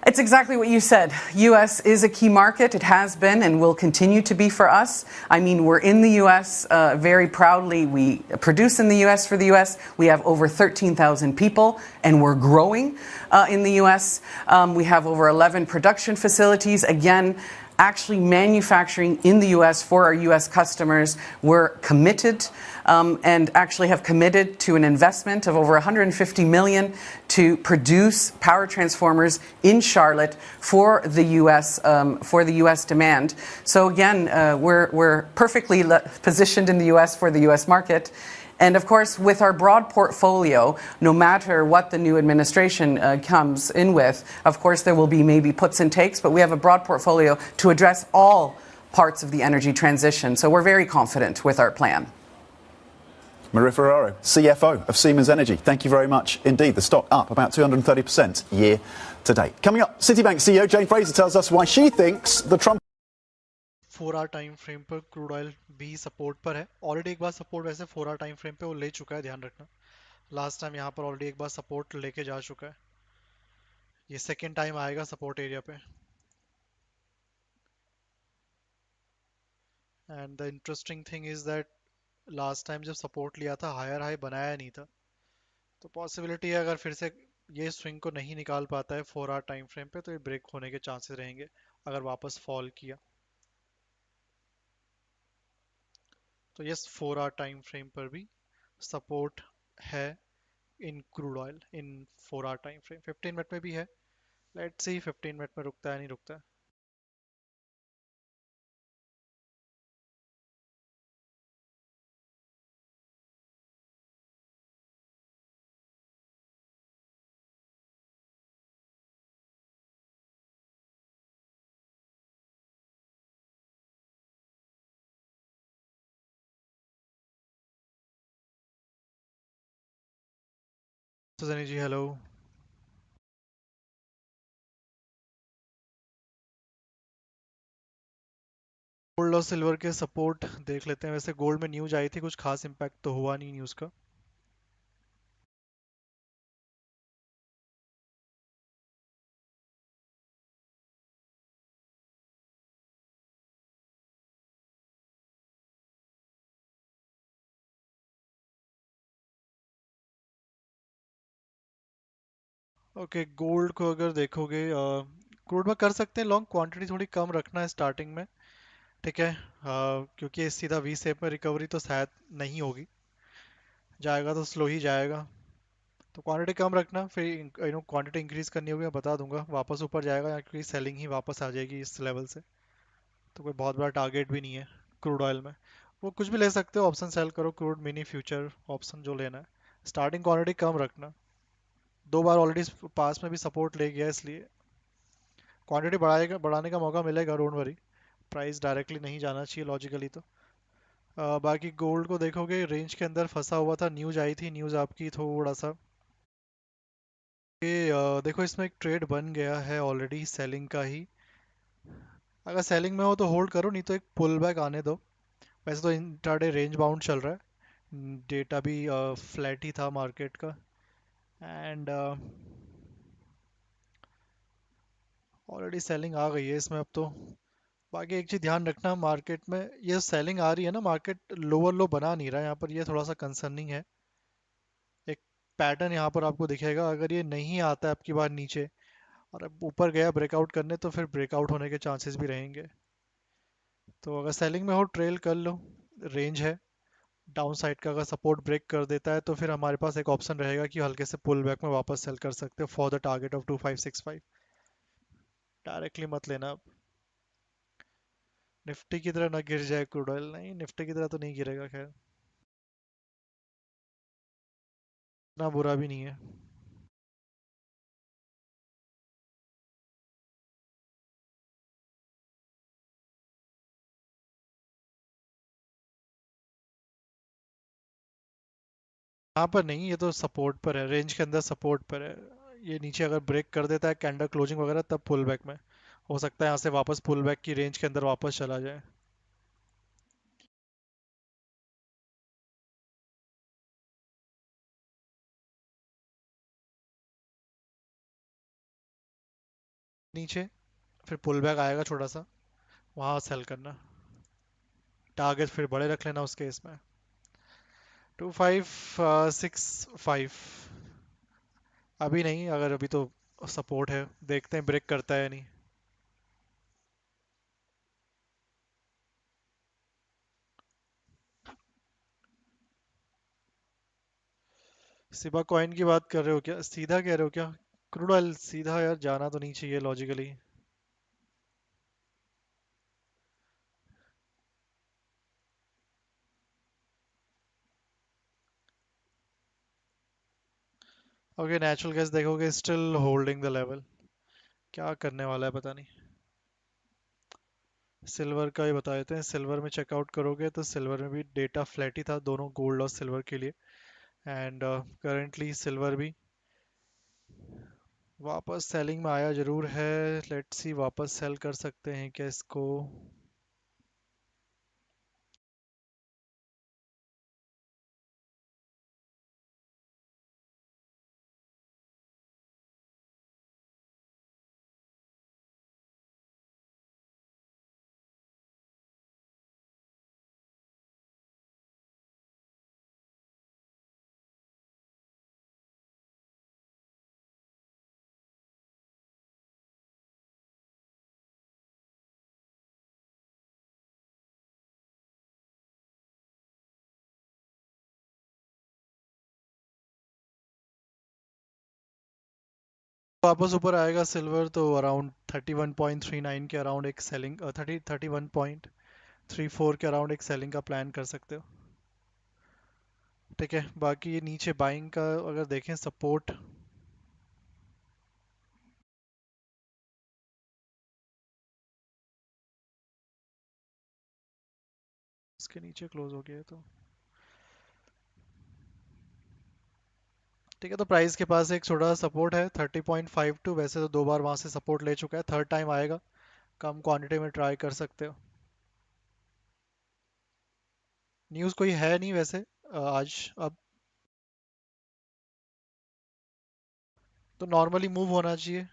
It's exactly what you said. U.S. is a key market. It has been and will continue to be for us. We're in the U.S. Very proudly. We produce in the U.S. for the U.S. We have over 13,000 people, and we're growing in the U.S. We have over 11 production facilities. Again, actually manufacturing in the U.S. for our U.S. customers. We're committed and actually have committed to an investment of over 150 million to produce power transformers in Charlotte for the U.S. demand. So again, we're perfectly positioned in the U.S. for the U.S. market. And of course, with our broad portfolio, no matter what the new administration comes in with, of course, there will be maybe puts and takes, but we have a broad portfolio to address all parts of the energy transition. So we're very confident with our plan. Maria Ferraro, CFO of Siemens Energy. Thank you very much indeed. The stock up about 230% year to date. Coming up, Citibank CEO Jane Fraser tells us why she thinks the Trump 4 time frame पर crude oil भी support पर है. Already एक बार support वैसे 4 time frame पे वो ले चुका है, ध्यान रखना. लास्ट टाइम यहाँ पर ऑलरेडी एक बार सपोर्ट लेके जा चुका है. ये सेकंड टाइम आएगा सपोर्ट एरिया पे. And the interesting thing is that last time जब सपोर्ट लिया था हायर हाई बनाया नहीं था, तो पॉसिबिलिटी है अगर फिर से ये स्विंग को नहीं निकाल पाता है 4 आवर टाइम फ्रेम पे, तो ये ब्रेक होने के चांसेस रहेंगे अगर वापस फॉल किया। तो यस, 4 आवर टाइम फ्रेम पर भी सपोर्ट है in crude oil in 4 hour time frame. 15 minute में भी है, लेट्स सी 15 मिनट में रुकता है नहीं रुकता है। सुजनी जी हेलो। गोल्ड और सिल्वर के सपोर्ट देख लेते हैं। वैसे गोल्ड में न्यूज आई थी, कुछ खास इम्पैक्ट तो हुआ नहीं न्यूज का। ओके, गोल्ड को अगर देखोगे, क्रूड में कर सकते हैं लॉन्ग, क्वांटिटी थोड़ी कम रखना है स्टार्टिंग में, ठीक है। क्योंकि सीधा वी शेप में रिकवरी तो शायद नहीं होगी, जाएगा तो स्लो ही जाएगा। तो क्वांटिटी कम रखना, फिर क्वांटिटी इंक्रीज करनी होगी, मैं बता दूंगा वापस ऊपर जाएगा या क्योंकि सेलिंग ही वापस आ जाएगी इस लेवल से। तो कोई बहुत बड़ा टारगेट भी नहीं है क्रूड ऑयल में। वो कुछ भी ले सकते हो, ऑप्शन सेल करो, क्रूड मिनी फ्यूचर ऑप्शन जो लेना है। स्टार्टिंग क्वांटिटी कम रखना, 2 बार ऑलरेडी पास में भी सपोर्ट ले गया, इसलिए क्वांटिटी बढ़ाएगा, बढ़ाने का मौका मिलेगा, डोंट वरी। प्राइस डायरेक्टली नहीं जाना चाहिए लॉजिकली तो। बाकी गोल्ड को देखोगे रेंज के अंदर फंसा हुआ था, न्यूज आई थी, न्यूज आपकी थोड़ा सा ये देखो इसमें एक ट्रेड बन गया है ऑलरेडी सेलिंग का ही। अगर सेलिंग में हो तो होल्ड करो, नहीं तो एक पुल बैक आने दो। वैसे तो इंट्राडे रेंज बाउंड चल रहा है, डेटा भी फ्लैट ही था मार्केट का, एंड ऑलरेडी सेलिंग आ गई है इसमें अब तो। बाकी एक चीज़ ध्यान रखना, मार्केट में ये सेलिंग आ रही है ना, मार्केट लोअर लो बना नहीं रहा है यहाँ पर, ये थोड़ा सा कंसर्निंग है। एक पैटर्न यहाँ पर आपको दिखेगा, अगर ये नहीं आता है आपकी बार नीचे और अब ऊपर गया ब्रेकआउट करने, तो फिर ब्रेकआउट होने के चांसेस भी रहेंगे। तो अगर सेलिंग में हो ट्रेल कर लो, रेंज है डाउन साइड का, अगर सपोर्ट ब्रेक कर देता है तो फिर हमारे पास एक ऑप्शन रहेगा कि हल्के से पुल बैक में वापस सेल कर सकते हो for the target of 2565। Directly मत लेना अब, निफ्टी की तरह ना गिर जाए क्रूड ऑयल। नहीं, निफ्टी की तरह तो नहीं गिरेगा, खैर इतना बुरा भी नहीं है। यहाँ पर नहीं, ये तो सपोर्ट पर है, रेंज के अंदर सपोर्ट पर है। ये नीचे अगर ब्रेक कर देता है कैंडल क्लोजिंग वगैरह, तब पुल बैक में हो सकता है यहाँ से वापस पुल बैक की रेंज के अंदर वापस चला जाए। नीचे फिर पुल बैक आएगा छोटा सा, वहाँ सेल करना, टारगेट फिर बड़े रख लेना उस केस में। 2565 अभी नहीं, अगर अभी तो सपोर्ट है, देखते हैं ब्रेक करता है नहीं। सिबा कॉइन की बात कर रहे हो क्या, सीधा कह रहे हो क्या? क्रूड ऑयल सीधा यार जाना तो नहीं चाहिए लॉजिकली। ओके, नेचुरल गैस देखोगे स्टिल होल्डिंग द लेवल, क्या करने वाला है पता नहीं। सिल्वर का ही बता देते हैं, सिल्वर में चेकआउट करोगे तो सिल्वर में भी डेटा फ्लैट ही था दोनों गोल्ड और सिल्वर के लिए, एंड करेंटली सिल्वर भी वापस सेलिंग में आया जरूर है। लेट्स सी वापस सेल कर सकते हैं क्या इसको। वापस ऊपर आएगा सिल्वर तो अराउंड 31.39 के अराउंड एक सेलिंग 31.34 के अराउंड एक सेलिंग का प्लान कर सकते हो। ठीक है, बाकी ये नीचे बाइंग का अगर देखें सपोर्ट इसके नीचे क्लोज हो गया है तो ठीक है। तो प्राइस के पास एक छोटा सा सपोर्ट है 30.52, वैसे तो 2 बार वहां से सपोर्ट ले चुका है, थर्ड टाइम आएगा, कम क्वांटिटी में ट्राई कर सकते हो। न्यूज़ कोई है नहीं वैसे आज अब, तो नॉर्मली मूव होना चाहिए।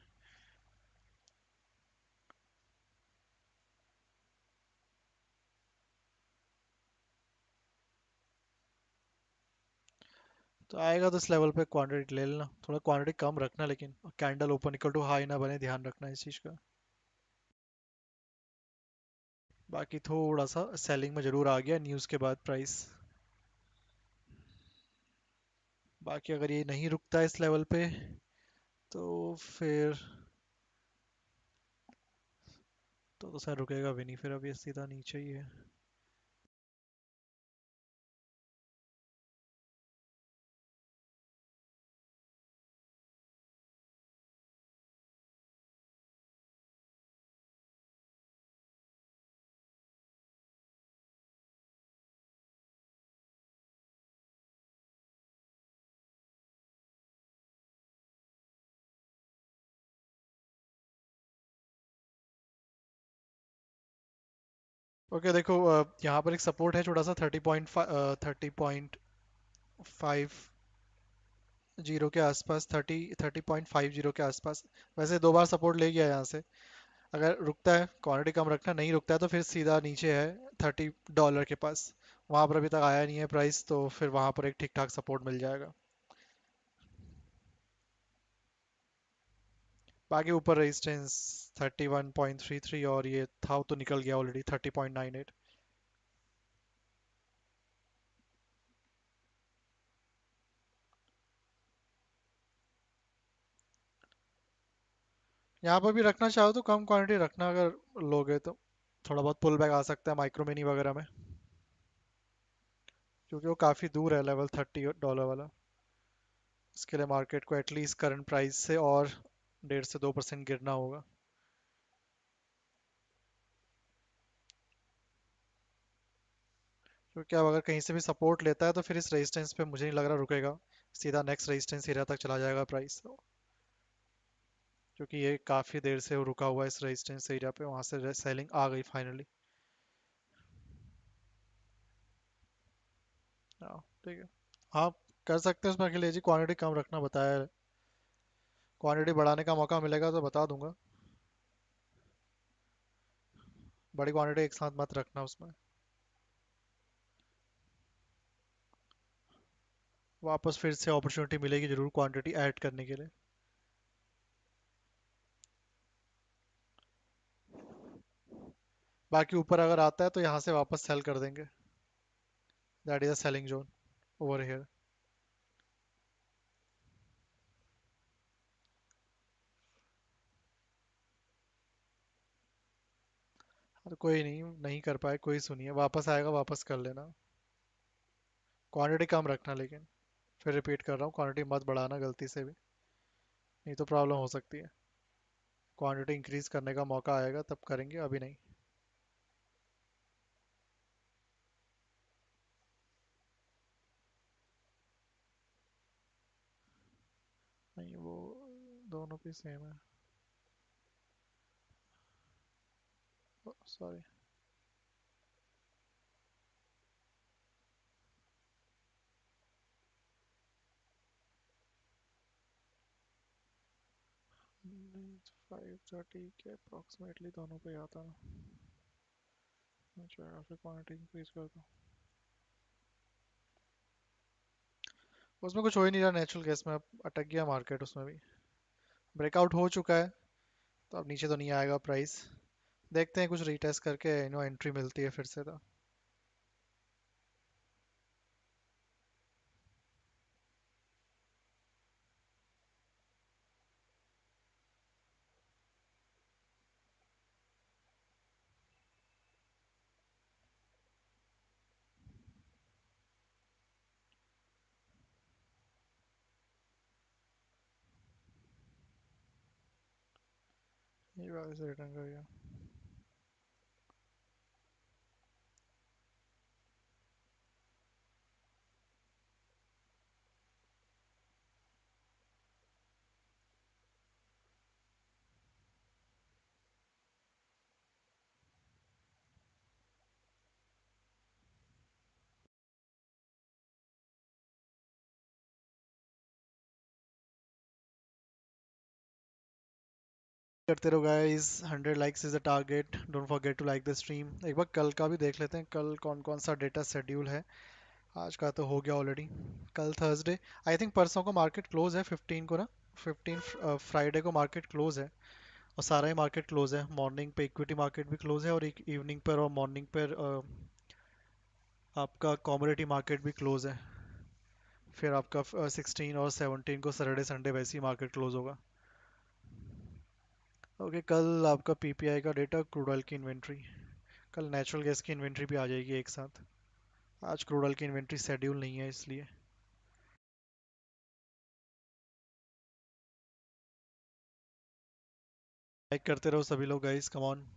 तो आएगा तो इस लेवल पे क्वांटिटी ले लेना, थोड़ा क्वांटिटी कम रखना, लेकिन candle open equal to high ना बने, ध्यान रखना इस चीज़ का। बाकी थोड़ा सा सेलिंग में जरूर आ गया न्यूज़ के बाद प्राइस। बाकी अगर ये नहीं रुकता इस लेवल पे तो फिर तो सर रुकेगा भी नहीं, फिर अब ये सीधा नीचे ही है। ओके देखो यहाँ पर एक सपोर्ट है छोटा सा 30.50 के आसपास, 30.50 के आसपास। वैसे 2 बार सपोर्ट ले गया यहाँ से, अगर रुकता है क्वांटिटी कम रखना, नहीं रुकता है तो फिर सीधा नीचे है $30 के पास, वहां पर अभी तक आया नहीं है प्राइस, तो फिर वहां पर एक ठीक ठाक सपोर्ट मिल जाएगा। बाकी ऊपर रेजिस्टेंस 31.33 और ये था तो निकल गया ऑलरेडी 30.98। यहाँ पर भी रखना चाहो तो कम क्वांटिटी रखना, अगर लोगे तो थोड़ा बहुत पुल बैक आ सकता है माइक्रो मिनी वगैरह में, क्योंकि वो काफ़ी दूर है लेवल $30 वाला। इसके लिए मार्केट को एटलीस्ट करंट प्राइस से और 1.5 से 2% गिरना होगा। क्योंकि अब अगर कहीं से भी सपोर्ट लेता है तो फिर इस रेजिस्टेंस पे मुझे नहीं लग रहा रुकेगा, सीधा नेक्स्ट रेजिस्टेंस एरिया तक चला जाएगा प्राइस, क्योंकि ये काफ़ी देर से रुका हुआ है इस रेजिस्टेंस एरिया पे, वहां से सेलिंग आ गई फाइनली। हाँ ठीक है, हाँ कर सकते हैं उसमें अकेले जी, क्वांटिटी कम रखना बताया है, क्वांटिटी बढ़ाने का मौका मिलेगा तो बता दूंगा, बड़ी क्वांटिटी एक साथ मत रखना उसमें। वापस फिर से अपॉर्चुनिटी मिलेगी जरूर क्वांटिटी ऐड करने के लिए। बाकी ऊपर अगर आता है तो यहाँ से वापस सेल कर देंगे, that is a selling zone over here. तो कोई नहीं, नहीं कर पाए कोई सुनिए, वापस आएगा वापस कर लेना, क्वांटिटी कम रखना, लेकिन फिर रिपीट कर रहा हूँ क्वांटिटी मत बढ़ाना गलती से भी, नहीं तो प्रॉब्लम हो सकती है। क्वांटिटी इंक्रीज करने का मौका आएगा तब करेंगे, अभी नहीं। नहीं वो दोनों भी सेम है, सॉरी। फाइव थर्टी के अप्रोक्सीमेटली दोनों पे आता ना, अच्छा फिर क्वांटिटी इंक्रीज कर दो। उसमें कुछ हो ही नहीं रहा नेचुरल केस में, अब अटक गया मार्केट, उसमें भी ब्रेकआउट हो चुका है, तो अब नीचे तो नहीं आएगा प्राइस, देखते हैं कुछ रीटेस्ट करके एंट्री मिलती है फिर से तो। ये वापस रिटर्न कर गया। करते रहो guys, 100 likes is the target, don't forget to like the stream. एक बार कल का भी देख लेते हैं, कल कौन कौन सा डेटा शेड्यूल है। आज का तो हो गया ऑलरेडी। कल थर्सडे, आई थिंक परसों को मार्केट क्लोज है 15 को ना, 15 फ्राइडे को मार्केट क्लोज है और सारा ही मार्केट क्लोज है। मॉर्निंग पे इक्विटी मार्केट भी क्लोज है और एक इवनिंग पर और मॉर्निंग पर आपका कमोडिटी मार्केट भी क्लोज है। फिर आपका 16 और 17 को सैटरडे संडे वैसे ही मार्केट क्लोज होगा। ओके, कल आपका पीपीआई का डेटा, क्रूड ऑयल की इन्वेंट्री, कल नेचुरल गैस की इन्वेंट्री भी आ जाएगी एक साथ। आज क्रूड ऑयल की इन्वेंट्री शेड्यूल नहीं है इसलिए। लाइक करते रहो सभी लोग guys, come on.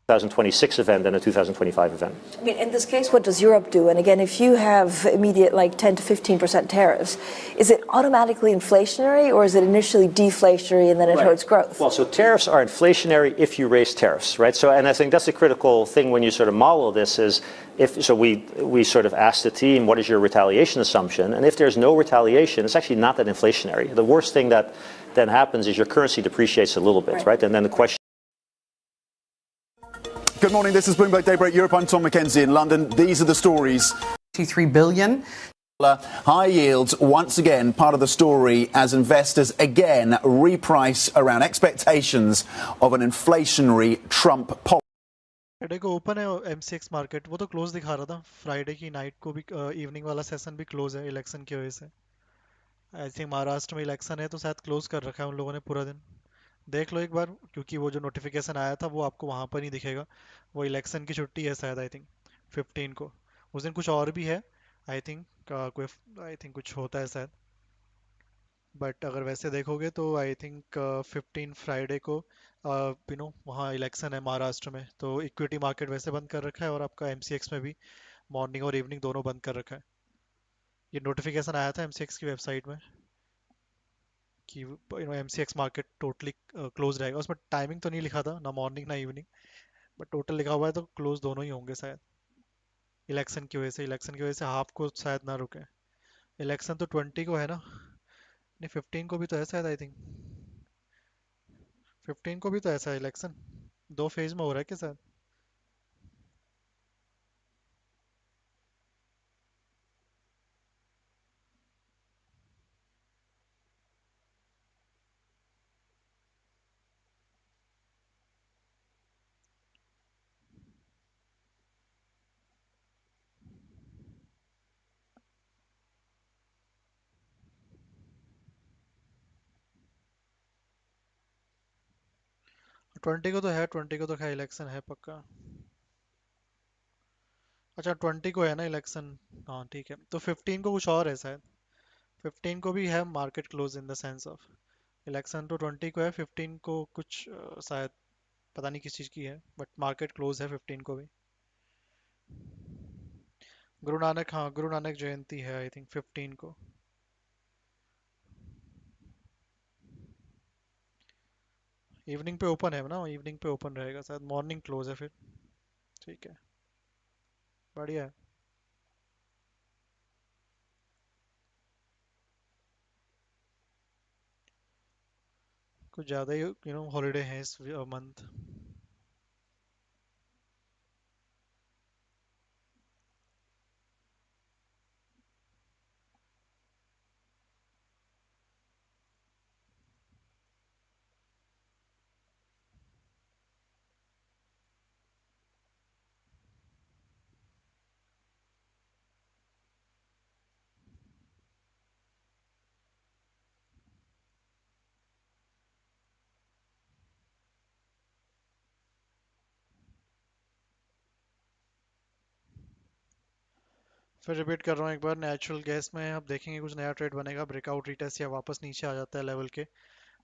2026 event than a 2025 event. I mean, in this case, what does Europe do? And again, if you have immediate, like 10 to 15% tariffs, is it automatically inflationary or is it initially deflationary and then it hurts growth? Well, so tariffs are inflationary if you raise tariffs, right? So, and I think that's a critical thing when you sort of model this is if, so we sort of asked the team, what is your retaliation assumption? And if there's no retaliation, it's actually not that inflationary. The worst thing that then happens is your currency depreciates a little bit, right? And then the question. Good morning, this is Bloomberg Daybreak Europe. I'm Tom McKenzie in London. These are the stories. $23 billion. High yields, once again, part of the story as investors again reprice around expectations of an inflationary Trump policy. Friday को open है MCX market, वो तो close दिखा रहा था। Friday की night को भी इवनिंग वाला सेशन भी क्लोज है इलेक्शन की वजह से। आई थिंक महाराष्ट्र में इलेक्शन है तो शायद क्लोज कर रखा है उन लोगों ने पूरा दिन। देख लो एक बार, क्योंकि वो जो नोटिफिकेशन आया था वो आपको वहां पर ही दिखेगा। वो इलेक्शन की छुट्टी है शायद, आई थिंक 15 को। उस दिन कुछ और भी है आई थिंक, कोई आई थिंक कुछ होता है शायद। बट अगर वैसे देखोगे तो आई थिंक 15 फ्राइडे को वहाँ इलेक्शन है महाराष्ट्र में, तो इक्विटी मार्केट वैसे बंद कर रखा है और आपका एमसीएक्स में भी मॉर्निंग और इवनिंग दोनों बंद कर रखा है। ये नोटिफिकेशन आया था एमसीएक्स की वेबसाइट में कि एमसीएक्स मार्केट टोटली क्लोज रहेगा। उसमें टाइमिंग तो नहीं लिखा था, ना मॉर्निंग ना इवनिंग, बट टोटल लिखा हुआ है तो क्लोज दोनों ही होंगे शायद। इलेक्शन की वजह से, हाफ को शायद ना रुके। इलेक्शन तो 20 को है ना, नहीं 15 को भी तो है शायद, आई थिंक 15 को भी तो ऐसा इलेक्शन 2 फेज में हो रहा है क्या शायद। ट्वेंटी को तो है, 20 को तो खैर इलेक्शन है पक्का। अच्छा 20 को है ना इलेक्शन, हाँ ठीक है। तो 15 को कुछ और है शायद, 15 को भी है market close in the sense of election. तो 20 को है, 15 को कुछ शायद पता नहीं किस चीज़ की है, बट मार्केट क्लोज है 15 को भी। गुरु नानक, हाँ गुरु नानक जयंती है आई थिंक 15 को। इवनिंग पे ओपन है ना, इवनिंग पे ओपन रहेगा शायद, मॉर्निंग क्लोज है फिर। ठीक है, बढ़िया है। कुछ ज़्यादा ही हॉलीडे है इस मंथ। फिर रिपीट कर रहा हूँ एक बार, नेचुरल गैस में अब देखेंगे कुछ नया ट्रेड बनेगा, ब्रेकआउट रिटेस्ट या वापस नीचे आ जाता है लेवल के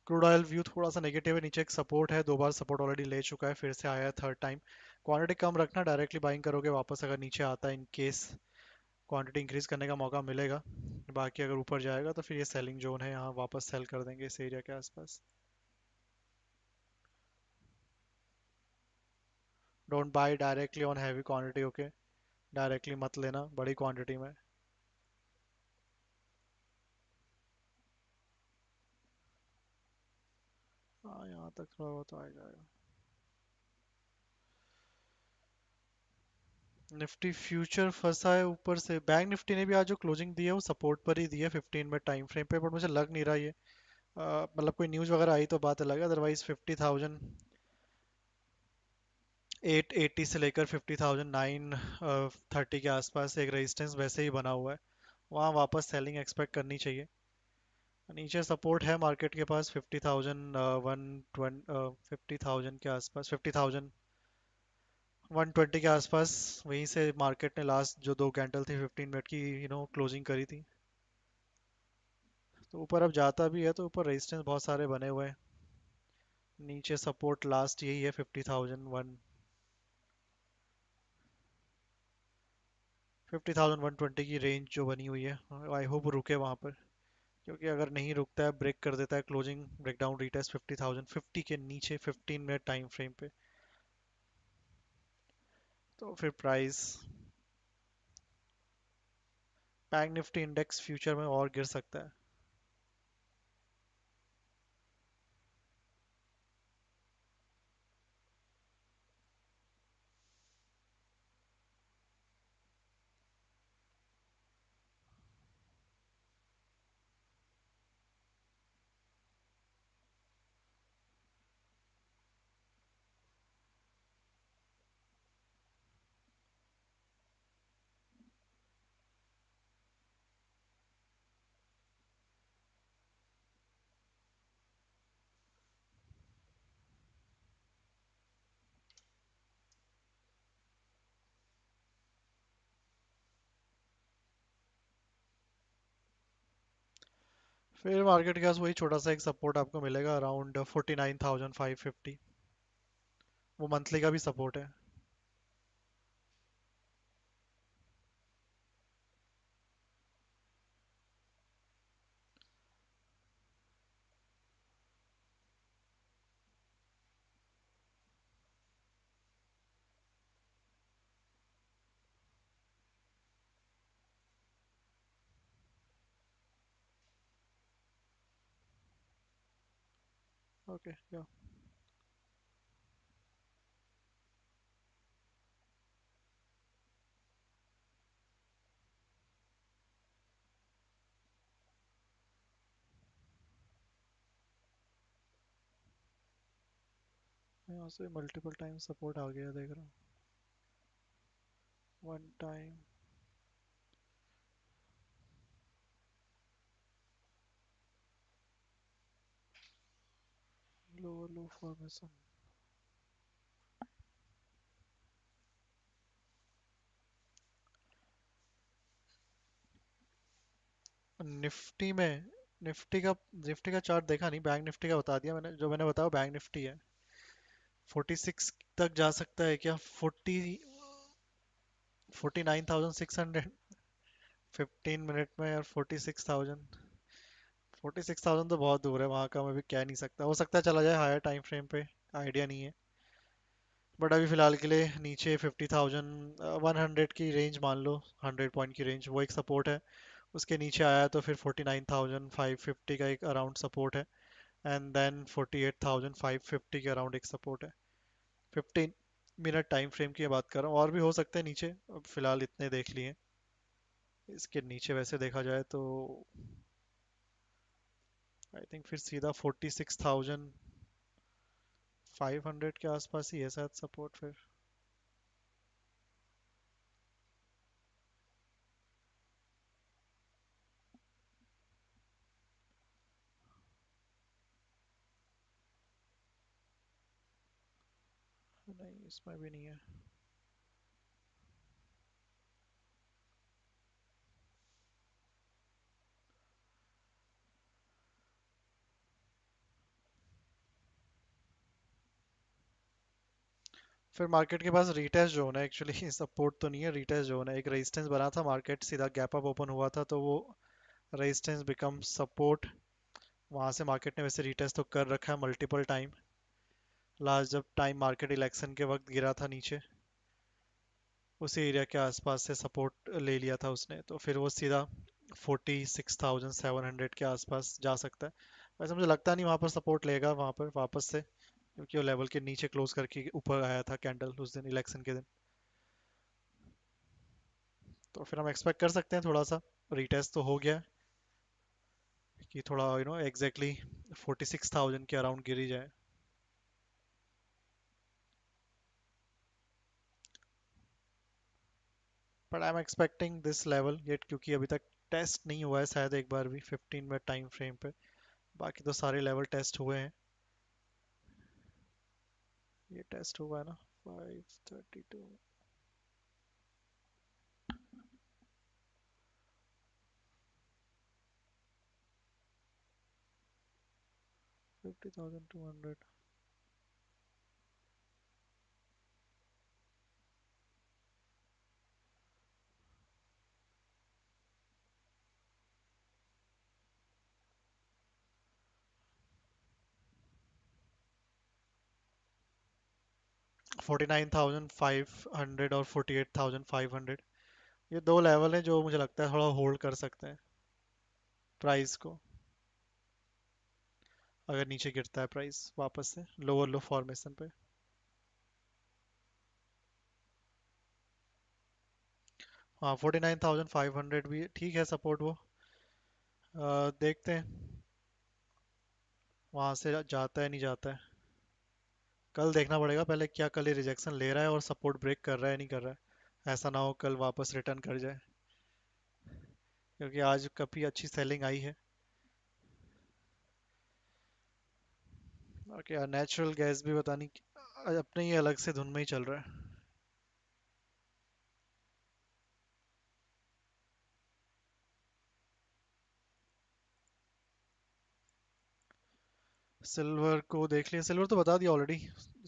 क्रूड ऑयल व्यू थोड़ा सा नेगेटिव है, नीचे एक सपोर्ट है, 2 बार सपोर्ट ऑलरेडी ले चुका है, फिर से आया है थर्ड टाइम। क्वांटिटी कम रखना, डायरेक्टली बाइंग करोगे वापस अगर नीचे आता है, इन केस क्वांटिटी इंक्रीज करने का मौका मिलेगा। बाकी अगर ऊपर जाएगा तो फिर ये सेलिंग जोन है, यहाँ वापस सेल कर देंगे इस एरिया के आसपास। Don't buy directly on heavy quantity, okay, directly मत लेना बड़ी क्वांटिटी में। हाँ यहाँ तक थोड़ा बहुत आ जाएगा। निफ्टी फ्यूचर फंसा है ऊपर से। बैंक निफ्टी ने भी आज जो क्लोजिंग दी है वो सपोर्ट पर ही दी है 15 में टाइम फ्रेम पे, बट मुझे लग नहीं रहा ये मतलब कोई न्यूज़ वगैरह आई तो बात अलग है, अदरवाइज 50,880 से लेकर 50,930 के आसपास एक रेजिस्टेंस वैसे ही बना हुआ है, वहाँ वापस सेलिंग एक्सपेक्ट करनी चाहिए। नीचे सपोर्ट है मार्केट के पास 50,120 के आसपास, 50,120 के आसपास, वहीं से मार्केट ने लास्ट जो 2 कैंडल थी 15 मिनट की क्लोजिंग करी थी। तो ऊपर अब जाता भी है तो ऊपर रेजिस्टेंस बहुत सारे बने हुए हैं, नीचे सपोर्ट लास्ट यही है 50,120 की रेंज जो बनी हुई है, आई होप रुके वहाँ पर, क्योंकि अगर नहीं रुकता है, ब्रेक कर देता है, क्लोजिंग ब्रेकडाउन रीटेस्ट 50,050 के नीचे 15 मिनट टाइम फ्रेम पे, तो फिर price bank Nifty index future में और गिर सकता है। फिर मार्केट के पास वही छोटा सा एक सपोर्ट आपको मिलेगा अराउंड 49,550, वो मंथली का भी सपोर्ट है। ओके या यहाँ से मल्टीपल टाइम सपोर्ट आ गया देख रहा हूँ, वन टाइम, लोअर लो फॉर्मेशन। निफ्टी का चार्ट देखा नहीं, बैंक निफ्टी का बता दिया मैंने, जो मैंने बताया बैंक निफ्टी है। 46 तक जा सकता है क्या? 49,600 15 मिनट में, और 46,000 तो बहुत दूर है, वहां का मैं भी कह नहीं सकता, हो सकता है चला जाए हायर टाइम फ्रेम पे, आइडिया नहीं है। बट अभी फिलहाल के लिए नीचे 50,100 की रेंज मान लो, 100 पॉइंट की रेंज वो एक सपोर्ट है, उसके नीचे आया तो फिर 49,550 का एक अराउंड सपोर्ट है, एंड देन 48,550 के अराउंड एक सपोर्ट है। 15 मिनट टाइम फ्रेम की बात कर रहा हूँ, और भी हो सकते हैं नीचे, अब फिलहाल इतने देख लिए। इसके नीचे वैसे देखा जाए तो आई थिंक फिर सीधा 46,500 के आसपास ही है शायद सपोर्ट फिर। नहीं इसमें भी नहीं है। फिर मार्केट के पास रीटेस्ट जोन है, एक्चुअली सपोर्ट तो नहीं है, रीटेस्ट जोन है। एक रेजिस्टेंस बना था, मार्केट सीधा गैप अप ओपन हुआ था तो वो रेजिस्टेंस बिकम सपोर्ट। वहां से मार्केट ने वैसे रीटेस्ट तो कर रखा है मल्टीपल टाइम। लास्ट जब टाइम मार्केट इलेक्शन के वक्त गिरा था नीचे, उसी एरिया के आसपास से सपोर्ट ले लिया था उसने, तो फिर वो सीधा 46,700 के आसपास जा सकता है। वैसे मुझे लगता नहीं वहां पर सपोर्ट लेगा वहां पर वापस से, क्योंकि वो लेवल के नीचे क्लोज करके ऊपर आया था कैंडल उस दिन इलेक्शन के दिन। तो फिर हम एक्सपेक्ट कर सकते हैं थोड़ा सा रीटेस्ट तो हो गया कि थोड़ा एग्जैक्टली 46,000 के अराउंड गिरी जाए। But I am expecting this level yet, क्योंकि अभी तक टेस्ट नहीं हुआ है शायद एक बार भी 15 मिनट टाइम फ्रेम पे। बाकी तो सारे लेवल टेस्ट हुए हैं। ये टेस्ट हुआ है ना 532, 50,200। 49,500 और 48,500, ये दो लेवल हैं जो मुझे लगता है थोड़ा होल्ड कर सकते हैं प्राइस को, अगर नीचे गिरता है प्राइस वापस से लोअर लो फॉर्मेशन पे। हाँ 49,500 भी ठीक है सपोर्ट वो। देखते हैं वहां से जाता है नहीं जाता है, कल देखना पड़ेगा पहले क्या कल ये रिजेक्शन ले रहा है और सपोर्ट ब्रेक कर रहा है नहीं कर रहा है। ऐसा ना हो कल वापस रिटर्न कर जाए, क्योंकि आज काफ़ी अच्छी सेलिंग आई है। और क्या नेचुरल गैस भी पता नहीं अपने ही अलग से धुन में ही चल रहा है। सिल्वर को देख लिया, सिल्वर तो बता दिया ऑलरेडी,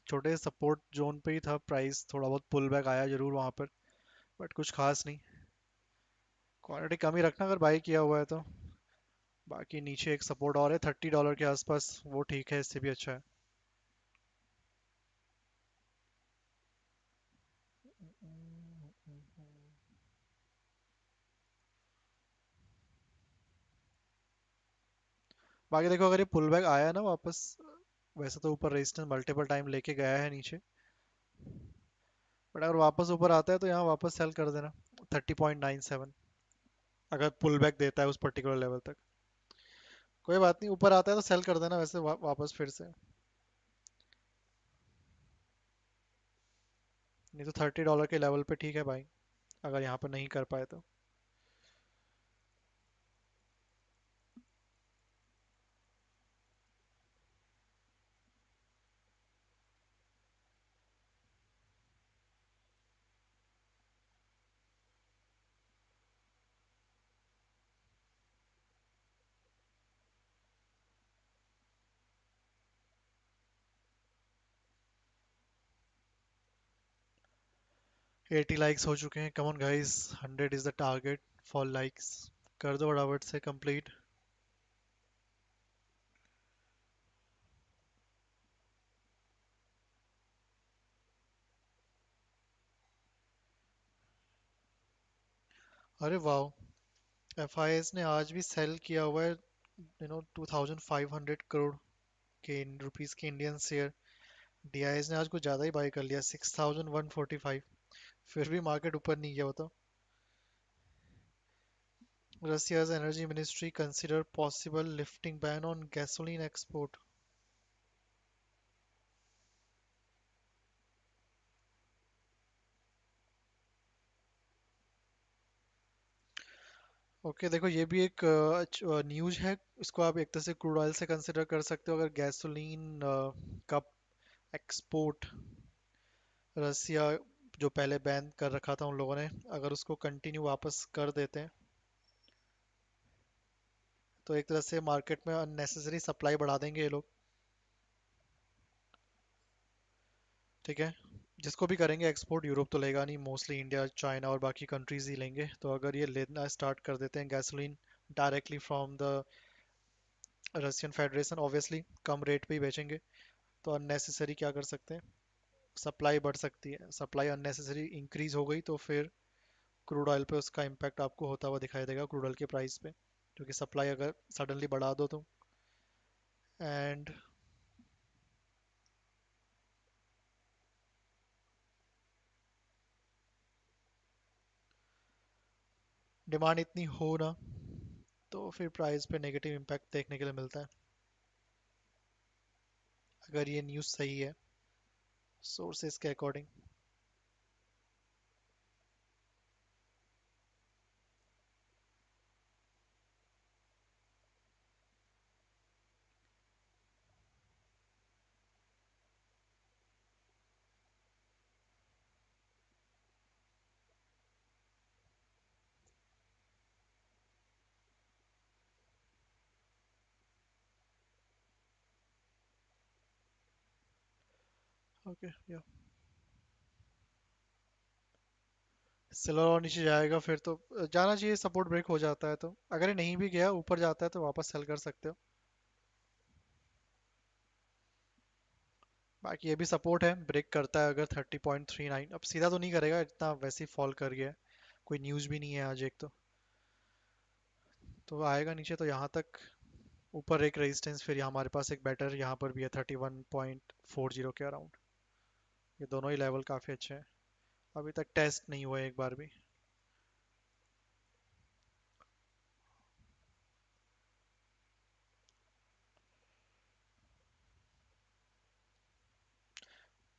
छोटे सपोर्ट जोन पे ही था प्राइस, थोड़ा बहुत पुल बैक आया जरूर वहां पर, बट कुछ खास नहीं। क्वांटिटी कम ही रखना अगर बाई किया हुआ है तो। बाकी नीचे एक सपोर्ट और है $30 के आसपास, वो ठीक है, इससे भी अच्छा है। बाकी देखो अगर ये पुल बैक आया ना वापस, वैसे तो ऊपर रेजिस्टेंस मल्टीपल टाइम लेके गया है नीचे, बट अगर वापस ऊपर आता है तो यहाँ वापस सेल कर देना 30.97, अगर पुल बैक देता है उस पर्टिकुलर लेवल तक। कोई बात नहीं, ऊपर आता है तो सेल कर देना वैसे वापस फिर से, नहीं तो $30 के लेवल पे ठीक है भाई, अगर यहाँ पर नहीं कर पाए तो। एटी लाइक्स हो चुके हैं, come on guys, 100 is the target for likes, कर दो फटाफट से कंप्लीट। अरे वाह, एफआईएस ने आज भी सेल किया हुआ है 2500 के रुपीस के इंडियन शेयर। डीआईएस ने आज कुछ ज़्यादा ही बाई कर लिया 6145, फिर भी मार्केट ऊपर नहीं गया, बताओ। Russia's energy ministry consider possible lifting ban on gasoline export. Okay देखो ये भी एक न्यूज है, इसको आप एक तरह से क्रूड ऑयल से कंसिडर कर सकते हो। अगर गैसोलीन का एक्सपोर्ट रसिया जो पहले बैन कर रखा था उन लोगों ने, अगर उसको कंटिन्यू वापस कर देते हैं तो एक तरह से मार्केट में अननेसेसरी सप्लाई बढ़ा देंगे ये लोग, ठीक है। जिसको भी करेंगे एक्सपोर्ट, यूरोप तो लेगा नहीं, मोस्टली इंडिया, चाइना और बाकी कंट्रीज ही लेंगे। तो अगर ये लेना स्टार्ट कर देते हैं gasoline directly from the Russian federation, obviously come rate पे ही बेचेंगे, तो अननेसेसरी क्या कर सकते हैं, सप्लाई बढ़ सकती है। सप्लाई अननेसेसरी इंक्रीज हो गई तो फिर क्रूड ऑयल पे उसका इम्पैक्ट आपको होता हुआ दिखाई देगा, क्रूड ऑयल के प्राइस पे, क्योंकि सप्लाई अगर सडनली बढ़ा दो तो। एंड डिमांड इतनी हो ना, तो फिर प्राइस पे नेगेटिव इम्पैक्ट देखने के लिए मिलता है, अगर ये न्यूज़ सही है सोर्सेस के अकॉर्डिंग। ओके या सिल्वर और नीचे जाएगा फिर तो जाना चाहिए, सपोर्ट ब्रेक हो जाता है तो, अगर ये नहीं भी गया ऊपर जाता है तो वापस सेल कर सकते हो। बाकी ये भी सपोर्ट है, ब्रेक करता है अगर 30.39, अब सीधा तो नहीं करेगा, इतना वैसे ही फॉल कर गया है, कोई न्यूज़ भी नहीं है आज एक तो आएगा नीचे तो यहाँ तक, ऊपर एक रेजिस्टेंस, फिर यहाँ हमारे पास एक बेटर यहाँ पर भी है 31.40 के अराउंड। ये दोनों ही लेवल काफ़ी अच्छे हैं, अभी तक टेस्ट नहीं हुआ है एक बार भी।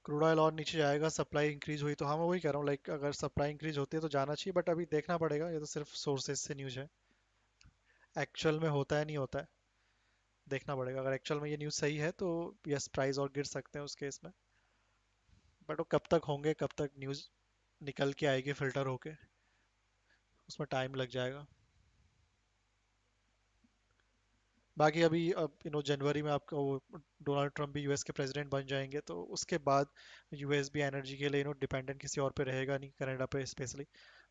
क्रूड ऑयल और नीचे जाएगा, सप्लाई इंक्रीज हुई तो, हाँ मैं वही कह रहा हूँ, लाइक अगर सप्लाई इंक्रीज होती है तो जाना चाहिए, बट अभी देखना पड़ेगा, ये तो सिर्फ सोर्सेज से न्यूज़ है, एक्चुअल में होता है नहीं होता है देखना पड़ेगा। अगर एक्चुअल में ये न्यूज़ सही है तो यस प्राइस और गिर सकते हैं उस केस में, बट वो कब तक होंगे, कब तक न्यूज़ निकल के आएगी फिल्टर होके, उसमें टाइम लग जाएगा। बाकी अभी अब जनवरी में आपका वो डोनाल्ड ट्रम्प भी यूएस के प्रेसिडेंट बन जाएंगे, तो उसके बाद यूएस भी एनर्जी के लिए डिपेंडेंट किसी और पे रहेगा नहीं, कनाडा पे स्पेशली,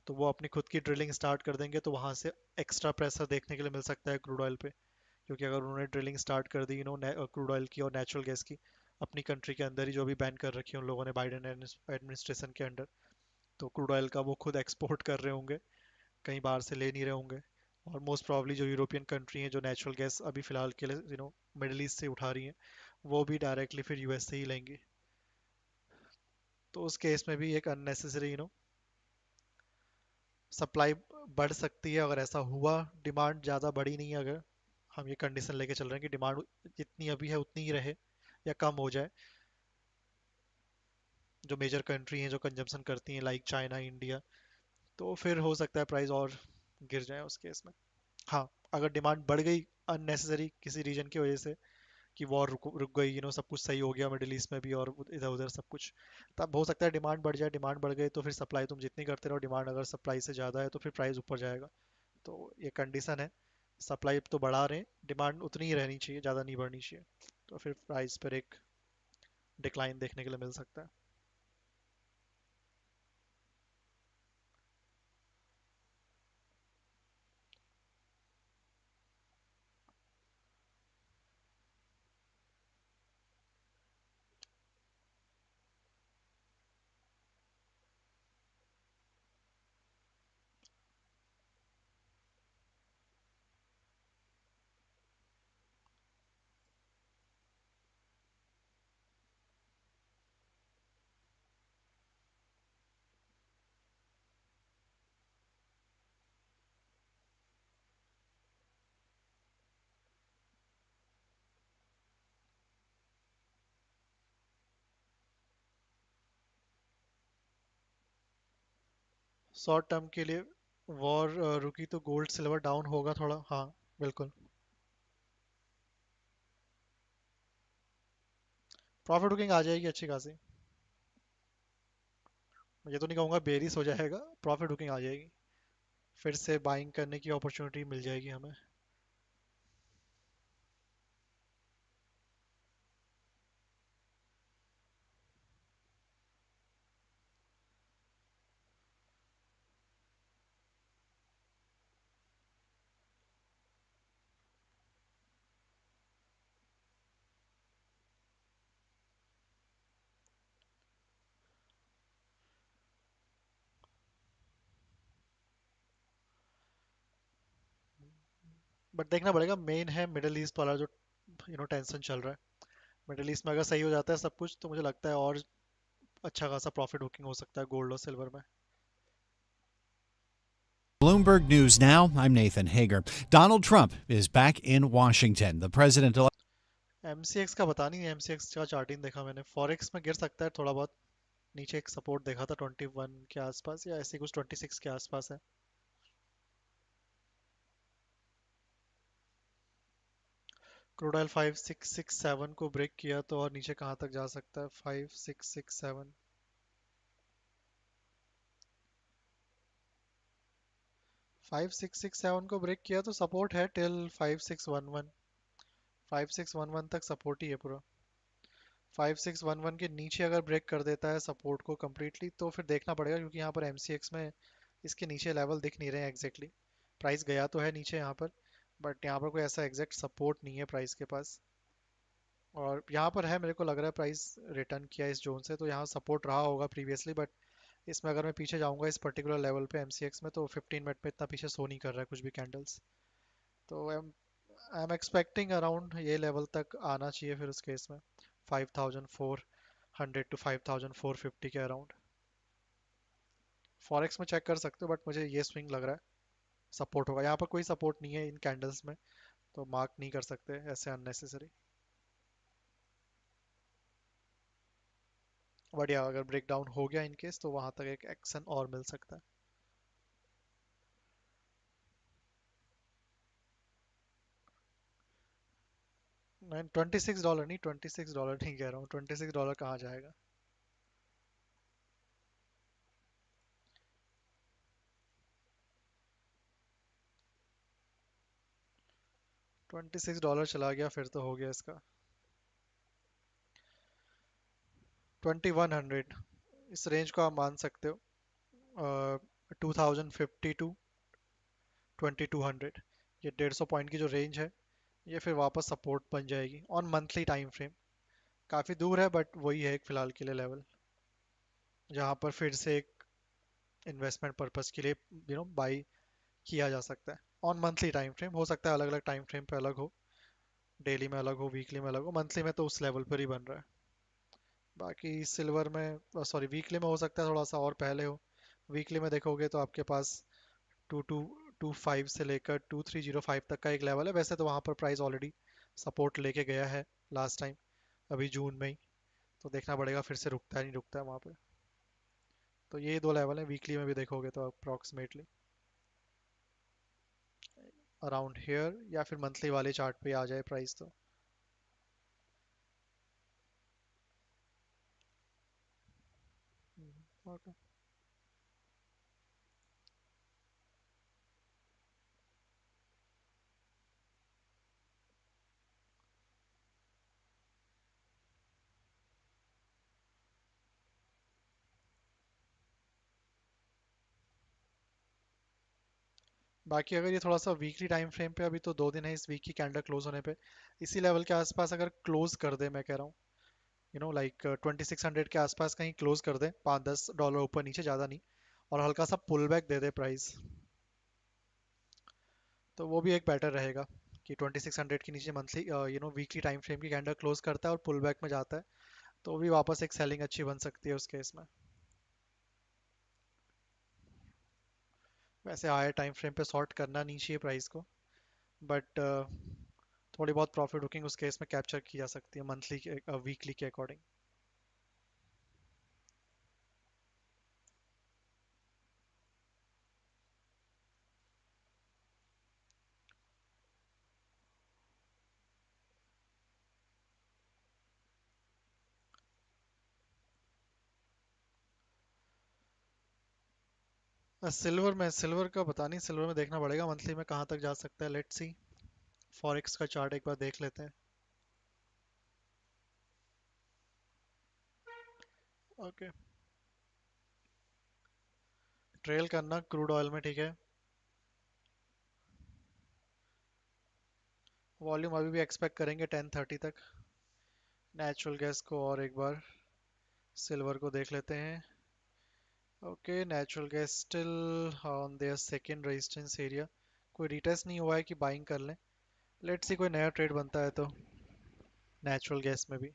तो वो अपनी खुद की ड्रिलिंग स्टार्ट कर देंगे, तो वहाँ से एक्स्ट्रा प्रेशर देखने के लिए मिल सकता है क्रूड ऑयल पे, क्योंकि अगर उन्होंने ड्रिलिंग स्टार्ट कर दी क्रूड ऑयल की और नेचुरल गैस की अपनी कंट्री के अंदर ही, जो भी बैन कर रखी है उन लोगों ने बाइडेन एडमिनिस्ट्रेशन के अंडर, तो क्रूड ऑयल का वो खुद एक्सपोर्ट कर रहे होंगे, कहीं बाहर से ले नहीं रहे होंगे। और मोस्ट प्रॉब्ली जो यूरोपियन कंट्री हैं जो नेचुरल गैस अभी फिलहाल के लिए मिडिल ईस्ट से उठा रही हैं, वो भी डायरेक्टली फिर यूएस से ही लेंगे, तो उस केस में भी एक अननेसेसरी सप्लाई बढ़ सकती है अगर ऐसा हुआ। डिमांड ज़्यादा बढ़ी नहीं है, अगर हम ये कंडीशन लेके चल रहे हैं कि डिमांड जितनी अभी है उतनी ही रहे या कम हो जाए, जो मेजर कंट्री हैं जो कंजम्पशन करती हैं लाइक चाइना, इंडिया, तो फिर हो सकता है प्राइस और गिर जाए उस केस में। हाँ, अगर डिमांड बढ़ गई अननेसेसरी किसी रीजन की वजह से, कि वॉर रुक गई, सब कुछ सही हो गया मिडिल ईस्ट में भी और इधर उधर सब कुछ, तब हो सकता है डिमांड बढ़ जाए। डिमांड बढ़ गई तो फिर सप्लाई तुम जितनी करते रहो, डिमांड अगर सप्लाई से ज़्यादा है तो फिर प्राइस ऊपर जाएगा, तो ये कंडीशन है। सप्लाई तो बढ़ा रहे हैं, डिमांड उतनी ही रहनी चाहिए, ज़्यादा नहीं बढ़नी चाहिए, तो फिर प्राइस पर एक डिक्लाइन देखने के लिए मिल सकता है। शॉर्ट टर्म के लिए वॉर रुकी तो गोल्ड सिल्वर डाउन होगा थोड़ा, हाँ बिल्कुल। प्रॉफिट बुकिंग आ जाएगी अच्छी खासी, मैं ये तो नहीं कहूँगा बेरिस हो जाएगा, प्रॉफिट बुकिंग आ जाएगी, फिर से बाइंग करने की अपॉर्चुनिटी मिल जाएगी हमें। बट देखना पड़ेगा, मेन है मिडिल ईस्ट वाला जो टेंशन चल रहा है। मिडिल ईस्ट में अगर सही हो जाता है सब कुछ तो मुझे लगता है और अच्छा खासा प्रॉफिट बुकिंग हो सकता है गोल्ड और सिल्वर में। Bloomberg News Now, I'm Nathan Hager. Donald Trump is back in Washington. The president-elect. MCX का पता नहीं, MCX का चार्टिंग देखा मैंने, फॉरेक्स में गिर सकता है थोड़ा बहुत, नीचे एक सपोर्ट देखा था 21 के आसपास या ऐसे कुछ 26 के आसपास है। क्रूड ऑयल 5667 को ब्रेक किया तो और नीचे कहाँ तक जा सकता है? 5667, 5667 को ब्रेक किया तो सपोर्ट है टिल 5611, 5611 तक सपोर्ट ही है पूरा। 5611 के नीचे अगर ब्रेक कर देता है सपोर्ट को कम्प्लीटली तो फिर देखना पड़ेगा, क्योंकि यहाँ पर MCX में इसके नीचे लेवल दिख नहीं रहे हैं एग्जैक्टली। प्राइस गया तो है नीचे यहाँ पर, बट यहाँ पर कोई ऐसा एग्जैक्ट सपोर्ट नहीं है प्राइस के पास। और यहाँ पर है, मेरे को लग रहा है प्राइस रिटर्न किया इस जोन से, तो यहाँ सपोर्ट रहा होगा प्रीवियसली, बट इसमें अगर मैं पीछे जाऊँगा इस पर्टिकुलर लेवल पे MCX में तो 15 मिनट में इतना पीछे शो नहीं कर रहा है कुछ भी कैंडल्स। तो आई एम एक्सपेक्टिंग अराउंड ये लेवल तक आना चाहिए फिर उस केस में 5400 टू 5450 के अराउंड। फॉरेक्स में चेक कर सकते हो, बट मुझे ये स्विंग लग रहा है सपोर्ट होगा। यहाँ पर कोई सपोर्ट नहीं है इन कैंडल्स में, तो मार्क नहीं कर सकते ऐसे अननेसेसरी। बढ़िया, अगर ब्रेक डाउन हो गया इन केस तो वहां तक एक एक्शन और मिल सकता है। $26 नहीं, $26 नहीं कह रहा हूँ, $26 कहाँ जाएगा? $26 चला गया फिर तो हो गया इसका। 2100 इस रेंज को आप मान सकते हो। 2050 टू 2200, ये 150 पॉइंट की जो रेंज है ये फिर वापस सपोर्ट बन जाएगी ऑन मंथली टाइम फ्रेम। काफ़ी दूर है बट वही है एक फ़िलहाल के लिए लेवल, जहाँ पर फिर से एक इन्वेस्टमेंट पर्पस के लिए बाई किया जा सकता है ऑन मंथली टाइम फ्रेम। हो सकता है अलग अलग टाइम फ्रेम पे अलग हो, डेली में अलग हो, वीकली में अलग हो, मंथली में तो उस लेवल पर ही बन रहा है। बाकी सिल्वर में सॉरी वीकली में हो सकता है थोड़ा सा और पहले हो। वीकली में देखोगे तो आपके पास 2225 से लेकर 2305 तक का एक लेवल है। वैसे तो वहाँ पर प्राइस ऑलरेडी सपोर्ट लेके गया है लास्ट टाइम, अभी जून में ही, तो देखना पड़ेगा फिर से रुकता है नहीं रुकता है वहाँ पे। तो ये दो लेवल है वीकली में भी देखोगे तो अप्रॉक्सीमेटली अराउंड हेयर, या फिर मंथली वाले चार्ट पे आ जाए प्राइस तो। ओके, बाकी अगर ये थोड़ा सा वीकली टाइम फ्रेम पे, अभी तो 2 दिन है इस वीक की कैंडल क्लोज होने पे, इसी लेवल के आसपास अगर क्लोज कर दे, मैं कह रहा हूँ लाइक 2600 के आसपास कहीं क्लोज कर दे, $5-10 ऊपर नीचे, ज़्यादा नहीं, और हल्का सा पुल बैक दे दे प्राइस, तो वो भी एक बेटर रहेगा कि 2600 के नीचे मंथली वीकली टाइम फ्रेम की कैंडल क्लोज करता है और पुल बैक में जाता है, तो भी वापस एक सेलिंग अच्छी बन सकती है उस केस में। वैसे हायर टाइम फ्रेम पे शॉर्ट करना नहीं चाहिए प्राइस को, बट थोड़ी बहुत प्रॉफिट बुकिंग उस केस में कैप्चर की जा सकती है मंथली के वीकली के अकॉर्डिंग। सिल्वर का पता नहीं, सिल्वर में देखना पड़ेगा मंथली में कहाँ तक जा सकता है, लेट्स सी। फॉरेक्स का चार्ट एक बार देख लेते हैं। ओके, ट्रेल करना क्रूड ऑयल में, ठीक है। वॉल्यूम अभी भी एक्सपेक्ट करेंगे 1030 तक। नेचुरल गैस को और एक बार सिल्वर को देख लेते हैं। Okay, natural gas still on their second resistance area, कोई रिटेस्ट नहीं हुआ है कि बाइंग कर लें, लेट्स सी कोई नया ट्रेड बनता है तो नेचुरल गैस में भी।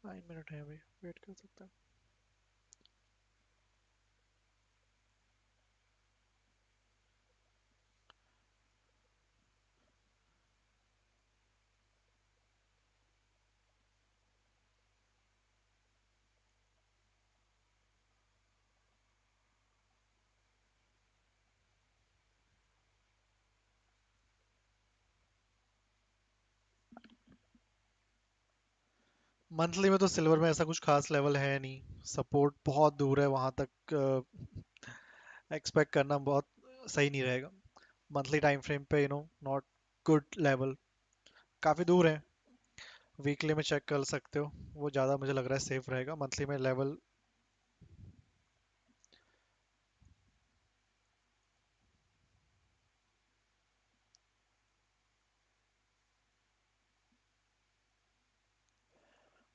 नाइन मिनट है अभी, वेट कर सकते हैं। मंथली में तो सिल्वर में ऐसा कुछ खास लेवल है नहीं, सपोर्ट बहुत दूर है, वहां तक एक्सपेक्ट करना बहुत सही नहीं रहेगा। मंथली टाइम फ्रेम पे नॉट गुड लेवल, काफी दूर है। वीकली में चेक कर सकते हो, वो ज़्यादा मुझे लग रहा है सेफ रहेगा। मंथली में लेवल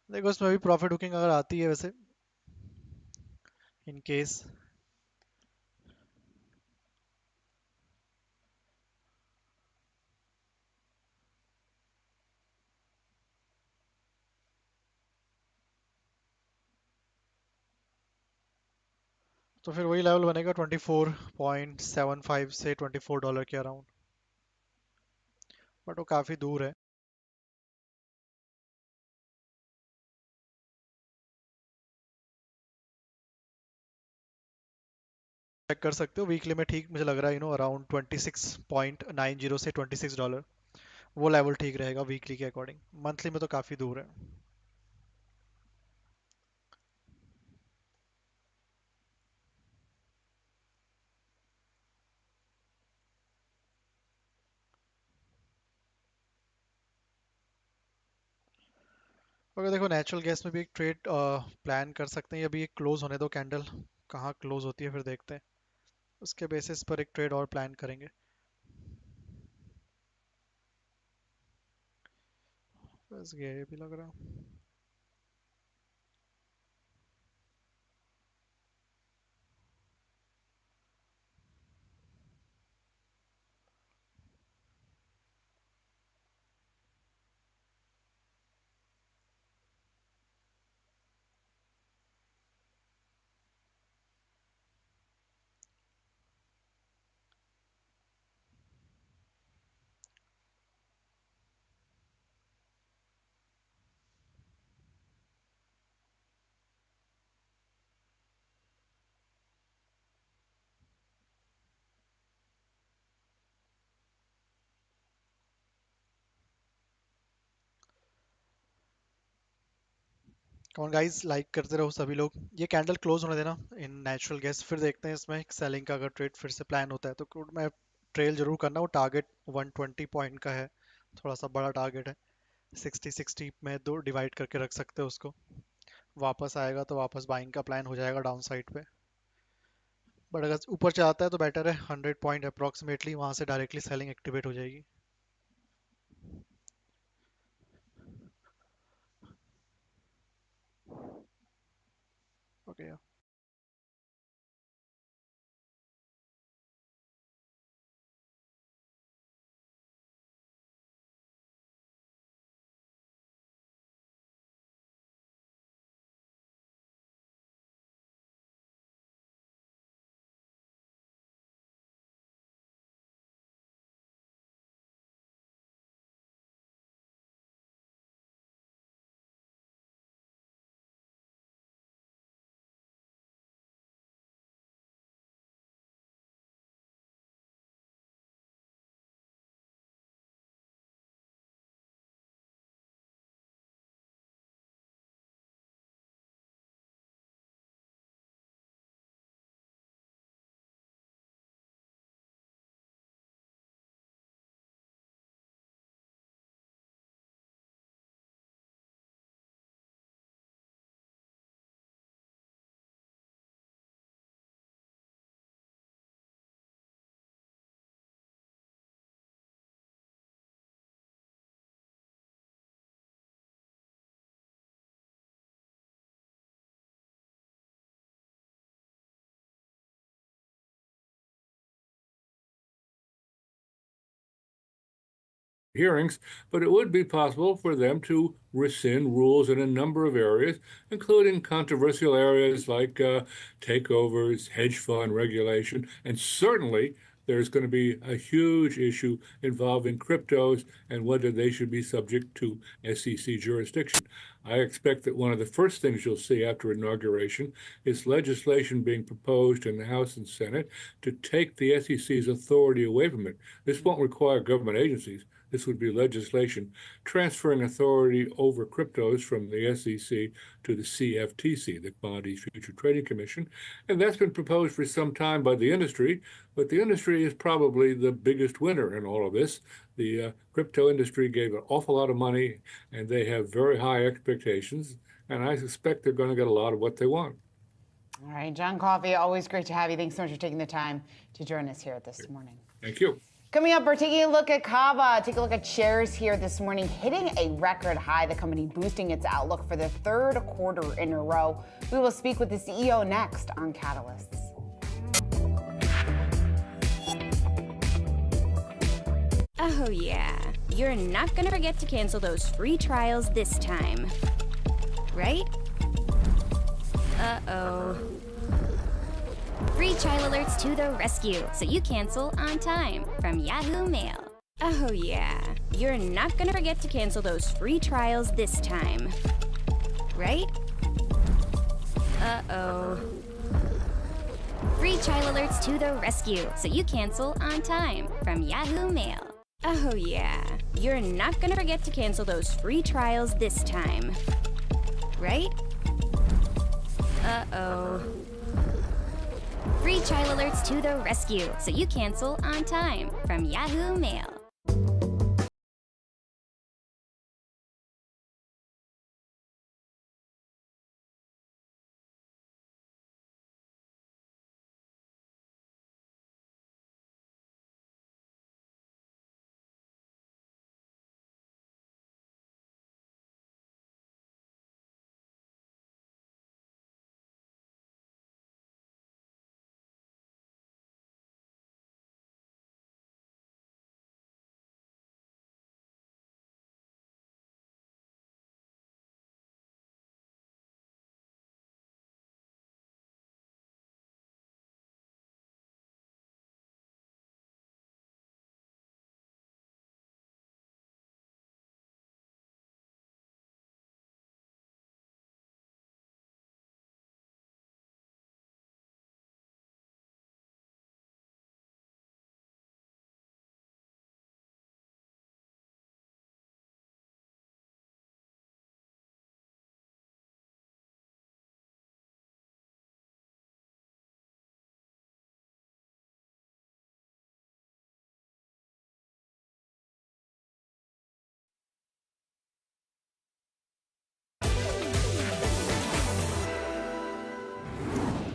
देखो, इसमें भी प्रॉफिट बुकिंग अगर आती है वैसे, इन केस। तो फिर वही लेवल बनेगा 24.75 से $24 के अराउंड, बट वो काफ़ी दूर है। चेक कर सकते हो वीकली में, ठीक मुझे लग रहा है अराउंड 26.90 से $26, वो लेवल ठीक रहेगा वीकली के अकॉर्डिंग। मंथली में तो काफ़ी दूर है। अगर देखो, नेचुरल गैस में भी एक ट्रेड प्लान कर सकते हैं। अभी एक क्लोज होने दो कैंडल, कहाँ क्लोज होती है फिर देखते हैं, उसके बेसिस पर एक ट्रेड और प्लान करेंगे। बस ये भी लग रहा। कौन गाइस, लाइक करते रहो सभी लोग। ये कैंडल क्लोज होने देना इन नेचुरल गैस, फिर देखते हैं इसमें सेलिंग का अगर ट्रेड फिर से प्लान होता है तो क्रूड में ट्रेल जरूर करना। वो टारगेट 120 पॉइंट का है, थोड़ा सा बड़ा टारगेट है। 60-60 में दो डिवाइड करके रख सकते हो उसको। वापस आएगा तो वापस बाइंग का प्लान हो जाएगा डाउन साइड पे, बट अगर ऊपर जाता है तो बेटर है। 100 पॉइंट अप्रॉक्सीमेटली, वहां से डायरेक्टली सेलिंग एक्टिवेट हो जाएगी। Okay. hearings, but it would be possible for them to rescind rules in a number of areas, including controversial areas like takeovers, hedge fund regulation, and certainly there's going to be a huge issue involving cryptos and whether they should be subject to SEC jurisdiction. I expect that one of the first things you'll see after inauguration is legislation being proposed in the House and Senate to take the SEC's authority away from it. This won't require government agencies. This would be legislation transferring authority over cryptos from the SEC to the CFTC, the Commodities Future Trading Commission. And that's been proposed for some time by the industry, but the industry is probably the biggest winner in all of this. The crypto industry gave an awful lot of money, and they have very high expectations, and I suspect they're going to get a lot of what they want. All right, John Coffey, always great to have you. Thanks so much for taking the time to join us here this morning. Thank you. Coming up, we're taking a look at Cava. Take a look at shares here this morning, hitting a record high. The company boosting its outlook for the third quarter in a row. We will speak with the CEO next on Catalysts. Oh yeah, you're not gonna forget to cancel those free trials this time, right? Uh-oh. Free trial alerts to the rescue, so you cancel on time from Yahoo Mail. Oh yeah, you're not gonna forget to cancel those free trials this time, right? Uh-oh. Free trial alerts to the rescue, so you cancel on time from Yahoo Mail. Oh yeah, you're not gonna forget to cancel those free trials this time, right? Uh-oh. Free trial alerts to the rescue, so you cancel on time from Yahoo Mail.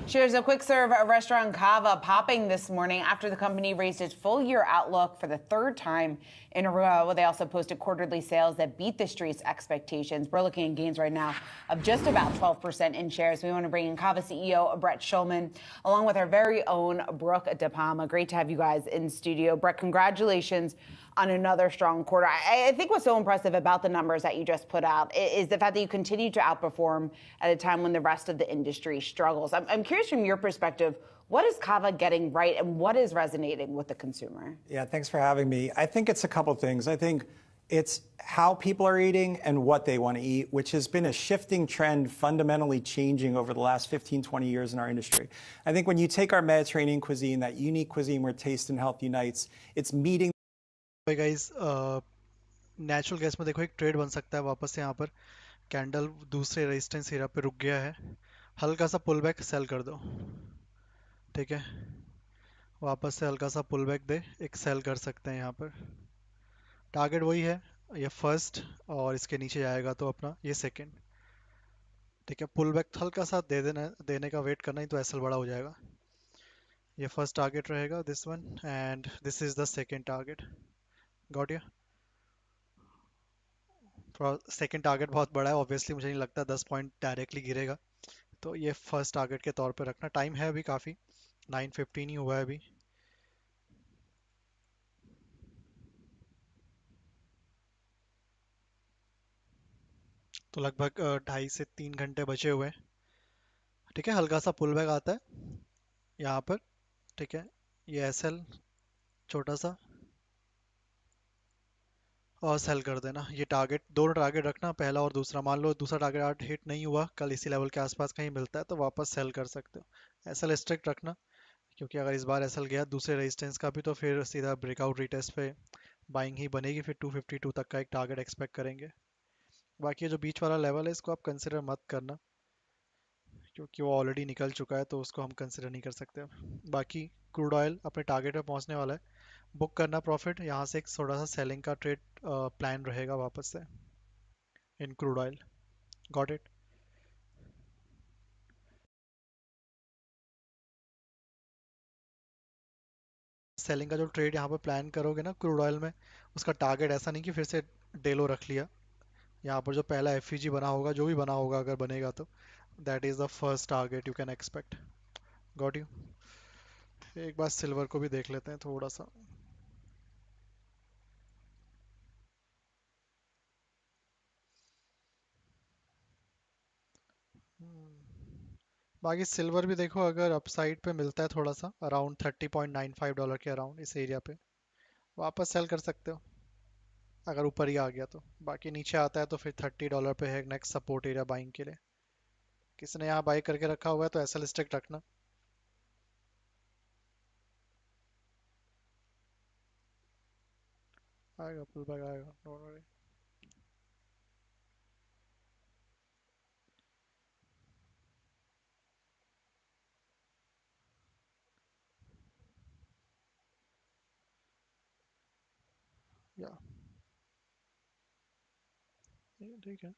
Shares of quick serve restaurant Cava popping this morning after the company raised its full year outlook for the third time in a row. They also posted quarterly sales that beat the street's expectations. We're looking at gains right now of just about 12% in shares. We want to bring in Cava CEO Brett Schulman, along with our very own Brooke De Palma. Great to have you guys in studio. Brett, congratulations on another strong quarter. I think what's so impressive about the numbers that you just put out is the fact that you continue to outperform at a time when the rest of the industry struggles. I'm curious from your perspective, what is Cava getting right and what is resonating with the consumer? Yeah, thanks for having me. I think it's a couple things. I think it's how people are eating and what they want to eat, which has been a shifting trend, fundamentally changing over the last 15, 20 years in our industry. I think when you take our Mediterranean cuisine, that unique cuisine where taste and health unites, it's meeting. Hey guys, natural gas में देखो एक trade बन सकता है वापस से यहाँ पर कैंडल दूसरे रेजिस्टेंस एरिया पे रुक गया है हल्का सा पुल बैक सेल कर दो ठीक है वापस से हल्का सा पुल बैक दे एक सेल कर सकते हैं यहाँ पर टारगेट वही है ये फर्स्ट और इसके नीचे जाएगा तो अपना ये सेकंड ठीक है पुल बैक हल्का सा देने का वेट करना ही तो एसएल बड़ा हो जाएगा ये फर्स्ट टारगेट रहेगा this one and this is the second target got या सेकंड टारगेट बहुत बड़ा है ऑब्वियसली मुझे नहीं लगता 10 पॉइंट डायरेक्टली गिरेगा तो ये फर्स्ट टारगेट के तौर पे रखना टाइम है अभी काफ़ी 9:15 ही हुआ है अभी तो लगभग 2.5 से 3 घंटे बचे हुए हैं। ठीक है, हल्का सा पुल बैक आता है यहाँ पर। ठीक है, ये SL छोटा सा और सेल कर देना। ये टारगेट, दोनों टारगेट रखना, पहला और दूसरा। मान लो दूसरा टारगेट आज हिट नहीं हुआ, कल इसी लेवल के आसपास कहीं मिलता है तो वापस सेल कर सकते हो। SL स्ट्रिक्ट रखना, क्योंकि अगर इस बार SL गया दूसरे रेजिस्टेंस का भी तो फिर सीधा ब्रेकआउट रिटेस्ट पे बाइंग ही बनेगी, फिर 252 तक का एक टारगेट एक्सपेक्ट करेंगे। बाकी ये जो बीच वाला लेवल है इसको आप कंसिडर मत करना, क्योंकि वो ऑलरेडी निकल चुका है तो उसको हम कंसिडर नहीं कर सकते। बाकी क्रूड ऑयल अपने टारगेट पे पहुंचने वाला है, बुक करना प्रॉफिट। यहाँ से एक थोड़ा सा सेलिंग का ट्रेड प्लान रहेगा वापस से in crude oil. Got it. Selling का जो ट्रेड यहाँ पे प्लान करोगे ना क्रूड ऑयल में, उसका टारगेट ऐसा नहीं कि फिर से डेलो रख लिया। यहाँ पर जो पहला एफईजी बना होगा, जो भी बना होगा अगर बनेगा तो that is the first target you can expect. Got you. एक बार सिल्वर को भी देख लेते हैं थोड़ा सा। बाकी सिल्वर भी देखो, अगर अपसाइड पे मिलता है थोड़ा सा अराउंड $30.95 के अराउंड इस एरिया पे, वापस सेल कर सकते हो अगर ऊपर ही आ गया तो। बाकी नीचे आता है तो फिर $30 पे है नेक्स्ट सपोर्ट एरिया बाइंग के लिए। किसने यहाँ बाई करके रखा हुआ है तो SL स्टिक रखना। आएगा, पुल बैक आएगा, डोंट वरी। या ठीक है।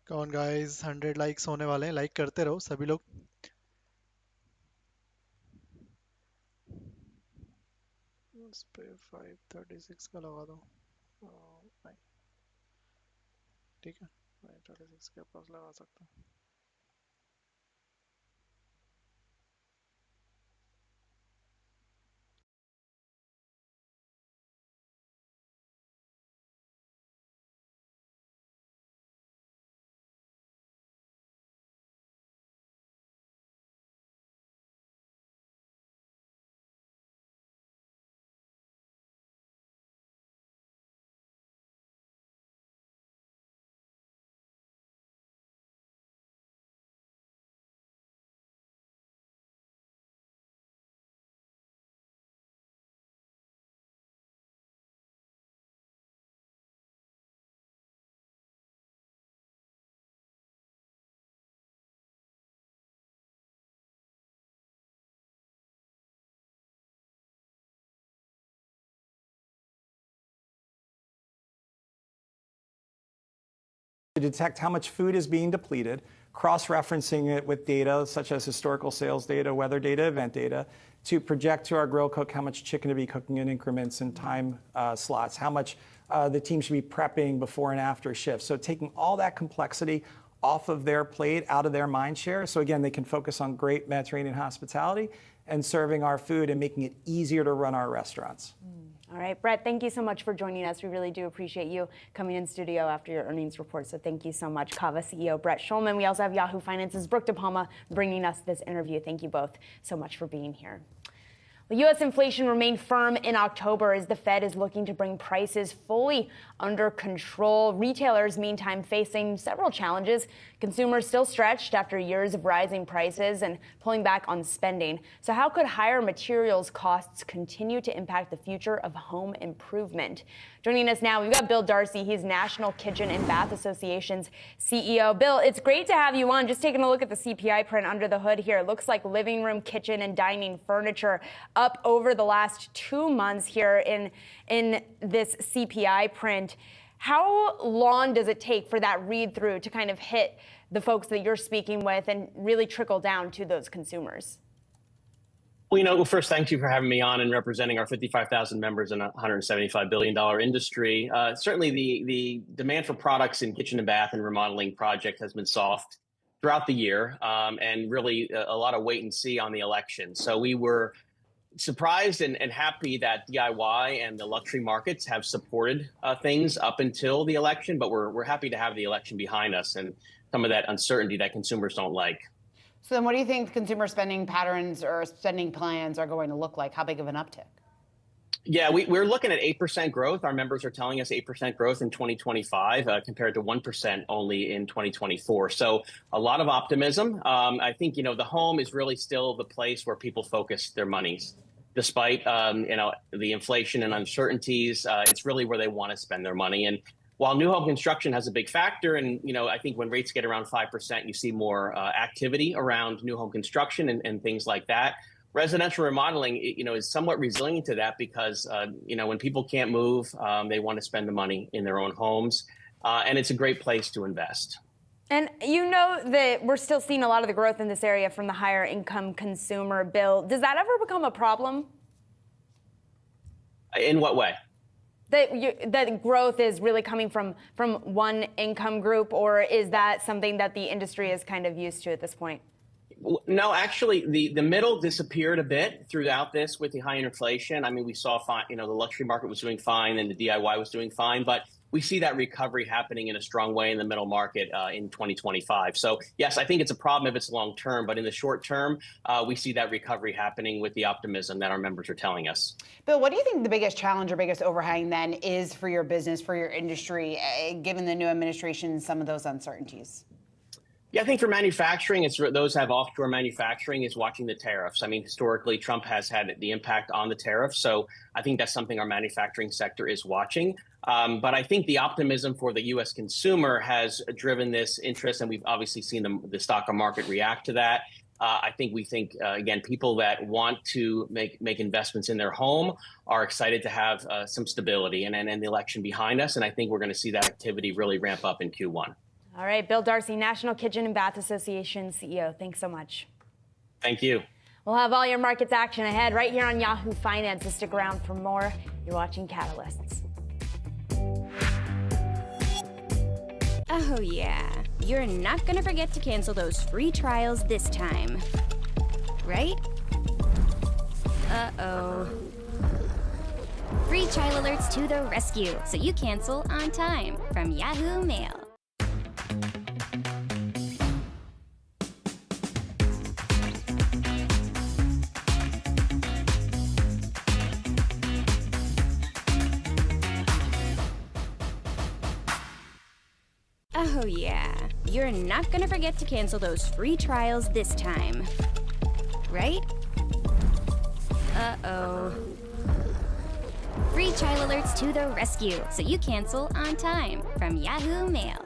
कौन गाइस, 100 लाइक्स होने वाले हैं, लाइक करते रहो सभी लोग। उस पे 536 का लगा दो। ठीक है, 536 के पास लगा सकता हूँ। To detect how much food is being depleted, cross-referencing it with data such as historical sales data, weather data, event data, to project to our grill cook how much chicken to be cooking in increments and time slots, how much the team should be prepping before and after shifts. So taking all that complexity off of their plate, out of their mind share, so again, they can focus on great Mediterranean hospitality and serving our food and making it easier to run our restaurants. All right, Brett, thank you so much for joining us. We really do appreciate you coming in studio after your earnings report. So thank you so much, Cava CEO Brett Schulman. We also have Yahoo Finance's Brooke De Palma bringing us this interview. Thank you both so much for being here. U.S. inflation remained firm in October as the Fed is looking to bring prices fully under control. Retailers, meantime, facing several challenges. Consumers still stretched after years of rising prices and pulling back on spending. So how could higher materials costs continue to impact the future of home improvement? Joining us now, we've got Bill Darcy. He's National Kitchen and Bath Association's CEO. Bill, it's great to have you on. Just taking a look at the CPI print under the hood here. It looks like living room, kitchen, and dining furniture up over the last 2 months here in this CPI print. How long does it take for that read through to kind of hit the folks that you're speaking with and really trickle down to those consumers? Well, first, thank you for having me on and representing our 55,000 members in a $175 billion industry. Certainly, the demand for products in kitchen and bath and remodeling project has been soft throughout the year, and really a lot of wait and see on the election. So we were surprised and happy that DIY and the luxury markets have supported things up until the election, but we're happy to have the election behind us and some of that uncertainty that consumers don't like. So then what do you think consumer spending patterns or spending plans are going to look like? How big of an uptick? Yeah, we're looking at 8% growth. Our members are telling us 8% growth in 2025 compared to 1% only in 2024. So a lot of optimism. I think, the home is really still the place where people focus their monies. Despite, the inflation and uncertainties, it's really where they want to spend their money. And while new home construction has a big factor, and, I think when rates get around 5%, you see more activity around new home construction and things like that. Residential remodeling, is somewhat resilient to that because, when people can't move, they want to spend the money in their own homes. And it's a great place to invest. And you know that we're still seeing a lot of the growth in this area from the higher income consumer, Bill. Does that ever become a problem? In what way? That growth is really coming from one income group, or is that something that the industry is kind of used to at this point? No, actually, the middle disappeared a bit throughout this with the high inflation. I mean, we saw fine, the luxury market was doing fine and the DIY was doing fine, but we see that recovery happening in a strong way in the middle market in 2025. So yes, I think it's a problem if it's long term, but in the short term, we see that recovery happening with the optimism that our members are telling us. Bill, what do you think the biggest challenge or biggest overhang then is for your business, for your industry, given the new administration and some of those uncertainties? Yeah, I think for manufacturing, it's those who have offshore manufacturing is watching the tariffs. I mean, historically, Trump has had the impact on the tariffs. So I think that's something our manufacturing sector is watching. But I think the optimism for the U.S. consumer has driven this interest, and we've obviously seen the stock market react to that. We think, again, people that want to make investments in their home are excited to have some stability and the election behind us. And I think we're going to see that activity really ramp up in Q1. All right, Bill Darcy, National Kitchen and Bath Association CEO. Thanks so much. Thank you. We'll have all your markets action ahead right here on Yahoo Finance. So stick around for more. You're watching Catalysts. Oh yeah, you're not gonna forget to cancel those free trials this time, right? Uh-oh. Free trial alerts to the rescue, so you cancel on time from Yahoo Mail. Oh yeah, you're not gonna forget to cancel those free trials this time, right? Uh-oh. Free trial alerts to the rescue, so you cancel on time from Yahoo Mail.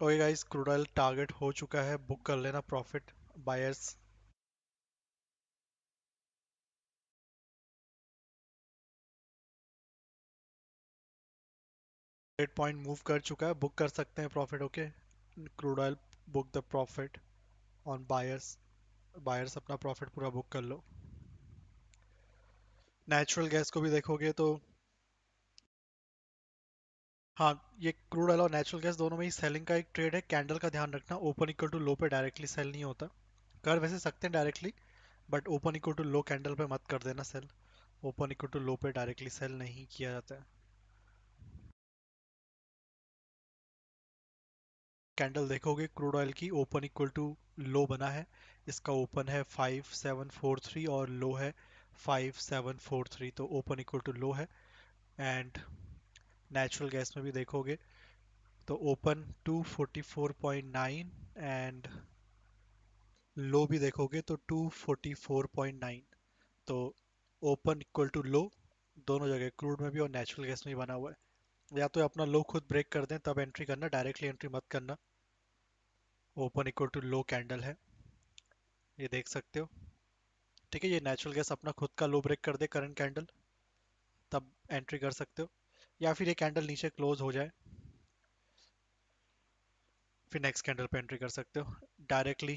Okay guys, crude oil target हो चुका है, book कर लेना profit buyers. Rate point move कर चुका है, book कर सकते हैं profit. Okay, crude oil book the profit on buyers. Buyers अपना प्रॉफिट पूरा बुक कर लो। नेचुरल गैस को भी देखोगे तो हाँ, ये क्रूड ऑयल और नेचुरल गैस दोनों में ही सेलिंग का एक ट्रेड है। कैंडल का ध्यान रखना, ओपन इक्वल टू लो पे डायरेक्टली सेल नहीं होता। कर वैसे सकते हैं directly, but open equal to low candle पे मत कर देना sell. Open equal to low पे डायरेक्टली सेल नहीं किया जाता है। कैंडल देखोगे क्रूड ऑयल की, ओपन इक्वल टू लो बना है, इसका ओपन है 5743 और लो है 5743, तो ओपन इक्वल टू लो है। एंड नेचुरल गैस में भी देखोगे तो ओपन 244.9 एंड लो भी देखोगे तो 244.9, तो ओपन इक्वल टू लो दोनों जगह क्रूड में भी और नेचुरल गैस में भी बना हुआ है। या तो अपना लो खुद ब्रेक कर दें तब एंट्री करना, डायरेक्टली एंट्री मत करना। Open equal to low candle है, ये देख सकते हो। ठीक है, ये नेचुरल गैस अपना खुद का लो ब्रेक कर दे करंट कैंडल, तब एंट्री कर सकते हो। या फिर ये कैंडल नीचे क्लोज हो जाए, फिर नेक्स्ट कैंडल पे एंट्री कर सकते हो। डायरेक्टली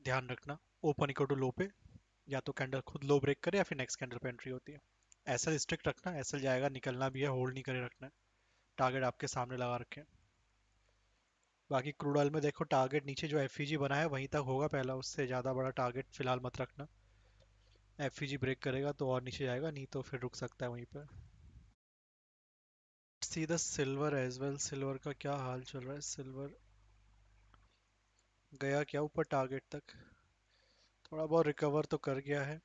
ध्यान रखना, ओपन इक्वल टू लो पे या तो कैंडल खुद लो ब्रेक करे या फिर नेक्स्ट कैंडल पे एंट्री होती है। एसएल स्ट्रिक्ट रखना, एसएल जाएगा, निकलना भी है, होल्ड नहीं करे रखना है। टारगेट आपके सामने लगा रखें। बाकी क्रूड ऑयल में देखो टारगेट नीचे जो एफईजी बना है वहीं तक होगा पहला, उससे ज़्यादा बड़ा टारगेट फिलहाल मत रखना। एफईजी ब्रेक करेगा तो और नीचे जाएगा, नहीं तो फिर रुक सकता है वहीं पर। See the silver as well, silver का क्या हाल चल रहा है। सिल्वर गया क्या ऊपर टारगेट तक, थोड़ा बहुत रिकवर तो कर गया है।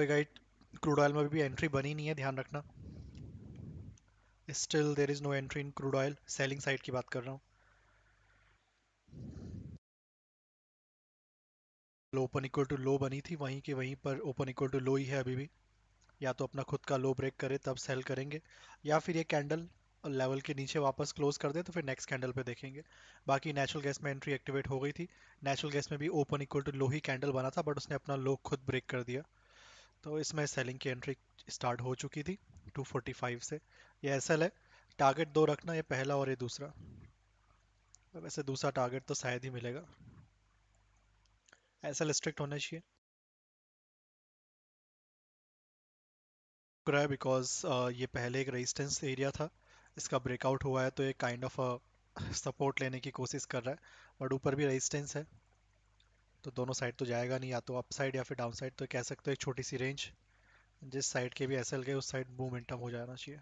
क्रूड ऑयल में भी एंट्री बनी नहीं है, ध्यान रखना. Still there is no entry in crude oil. Selling side की बात कर रहा हूँ. लो ओपन इक्वल टू लो बनी थी, वहीं के वहीं पर ओपन इक्वल टू लो ही है अभी भी. या तो अपना खुद का लो ब्रेक करे तब सेल करेंगे, या फिर ये कैंडल लेवल के नीचे वापस क्लोज कर दे तो फिर नेक्स्ट कैंडल पे देखेंगे. बाकी नेचुरल गैस में एंट्री एक्टिवेट हो गई थी. नेचुरल गैस में भी ओपन इक्वल टू लो ही कैंडल बना था, बट उसने अपना लो खुद ब्रेक कर दिया. तो इसमें सेलिंग की एंट्री स्टार्ट हो चुकी थी 245 से. ये एसएल है, टारगेट दो रखना, ये पहला और ये दूसरा. वैसे दूसरा टारगेट तो शायद ही मिलेगा. एसएल स्ट्रिक्ट होना चाहिए बिकॉज ये पहले एक रेजिस्टेंस एरिया था, इसका ब्रेकआउट हुआ है तो ये काइंड ऑफ सपोर्ट लेने की कोशिश कर रहा है, बट ऊपर भी रेजिस्टेंस है तो दोनों साइड तो जाएगा नहीं, या तो अप साइड या फिर डाउन साइड. तो कह सकते हो एक छोटी सी रेंज, जिस साइड के भी एसएल गए उस साइड मोमेंटम हो जाना चाहिए.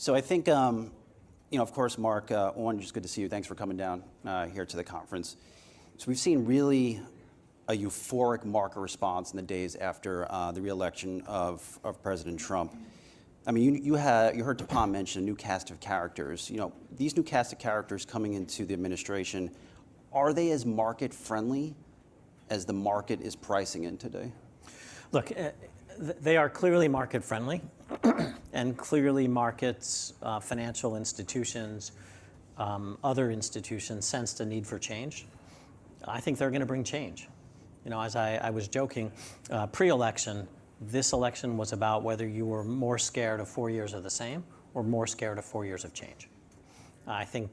So I think, of course, Mark, Orange, it's good to see you. Thanks for coming down here to the conference. So we've seen really a euphoric market response in the days after the re-election of President Trump. I mean, you heard Tapam mention a new cast of characters. These new cast of characters coming into the administration, are they as market friendly as the market is pricing in today? Look, they are clearly market friendly, and clearly markets, financial institutions, other institutions sensed a need for change. I think they're going to bring change. As I was joking, pre-election, this election was about whether you were more scared of 4 years of the same or more scared of 4 years of change. I think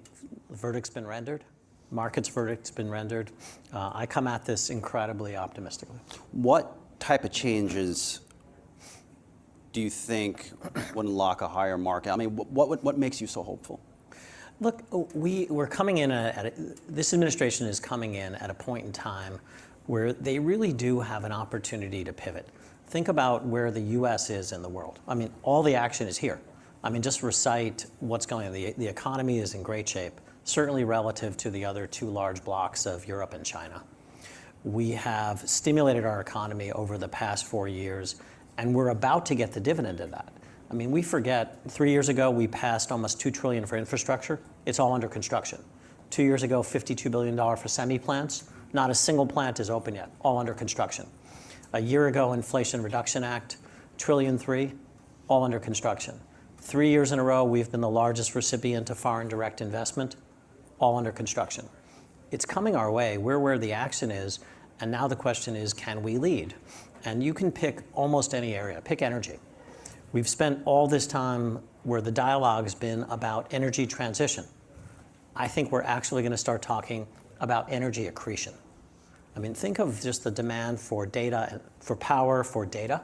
the verdict's been rendered. Market's verdict's been rendered. I come at this incredibly optimistically. What type of changes do you think would unlock a higher market? I mean, what makes you so hopeful? Look, we're coming in this administration is coming in at a point in time where they really do have an opportunity to pivot. Think about where the U.S. is in the world. I mean, all the action is here. I mean, just recite what's going on. The economy is in great shape, certainly relative to the other two large blocks of Europe and China. We have stimulated our economy over the past 4 years, and we're about to get the dividend of that. I mean, we forget 3 years ago we passed almost $2 trillion for infrastructure. It's all under construction. 2 years ago, $52 billion for semi plants. Not a single plant is open yet, all under construction. A year ago, Inflation Reduction Act, $1.3 trillion, all under construction. 3 years in a row, we've been the largest recipient of foreign direct investment, all under construction. It's coming our way. We're where the action is, and now the question is, can we lead? And you can pick almost any area. Pick energy. We've spent all this time where the dialogue's been about energy transition. I think we're actually going to start talking about energy accretion. I mean, think of just the demand for data, for power, for data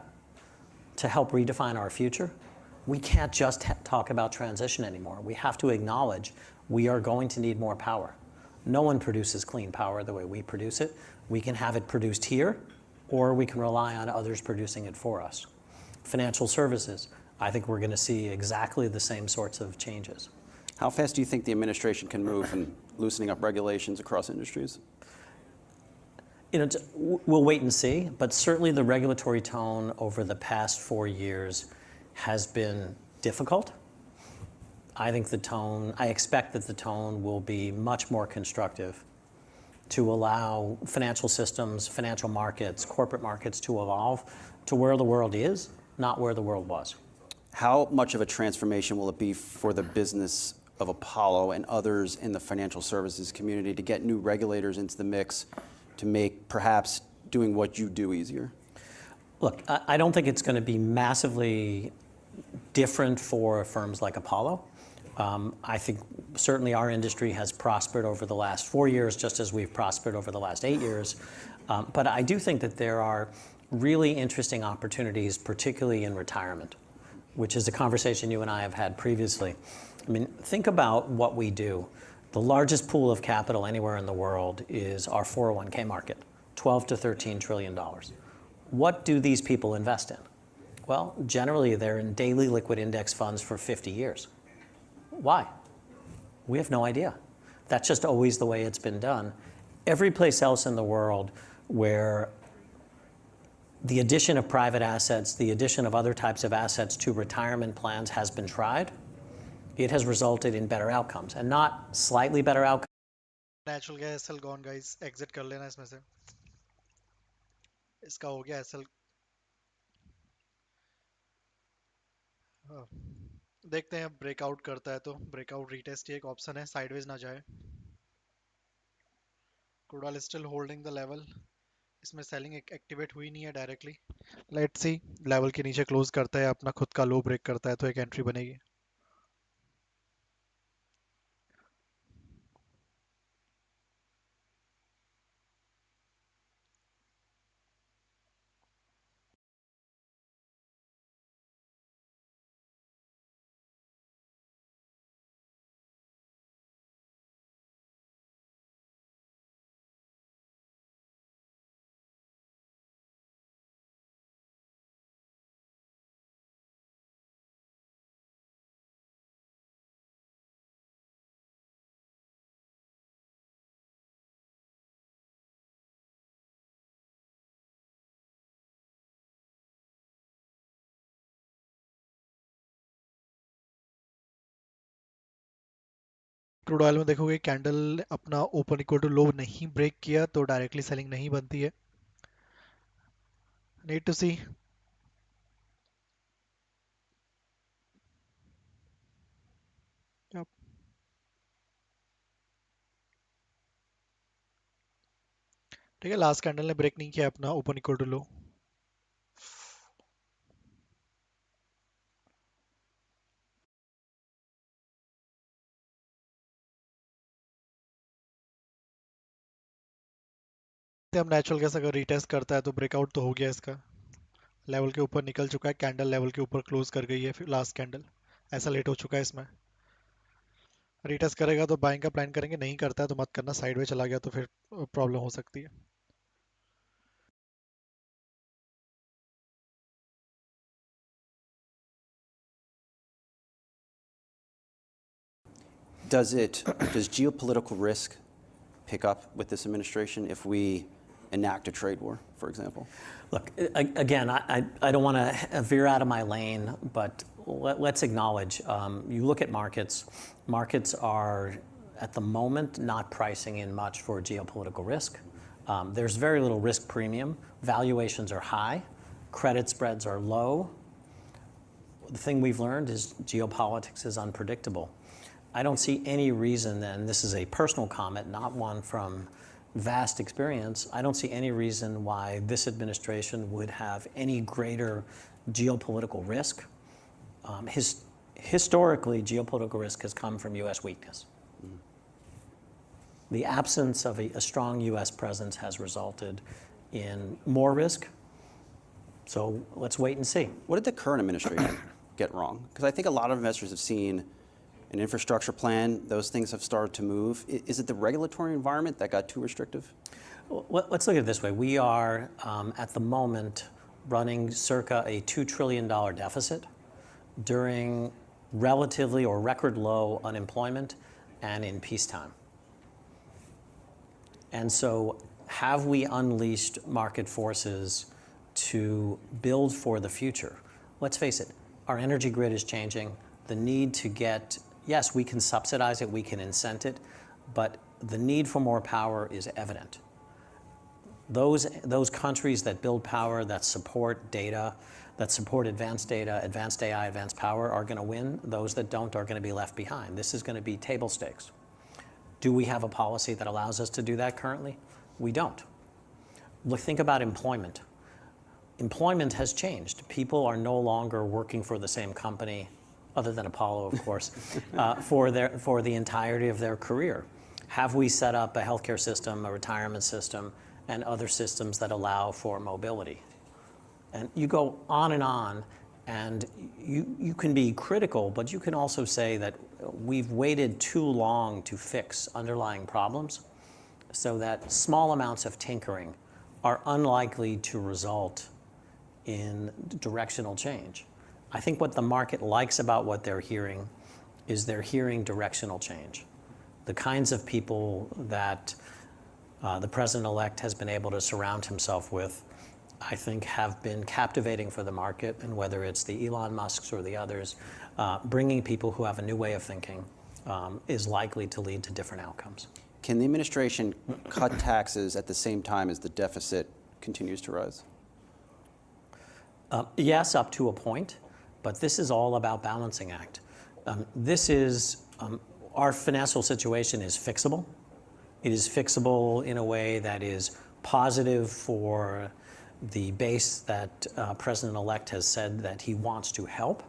to help redefine our future. We can't just talk about transition anymore. We have to acknowledge we are going to need more power. No one produces clean power the way we produce it. We can have it produced here, or we can rely on others producing it for us. Financial services, I think we're going to see exactly the same sorts of changes. How fast do you think the administration can move in loosening up regulations across industries? We'll wait and see, but certainly the regulatory tone over the past 4 years has been difficult. I expect that the tone will be much more constructive to allow financial systems, financial markets, corporate markets to evolve to where the world is, not where the world was. How much of a transformation will it be for the business of Apollo and others in the financial services community to get new regulators into the mix to make perhaps doing what you do easier? Look, I don't think it's going to be massively different for firms like Apollo. I think certainly our industry has prospered over the last 4 years, just as we've prospered over the last 8 years. But I do think that there are really interesting opportunities, particularly in retirement, which is a conversation you and I have had previously. I mean, think about what we do. The largest pool of capital anywhere in the world is our 401k market, $12 to $13 trillion. What do these people invest in? Well, generally, they're in daily liquid index funds for 50 years. Why? We have no idea. That's just always the way it's been done. Every place else in the world where the addition of private assets, the addition of other types of assets to retirement plans has been tried, it has resulted in better outcomes, and not slightly better outcomes. Natural gas SL gone guys, exit कर लेना इसमें से. इसका हो गया SL. देखते हैं breakout करता है तो ब्रेकआउट रीटेस्ट एक ऑप्शन है, साइडवेज ना जाए. Crude oil still holding the level. इसमें सेलिंग एक्टिवेट हुई नहीं है डायरेक्टली. लेट्स सी लेवल के नीचे क्लोज करता है, अपना खुद का लो ब्रेक करता है तो एक एंट्री बनेगी. क्रूड ऑयल में देखोगे कैंडल अपना ओपन इक्वल टू लो नहीं ब्रेक किया तो डायरेक्टली सेलिंग नहीं बनती है. नीड टू सी. ठीक है, लास्ट कैंडल ने ब्रेक नहीं किया अपना ओपन इक्वल टू लो. अब नेचुरल गैस अगर रीटेस्ट करता है तो ब्रेकआउट तो हो गया इसका. लेवल के ऊपर निकल चुका है, कैंडल लेवल के ऊपर क्लोज कर गई है. फिर लास्ट कैंडल ऐसा लेट हो चुका है इसमें. रीटेस्ट करेगा तो बाइंग का प्लान करेंगे, नहीं करता है तो मत करना. साइड में चला गया तो फिर प्रॉब्लम हो सकती है. Does geopolitical risk pick up with this administration if we enact a trade war, for example? Look, again, I don't want to veer out of my lane, but let's acknowledge, you look at markets, markets are at the moment not pricing in much for geopolitical risk. There's very little risk premium. Valuations are high. Credit spreads are low. The thing we've learned is geopolitics is unpredictable. I don't see any reason, and this is a personal comment, not one from vast experience, I don't see any reason why this administration would have any greater geopolitical risk. Historically, geopolitical risk has come from U.S. weakness. Mm-hmm. The absence of a strong U.S. presence has resulted in more risk. So let's wait and see. What did the current administration get wrong? Because I think a lot of investors have seen an infrastructure plan, those things have started to move. Is it the regulatory environment that got too restrictive? Well, let's look at it this way. We are, at the moment, running circa a $2 trillion deficit during relatively or record low unemployment and in peacetime. And so have we unleashed market forces to build for the future? Let's face it, our energy grid is changing. The need to get, yes, we can subsidize it, we can incent it, but the need for more power is evident. Those countries that build power, that support data, that support advanced data, advanced AI, advanced power are going to win. Those that don't are going to be left behind. This is going to be table stakes. Do we have a policy that allows us to do that currently? We don't. Look, think about employment. Employment has changed. People are no longer working for the same company, other than Apollo, of course, for the entirety of their career. Have we set up a healthcare system, a retirement system, and other systems that allow for mobility. And you go on, and you can be critical, but you can also say that we've waited too long to fix underlying problems, so that small amounts of tinkering are unlikely to result in directional change. I think what the market likes about what they're hearing is they're hearing directional change. The kinds of people that the president-elect has been able to surround himself with, I think, have been captivating for the market, and whether it's the Elon Musks or the others, bringing people who have a new way of thinking is likely to lead to different outcomes. Can the administration cut taxes at the same time as the deficit continues to rise? Yes, up to a point, but this is all about balancing act. Our financial situation is fixable. It is fixable in a way that is positive for the base that President-elect has said that he wants to help,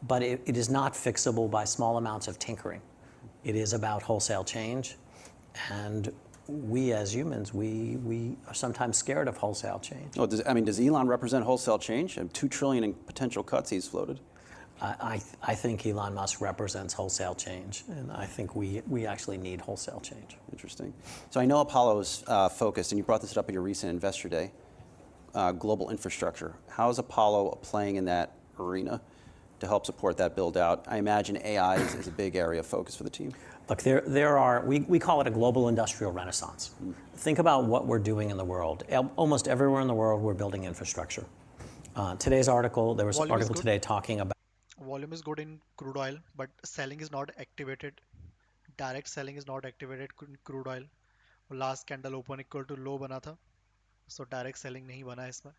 but it is not fixable by small amounts of tinkering. It is about wholesale change, and we as humans, we are sometimes scared of wholesale change. Oh, does Elon represent wholesale change? $2 trillion in potential cuts he's floated. I think Elon Musk represents wholesale change, and I think we actually need wholesale change. Interesting. So I know Apollo's focused, and you brought this up at your recent Investor Day, global infrastructure. How is Apollo playing in that arena to help support that build out? I imagine AI is a big area of focus for the team. Look, we call it a global industrial renaissance. Think about what we're doing in the world. Almost everywhere in the world, we're building infrastructure. Today's article, there was an article today talking about. Volume is good in crude oil, but selling is not activated. Direct selling is not activated in crude oil. Last candle open equal to low बना था, so direct selling नहीं बना इसमें.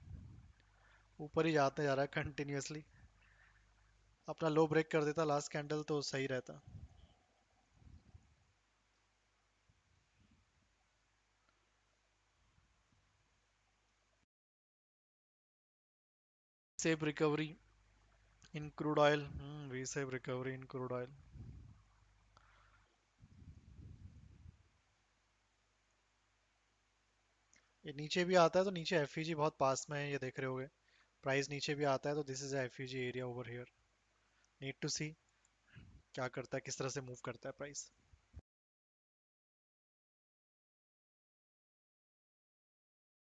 ऊपर ही जाते जा रहा है continuously. अपना low break कर देता last candle तो सही रहता. V-shape recovery in crude oil. V-shape recovery in crude oil. ये नीचे भी आता है तो नीचे FEG बहुत पास में है, ये देख रहे होगे. प्राइस नीचे भी आता है तो this is FEG area over here. Need to see क्या करता है, किस तरह से मूव करता है price.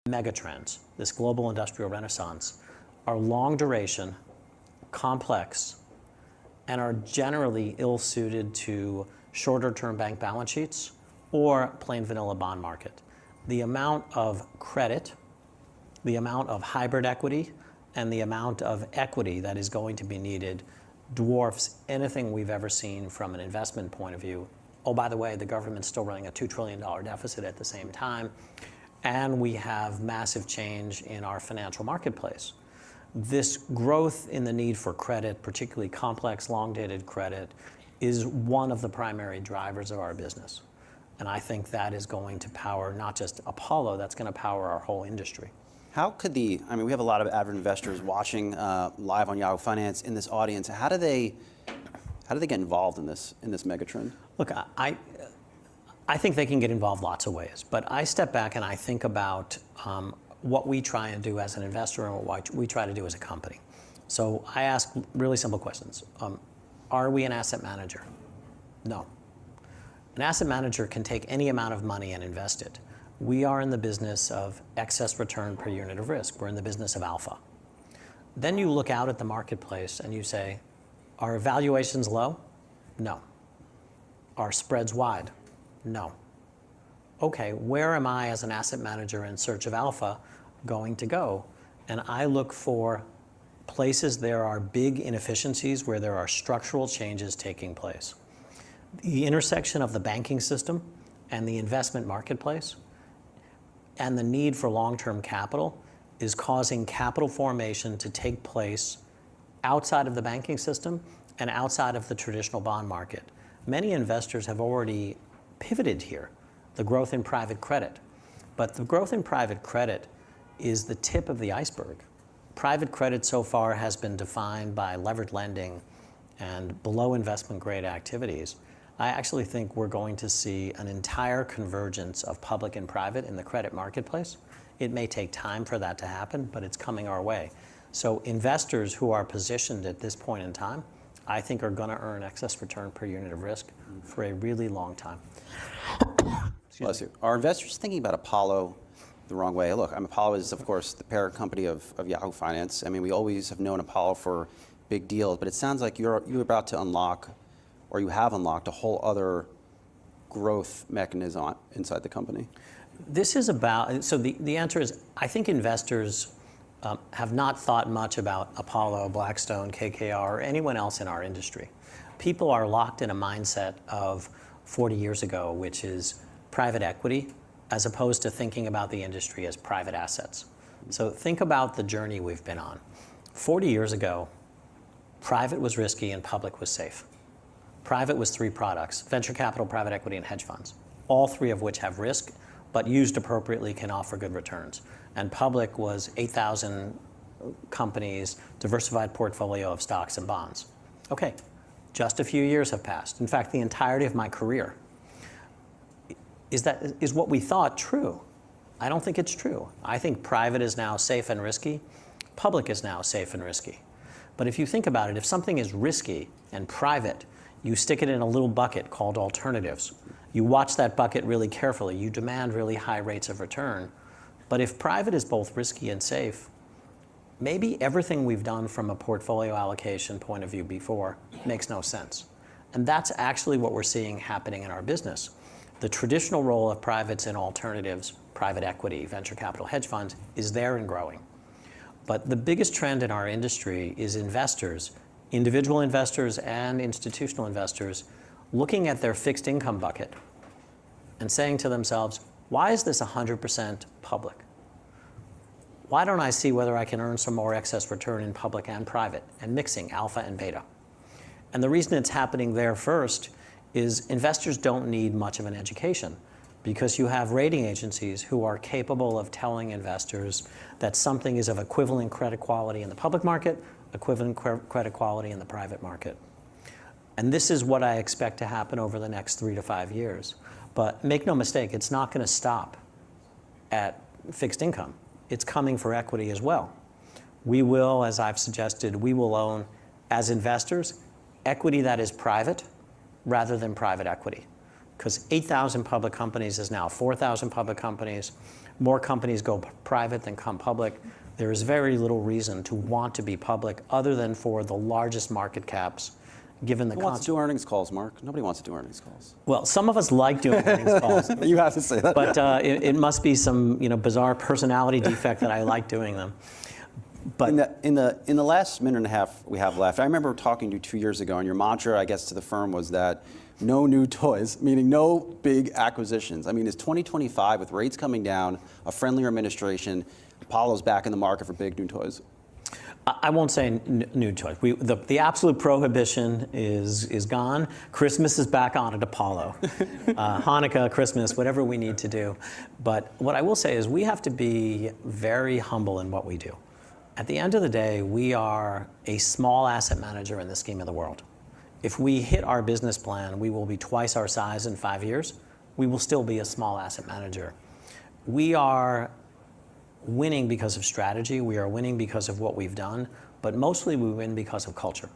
Megatrends, this global industrial renaissance, are long duration, complex, and are generally ill-suited to shorter-term bank balance sheets or plain vanilla bond market. The amount of credit, the amount of hybrid equity, and the amount of equity that is going to be needed dwarfs anything we've ever seen from an investment point of view. Oh, by the way, the government's still running a $2 trillion deficit at the same time, and we have massive change in our financial marketplace. This growth in the need for credit, particularly complex, long-dated credit, is one of the primary drivers of our business. And I think that is going to power not just Apollo, that's going to power our whole industry. How could we have a lot of avid investors watching live on Yahoo Finance in this audience. How do they get involved in this megatrend? Look, I think they can get involved lots of ways, but I step back and I think about what we try and do as an investor and what we try to do as a company. So I ask really simple questions. Are we an asset manager? No. An asset manager can take any amount of money and invest it. We are in the business of excess return per unit of risk. We're in the business of alpha. Then you look out at the marketplace and you say, are valuations low? No. Are spreads wide? No. Okay, where am I as an asset manager in search of alpha going to go? And I look for places there are big inefficiencies where there are structural changes taking place. The intersection of the banking system and the investment marketplace and the need for long-term capital is causing capital formation to take place outside of the banking system and outside of the traditional bond market. Many investors have already pivoted here, the growth in private credit. But the growth in private credit is the tip of the iceberg. Private credit so far has been defined by levered lending and below investment grade activities. I actually think we're going to see an entire convergence of public and private in the credit marketplace. It may take time for that to happen, but it's coming our way. So investors who are positioned at this point in time, I think are going to earn excess return per unit of risk for a really long time. Bless you. Are investors thinking about Apollo the wrong way? Look, Apollo is, of course, the parent company of Yahoo Finance. I mean, we always have known Apollo for big deals, but it sounds like you're about to unlock, or you have unlocked, a whole other growth mechanism inside the company. This is about, so the answer is, I think investors have not thought much about Apollo, Blackstone, KKR, or anyone else in our industry. People are locked in a mindset of 40 years ago, which is private equity, as opposed to thinking about the industry as private assets. So think about the journey we've been on. 40 years ago, private was risky and public was safe. Private was three products: venture capital, private equity, and hedge funds, all three of which have risk, but used appropriately can offer good returns. And public was 8,000 companies, diversified portfolio of stocks and bonds. Okay, just a few years have passed. In fact, the entirety of my career. Is what we thought true? I don't think it's true. I think private is now safe and risky. Public is now safe and risky. But if you think about it, if something is risky and private, you stick it in a little bucket called alternatives. You watch that bucket really carefully. You demand really high rates of return. But if private is both risky and safe, maybe everything we've done from a portfolio allocation point of view before makes no sense. And that's actually what we're seeing happening in our business. The traditional role of privates in alternatives, private equity, venture capital, hedge funds, is there and growing. But the biggest trend in our industry is investors, individual investors and institutional investors, looking at their fixed income bucket and saying to themselves, why is this 100% public? Why don't I see whether I can earn some more excess return in public and private, and mixing alpha and beta? And the reason it's happening there first is investors don't need much of an education, because you have rating agencies who are capable of telling investors that something is of equivalent credit quality in the public market, equivalent credit quality in the private market. And this is what I expect to happen over the next 3 to 5 years. But make no mistake, it's not going to stop at fixed income. It's coming for equity as well. We will, as I've suggested, we will own, as investors, equity that is private rather than private equity. Because 8,000 public companies is now 4,000 public companies. More companies go private than come public. There is very little reason to want to be public other than for the largest market caps, given the Who wants to do earnings calls, Mark? Nobody wants to do earnings calls. Well, some of us like doing earnings calls. You have to say that. But it must be some bizarre personality defect that I like doing them. But in the last minute and a half we have left, I remember talking to you 2 years ago, and your mantra, I guess, to the firm was that no new toys, meaning no big acquisitions. I mean, is 2025, with rates coming down, a friendlier administration, Apollo's back in the market for big new toys? I won't say new toys. The absolute prohibition is gone. Christmas is back on at Apollo. Hanukkah, Christmas, whatever we need to do. But what I will say is we have to be very humble in what we do. At the end of the day, we are a small asset manager in the scheme of the world. If we hit our business plan, we will be twice our size in 5 years. We will still be a small asset manager. We are winning because of strategy. We are winning because of what we've done. But mostly we win because of culture.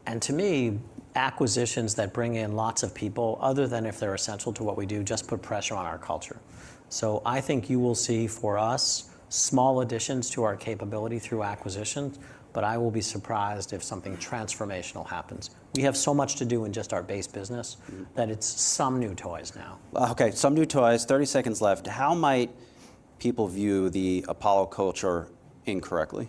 And to me, acquisitions that bring in lots of people, other than if they're essential to what we do, just put pressure on our culture. So I think you will see for us small additions to our capability through acquisitions, but I will be surprised if something transformational happens. We have so much to do in just our base business that it's some new toys now. Okay, some new toys, 30 seconds left. How might people view the Apollo culture incorrectly?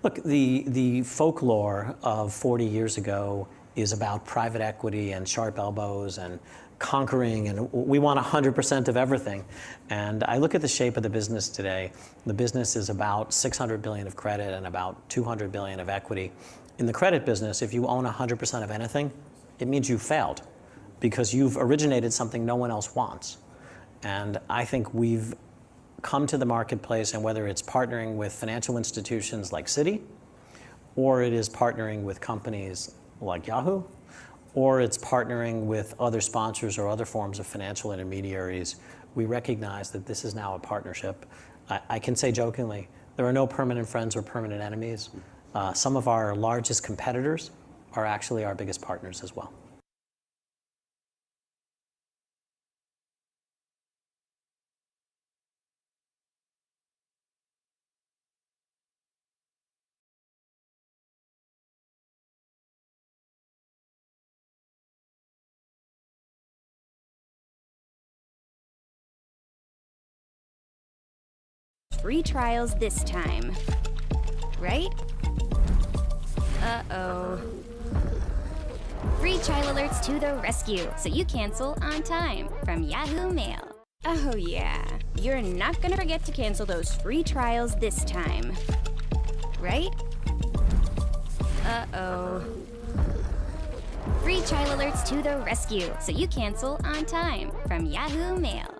Look, the folklore of 40 years ago is about private equity and sharp elbows and conquering, and we want 100% of everything. And I look at the shape of the business today. The business is about $600 billion of credit and about $200 billion of equity. In the credit business, if you own 100% of anything, it means you failed because you've originated something no one else wants. And I think we've come to the marketplace, and whether it's partnering with financial institutions like Citi, or it is partnering with companies like Yahoo, or it's partnering with other sponsors or other forms of financial intermediaries, we recognize that this is now a partnership. I can say jokingly, there are no permanent friends or permanent enemies. Some of our largest competitors are actually our biggest partners as well. Free trials this time, right? Uh-oh. Free trial alerts to the rescue, so you cancel on time from Yahoo Mail. Oh yeah, you're not gonna forget to cancel those free trials this time, right? Uh-oh. Free trial alerts to the rescue, so you cancel on time from Yahoo Mail.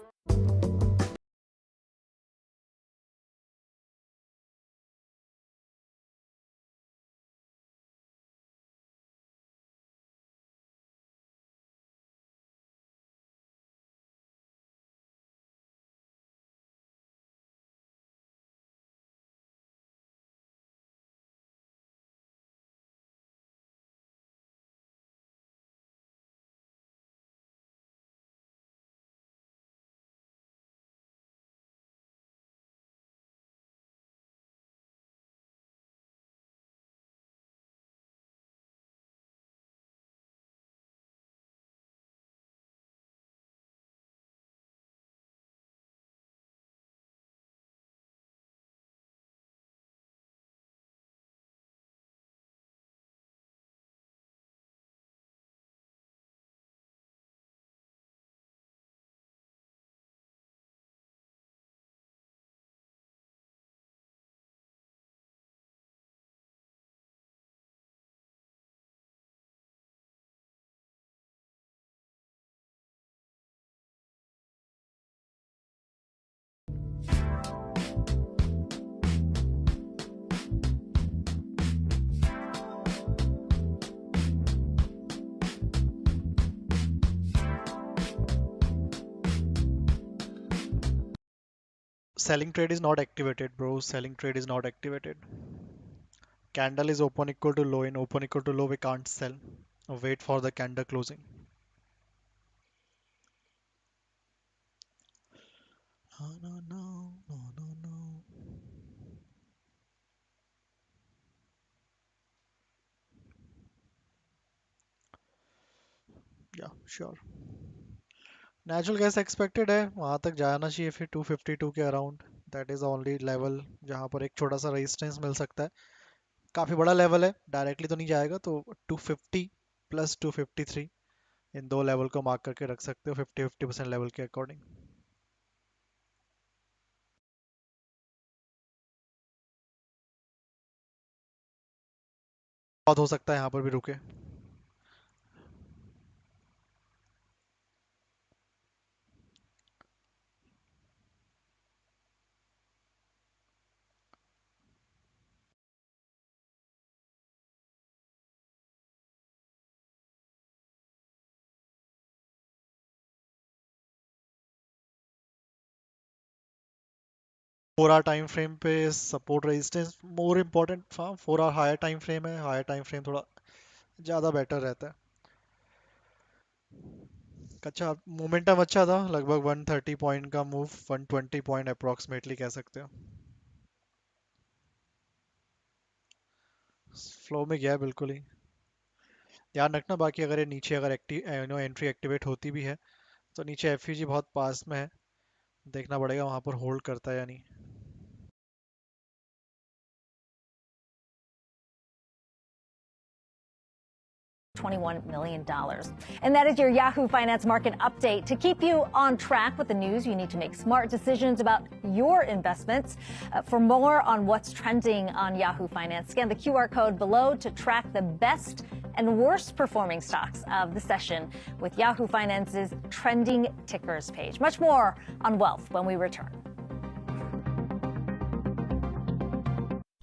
Selling trade is not activated, bro. Selling trade is not activated. Candle is open equal to low. In open equal to low, we can't sell. Wait for the candle closing. No. Yeah, sure. Natural gas expected है वहां तक जाना चाहिए फिर 252 के around. That is only level जहां पर एक छोटा सा रेजिस्टेंस मिल सकता है. काफी बड़ा लेवल है, डायरेक्टली तो नहीं जाएगा, तो 250 प्लस 253 इन दो लेवल को मार्क करके रख सकते हो 50% लेवल के अकॉर्डिंग. बहुत हो सकता है यहाँ पर भी रुके. फोर आवर टाइम फ्रेम पे support resistance more important. 4 hour higher time frame है, हायर टाइम फ्रेम थोड़ा ज़्यादा बेटर रहता है. अच्छा मोमेंटम अच्छा था, लगभग 130 पॉइंट का मूव, 120 पॉइंट अप्रोक्सीमेटली कह सकते हो. फ्लो में गया बिल्कुल ही. ध्यान रखना बाकी अगर ये नीचे अगर एंट्री एक्टिवेट होती भी है तो नीचे एफयूजी बहुत पास में है, देखना पड़ेगा वहां पर होल्ड करता है या नहीं. $21 million. And that is your Yahoo Finance Market Update. To keep you on track with the news, you need to make smart decisions about your investments. For more on what's trending on Yahoo Finance, scan the QR code below to track the best and worst performing stocks of the session with Yahoo Finance's Trending Tickers page. Much more on Wealth when we return.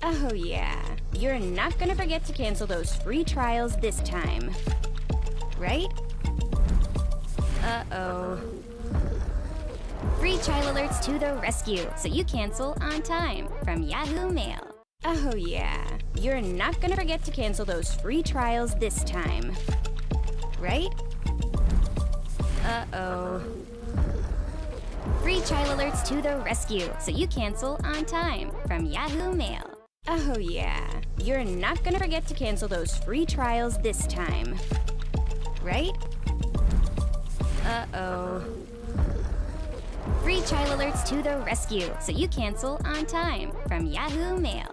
Oh yeah, you're not gonna forget to cancel those free trials this time, right? Uh-oh. Free child alerts to the rescue, so you cancel on time from Yahoo Mail. Oh yeah, you're not gonna forget to cancel those free trials this time, right? Uh-oh. Free child alerts to the rescue, so you cancel on time from Yahoo Mail. Oh yeah, you're not gonna forget to cancel those free trials this time, right? Uh-oh. Free child alerts to the rescue, so you cancel on time from Yahoo Mail.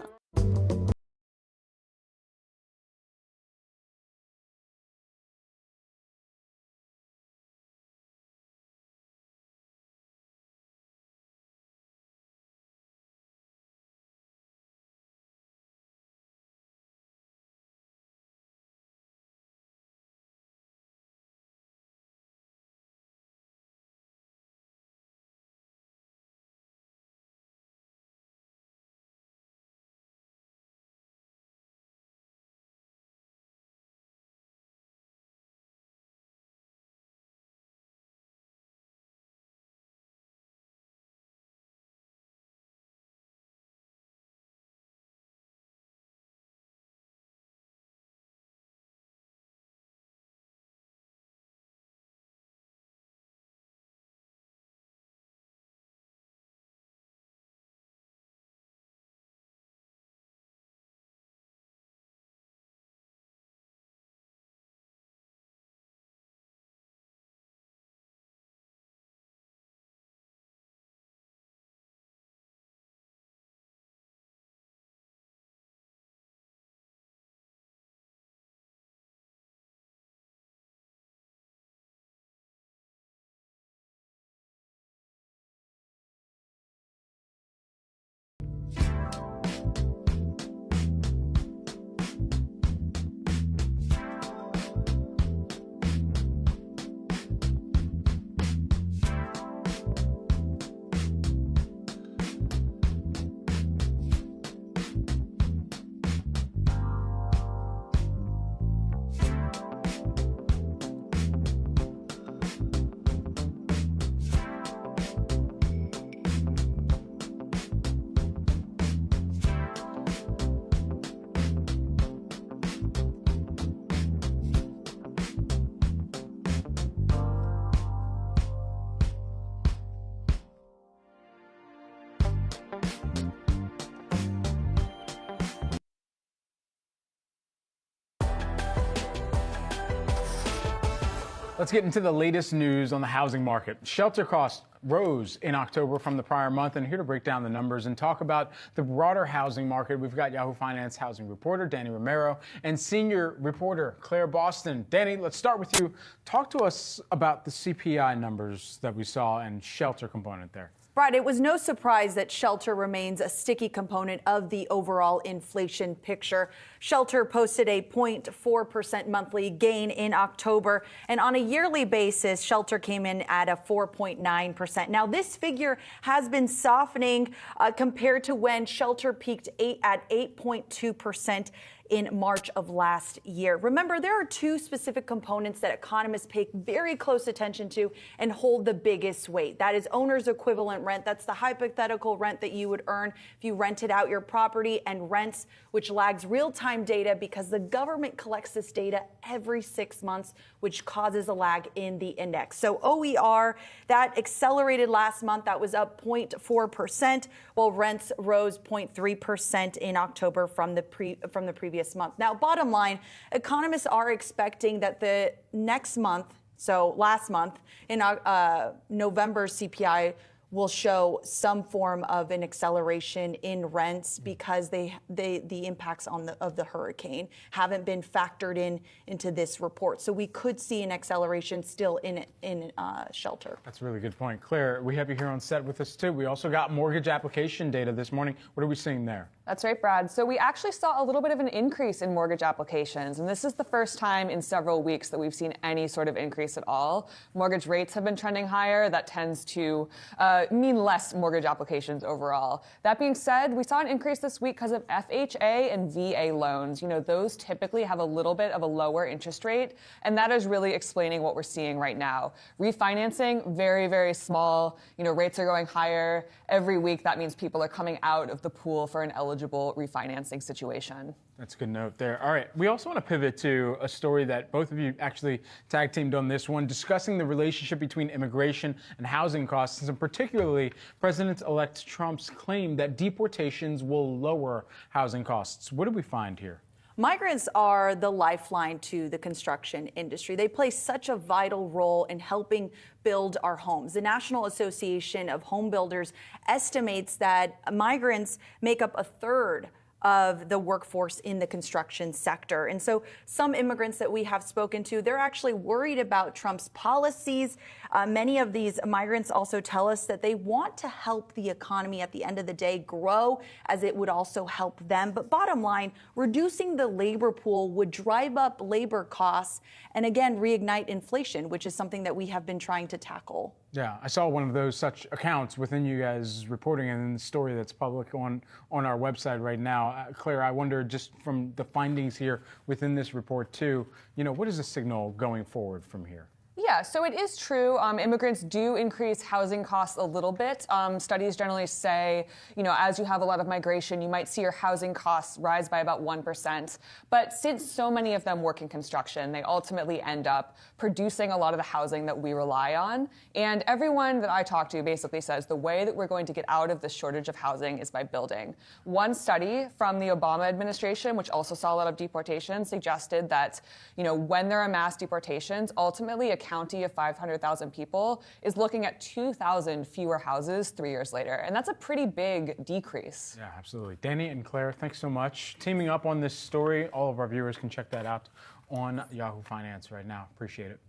Let's get into the latest news on the housing market. Shelter costs rose in October from the prior month, and here to break down the numbers and talk about the broader housing market, we've got Yahoo Finance housing reporter Danny Romero and senior reporter Claire Boston. Danny, let's start with you. Talk to us about the CPI numbers that we saw and shelter component there. Brad, it was no surprise that shelter remains a sticky component of the overall inflation picture. Shelter posted a 0.4% monthly gain in October, and on a yearly basis, shelter came in at a 4.9%. Now, this figure has been softening compared to when shelter peaked at 8.2% in March of last year. Remember, there are two specific components that economists pay very close attention to and hold the biggest weight. That is owner's equivalent rent. That's the hypothetical rent that you would earn if you rented out your property, and rents, which lags real-time data because the government collects this data every 6 months, which causes a lag in the index. So OER, that accelerated last month. That was up 0.4%, while rents rose 0.3% in October from the previous month. Now, bottom line, economists are expecting that the next month, so last month, in November's CPI will show some form of an acceleration in rents because the impacts of the hurricane haven't been factored into this report. So we could see an acceleration still in shelter. That's a really good point. Claire, we have you here on set with us too. We also got mortgage application data this morning. What are we seeing there? That's right, Brad. So we actually saw a little bit of an increase in mortgage applications, and this is the first time in several weeks that we've seen any sort of increase at all. Mortgage rates have been trending higher. That tends to mean less mortgage applications overall. That being said, we saw an increase this week because of FHA and VA loans. You know, those typically have a little bit of a lower interest rate, and that is really explaining what we're seeing right now. Refinancing, very, very small. You know, rates are going higher. Every week, that means people are coming out of the pool for an eligible refinancing situation. That's a good note there. All right, we also want to pivot to a story that both of you actually tag teamed on this one, discussing the relationship between immigration and housing costs, and particularly President-elect Trump's claim that deportations will lower housing costs. What did we find here? Migrants are the lifeline to the construction industry. They play such a vital role in helping build our homes. The National Association of Home Builders estimates that migrants make up a third of the workforce in the construction sector. And so some immigrants that we have spoken to, they're actually worried about Trump's policies. Many of these migrants also tell us that they want to help the economy at the end of the day grow, as it would also help them. But bottom line, reducing the labor pool would drive up labor costs and again, reignite inflation, which is something that we have been trying to tackle. Yeah, I saw one of those such accounts within you guys reporting in the story that's public on our website right now. Claire, I wonder, just from the findings here within this report too, you know, what is the signal going forward from here? Yeah, so it is true. Immigrants do increase housing costs a little bit. Studies generally say, you know, as you have a lot of migration, you might see your housing costs rise by about 1%. But since so many of them work in construction, they ultimately end up producing a lot of the housing that we rely on. And everyone that I talk to basically says the way that we're going to get out of this shortage of housing is by building. One study from the Obama administration, which also saw a lot of deportations, suggested that, you know, when there are mass deportations, ultimately a county of 500,000 people is looking at 2,000 fewer houses 3 years later. And that's a pretty big decrease. Yeah, absolutely. Danny and Claire, thanks so much. Teaming up on this story. All of our viewers can check that out on Yahoo Finance right now. Appreciate it.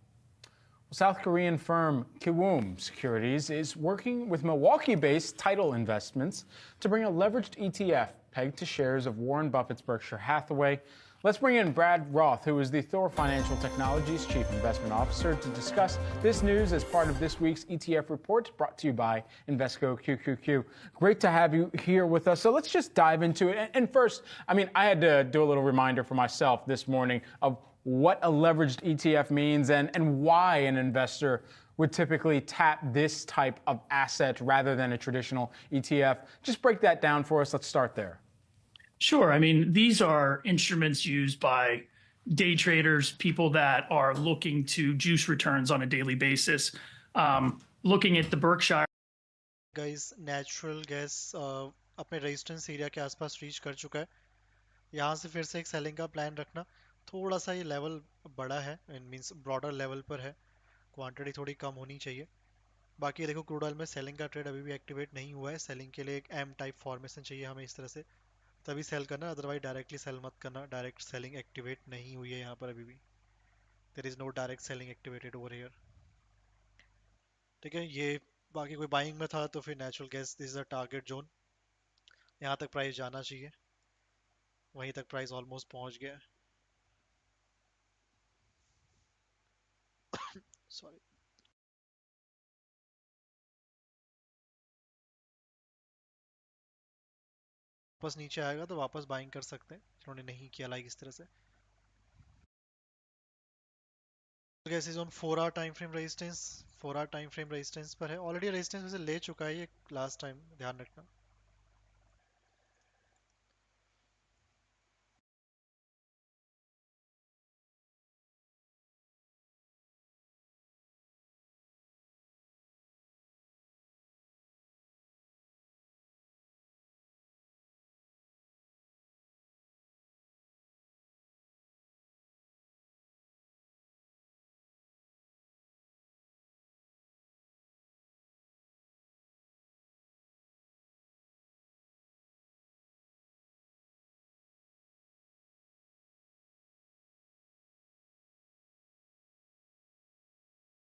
Well, South Korean firm Kiwoom Securities is working with Milwaukee-based Tidal Investments to bring a leveraged ETF pegged to shares of Warren Buffett's Berkshire Hathaway. Let's bring in Brad Roth, who is the Thor Financial Technologies Chief Investment Officer, to discuss this news as part of this week's ETF report brought to you by Invesco QQQ. Great to have you here with us. So let's just dive into it. And first, I mean, I had to do a little reminder for myself this morning of what a leveraged ETF means and why an investor would typically tap this type of asset rather than a traditional ETF. Just break that down for us. Let's start there. Sure. I mean, these are instruments used by day traders, people that are looking to juice returns on a daily basis. Looking at the Berkshire. Guys, natural gas अपने resistance area के आसपास reach कर चुका है. यहाँ से फिर से एक सेलिंग का प्लान रखना. थोड़ा सा ये लेवल बड़ा है, मींस ब्रॉडर लेवल पर है. क्वांटिटी थोड़ी कम होनी चाहिए. बाकी देखो क्रूड ऑयल में सेलिंग का ट्रेड अभी भी एक्टिवेट नहीं हुआ है. सेलिंग के लिए एक एम टाइप फॉर्मेशन चाहिए हमें इस तरह से, तभी सेल करना. अदरवाइज डायरेक्टली सेल मत करना. डायरेक्ट सेलिंग एक्टिवेट नहीं हुई है यहाँ पर अभी भी. There is no direct selling activated over here. ठीक है, ये बाकी कोई बाइंग में था तो फिर natural gas this is a target zone. यहाँ तक प्राइस जाना चाहिए. वहीं तक प्राइस ऑलमोस्ट पहुँच गया. सॉरी. वापस नीचे आएगा तो वापस बाइंग कर सकते हैं जिन्होंने नहीं किया लाइक इस तरह से. Gas is on 4 hour time frame resistance. 4 hour time frame resistance पर है. ऑलरेडी रेजिस्टेंस वैसे ले चुका है ये लास्ट टाइम, ध्यान रखना.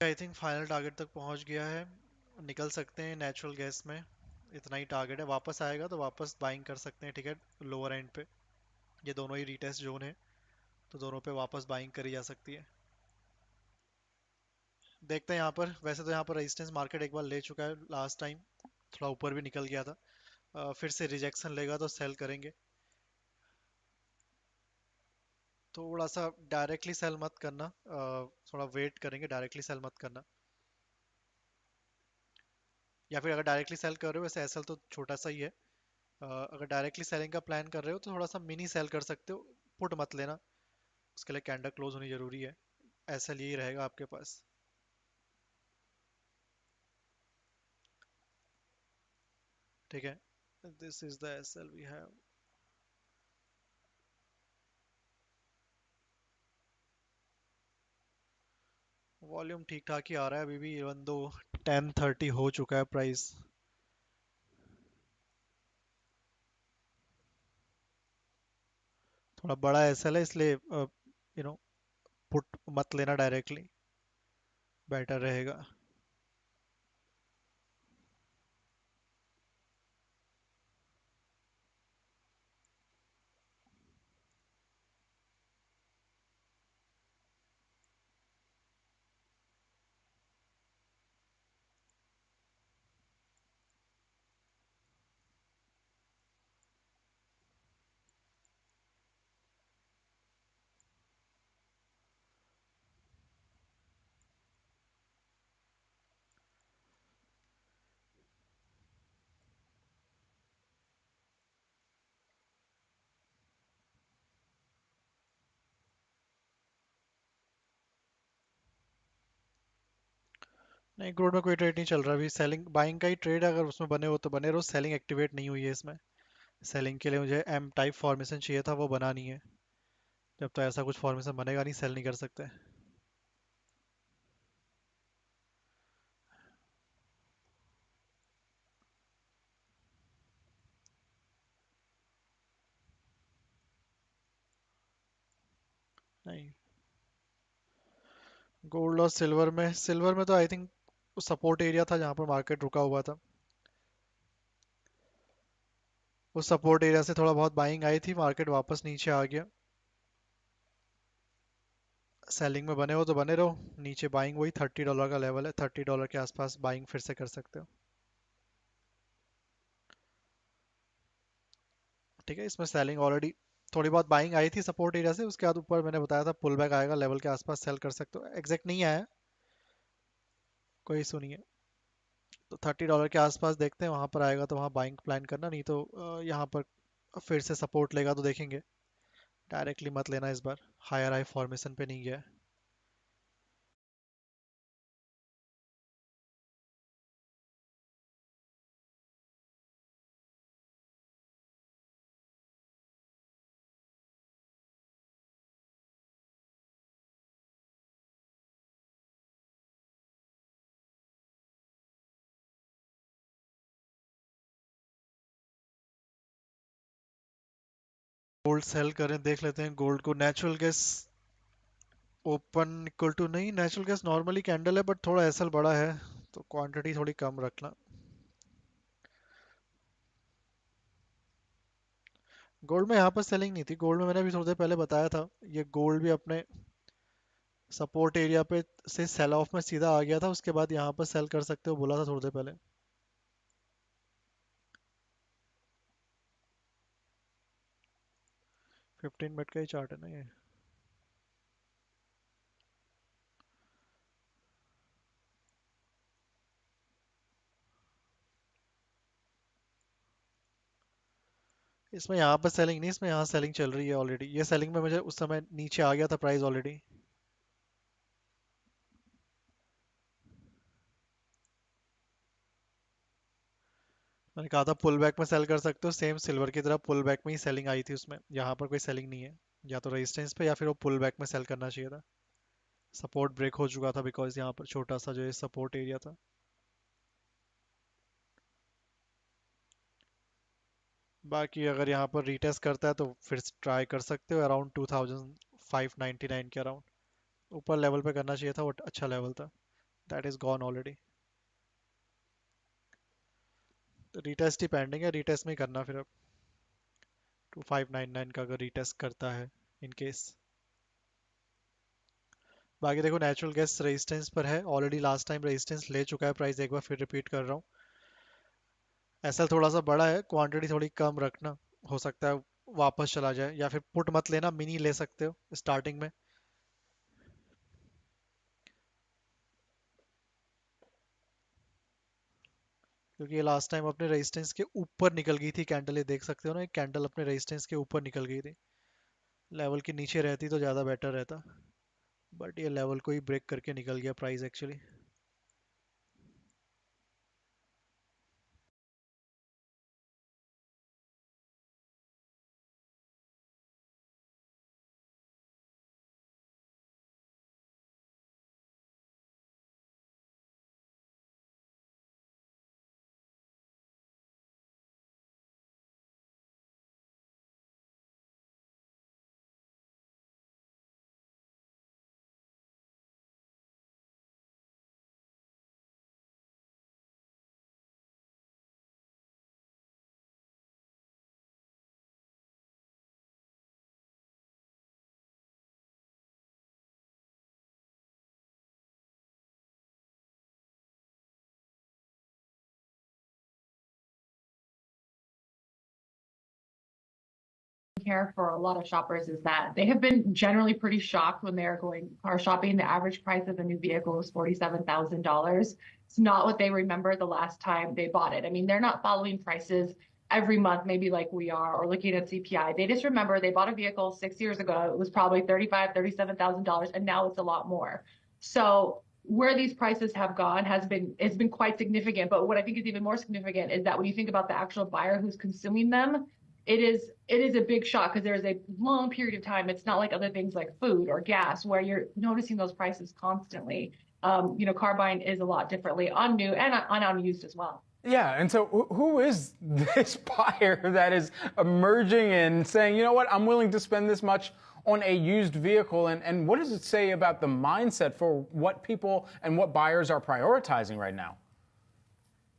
आई थिंक फाइनल टारगेट तक पहुंच गया है. निकल सकते हैं नेचुरल गैस में. इतना ही टारगेट है, वापस आएगा तो वापस बाइंग कर सकते हैं, ठीक है, लोअर एंड पे। ये दोनों ही रीटेस्ट जोन है, तो दोनों पे वापस बाइंग करी जा सकती है। देखते हैं यहाँ पर, वैसे तो यहाँ पर रेजिस्टेंस मार्केट एक बार ले चुका है लास्ट टाइम, थोड़ा ऊपर भी निकल गया था। फिर से रिजेक्शन लेगा तो सेल करेंगे। थोड़ा सा डायरेक्टली सेल मत करना, थोड़ा वेट करेंगे, डायरेक्टली सेल मत करना। या फिर अगर डायरेक्टली सेल कर रहे हो, वैसे एसएल तो छोटा सा ही है, अगर डायरेक्टली सेलिंग का प्लान कर रहे हो तो थोड़ा सा मिनी सेल कर सकते हो, पुट मत लेना, उसके लिए कैंडल क्लोज होनी जरूरी है। एसएल यही रहेगा आपके पास। ठीक है, this is the SL we have. Volume ठीक ठाक ही आ रहा है अभी भी, इवन दो 10:30 हो चुका है प्राइस। थोड़ा बड़ा एसएल है, इसलिए पुट मत लेना डायरेक्टली, बेटर रहेगा। नहीं, क्रूड में कोई ट्रेड नहीं चल रहा अभी, सेलिंग बाइंग का ही ट्रेड, अगर उसमें बने हो तो बने रहो। सेलिंग एक्टिवेट नहीं हुई है इसमें। सेलिंग के लिए मुझे एम टाइप फॉर्मेशन चाहिए था, वो बना नहीं है। जब तो ऐसा कुछ फॉर्मेशन बनेगा नहीं, सेल नहीं कर सकते। नहीं, गोल्ड और सिल्वर में तो आई थिंक सपोर्ट एरिया था जहां पर मार्केट रुका हुआ था। उस सपोर्ट एरिया से थोड़ा बहुत बाइंग आई थी, मार्केट वापस नीचे आ गया। सेलिंग में बने हो तो बने रहो, नीचे बाइंग वही $30 का लेवल है, $30 के आसपास बाइंग फिर से कर सकते हो। ठीक है, इसमें सेलिंग ऑलरेडी थोड़ी बहुत बाइंग आई थी सपोर्ट एरिया से, उसके बाद ऊपर मैंने बताया था पुल बैक आएगा, लेवल के आसपास सेल कर सकते हो। एग्जैक्ट नहीं आया, कोई इशू नहीं है। तो $30 के आसपास देखते हैं, वहां पर आएगा तो वहां बाइंग प्लान करना, नहीं तो यहाँ पर फिर से सपोर्ट लेगा तो देखेंगे। डायरेक्टली मत लेना इस बार, हायर हाई फॉर्मेशन पे नहीं गया। गोल्ड सेल करें, देख लेते हैं गोल्ड को। Natural gas open equal to नहीं, नेचुरल गैस नॉर्मली कैंडल है, बट थोड़ा एसएल बड़ा है, तो क्वांटिटी थोड़ी कम रखना। गोल्ड में यहाँ पर सेलिंग नहीं थी, गोल्ड में मैंने भी थोड़ी देर पहले बताया था, ये गोल्ड भी अपने सपोर्ट एरिया पे से सेल ऑफ में सीधा आ गया था, उसके बाद यहाँ पर सेल कर सकते हो बोला था थोड़ी देर पहले। फिफ्टीन मिनट का ही चार्ट है ना ये। इसमें यहाँ पर सेलिंग नहीं, इसमें यहाँ सेलिंग चल रही है ऑलरेडी। ये सेलिंग में मुझे उस समय नीचे आ गया था प्राइस ऑलरेडी। मैंने कहा था पुल बैक में सेल कर सकते हो, सेम सिल्वर की तरह पुल बैक में ही सेलिंग आई थी उसमें, यहाँ पर कोई सेलिंग नहीं है। या तो रेजिस्टेंस पे या फिर वो पुल बैक में सेल करना चाहिए था। सपोर्ट ब्रेक हो चुका था, बिकॉज यहाँ पर छोटा सा जो है सपोर्ट एरिया था। बाकी अगर यहाँ पर रीटेस्ट करता है तो फिर ट्राई कर सकते हो अराउंड 2599 के अराउंड। ऊपर लेवल पे करना चाहिए था, वो अच्छा लेवल था, that is gone already. Retest he pending है, रीटेस्ट में ही करना फिर अब 2599 का अगर रीटेस्ट करता है इन केस। बाकी देखो नेचुरल गैस रेजिस्टेंस पर है, ऑलरेडी लास्ट टाइम रेजिस्टेंस ले चुका है प्राइस, एक बार फिर रिपीट कर रहा हूँ। एसएल थोड़ा सा बड़ा है, क्वांटिटी थोड़ी कम रखना, हो सकता है वापस चला जाए, या फिर पुट मत लेना, मिनी ले सकते हो स्टार्टिंग में। क्योंकि ये लास्ट टाइम अपने रेजिस्टेंस के ऊपर निकल गई थी कैंडल, ये देख सकते हो ना, एक कैंडल अपने रेजिस्टेंस के ऊपर निकल गई थी। लेवल के नीचे रहती तो ज़्यादा बेटर रहता, बट ये लेवल को ही ब्रेक करके निकल गया price actually. Here for a lot of shoppers is that they have been generally pretty shocked when they're going car shopping. The average price of a new vehicle is $47,000. It's not what they remember the last time they bought it. I mean, they're not following prices every month, maybe like we are, or looking at CPI. They just remember they bought a vehicle 6 years ago. It was probably $35,000, $37,000, and now it's a lot more. So where these prices have gone has been quite significant. But what I think is even more significant is that when you think about the actual buyer who's consuming them, it is a big shock because there's a long period of time. It's not like other things like food or gas where you're noticing those prices constantly. Car buying is a lot differently on new and on used as well. Yeah, and so who is this buyer that is emerging and saying, you know what, I'm willing to spend this much on a used vehicle, and what does it say about the mindset for what people and what buyers are prioritizing right now?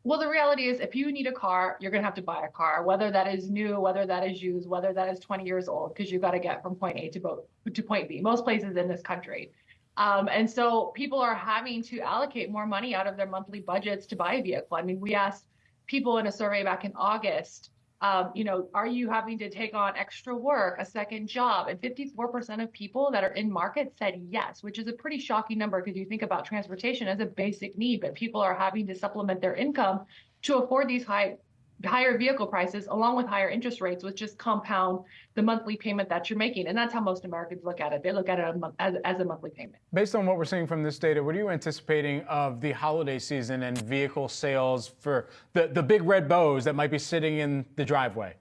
Well, the reality is if you need a car, you're going to have to buy a car, whether that is new, whether that is used, whether that is 20 years old, because you've got to get from point A to point B, most places in this country. And so people are having to allocate more money out of their monthly budgets to buy a vehicle. I mean, we asked people in a survey back in August, are you having to take on extra work, a second job? And 54% of people that are in market said yes, which is a pretty shocking number because you think about transportation as a basic need, but people are having to supplement their income to afford these higher vehicle prices along with higher interest rates, which just compound the monthly payment that you're making. And that's how most Americans look at it. They look at it as a monthly payment. Based on what we're seeing from this data, what are you anticipating of the holiday season and vehicle sales for the big red bows that might be sitting in the driveway?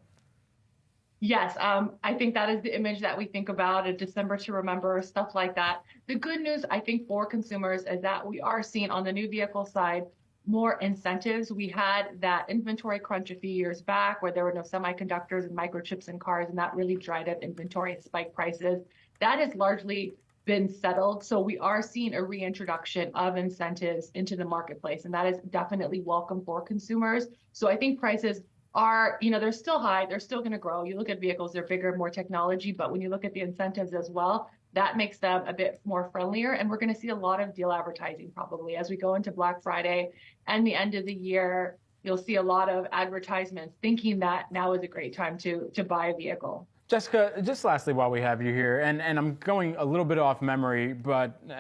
Yes, I think that is the image that we think about, a December to remember, stuff like that. The good news, I think, for consumers is that we are seeing on the new vehicle side more incentives. We had that inventory crunch a few years back where there were no semiconductors and microchips in cars, and that really dried up inventory and spiked prices. That has largely been settled. So we are seeing a reintroduction of incentives into the marketplace, and that is definitely welcome for consumers. So I think prices are, they're still high. They're still going to grow. You look at vehicles, they're bigger, more technology, but when you look at the incentives as well, that makes them a bit more friendlier. And we're going to see a lot of deal advertising probably as we go into Black Friday and the end of the year. You'll see a lot of advertisements thinking that now is a great time to buy a vehicle. Jessica, just lastly while we have you here, and I'm going a little bit off memory,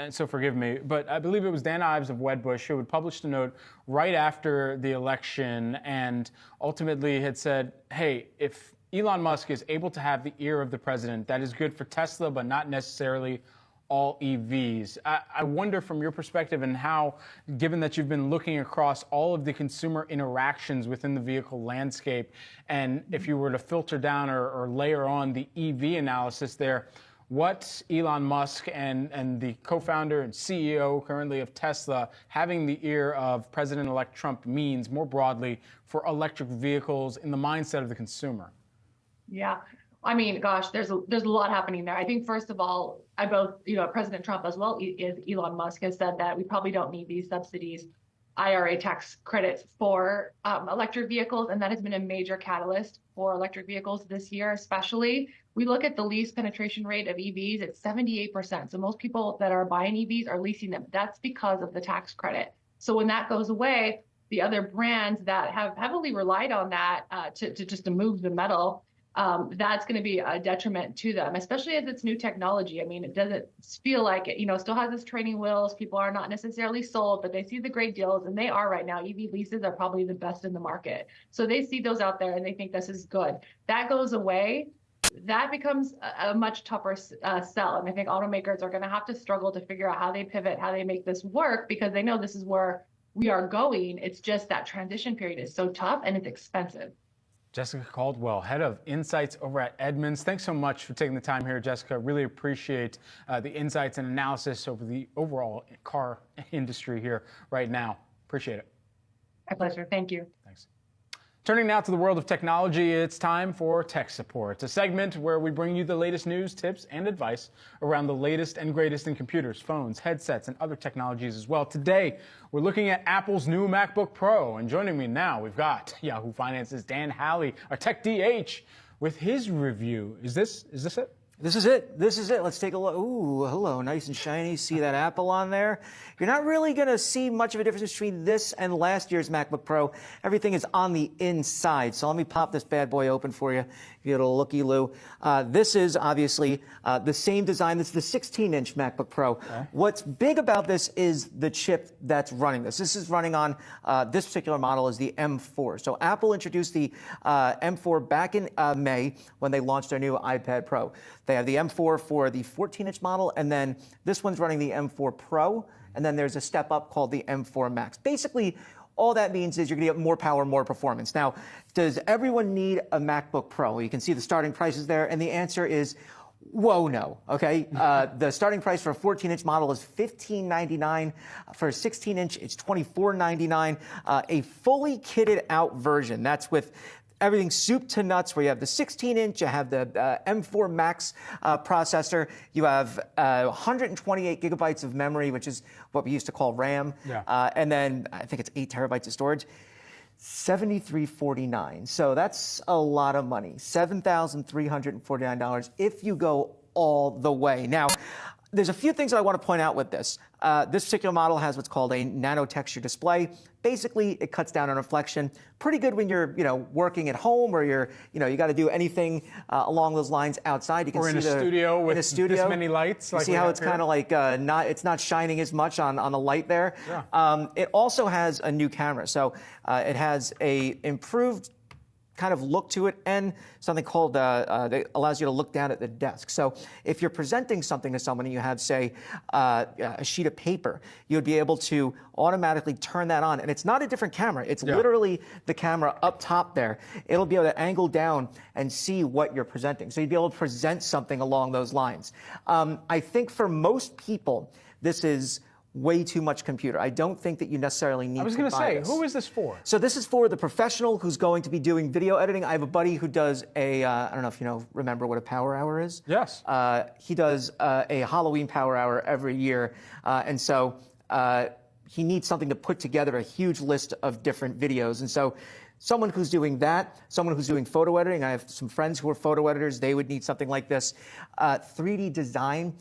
so forgive me, but I believe it was Dan Ives of Wedbush who had published a note right after the election and ultimately had said, hey, if Elon Musk is able to have the ear of the president, that is good for Tesla, but not necessarily all EVs. I wonder from your perspective and how, given that you've been looking across all of the consumer interactions within the vehicle landscape, and if you were to filter down or layer on the EV analysis there, what Elon Musk and the co-founder and CEO currently of Tesla having the ear of President-elect Trump means more broadly for electric vehicles in the mindset of the consumer. Yeah. I mean, gosh, there's a lot happening there. I think, first of all, President Trump as well as Elon Musk has said that we probably don't need these subsidies IRA tax credits for electric vehicles, and that has been a major catalyst for electric vehicles this year, especially. We look at the lease penetration rate of EVs, it's 78%. So most people that are buying EVs are leasing them. That's because of the tax credit. So when that goes away, the other brands that have heavily relied on that to move the metal, that's going to be a detriment to them, especially as it's new technology. I mean, it doesn't feel like it, still has its training wheels. People are not necessarily sold, but they see the great deals, and they are right now. EV leases are probably the best in the market. So they see those out there and they think this is good. That goes away. That becomes a much tougher sell. And I think automakers are going to have to struggle to figure out how they pivot, how they make this work, because they know this is where we are going. It's just that transition period is so tough and it's expensive. Jessica Caldwell, head of insights over at Edmunds. Thanks so much for taking the time here, Jessica. Really appreciate the insights and analysis over the overall car industry here right now. Appreciate it. My pleasure. Thank you. Thanks. Turning now to the world of technology, it's time for Tech Support, a segment where we bring you the latest news, tips, and advice around the latest and greatest in computers, phones, headsets, and other technologies as well. Today, we're looking at Apple's new MacBook Pro, and joining me now, we've got Yahoo Finance's Dan Halley, our Tech DH, with his review. Is this it? This is it. This is it. Let's take a look. Ooh, hello, nice and shiny. See that Apple on there? You're not really going to see much of a difference between this and last year's MacBook Pro. Everything is on the inside. So let me pop this bad boy open for you. Give it a looky-loo. This is obviously the same design. This is the 16-inch MacBook Pro. Okay. What's big about this is the chip that's running this. This is running on this particular model is the M4. So Apple introduced the M4 back in May when they launched their new iPad Pro. They have the M4 for the 14-inch model, and then this one's running the M4 Pro, and then there's a step up called the M4 Max. Basically, all that means is you're going to get more power, more performance. Now, does everyone need a MacBook Pro? You can see the starting prices there, and the answer is, whoa, no, okay? The starting price for a 14-inch model is $1599. For a 16-inch, it's $2499. A fully kitted out version, that's with everything soup to nuts, where you have the 16-inch, you have the M4 Max processor, you have 128 gigabytes of memory, which is what we used to call RAM, and then I think it's 8 terabytes of storage. $7349. So that's a lot of money. $7,349 if you go all the way. Now, there's a few things that I want to point out with this. This particular model has what's called a nano texture display. Basically, it cuts down on reflection. Pretty good when you're, working at home or you got to do anything along those lines outside. You can or see in a studio with this many lights. You see how it's kind of like it's not shining as much on the light there. Yeah. It also has a new camera, so it has a improved kind of look to it, and something called that allows you to look down at the desk. So if you're presenting something to someone and you have, say, a sheet of paper, you would be able to automatically turn that on. And it's not a different camera. It's literally the camera up top there. It'll be able to angle down and see what you're presenting. So you'd be able to present something along those lines. I think for most people, this is way too much computer. I don't think that you necessarily need to buy this. I was going to say, who is this for? So this is for the professional who's going to be doing video editing. I have a buddy who does I don't know if remember what a power hour is? Yes. He does a Halloween power hour every year. And so he needs something to put together a huge list of different videos. And so someone who's doing that, someone who's doing photo editing, I have some friends who are photo editors, they would need something like this. 3D design.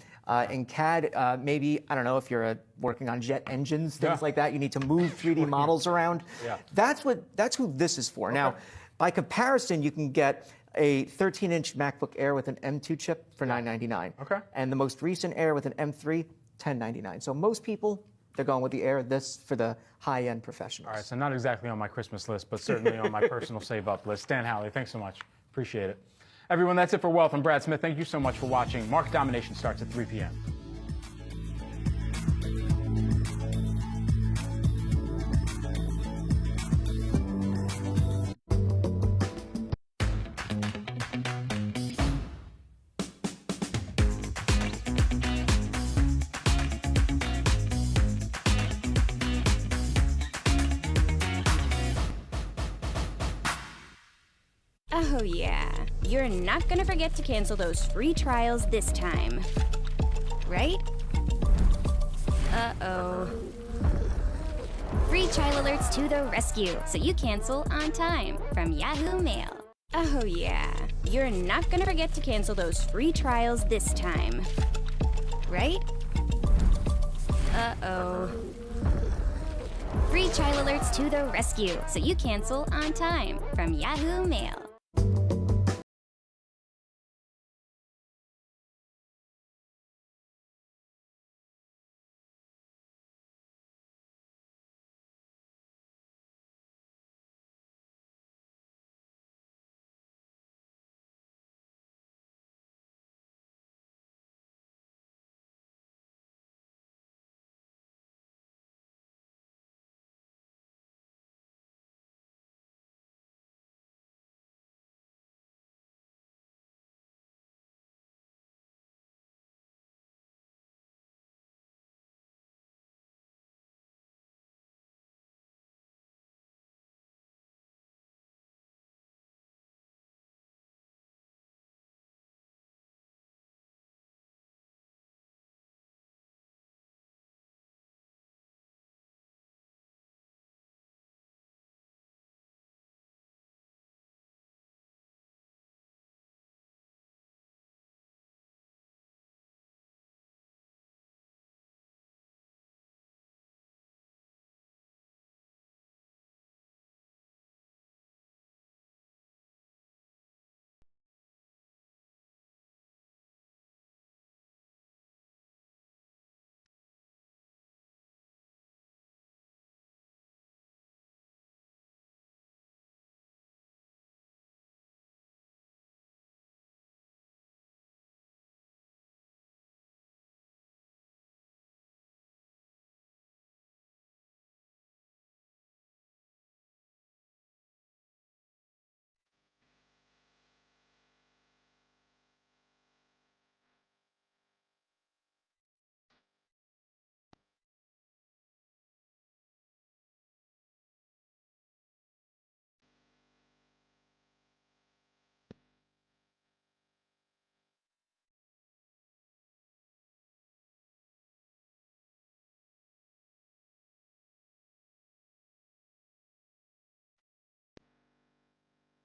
In CAD, maybe, I don't know, if you're working on jet engines, things like that, you need to move 3D models around. Yeah. That's who this is for. Okay. Now, by comparison, you can get a 13-inch MacBook Air with an M2 chip for $999. Okay. And the most recent Air with an M3, $1099. So most people, they're going with the Air, this for the high-end professionals. All right, so not exactly on my Christmas list, but certainly on my personal save-up list. Dan Halley, thanks so much. Appreciate it. Everyone, that's it for Wealth. I'm Brad Smith. Thank you so much for watching. Market Domination starts at 3 p.m. Oh yeah, you're not gonna forget to cancel those free trials this time, right? Uh-oh. Free child alerts to the rescue, so you cancel on time from Yahoo Mail. Oh yeah, you're not gonna forget to cancel those free trials this time, right? Uh-oh. Free child alerts to the rescue, so you cancel on time from Yahoo Mail.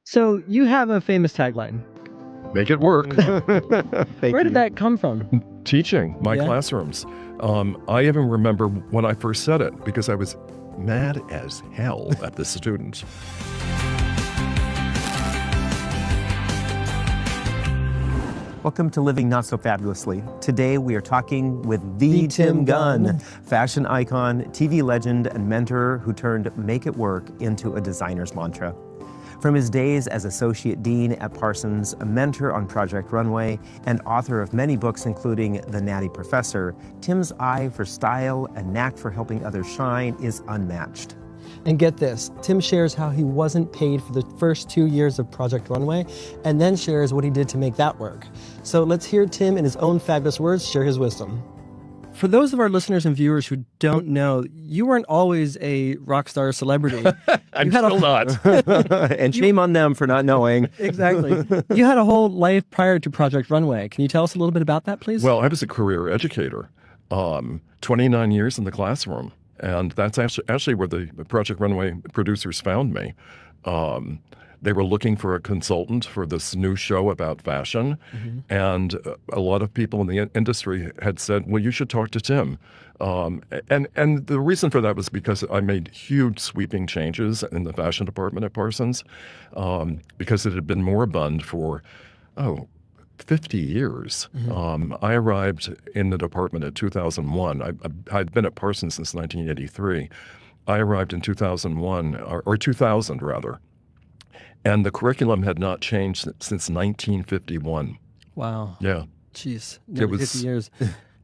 So you have a famous tagline. Make it work. Where did that come from? Teaching my Yeah. classrooms. I even remember when I first said it because I was mad as hell at the students. Welcome to Living Not So Fabulously. Today we are talking with the Tim Gunn, fashion icon, TV legend, and mentor who turned make it work into a designer's mantra. From his days as associate dean at Parsons, a mentor on Project Runway, and author of many books including The Natty Professor, Tim's eye for style and knack for helping others shine is unmatched. And get this, Tim shares how he wasn't paid for the first 2 years of Project Runway, and then shares what he did to make that work. So let's hear Tim in his own fabulous words share his wisdom. For those of our listeners and viewers who don't know, you weren't always a rock star celebrity. I'm still not. And shame on them for not knowing. Exactly. You had a whole life prior to Project Runway. Can you tell us a little bit about that, please? Well, I was a career educator, 29 years in the classroom. And that's actually where the Project Runway producers found me. They were looking for a consultant for this new show about fashion. And a lot of people in the industry had said, well, you should talk to Tim. And the reason for that was because I made huge sweeping changes in the fashion department at Parsons because it had been moribund for, 50 years. I arrived in the department in 2001. I'd been at Parsons since 1983. I arrived in 2001, or 2000 rather. And the curriculum had not changed since 1951. Wow. Yeah. Jeez, It was 50 years.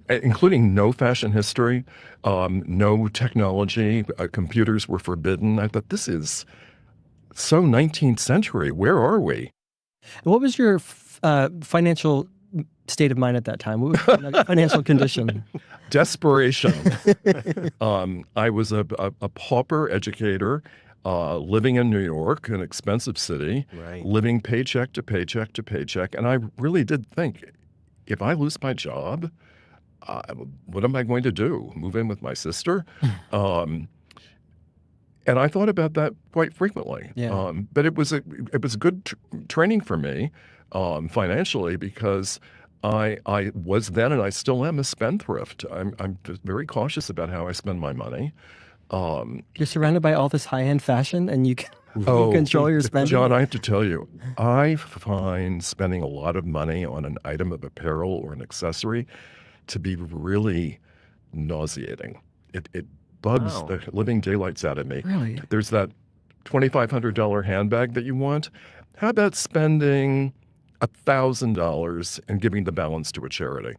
Including no fashion history, no technology, computers were forbidden. I thought, this is so 19th century. Where are we? What was your financial state of mind at that time? What was your financial condition? Desperation. I was a pauper educator. Living in New York, an expensive city, living paycheck to paycheck to paycheck. And I really did think, if I lose my job, what am I going to do? Move in with my sister? And I thought about that quite frequently. Yeah. But it was good training for me financially, because I was then, and I still am, a spendthrift. I'm very cautious about how I spend my money. You're surrounded by all this high-end fashion, and you can control your spending. John, I have to tell you, I find spending a lot of money on an item of apparel or an accessory to be really nauseating. It bugs the living daylights out of me. Really? There's that $2,500 handbag that you want. How about spending $1,000 and giving the balance to a charity?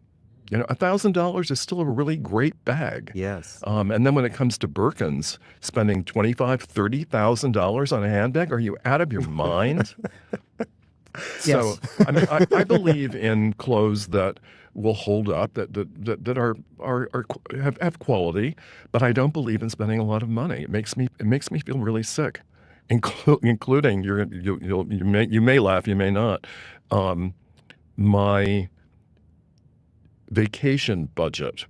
You know, $1,000 is still a really great bag. Yes. And then when it comes to Birkins, spending $25,000, $30,000 on a handbag, are you out of your mind? So, I mean, I believe in clothes that will hold up, that have quality, but I don't believe in spending a lot of money. It makes me feel really sick, including you may laugh, you may not. My vacation budget,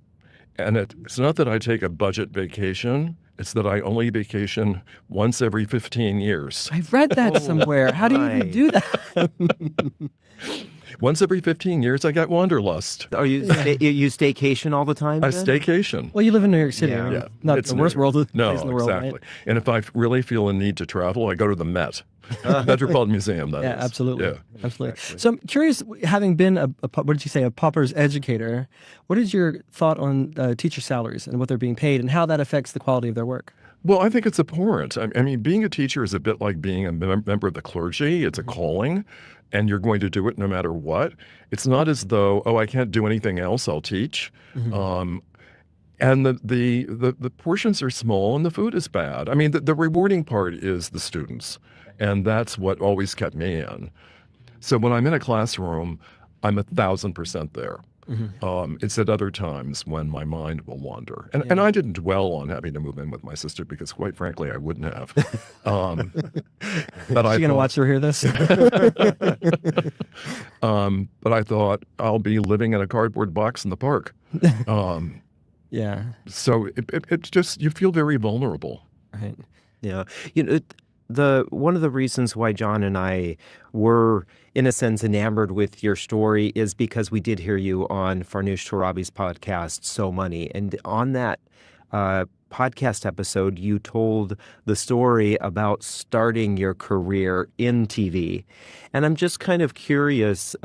and it's not that I take a budget vacation. It's that I only vacation once every 15 years. I've read that somewhere. How do you even do that? Once every 15 years, I get wanderlust. Are you you staycation all the time? I then? staycation. Well, you live in New York City. Yeah. Right? Not the worst place in the world, exactly. right? And if I really feel a need to travel, I go to the Met. Metropolitan Museum, that is. Yeah, absolutely. Yeah. Absolutely. Exactly. So I'm curious, having been what did you say, a pauper's educator, what is your thought on teacher salaries and what they're being paid and how that affects the quality of their work? Well, I think it's abhorrent. I mean, being a teacher is a bit like being a member of the clergy. It's a calling, and you're going to do it no matter what. It's not as though, I can't do anything else, I'll teach. Mm-hmm. And the portions are small and the food is bad. I mean, the rewarding part is the students, and that's what always kept me in. So when I'm in a classroom, I'm 1,000% there. Mm-hmm. It's at other times when my mind will wander. And I didn't dwell on having to move in with my sister because, quite frankly, I wouldn't have. But Is she going to watch or hear this? But I thought, I'll be living in a cardboard box in the park. Yeah. So it just, you feel very vulnerable. Right. Yeah. One of the reasons why John and I were, in a sense, enamored with your story is because we did hear you on Farnoosh Torabi's podcast, So Money. And on that podcast episode, you told the story about starting your career in TV. And I'm just kind of curious,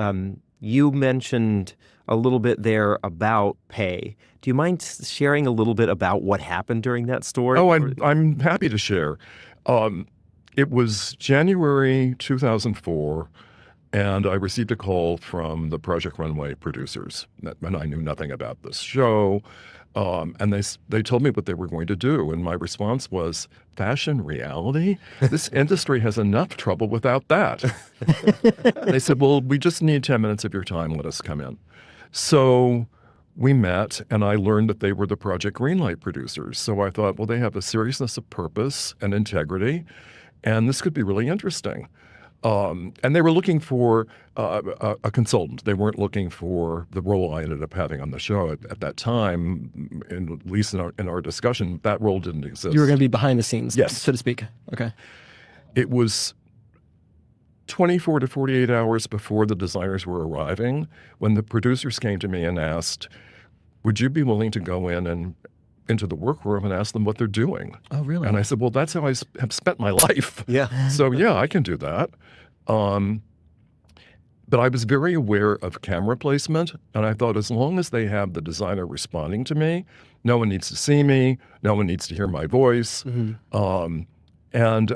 you mentioned a little bit there about pay. Do you mind sharing a little bit about what happened during that story? Oh, I'm happy to share. It was January 2004, and I received a call from the Project Runway producers, and I knew nothing about this show. And they told me what they were going to do, and my response was, fashion reality? This industry has enough trouble without that. They said, well, we just need 10 minutes of your time. Let us come in. So we met, and I learned that they were the Project Greenlight producers. So I thought, well, they have a seriousness of purpose and integrity, and this could be really interesting. And they were looking for a consultant. They weren't looking for the role I ended up having on the show at that time. At least in our discussion, that role didn't exist. You were going to be behind the scenes, yes, so to speak. Okay. It was 24 to 48 hours before the designers were arriving when the producers came to me and asked, would you be willing to go into the workroom and ask them what they're doing? Oh, really? And I said, well, that's how I have spent my life. Yeah. So, yeah, I can do that. But I was very aware of camera placement, and I thought as long as they have the designer responding to me, no one needs to see me, no one needs to hear my voice. Mm-hmm. And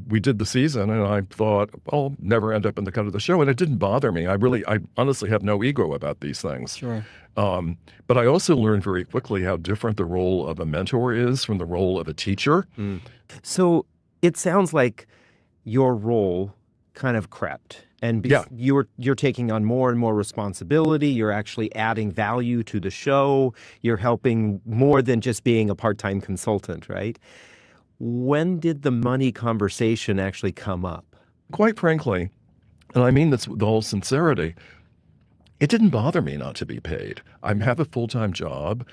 we did the season, and I thought, I'll never end up in the cut of the show, and it didn't bother me. I honestly have no ego about these things. Sure. But I also learned very quickly how different the role of a mentor is from the role of a teacher. Mm. So it sounds like your role kind of crept, and you're taking on more and more responsibility. You're actually adding value to the show. You're helping more than just being a part-time consultant, right? When did the money conversation actually come up? Quite frankly, and I mean this with all sincerity, it didn't bother me not to be paid. I have a full-time job.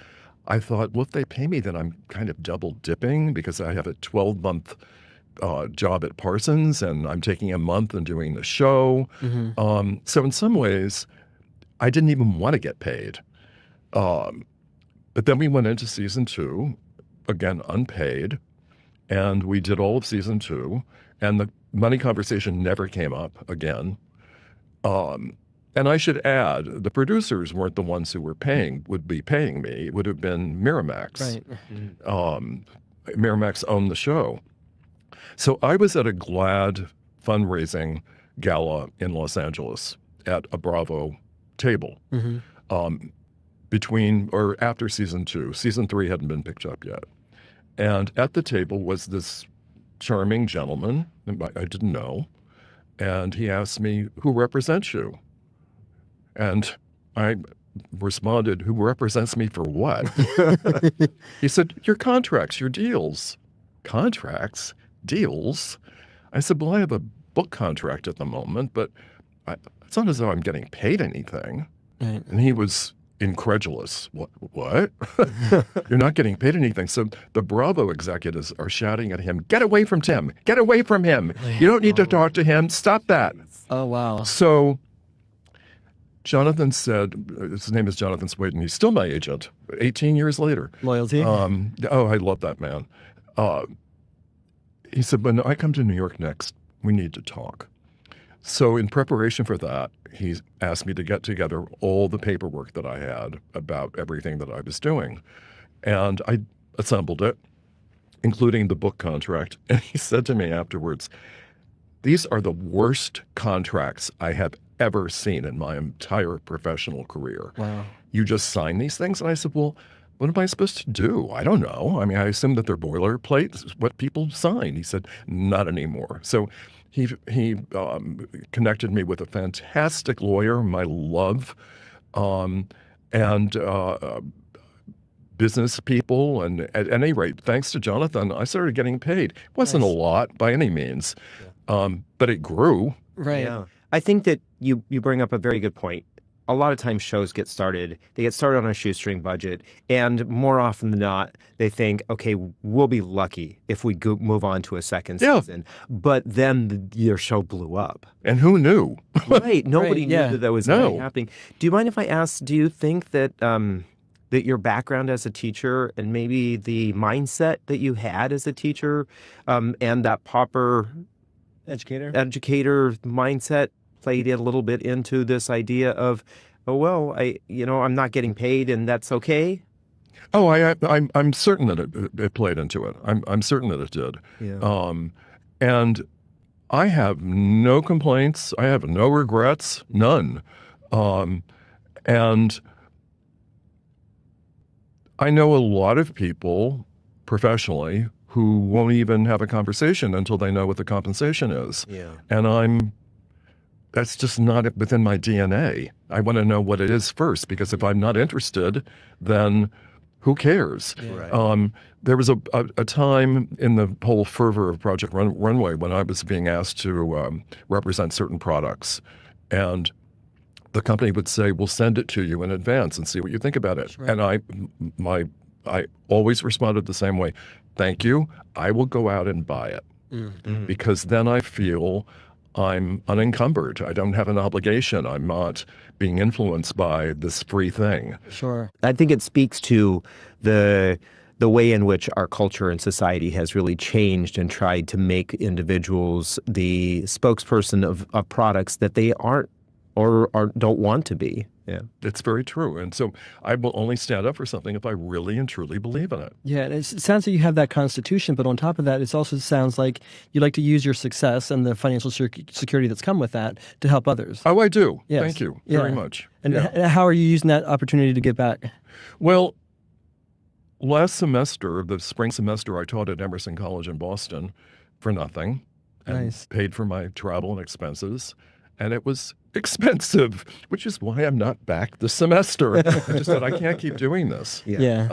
I thought, well, if they pay me, then I'm kind of double dipping because I have a 12-month job at Parsons and I'm taking a month and doing the show. So in some ways, I didn't even want to get paid. But then we went into season 2, again, unpaid, and we did all of season 2, and the money conversation never came up again. And I should add, the producers weren't the ones who would be paying me. It would have been Miramax. Right. Miramax owned the show. So I was at a GLAAD fundraising gala in Los Angeles at a Bravo table between or after season 2. Season 3 hadn't been picked up yet. And at the table was this charming gentleman I didn't know. And he asked me, who represents you? And I responded, who represents me for what? He said, your contracts, your deals. Contracts? Deals? I said, well, I have a book contract at the moment, but it's not as though I'm getting paid anything. Right. And he was incredulous. What? You're not getting paid anything. So the Bravo executives are shouting at him, get away from Tim. Get away from him. You don't need to talk to him. Stop that. Oh, wow. So Jonathan said, his name is Jonathan Swayden. He's still my agent 18 years later. Loyalty. Oh, I love that man. He said, when I come to New York next, we need to talk. So in preparation for that, he asked me to get together all the paperwork that I had about everything that I was doing. And I assembled it, including the book contract. And he said to me afterwards, these are the worst contracts I have ever seen in my entire professional career. Wow. You just sign these things? And I said, well, what am I supposed to do? I don't know. I mean, I assume that they're boilerplate, what people sign. He said, not anymore. So he connected me with a fantastic lawyer, my love, and business people. And at any rate, thanks to Jonathan, I started getting paid. It wasn't a lot by any means, but it grew. Right. Yeah. I think that you bring up a very good point. A lot of times shows get started on a shoestring budget, and more often than not, they think, okay, we'll be lucky if we move on to a second season. But then your show blew up. And who knew? Right. Nobody knew that was No. happening. Do you mind if I ask, do you think that that your background as a teacher and maybe the mindset that you had as a teacher and that pauper educator mindset played a little bit into this idea of, oh, well, I'm not getting paid and that's okay? Oh, I'm certain that it played into it. I'm certain that it did. Yeah. And I have no complaints. I have no regrets, none. And I know a lot of people professionally who won't even have a conversation until they know what the compensation is. Yeah. And that's just not within my DNA. I want to know what it is first, because if I'm not interested, then who cares? Yeah. Right. There was a time in the whole fervor of Project Runway when I was being asked to represent certain products. And the company would say, we'll send it to you in advance and see what you think about it. Sure. And I always responded the same way. Thank you. I will go out and buy it. Mm-hmm. Because then I feel I'm unencumbered. I don't have an obligation. I'm not being influenced by this free thing. Sure. I think it speaks to the way in which our culture and society has really changed and tried to make individuals the spokesperson of products that they aren't or don't want to be. Yeah, it's very true. And so I will only stand up for something if I really and truly believe in it. Yeah, it sounds like you have that constitution, but on top of that, it also sounds like you like to use your success and the financial security that's come with that to help others. Oh, I do. Yes. Thank you very much. And how are you using that opportunity to give back? Well, last semester, the spring semester, I taught at Emerson College in Boston for nothing and paid for my travel and expenses. And it was expensive, which is why I'm not back this semester. I just said, I can't keep doing this. Yeah.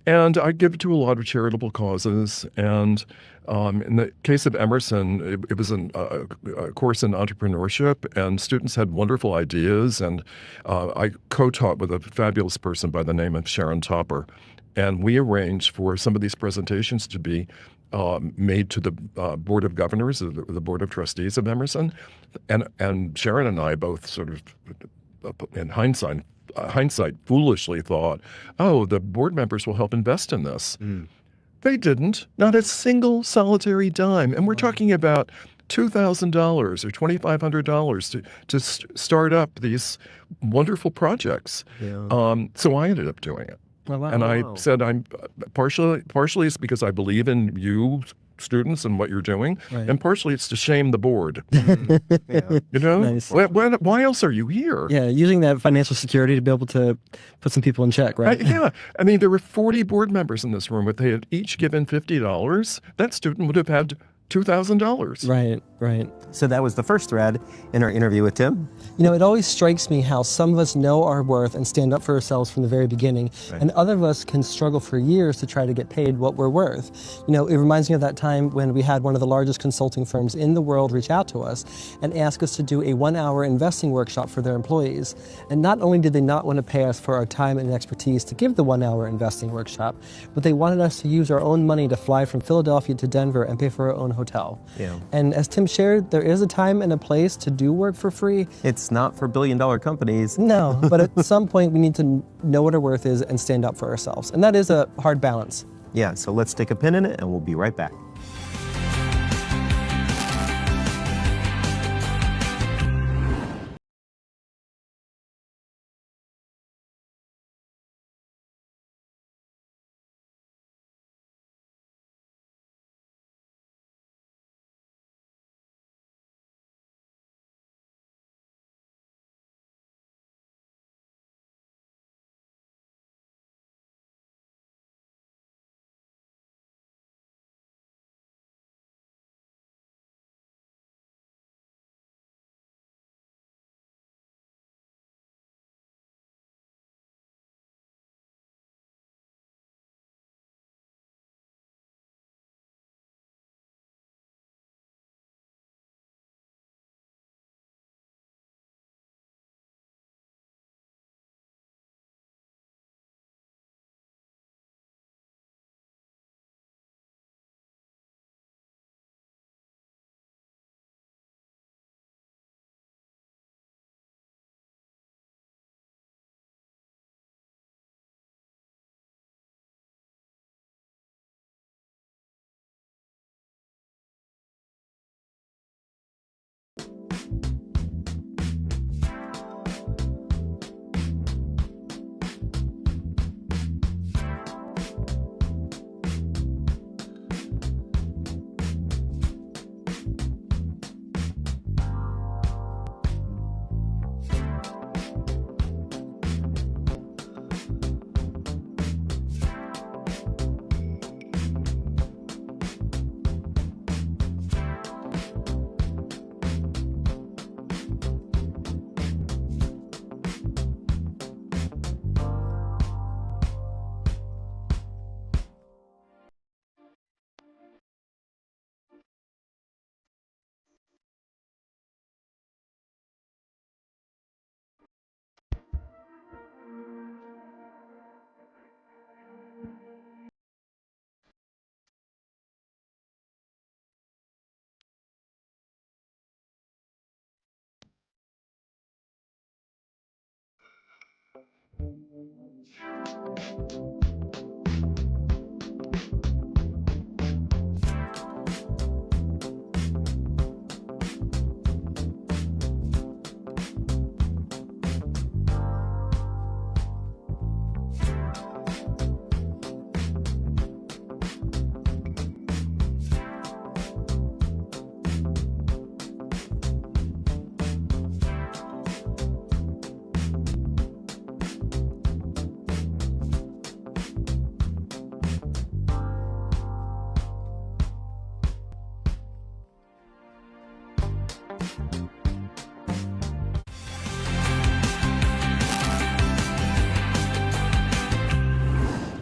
And I give to a lot of charitable causes. And in the case of Emerson, it was a course in entrepreneurship, and students had wonderful ideas. And I co-taught with a fabulous person by the name of Sharon Topper. And we arranged for some of these presentations to be made to the Board of Governors, the Board of Trustees of Emerson. And Sharon and I both sort of, in hindsight, foolishly thought, oh, the board members will help invest in this. They didn't. Not a single solitary dime. And we're talking about $2,000 or $2,500 to start up these wonderful projects. So I ended up doing it. And I said, I'm partially it's because I believe in you students and what you're doing, and partially it's to shame the board. You know, Nice. why else are you here? Yeah, using that financial security to be able to put some people in check, right? Yeah. I mean, there were 40 board members in this room. If they had each given $50, that student would have had $2,000. Right. So that was the first thread in our interview with Tim. You know, it always strikes me how some of us know our worth and stand up for ourselves from the very beginning, and other of us can struggle for years to try to get paid what we're worth. You know, it reminds me of that time when we had one of the largest consulting firms in the world reach out to us and ask us to do a 1-hour investing workshop for their employees. And not only did they not want to pay us for our time and expertise to give the 1-hour investing workshop, but they wanted us to use our own money to fly from Philadelphia to Denver and pay for our own hotel. And as Tim shared, there is a time and a place to do work for free. It's not for billion-dollar companies. No, but at some point we need to know what our worth is and stand up for ourselves. And that is a hard balance. Yeah, so let's take a pin in it and we'll be right back.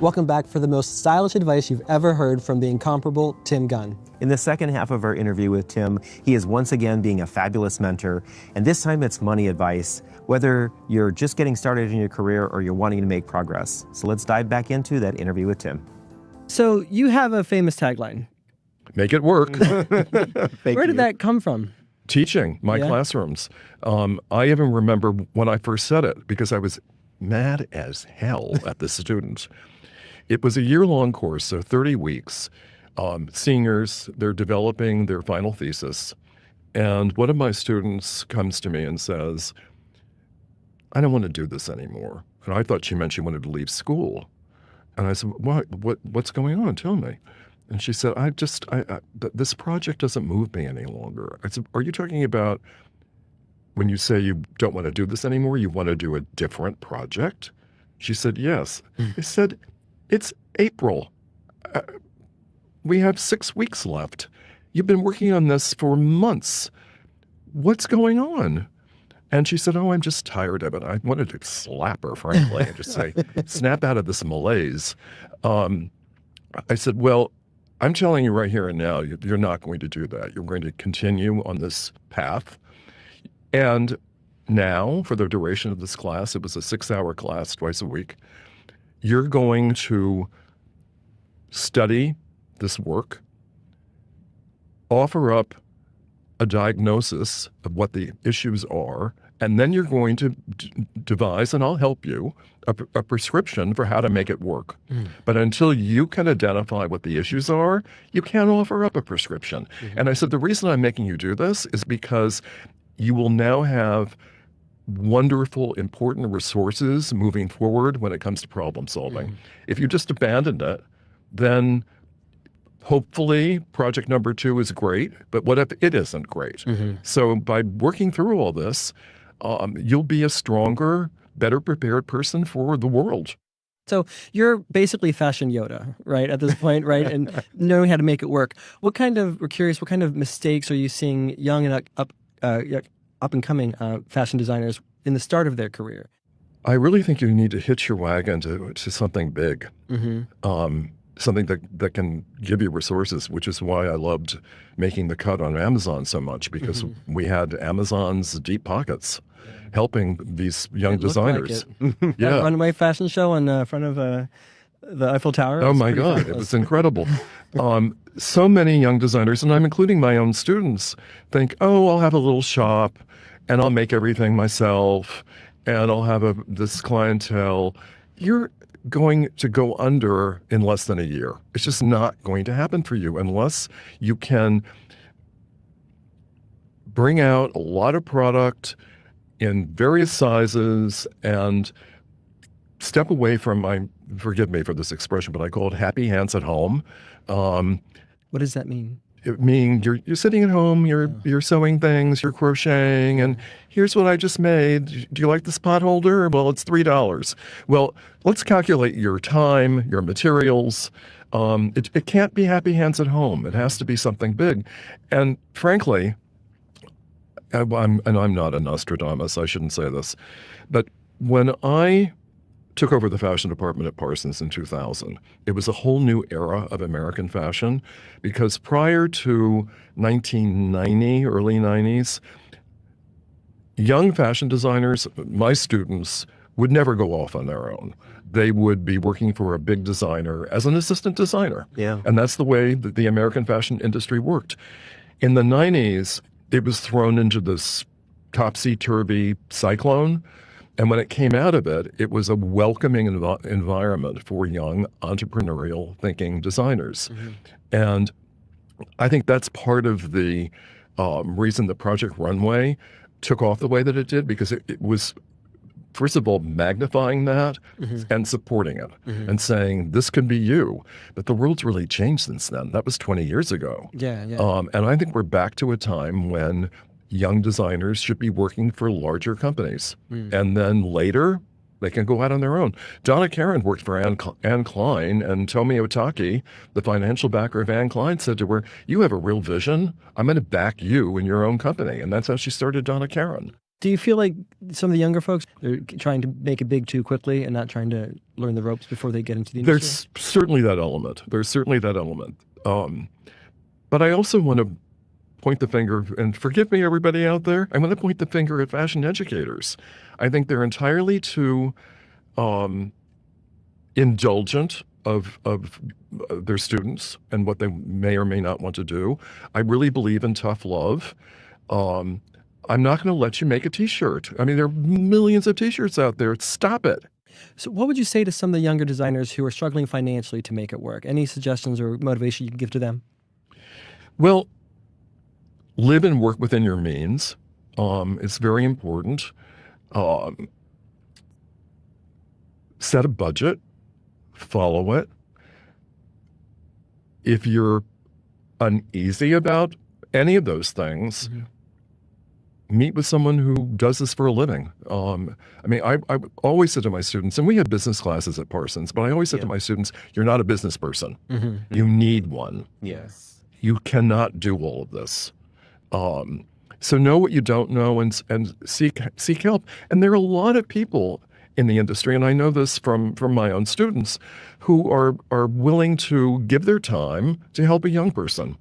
Welcome back for the most stylish advice you've ever heard from the incomparable Tim Gunn. In the second half of our interview with Tim, he is once again being a fabulous mentor, and this time it's money advice, whether you're just getting started in your career or you're wanting to make progress. So let's dive back into that interview with Tim. So you have a famous tagline. Make it work. Where did that come from? Teaching my classrooms. I even remember when I first said it because I was mad as hell at the students. It was a year-long course, so 30 weeks. Seniors, they're developing their final thesis. And one of my students comes to me and says, I don't want to do this anymore. And I thought she meant she wanted to leave school. And I said, what's going on? Tell me. And she said, this project doesn't move me any longer. I said, are you talking about when you say you don't want to do this anymore, you want to do a different project? She said, yes. I said, it's April. We have 6 weeks left. You've been working on this for months. What's going on? And she said, oh, I'm just tired of it. I wanted to slap her, frankly, and just say, snap out of this malaise. I said, well, I'm telling you right here and now, you're not going to do that. You're going to continue on this path. And now, for the duration of this class, it was a 6-hour class twice a week, you're going to study this work, offer up a diagnosis of what the issues are, and then you're going to devise, and I'll help you, a prescription for how to make it work. But until you can identify what the issues are, you can't offer up a prescription. And I said, the reason I'm making you do this is because you will now have wonderful, important resources moving forward when it comes to problem solving. If you just abandoned it, then hopefully project number 2 is great, but what if it isn't great? So by working through all this, you'll be a stronger, better prepared person for the world. So you're basically fashion Yoda, right, at this point, right? And knowing how to make it work. We're curious, what kind of mistakes are you seeing young and up and coming fashion designers in the start of their career? I really think you need to hitch your wagon to something big. Something that can give you resources, which is why I loved making the cut on Amazon so much, because we had Amazon's deep pockets helping these young designers. That Runway fashion show in front of the Eiffel Tower. Oh my God, fabulous. It was incredible. So many young designers, and I'm including my own students, think, oh, I'll have a little shop and I'll make everything myself and I'll have this clientele. You're going to go under in less than a year. It's just not going to happen for you unless you can bring out a lot of product in various sizes and step away from forgive me for this expression, but I call it happy hands at home. What does that mean? It means you're sitting at home, you're sewing things, you're crocheting, and here's what I just made. Do you like this pot holder? Well, it's $3. Well, let's calculate your time, your materials. It can't be happy hands at home. It has to be something big. And frankly, I'm not a Nostradamus, I shouldn't say this, but when I took over the fashion department at Parsons in 2000. It was a whole new era of American fashion because prior to 1990, early 90s, young fashion designers, my students, would never go off on their own. They would be working for a big designer as an assistant designer. Yeah. And that's the way that the American fashion industry worked. In the 90s, it was thrown into this topsy-turvy cyclone. And when it came out of it, it was a welcoming environment for young, entrepreneurial thinking designers. And I think that's part of the reason that Project Runway took off the way that it did, because it was, first of all, magnifying that and supporting it and saying, this can be you. But the world's really changed since then. That was 20 years ago. Yeah. And I think we're back to a time when young designers should be working for larger companies. And then later, they can go out on their own. Donna Karan worked for Anne Klein, and Tomi Otaki, the financial backer of Anne Klein, said to her, you have a real vision. I'm going to back you in your own company. And that's how she started Donna Karan. Do you feel like some of the younger folks are trying to make it big too quickly and not trying to learn the ropes before they get into the industry? There's certainly that element. But I also want to point the finger, and forgive me, everybody out there, I want to point the finger at fashion educators. I think they're entirely too indulgent of their students and what they may or may not want to do. I really believe in tough love. I'm not going to let you make a T-shirt. I mean, there are millions of T-shirts out there. Stop it. So what would you say to some of the younger designers who are struggling financially to make it work? Any suggestions or motivation you can give to them? Well, live and work within your means. It's very important. Set a budget. Follow it. If you're uneasy about any of those things, meet with someone who does this for a living. I always said to my students, and we had business classes at Parsons, but I always said to my students, you're not a business person. You need one. Yes. You cannot do all of this. So know what you don't know and seek help. And there are a lot of people in the industry, and I know this from my own students, who are willing to give their time to help a young person.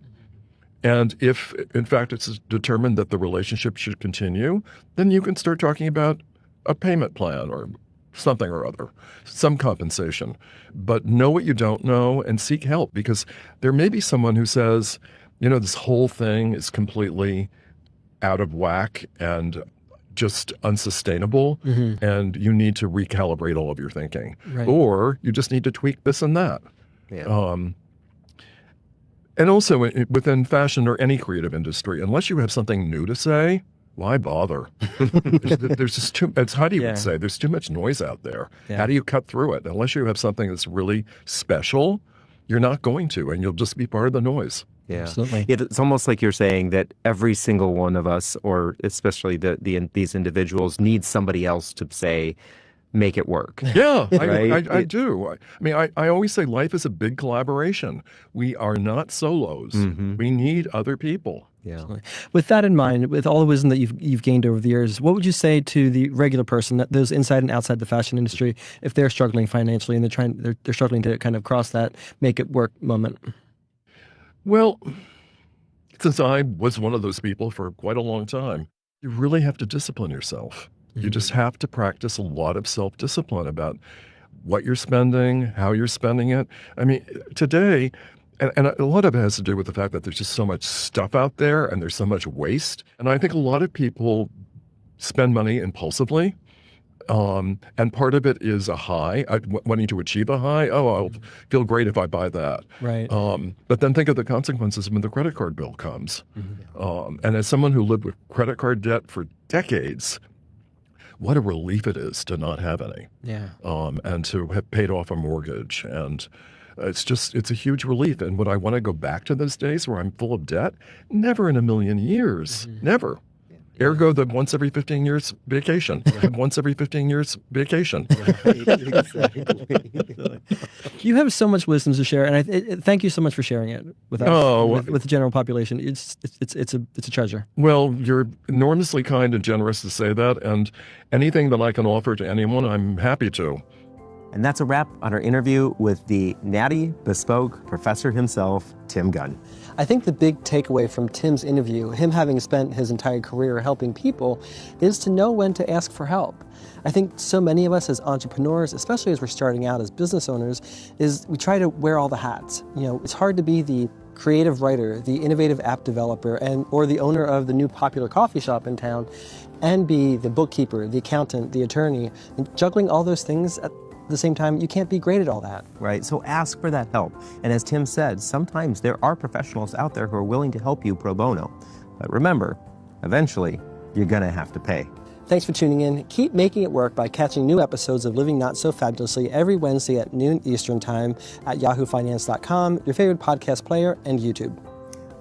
And if, in fact, it's determined that the relationship should continue, then you can start talking about a payment plan or something or other, some compensation. But know what you don't know and seek help, because there may be someone who says, this whole thing is completely out of whack and just unsustainable, and you need to recalibrate all of your thinking. Right. Or you just need to tweak this and that. Yeah. And also within fashion or any creative industry, unless you have something new to say, why bother? There's just as Heidi would say, there's too much noise out there. Yeah. How do you cut through it? Unless you have something that's really special, you're not going to, and you'll just be part of the noise. Yeah, absolutely. It's almost like you're saying that every single one of us, or especially these individuals, needs somebody else to say, make it work. Yeah, right? I do. I always say life is a big collaboration. We are not solos. We need other people. Yeah. With that in mind, with all the wisdom that you've gained over the years, what would you say to the regular person, those inside and outside the fashion industry, if they're struggling financially and they're struggling to kind of cross that make it work moment? Well, since I was one of those people for quite a long time, you really have to discipline yourself. You just have to practice a lot of self-discipline about what you're spending, how you're spending it. I mean, today, and a lot of it has to do with the fact that there's just so much stuff out there and there's so much waste. And I think a lot of people spend money impulsively. And part of it is a high, wanting to achieve a high. Oh, I'll feel great if I buy that. Right. But then think of the consequences when the credit card bill comes. And as someone who lived with credit card debt for decades, what a relief it is to not have any. Yeah. And to have paid off a mortgage. And it's a huge relief. And would I want to go back to those days where I'm full of debt? Never in a million years. Never. Ergo, the once every 15 years vacation. Once every 15 years vacation. You have so much wisdom to share, and thank you so much for sharing it with us, with the general population. It's a treasure. Well, you're enormously kind and generous to say that, and anything that I can offer to anyone, I'm happy to. And that's a wrap on our interview with the natty, bespoke professor himself, Tim Gunn. I think the big takeaway from Tim's interview, him having spent his entire career helping people, is to know when to ask for help. I think so many of us as entrepreneurs, especially as we're starting out as business owners, is we try to wear all the hats. It's hard to be the creative writer, the innovative app developer, or the owner of the new popular coffee shop in town, and be the bookkeeper, the accountant, the attorney. And juggling all those things at the same time, you can't be great at all that. Right, so ask for that help. And as Tim said, sometimes there are professionals out there who are willing to help you pro bono. But remember, eventually, you're gonna have to pay. Thanks for tuning in. Keep making it work by catching new episodes of Living Not So Fabulously every Wednesday at noon Eastern Time at yahoofinance.com, your favorite podcast player, and YouTube.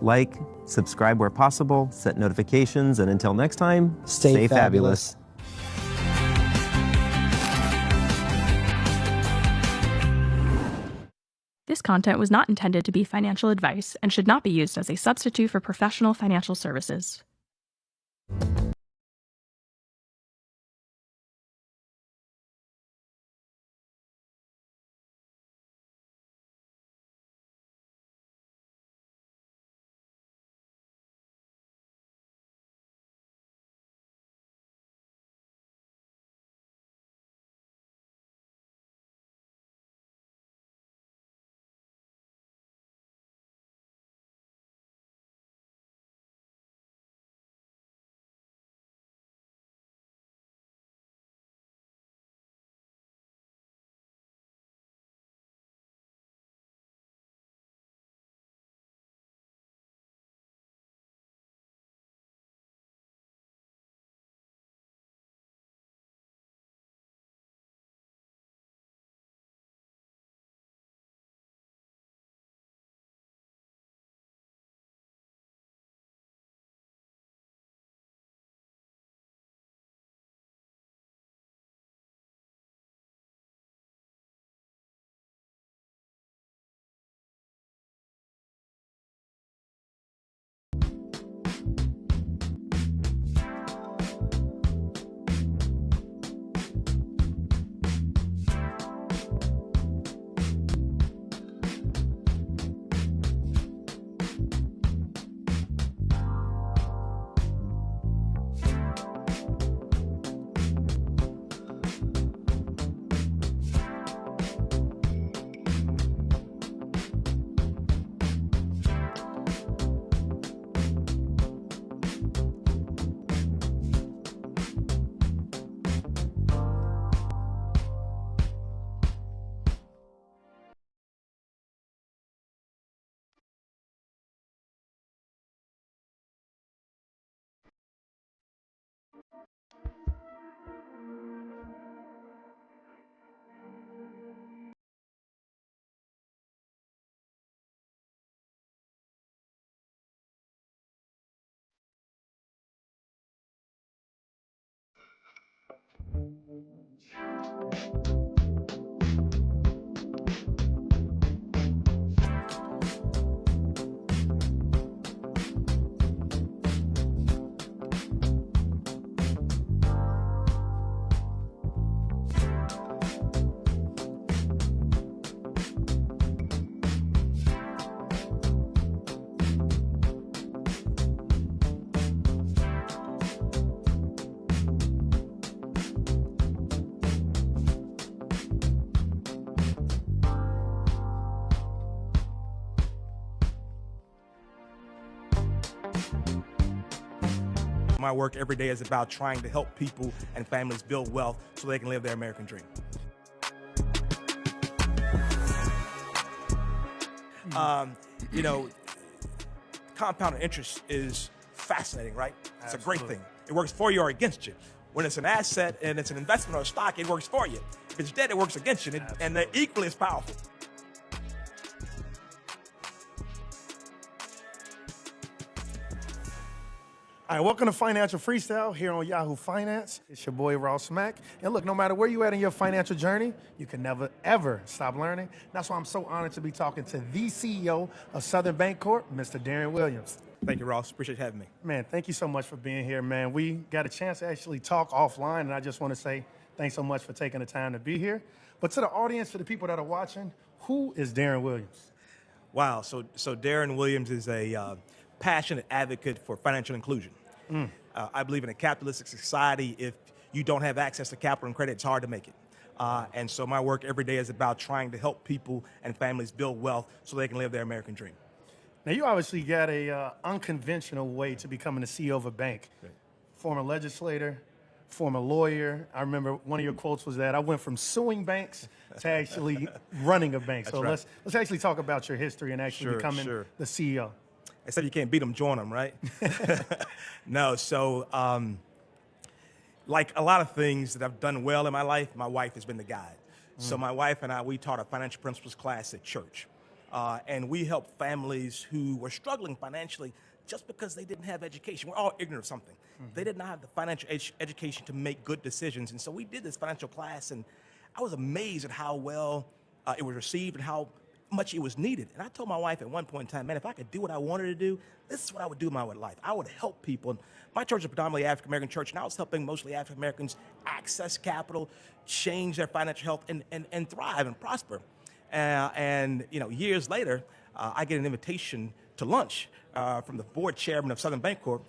Like, subscribe where possible, set notifications, and until next time, stay fabulous. This content was not intended to be financial advice and should not be used as a substitute for professional financial services. My work every day is about trying to help people and families build wealth so they can live their American dream. You know, compounded interest is fascinating, right? It's a great thing. It works for you or against you. When it's an asset and it's an investment or a stock, it works for you. If it's dead, it works against you, and they're equally as powerful. All right, welcome to Financial Freestyle here on Yahoo Finance. It's your boy, Ross Mack. And look, no matter where you're at in your financial journey, you can never, ever stop learning. That's why I'm so honored to be talking to the CEO of Southern Bancorp, Mr. Darren Williams. Thank you, Ross. Appreciate you having me. Man, thank you so much for being here, man. We got a chance to actually talk offline, and I just want to say thanks so much for taking the time to be here. But to the audience, to the people that are watching, who is Darren Williams? Wow, so Darren Williams is a passionate advocate for financial inclusion. I believe in a capitalistic society, if you don't have access to capital and credit, it's hard to make it. And so my work every day is about trying to help people and families build wealth so they can live their American dream. Now, you obviously got a unconventional way to becoming the CEO of a bank. Right. Former legislator, former lawyer. I remember one of your quotes was that I went from suing banks to actually running a bank. So let's actually talk about your history and actually becoming the CEO. Except you can't beat them, join them, right? No, so like a lot of things that I've done well in my life, my wife has been the guide. So my wife and I, we taught a financial principles class at church. And we helped families who were struggling financially just because they didn't have education. We're all ignorant of something. They did not have the financial education to make good decisions. And so we did this financial class, and I was amazed at how well it was received and how much it was needed. And I told my wife at one point in time, man, if I could do what I wanted to do, this is what I would do in my life. I would help people. And my church is a predominantly African-American church, and I was helping mostly African-Americans access capital, change their financial health, and thrive and prosper. And you know, years later, I get an invitation to lunch from the board chairman of Southern Bancorp,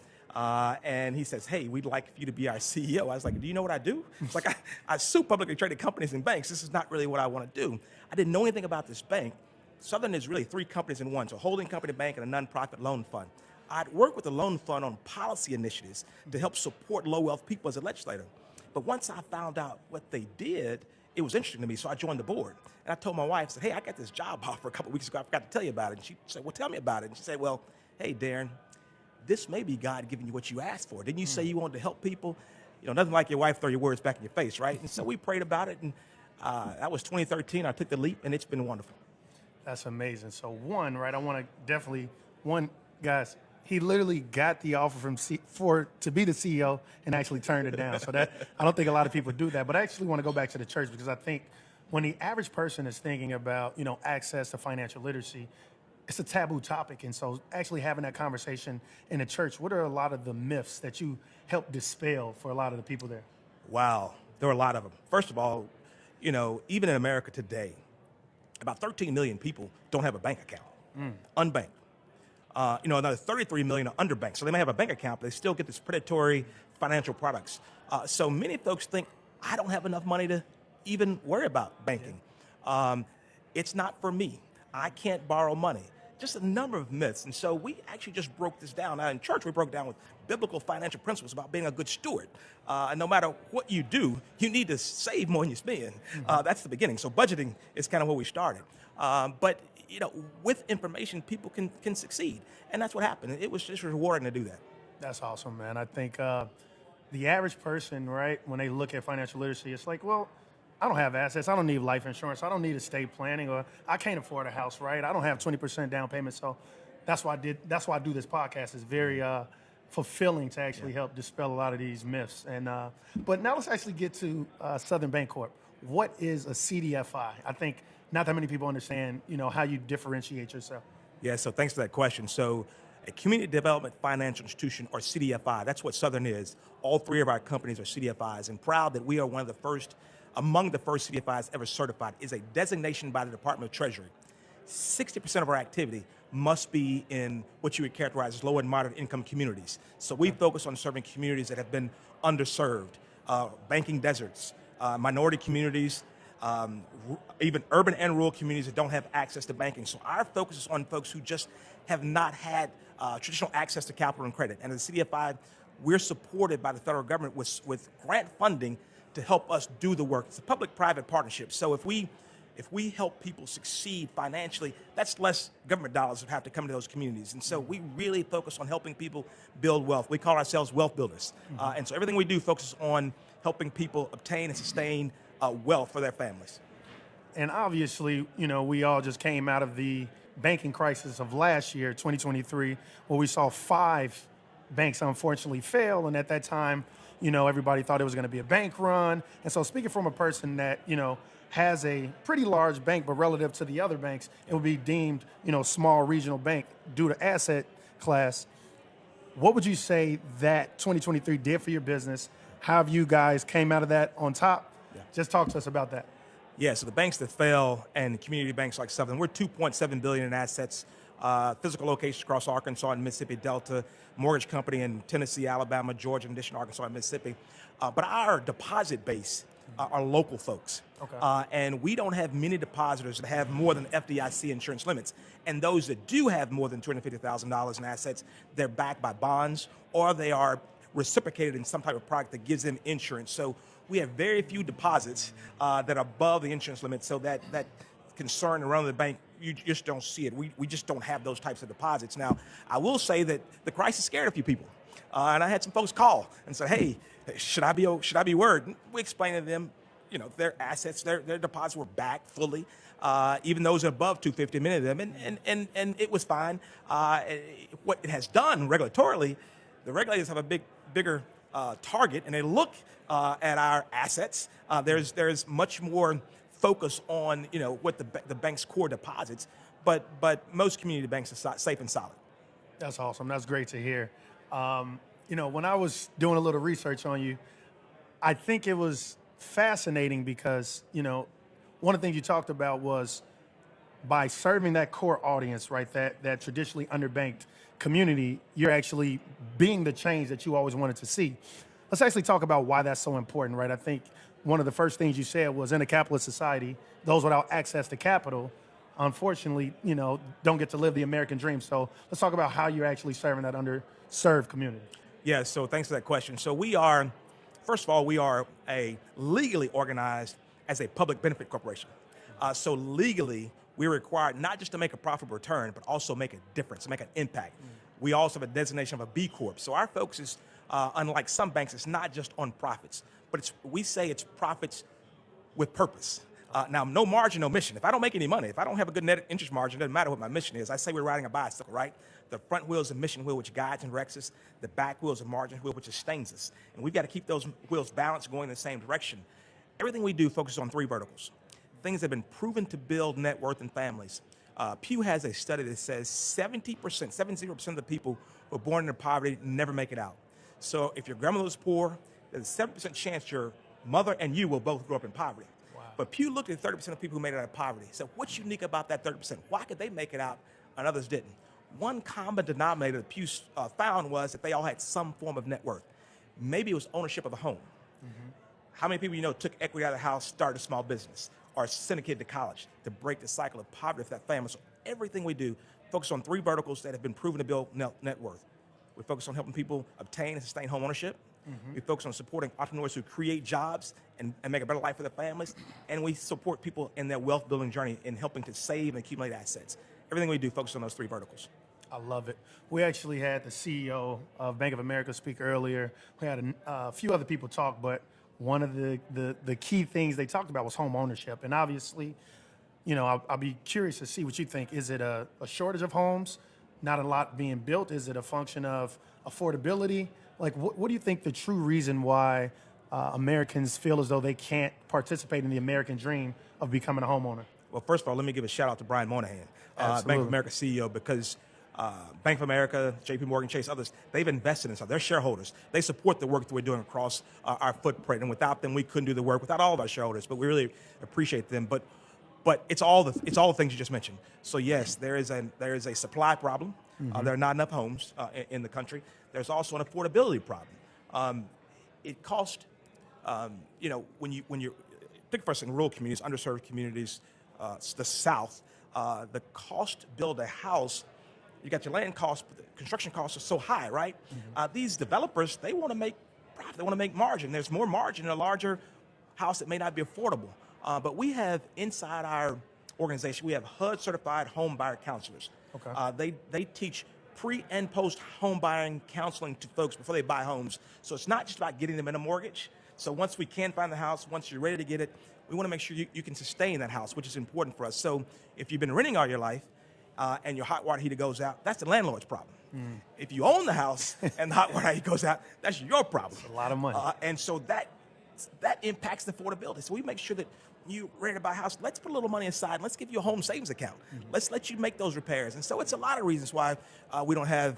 and he says, hey, we'd like you to be our CEO. I was like, do you know what I do? It's like, I sue publicly traded companies and banks. This is not really what I want to do. I didn't know anything about this bank. Southern is really three companies in one, so a holding company, bank, and a nonprofit loan fund. I'd worked with the loan fund on policy initiatives to help support low-wealth people as a legislator. But once I found out what they did, it was interesting to me, so I joined the board. And I told my wife, I said, hey, I got this job offer a couple weeks ago. I forgot to tell you about it. And she said, well, tell me about it. And she said, well, hey, Darren, this may be God giving you what you asked for. Didn't you say you wanted to help people? You know, nothing like your wife throw your words back in your face, right? And so we prayed about it, and that was 2013. I took the leap, and it's been wonderful. That's amazing. So one, right, I want to definitely, guys, he literally got the offer to be the CEO and actually turned it down. So that, I don't think a lot of people do that. But I actually want to go back to the church, because I think when the average person is thinking about, you know, access to financial literacy, it's a taboo topic. And so actually having that conversation in the church, what are a lot of the myths that you help dispel for a lot of the people there? Wow, there are a lot of them. First of all, you know, even in America today, about 13 million people don't have a bank account, unbanked. You know, another 33 million are underbanked. So they may have a bank account, but they still get this predatory financial products. So many folks think, I don't have enough money to even worry about banking. It's not for me. I can't borrow money. Just a number of myths. And so we actually just broke this down. Now in church, we broke down with biblical financial principles about being a good steward. And no matter what you do, you need to save more than you spend. That's the beginning. So budgeting is kind of where we started. But you know, with information, people can succeed. And that's what happened. It was just rewarding to do that. That's awesome, man. I think the average person, right, when they look at financial literacy, it's like, well, I don't have assets. I don't need life insurance. I don't need estate planning, or I can't afford a house, right? I don't have 20% down payment. So that's why I do this podcast. It's very fulfilling to actually help dispel a lot of these myths. And but now let's actually get to Southern Bancorp. What is a CDFI? I think not that many people understand, how you differentiate yourself. Yeah, so thanks for that question. So a Community Development Financial Institution, or CDFI, that's what Southern is. All three of our companies are CDFIs, and proud that we are one of the first, among the first CDFIs ever certified. Is a designation by the Department of Treasury. 60% of our activity must be in what you would characterize as low and moderate income communities. So we focus on serving communities that have been underserved, banking deserts, minority communities, even urban and rural communities that don't have access to banking. So our focus is on folks who just have not had traditional access to capital and credit. And as a CDFI, we're supported by the federal government with grant funding to help us do the work. It's a public-private partnership. So if we help people succeed financially, that's less government dollars that have to come to those communities. And so we really focus on helping people build wealth. We call ourselves wealth builders. And so everything we do focuses on helping people obtain and sustain wealth for their families. And obviously, we all just came out of the banking crisis of last year, 2023, where we saw 5 banks unfortunately fail. And at that time, everybody thought it was going to be a bank run. And so speaking from a person that, has a pretty large bank, but relative to the other banks, it would be deemed, small regional bank due to asset class. What would you say that 2023 did for your business? How have you guys came out of that on top? Yeah. Just talk to us about that. Yeah, so the banks that fell and community banks like Southern, we're $2.7 billion in assets, physical locations across Arkansas and Mississippi Delta, mortgage company in Tennessee, Alabama, Georgia, in addition to Arkansas and Mississippi. But our deposit base are local folks. Okay. And we don't have many depositors that have more than FDIC insurance limits. And those that do have more than $250,000 in assets, they're backed by bonds or they are reciprocated in some type of product that gives them insurance. So we have very few deposits that are above the insurance limit, so that concern around the bank, you just don't see it. We just don't have those types of deposits. Now, I will say that the crisis scared a few people. And I had some folks call and say, hey, should I be worried? And we explained to them, their assets, their deposits were back fully, even those above 250, many of them, and it was fine. What it has done regulatorily, the regulators have a bigger target, and they look at our assets. There's much more focus on what the bank's core deposits, but most community banks are safe and solid. That's awesome. That's great to hear. When I was doing a little research on you, I think it was fascinating because, one of the things you talked about was by serving that core audience, right, that traditionally underbanked community, you're actually being the change that you always wanted to see. Let's actually talk about why that's so important, right? I think one of the first things you said was in a capitalist society, those without access to capital, unfortunately, don't get to live the American dream. So let's talk about how you're actually serving that underserved community. Yeah, so thanks for that question. So we are a legally organized as a public benefit corporation. So legally, we're required not just to make a profitable return, but also make a difference, make an impact. We also have a designation of a B Corp. So our focus is, unlike some banks, it's not just on profits, but we say it's profits with purpose. Now, no margin, no mission. If I don't make any money, if I don't have a good net interest margin, it doesn't matter what my mission is. I say we're riding a bicycle, right? The front wheel is a mission wheel, which guides and directs us. The back wheel is a margin wheel, which sustains us. And we've got to keep those wheels balanced, going in the same direction. Everything we do focuses on 3 verticals. Things that have been proven to build net worth in families. Pew has a study that says 70% of the people who are born into poverty never make it out. So if your grandmother was poor, there's a 7% chance your mother and you will both grow up in poverty. Wow. But Pew looked at 30% of people who made it out of poverty. So what's unique about that 30%? Why could they make it out and others didn't? One common denominator that Pew found was that they all had some form of net worth. Maybe it was ownership of a home. Mm-hmm. How many people took equity out of the house, started a small business, or syndicated to college to break the cycle of poverty for that family? So everything we do focuses on 3 verticals that have been proven to build net worth. We focus on helping people obtain and sustain home ownership. Mm-hmm. We focus on supporting entrepreneurs who create jobs and make a better life for their families. And we support people in their wealth building journey in helping to save and accumulate assets. Everything we do focuses on those 3 verticals. I love it. We actually had the CEO of Bank of America speak earlier. We had a few other people talk, but one of the key things they talked about was home ownership. And obviously, I'll be curious to see what you think. Is it a shortage of homes? not a lot being built? Is it a function of affordability? Like, what do you think the true reason why Americans feel as though they can't participate in the American dream of becoming a homeowner? Well, first of all, let me give a shout out to Brian Moynihan, Bank of America CEO, because Bank of America, JP Morgan Chase, others, they've invested in us. They're shareholders. They support the work that we're doing across our footprint. And without them, we couldn't do the work, without all of our shareholders. But we really appreciate them. But it's all the things you just mentioned. So yes, there is a supply problem. There are not enough homes in the country. There's also an affordability problem. It costs, when you're think first in rural communities, underserved communities, the South, the cost to build a house, you got your land costs, but the construction costs are so high, right? These developers, they want to make profit, they want to make margin. There's more margin in a larger house that may not be affordable. But we have inside our organization, we have HUD certified home buyer counselors. Okay. They teach pre and post home buying counseling to folks before they buy homes. So it's not just about getting them in a mortgage. So once we can find the house, once you're ready to get it, we want to make sure you can sustain that house, which is important for us. So if you've been renting all your life and your hot water heater goes out, that's the landlord's problem. If you own the house and the hot water heater goes out, that's your problem. That's a lot of money. And so that impacts the affordability. So we make sure that you ready to buy a house, let's put a little money aside. Let's give you a home savings account. Let's let you make those repairs. And so it's a lot of reasons why we don't have,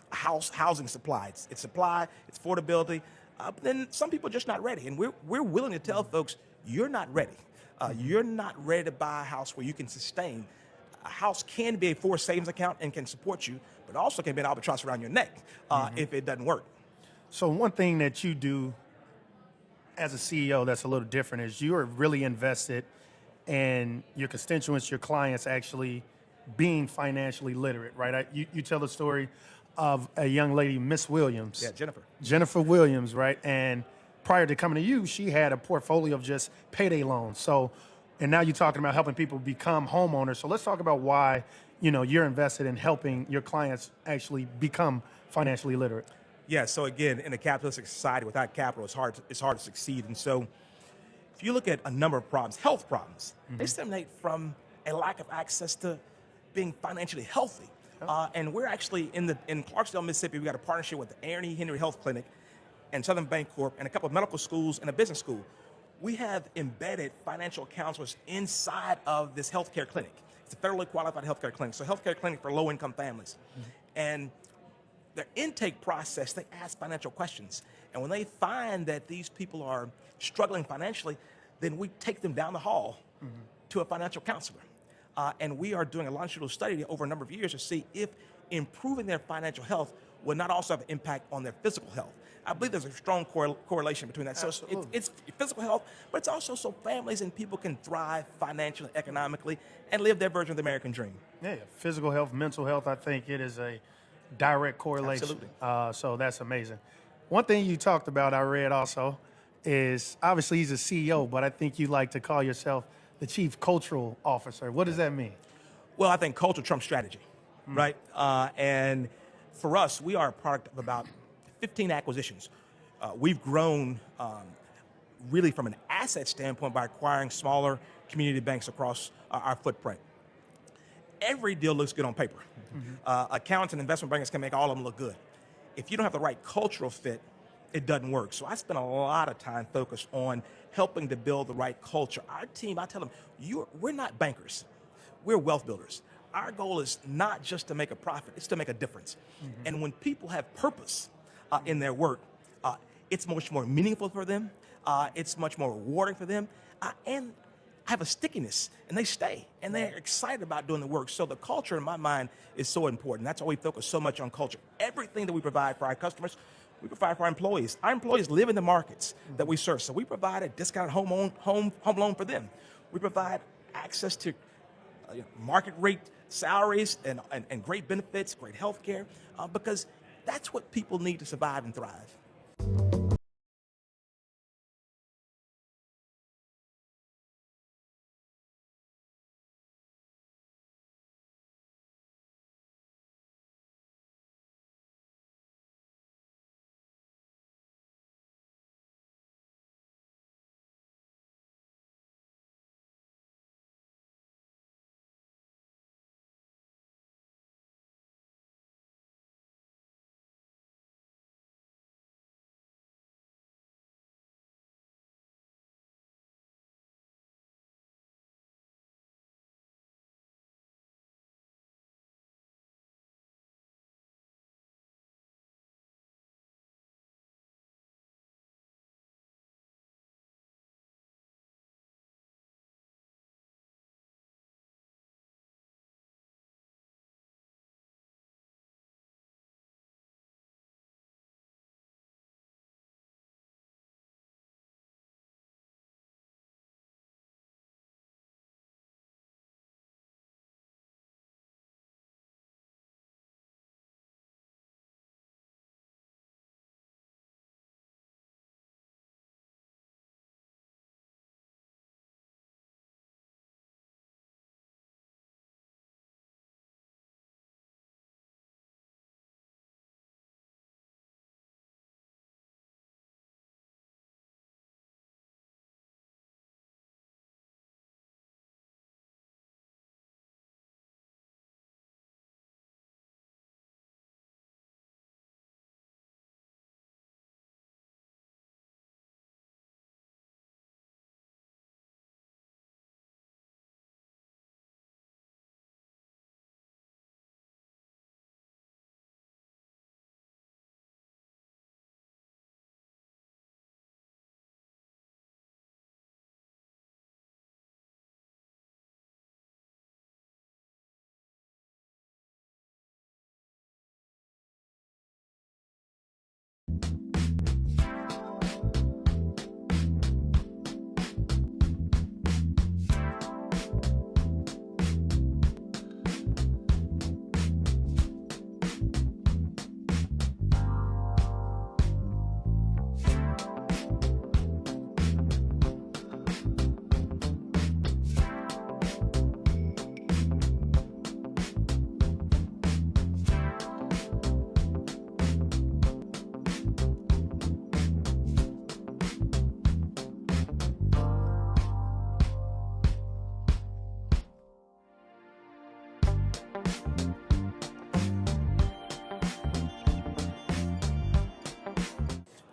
housing supply. It's supply, it's affordability. But then some people are just not ready. And we're willing to tell folks, you're not ready. You're not ready to buy a house where you can sustain. A house can be a forced savings account and can support you, but also can be an albatross around your neck if it doesn't work. So one thing that you do as a CEO that's a little different is you are really invested in your constituents, your clients actually being financially literate, right? You tell the story of a young lady, Miss Williams. Yeah, Jennifer. Jennifer Williams, right? And prior to coming to you, she had a portfolio of just payday loans. So, and now you're talking about helping people become homeowners. So let's talk about why, you're invested in helping your clients actually become financially literate. Yeah, so again, in a capitalistic society without capital, it's hard to succeed. And so if you look at a number of problems, health problems, they stem from a lack of access to being financially healthy. And we're actually in Clarksdale, Mississippi, we got a partnership with the Aaron E. Henry Health Clinic and Southern Bank Corp and a couple of medical schools and a business school. We have embedded financial counselors inside of this healthcare clinic. It's a federally qualified healthcare clinic, so healthcare clinic for low-income families. And their intake process, they ask financial questions. And when they find that these people are struggling financially, then we take them down the hall to a financial counselor. And we are doing a longitudinal study over a number of years to see if improving their financial health will not also have an impact on their physical health. I believe there's a strong correlation between that. So it's physical health, but it's also so families and people can thrive financially, economically, and live their version of the American dream. Yeah, physical health, mental health, I think it is a direct correlation. Absolutely. So that's amazing. One thing you talked about, I read also, is obviously he's a CEO, but I think you like to call yourself the Chief Cultural Officer. What does that mean? Well, I think culture trumps strategy, right? And for us, we are a product of about 15 acquisitions. We've grown really from an asset standpoint by acquiring smaller community banks across our footprint. Every deal looks good on paper. Accountants and investment bankers can make all of them look good. If you don't have the right cultural fit, it doesn't work. So I spend a lot of time focused on helping to build the right culture. Our team, I tell them, we're not bankers. We're wealth builders. Our goal is not just to make a profit, it's to make a difference. And when people have purpose in their work, it's much more meaningful for them. It's much more rewarding for them. And have a stickiness, and they stay, and they're excited about doing the work. So the culture, in my mind, is so important. That's why we focus so much on culture. Everything that we provide for our customers, we provide for our employees. Our employees live in the markets that we serve, so we provide a discounted home loan for them. We provide access to market rate salaries and great benefits, great health care, because that's what people need to survive and thrive.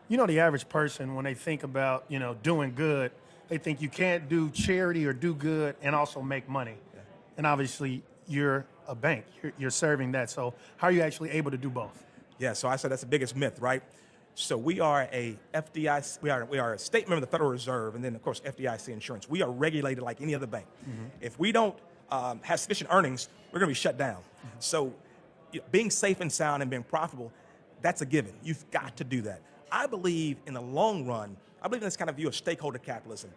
You know, the average person, when they think about, doing good, they think you can't do charity or do good and also make money. Yeah. And obviously, you're a bank. You're serving that. So how are you actually able to do both? Yeah, so I said that's the biggest myth, right? So we are a FDIC, we are a state member of the Federal Reserve, and then, of course, FDIC insurance. We are regulated like any other bank. Mm-hmm. If we don't have sufficient earnings, we're going to be shut down. Mm-hmm. So being safe and sound and being profitable, that's a given. You've got to do that. I believe in the long run, I believe in this kind of view of stakeholder capitalism.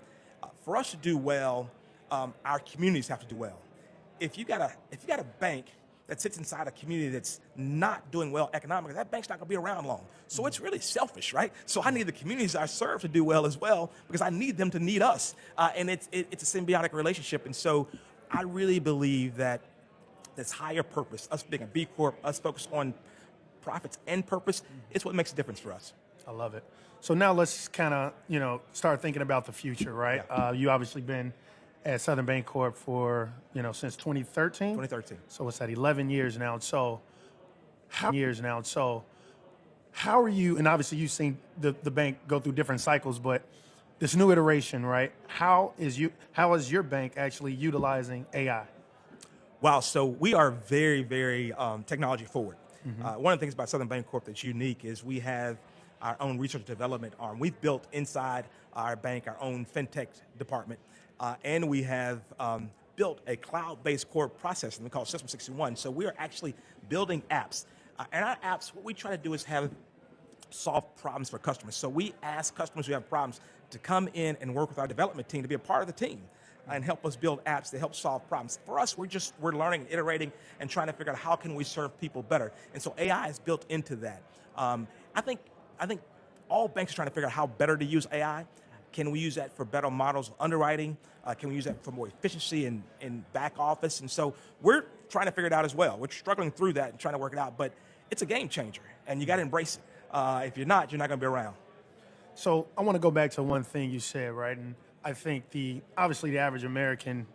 For us to do well, our communities have to do well. If you got a bank that sits inside a community that's not doing well economically, that bank's not going to be around long. So it's really selfish, right? So I need the communities I serve to do well as well, because I need them to need us. And it's a symbiotic relationship. And so I really believe that this higher purpose, us being a B Corp, us focused on profits and purpose, is what makes a difference for us. I love it. So now let's kind of, start thinking about the future, right? Yeah. You obviously been at Southern Bancorp for, since 2013? 2013. So it's at 11 years now. So how are you, and obviously you've seen the bank go through different cycles, but this new iteration, right? How is your bank actually utilizing AI? Wow, so we are very, very technology forward. Mm-hmm. One of the things about Southern Bancorp that's unique is we have our own research and development arm. We've built inside our bank our own fintech department, and we have built a cloud-based core processing we call System 61. So we are actually building apps. And our apps, what we try to do is solve problems for customers. So we ask customers who have problems to come in and work with our development team to be a part of the team and help us build apps to help solve problems. For us, we're learning and iterating and trying to figure out how can we serve people better. And so AI is built into that. I think all banks are trying to figure out how better to use AI. Can we use that for better models of underwriting? Can we use that for more efficiency in back office? And so we're trying to figure it out as well. We're struggling through that and trying to work it out, but it's a game changer, and you got to embrace it. If you're not going to be around. So I want to go back to one thing you said, right? And I think obviously the average American,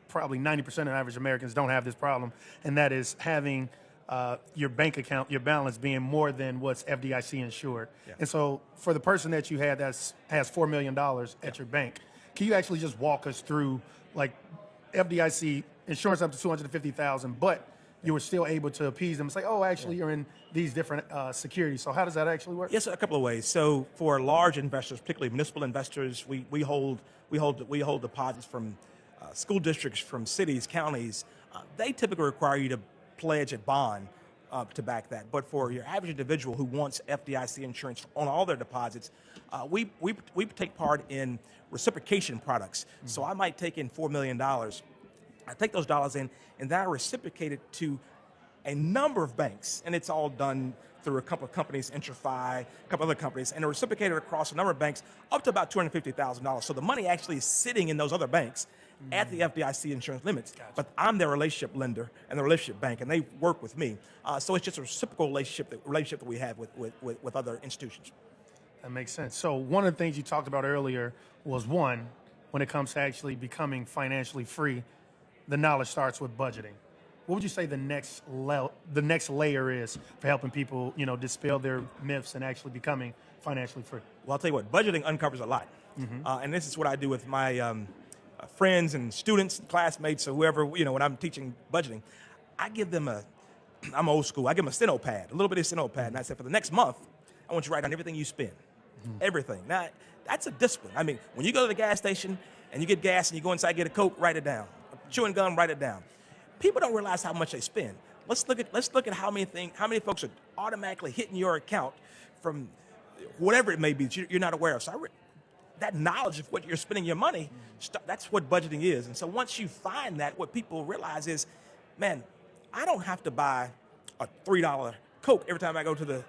probably 90% of average Americans don't have this problem, and that is having your bank account, your balance being more than what's FDIC insured. Yeah. And so for the person that you had that has $4 million at your bank, can you actually just walk us through, like, FDIC insurance up to $250,000, but you were still able to appease them and say, oh, actually, you're in these different securities. So how does that actually work? Yes, a couple of ways. So for large investors, particularly municipal investors, we hold deposits from school districts, from cities, counties. They typically require you to pledge a bond to back that. But for your average individual who wants FDIC insurance on all their deposits, we take part in reciprocation products. Mm-hmm. So I might take in $4 million. I take those dollars in, and then I reciprocate it to a number of banks, and it's all done through a couple of companies, Intraday, a couple other companies, and they're reciprocated across a number of banks up to about $250,000. So the money actually is sitting in those other banks at the FDIC insurance limits, but I'm their relationship lender and the relationship bank, and they work with me. So it's just a reciprocal relationship that we have with other institutions. That makes sense. So one of the things you talked about earlier was, one, when it comes to actually becoming financially free, the knowledge starts with budgeting. What would you say the next layer is for helping people, dispel their myths and actually becoming financially free? Well, I'll tell you what, budgeting uncovers a lot. Mm-hmm. And this is what I do with my friends and students, classmates, or whoever, when I'm teaching budgeting. I give them I'm old school, I give them a steno pad, a little bit of steno pad, and I said, for the next month, I want you to write down everything you spend. Mm-hmm. Everything. Now, that's a discipline. I mean, when you go to the gas station and you get gas and you go inside and get a Coke, write it down. Chewing gum, write it down. People don't realize how much they spend. Let's look at how many folks are automatically hitting your account from whatever it may be that you're not aware of. So that knowledge of what you're spending your money, that's what budgeting is. And so once you find that, what people realize is, man, I don't have to buy a $3 Coke every time I go to the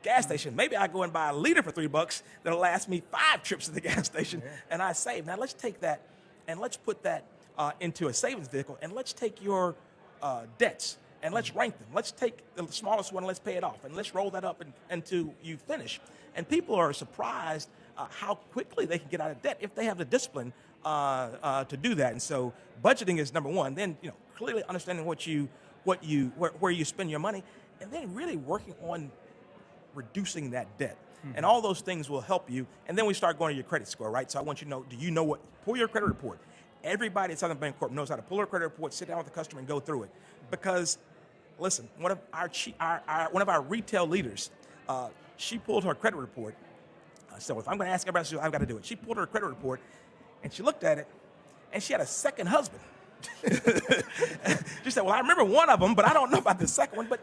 gas station. Maybe I go and buy a liter for $3 that'll last me 5 trips to the gas station, and I save. Now let's take that and let's put that into a savings vehicle, and let's take your debts and let's rank them. Let's take the smallest one and let's pay it off, and let's roll that up until you finish. And people are surprised how quickly they can get out of debt if they have the discipline to do that. And so budgeting is number one. Then clearly understanding where you spend your money, and then really working on reducing that debt. And all those things will help you. And then we start going to your credit score, right? So I want you to know, do you know pull your credit report. Everybody at Southern Bank Corp knows how to pull their credit report, sit down with the customer and go through it. Because, listen, one of our retail leaders, she pulled her credit report. So if I'm going to ask everybody, I've got to do it. She pulled her credit report and she looked at it and she had a second husband. She said, well, I remember one of them, but I don't know about the second one. But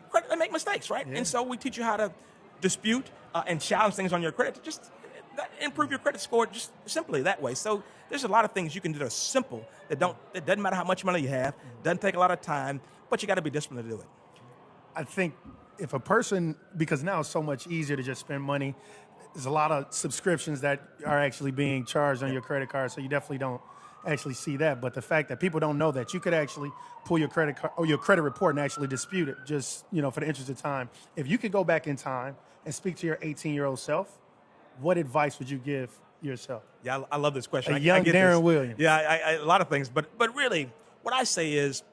credit, they make mistakes, right? Yeah. And so we teach you how to dispute and challenge things on your credit to just improve your credit score just simply that way. So there's a lot of things you can do that are simple that it doesn't matter how much money you have, doesn't take a lot of time, but you got to be disciplined to do it. I think if a person, because now it's so much easier to just spend money, there's a lot of subscriptions that are actually being charged on your credit card, so you definitely don't actually see that. But the fact that people don't know that you could actually pull your credit card or your credit report and actually dispute it, just for the interest of time. If you could go back in time and speak to your 18-year-old self, what advice would you give yourself? Yeah, I love this question. A young Darren Williams. Yeah, a lot of things. But really, what I say is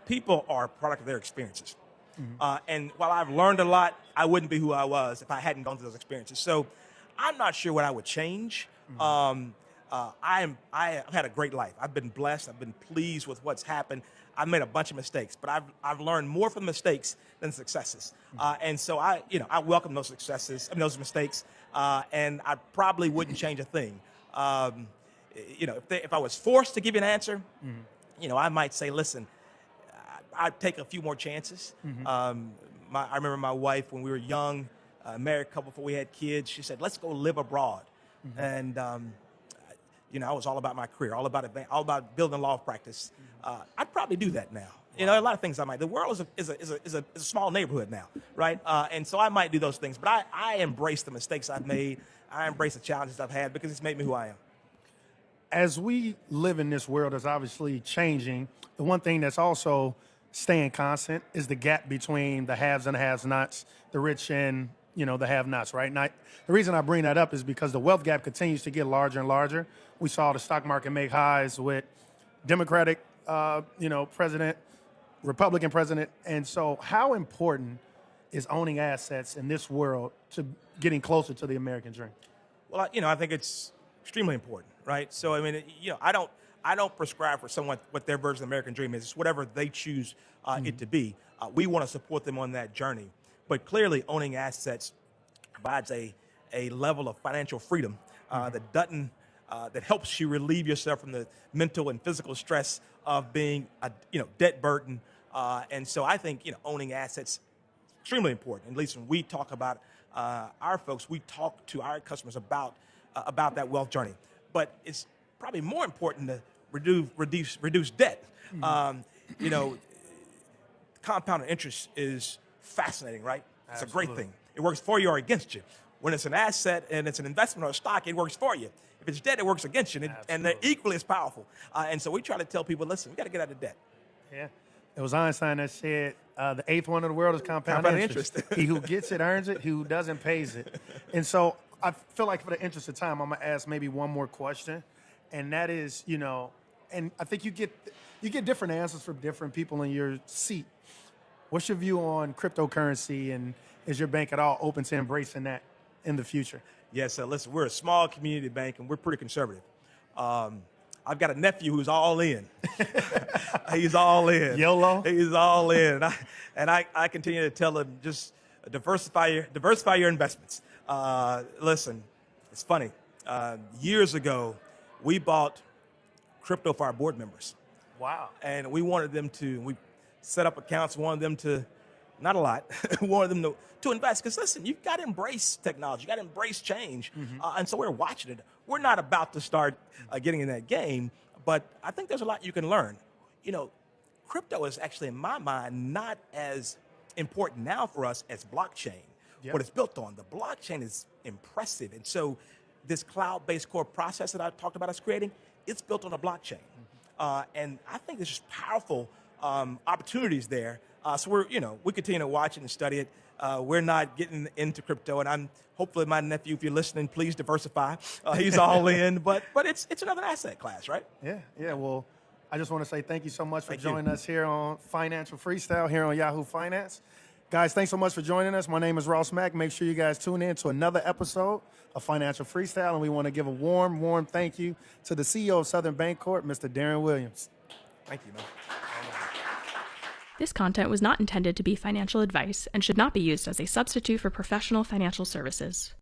people are a product of their experiences. Mm-hmm. And while I've learned a lot, I wouldn't be who I was if I hadn't gone through those experiences. So I'm not sure what I would change. Mm-hmm. I've had a great life. I've been blessed. I've been pleased with what's happened. I've made a bunch of mistakes, but I've learned more from mistakes than successes. And so I welcome those those mistakes, and I probably wouldn't change a thing. If I was forced to give you an answer, I might say, listen, I'd take a few more chances. Mm-hmm. I remember my wife when we were young, married couple before we had kids. She said, "Let's go live abroad," and I was all about my career, all about building law practice. I'd probably do that now. A lot of things I might. The world is a small neighborhood now, right? And so I might do those things. But I embrace the mistakes I've made. I embrace the challenges I've had because it's made me who I am. As we live in this world that's obviously changing, the one thing that's also staying constant is the gap between the haves and the have-nots, the rich and the have-nots, right? Now, the reason I bring that up is because the wealth gap continues to get larger and larger. We saw the stock market make highs with Democratic, president, Republican president. And so how important is owning assets in this world to getting closer to the American dream? Well, I think it's extremely important, right? So, I don't prescribe for someone what their version of the American dream is. It's whatever they choose it to be. We want to support them on that journey. But clearly, owning assets provides a level of financial freedom that helps you relieve yourself from the mental and physical stress of being debt burdened. And so I think owning assets is extremely important. At least when we talk about our folks, we talk to our customers about that wealth journey. But it's probably more important to reduce debt. Compounded interest is fascinating, right? It's a great thing. It works for you or against you. When it's an asset and it's an investment or a stock, it works for you. If it's debt, it works against you, and they're equally as powerful. And so we try to tell people, listen, we got to get out of debt. Yeah. It was Einstein that said the eighth one of the world is compound interest. He who gets it earns it, who doesn't pays it. And so I feel like for the interest of time, I'm going to ask maybe one more question. And that is, and I think you get different answers from different people in your seat. What's your view on cryptocurrency, and is your bank at all open to embracing that in the future? Yes, listen, we're a small community bank, and we're pretty conservative. I've got a nephew who's all in. He's all in. YOLO? He's all in. And I continue to tell him, just diversify your investments. Listen, it's funny. Years ago, we bought crypto for our board members. Wow. And we wanted them we set up accounts, wanted them to, not a lot, wanted them to invest. Because listen, you've got to embrace technology. You've got to embrace change. Mm-hmm. And so we're watching it. We're not about to start getting in that game, but I think there's a lot you can learn. Crypto is actually, in my mind, not as important now for us as blockchain, what it's built on. The blockchain is impressive. And so this cloud-based core process that I talked about us creating, it's built on a blockchain. And I think there's just powerful opportunities there. So we continue to watch it and study it. We're not getting into crypto, and hopefully my nephew, if you're listening, please diversify. He's all in, but it's another asset class, right? Yeah. Well, I just want to say thank you so much for joining us here on Financial Freestyle here on Yahoo Finance. Guys, thanks so much for joining us. My name is Ross Mack. Make sure you guys tune in to another episode of Financial Freestyle, and we want to give a warm thank you to the CEO of Southern Bancorp, Mr. Darren Williams. Thank you, man. This content was not intended to be financial advice and should not be used as a substitute for professional financial services.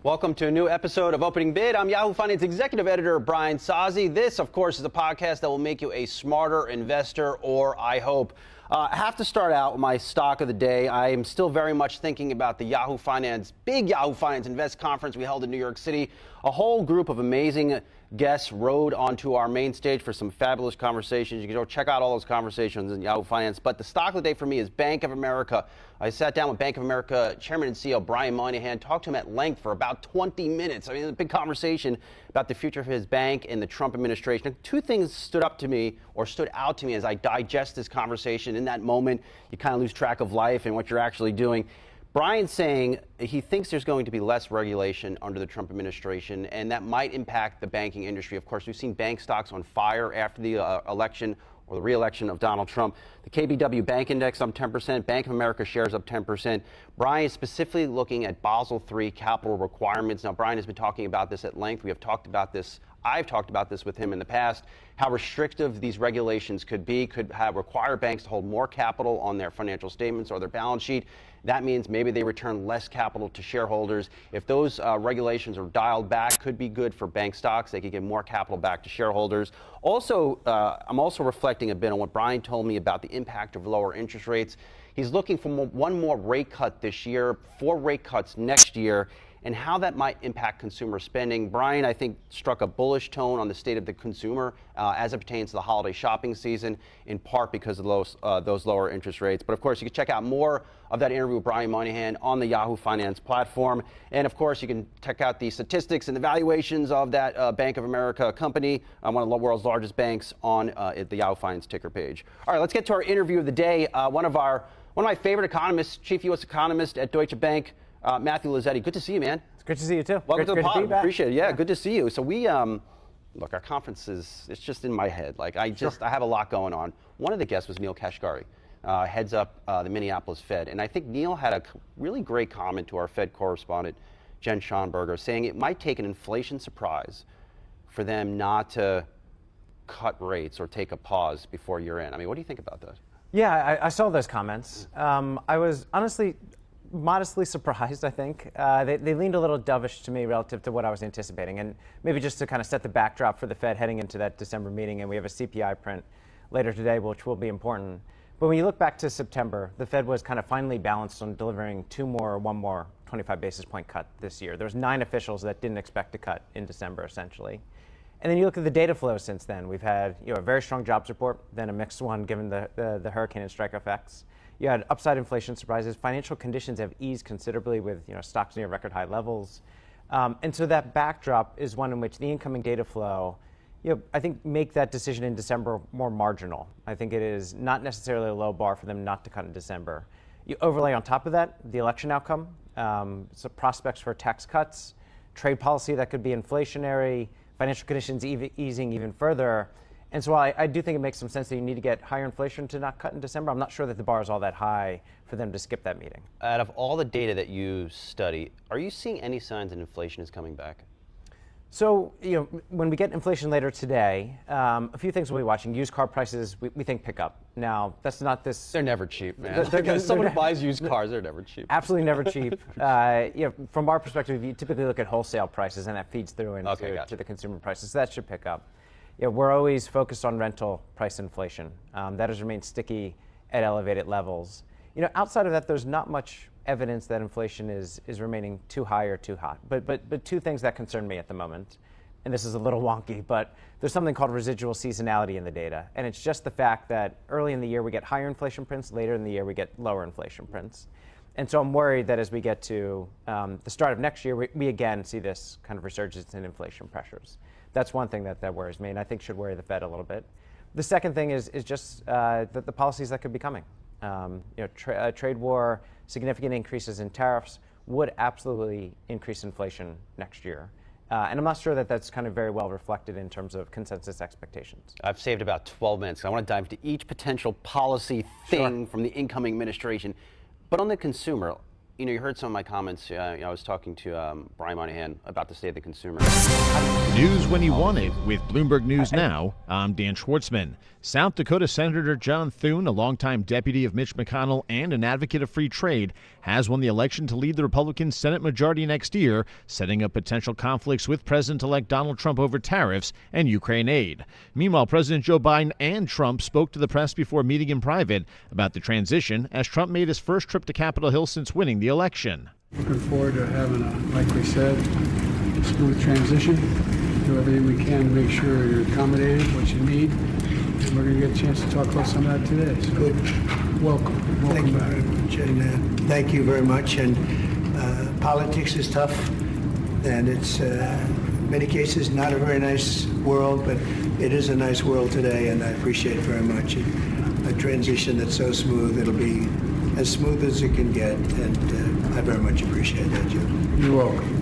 Welcome to a new episode of Opening Bid. I'm Yahoo Finance Executive Editor Brian Sozzi. This, of course, is a podcast that will make you a smarter investor, or I hope. I have to start out with my stock of the day. I am still very much thinking about the big Yahoo Finance Invest Conference we held in New York City. A whole group of amazing guests rode onto our main stage for some fabulous conversations. You can go check out all those conversations in Yahoo Finance. But the stock of the day for me is Bank of America. I sat down with Bank of America Chairman and CEO Brian Moynihan, talked to him at length for about 20 minutes. I mean, it was a big conversation about the future of his bank and the Trump administration. Two things stood out to me as I digest this conversation. In that moment, you kind of lose track of life and what you're actually doing. Brian's saying he thinks there's going to be less regulation under the Trump administration, and that might impact the banking industry. Of course, we've seen bank stocks on fire after the election or the re-election of Donald Trump. The KBW Bank Index up 10%, Bank of America shares up 10%. Brian is specifically looking at Basel III capital requirements. Now, Brian has been talking about this at length. I've talked about this with him in the past, how restrictive these regulations could require banks to hold more capital on their financial statements or their balance sheet. That means maybe they return less capital to shareholders. If those regulations are dialed back, could be good for bank stocks. They could give more capital back to shareholders. Also, I'm also reflecting a bit on what Brian told me about the impact of lower interest rates. He's looking for one more rate cut this year, 4 rate cuts next year, and how that might impact consumer spending. Brian, I think, struck a bullish tone on the state of the consumer as it pertains to the holiday shopping season, in part because of those lower interest rates. But of course, you can check out more of that interview with Brian Moynihan on the Yahoo Finance platform. And of course, you can check out the statistics and the valuations of that Bank of America company, one of the world's largest banks, on the Yahoo Finance ticker page. All right, let's get to our interview of the day. One of my favorite economists, Chief U.S. Economist at Deutsche Bank, Matthew Lazzetti. Good to see you, man. It's good to see you too. Welcome to the pod. Be back. Appreciate it. Yeah, good to see you. So we, look, our conference it's just in my head. Like I have a lot going on. One of the guests was Neil Kashkari, heads up the Minneapolis Fed. And I think Neil had a really great comment to our Fed correspondent, Jen Schonberger, saying it might take an inflation surprise for them not to cut rates or take a pause before year end. I mean, what do you think about that? Yeah, I saw those comments. I was honestly modestly surprised, I think. They leaned a little dovish to me relative to what I was anticipating. And maybe just to kind of set the backdrop for the Fed heading into that December meeting, and we have a CPI print later today, which will be important. But when you look back to September, the Fed was kind of finally balanced on delivering one more 25 basis point cut this year. There was 9 officials that didn't expect to cut in December, essentially. And then you look at the data flow since then. We've had a very strong jobs report, then a mixed one given the hurricane and strike effects. You had upside inflation surprises. Financial conditions have eased considerably with stocks near record high levels. And so that backdrop is one in which the incoming data flow, I think make that decision in December more marginal. I think it is not necessarily a low bar for them not to cut in December. You overlay on top of that the election outcome, so prospects for tax cuts, trade policy that could be inflationary, financial conditions easing even further. And so while I do think it makes some sense that you need to get higher inflation to not cut in December, I'm not sure that the bar is all that high for them to skip that meeting. Out of all the data that you study, are you seeing any signs that inflation is coming back? So, when we get inflation later today, a few things we'll be watching. Used car prices, we think pick up. Now, that's not this... They're never cheap, man. Someone who buys used cars, they're never cheap. Absolutely never cheap. From our perspective, you typically look at wholesale prices, and that feeds through into to the consumer prices. So that should pick up. We're always focused on rental price inflation. That has remained sticky at elevated levels. Outside of that, there's not much evidence that inflation is remaining too high or too hot. But two things that concern me at the moment, and this is a little wonky, but there's something called residual seasonality in the data. And it's just the fact that early in the year we get higher inflation prints, later in the year we get lower inflation prints. And so I'm worried that as we get to the start of next year, we again see this kind of resurgence in inflation pressures. That's one thing that worries me, and I think should worry the Fed a little bit. The second thing is just the policies that could be coming. Trade war, significant increases in tariffs would absolutely increase inflation next year. And I'm not sure that that's kind of very well reflected in terms of consensus expectations. I've saved about 12 minutes. I want to dive into each potential policy thing from the incoming administration. But on the consumer, you heard some of my comments. I was talking to Brian Moynihan about the state of the consumer. News when you want it with Bloomberg News Now. I'm Dan Schwartzman. South Dakota Senator John Thune, a longtime deputy of Mitch McConnell and an advocate of free trade, has won the election to lead the Republican Senate majority next year, setting up potential conflicts with President-elect Donald Trump over tariffs and Ukraine aid. Meanwhile, President Joe Biden and Trump spoke to the press before meeting in private about the transition as Trump made his first trip to Capitol Hill since winning the election. Looking forward to having like we said, a smooth transition. Do everything we can to make sure you're accommodated, what you need. And we're going to get a chance to talk about some of that today. So good. Welcome Thank you back. very much. And thank you very much. And politics is tough. And it's, in many cases, not a very nice world, but it is a nice world today. And I appreciate it very much. A transition that's so smooth, it'll be as smooth as it can get. And I very much appreciate that, Joe. You're welcome.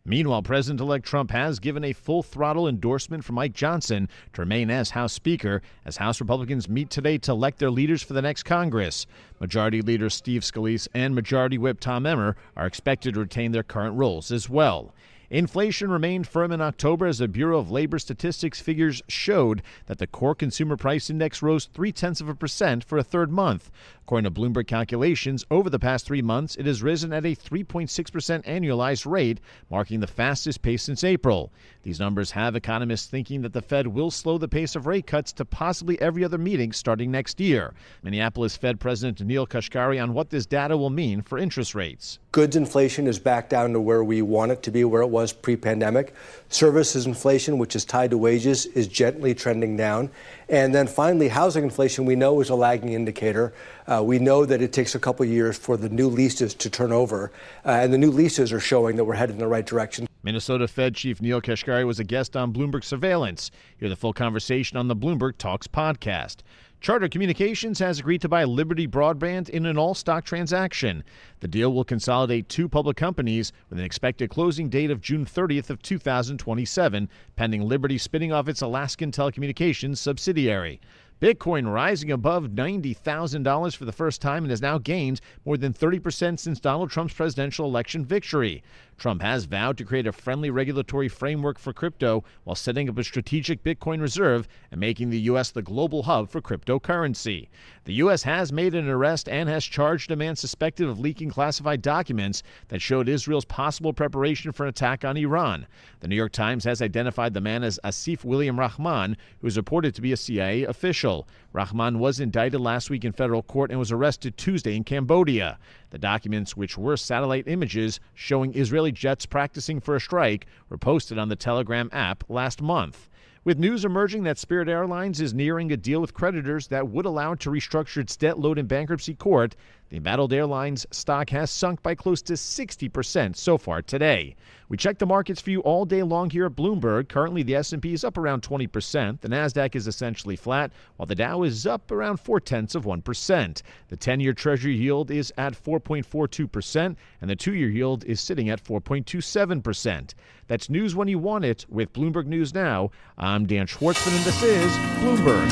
Meanwhile, President-elect Trump has given a full-throttle endorsement for Mike Johnson to remain as House Speaker as House Republicans meet today to elect their leaders for the next Congress. Majority Leader Steve Scalise and Majority Whip Tom Emmer are expected to retain their current roles as well. Inflation remained firm in October as the Bureau of Labor Statistics figures showed that the core consumer price index rose 0.3% for a third month. According to Bloomberg calculations, over the past 3 months, it has risen at a 3.6% annualized rate, marking the fastest pace since April. These numbers have economists thinking that the Fed will slow the pace of rate cuts to possibly every other meeting starting next year. Minneapolis Fed President Neel Kashkari on what this data will mean for interest rates. Goods inflation is back down to where we want it to be, where it was pre-pandemic. Services inflation, which is tied to wages, is gently trending down. And then finally, housing inflation, we know, is a lagging indicator. We know that it takes a couple years for the new leases to turn over, and the new leases are showing that we're headed in the right direction. Minnesota Fed Chief Neel Kashkari was a guest on Bloomberg Surveillance. Hear the full conversation on the Bloomberg Talks podcast. Charter Communications has agreed to buy Liberty Broadband in an all-stock transaction. The deal will consolidate 2 public companies with an expected closing date of June 30th of 2027, pending Liberty spinning off its Alaskan telecommunications subsidiary. Bitcoin rising above $90,000 for the first time and has now gained more than 30% since Donald Trump's presidential election victory. Trump has vowed to create a friendly regulatory framework for crypto while setting up a strategic Bitcoin reserve and making the U.S. the global hub for cryptocurrency. The U.S. has made an arrest and has charged a man suspected of leaking classified documents that showed Israel's possible preparation for an attack on Iran. The New York Times has identified the man as Asif William Rahman, who is reported to be a CIA official. Rahman was indicted last week in federal court and was arrested Tuesday in Cambodia. The documents, which were satellite images showing Israeli jets practicing for a strike, were posted on the Telegram app last month. With news emerging that Spirit Airlines is nearing a deal with creditors that would allow it to restructure its debt load in bankruptcy court, the embattled airline's stock has sunk by close to 60% so far today. We check the markets for you all day long here at Bloomberg. Currently, the S&P is up around 20%. The Nasdaq is essentially flat, while the Dow is up around 0.4%. The 10-year Treasury yield is at 4.42%, and the 2-year yield is sitting at 4.27%. That's news when you want it with Bloomberg News Now. I'm Dan Schwartzman, and this is Bloomberg.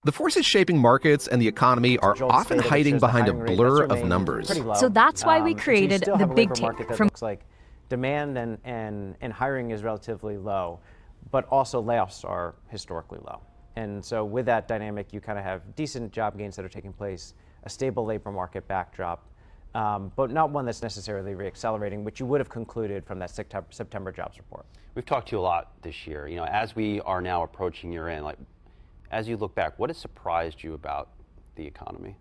The forces shaping markets and the economy are often hiding behind a blur of numbers. So that's why we created the Big Take. That looks like demand and hiring is relatively low, but also layoffs are historically low. And so with that dynamic, you kind of have decent job gains that are taking place, a stable labor market backdrop, but not one that's necessarily reaccelerating, which you would have concluded from that September jobs report. We've talked to you a lot this year. You know, as we are now approaching year end, as you look back, what has surprised you about the economy?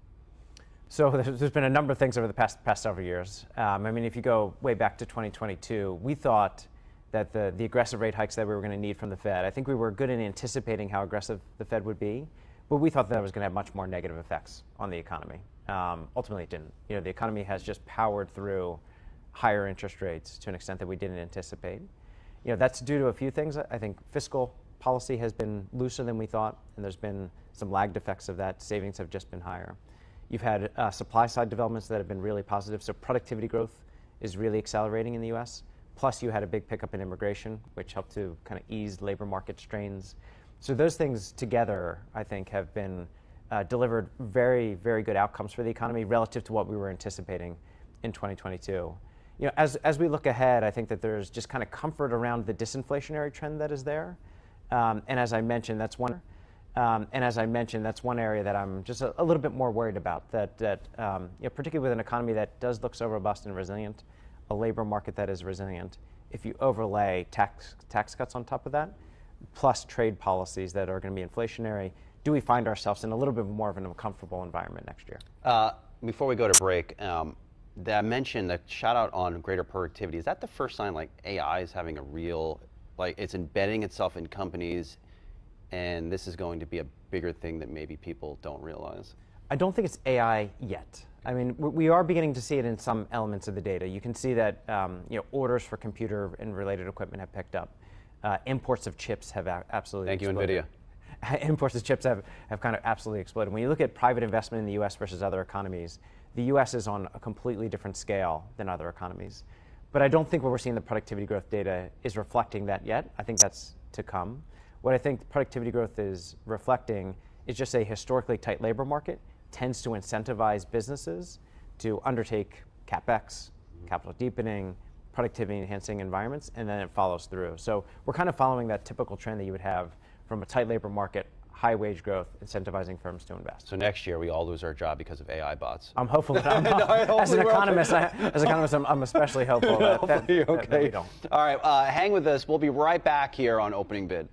So there's been a number of things over the past several years. I mean, if you go way back to 2022, we thought that the aggressive rate hikes that we were going to need from the Fed, I think we were good in anticipating how aggressive the Fed would be, but we thought that it was going to have much more negative effects on the economy. Ultimately, it didn't. You know, the economy has just powered through higher interest rates to an extent that we didn't anticipate. You know, that's due to a few things. I think fiscal policy has been looser than we thought, and there's been some lagged effects of that. Savings have just been higher. You've had supply side developments that have been really positive. So productivity growth is really accelerating in the U.S. Plus, you had a big pickup in immigration, which helped to kind of ease labor market strains. So those things together, I think, have been delivered very, very good outcomes for the economy relative to what we were anticipating in 2022. You know, as we look ahead, I think that there's just kind of comfort around the disinflationary trend that is there. And as I mentioned, that's one. That's one area that I'm just a little bit more worried about. That you know, particularly with an economy that does look so robust and resilient, a labor market that is resilient. If you overlay tax cuts on top of that, plus trade policies that are going to be inflationary, do we find ourselves in a little bit more of an uncomfortable environment next year? Before we go to break, I mentioned the shout out on greater productivity. Is that the first sign AI is having a real, it's embedding itself in companies, and this is going to be a bigger thing that maybe people don't realize? I don't think it's AI yet. I mean, we are beginning to see it in some elements of the data. You can see that you know, orders for computer and related equipment have picked up. Imports of chips have absolutely exploded. Thank you, NVIDIA. Imports of chips have kind of absolutely exploded. When you look at private investment in the U.S. versus other economies, the U.S. is on a completely different scale than other economies. But I don't think what we're seeing in the productivity growth data is reflecting that yet. I think that's to come. What I think productivity growth is reflecting is just a historically tight labor market tends to incentivize businesses to undertake CapEx, capital deepening, productivity enhancing environments, and then it follows through. So we're kind of following that typical trend that you would have from a tight labor market, high wage growth, incentivizing firms to invest. So next year we all lose our job because of AI bots. I'm hopeful that as an economist, I'm especially hopeful that we don't. All right, hang with us. We'll be right back here on Opening Bid.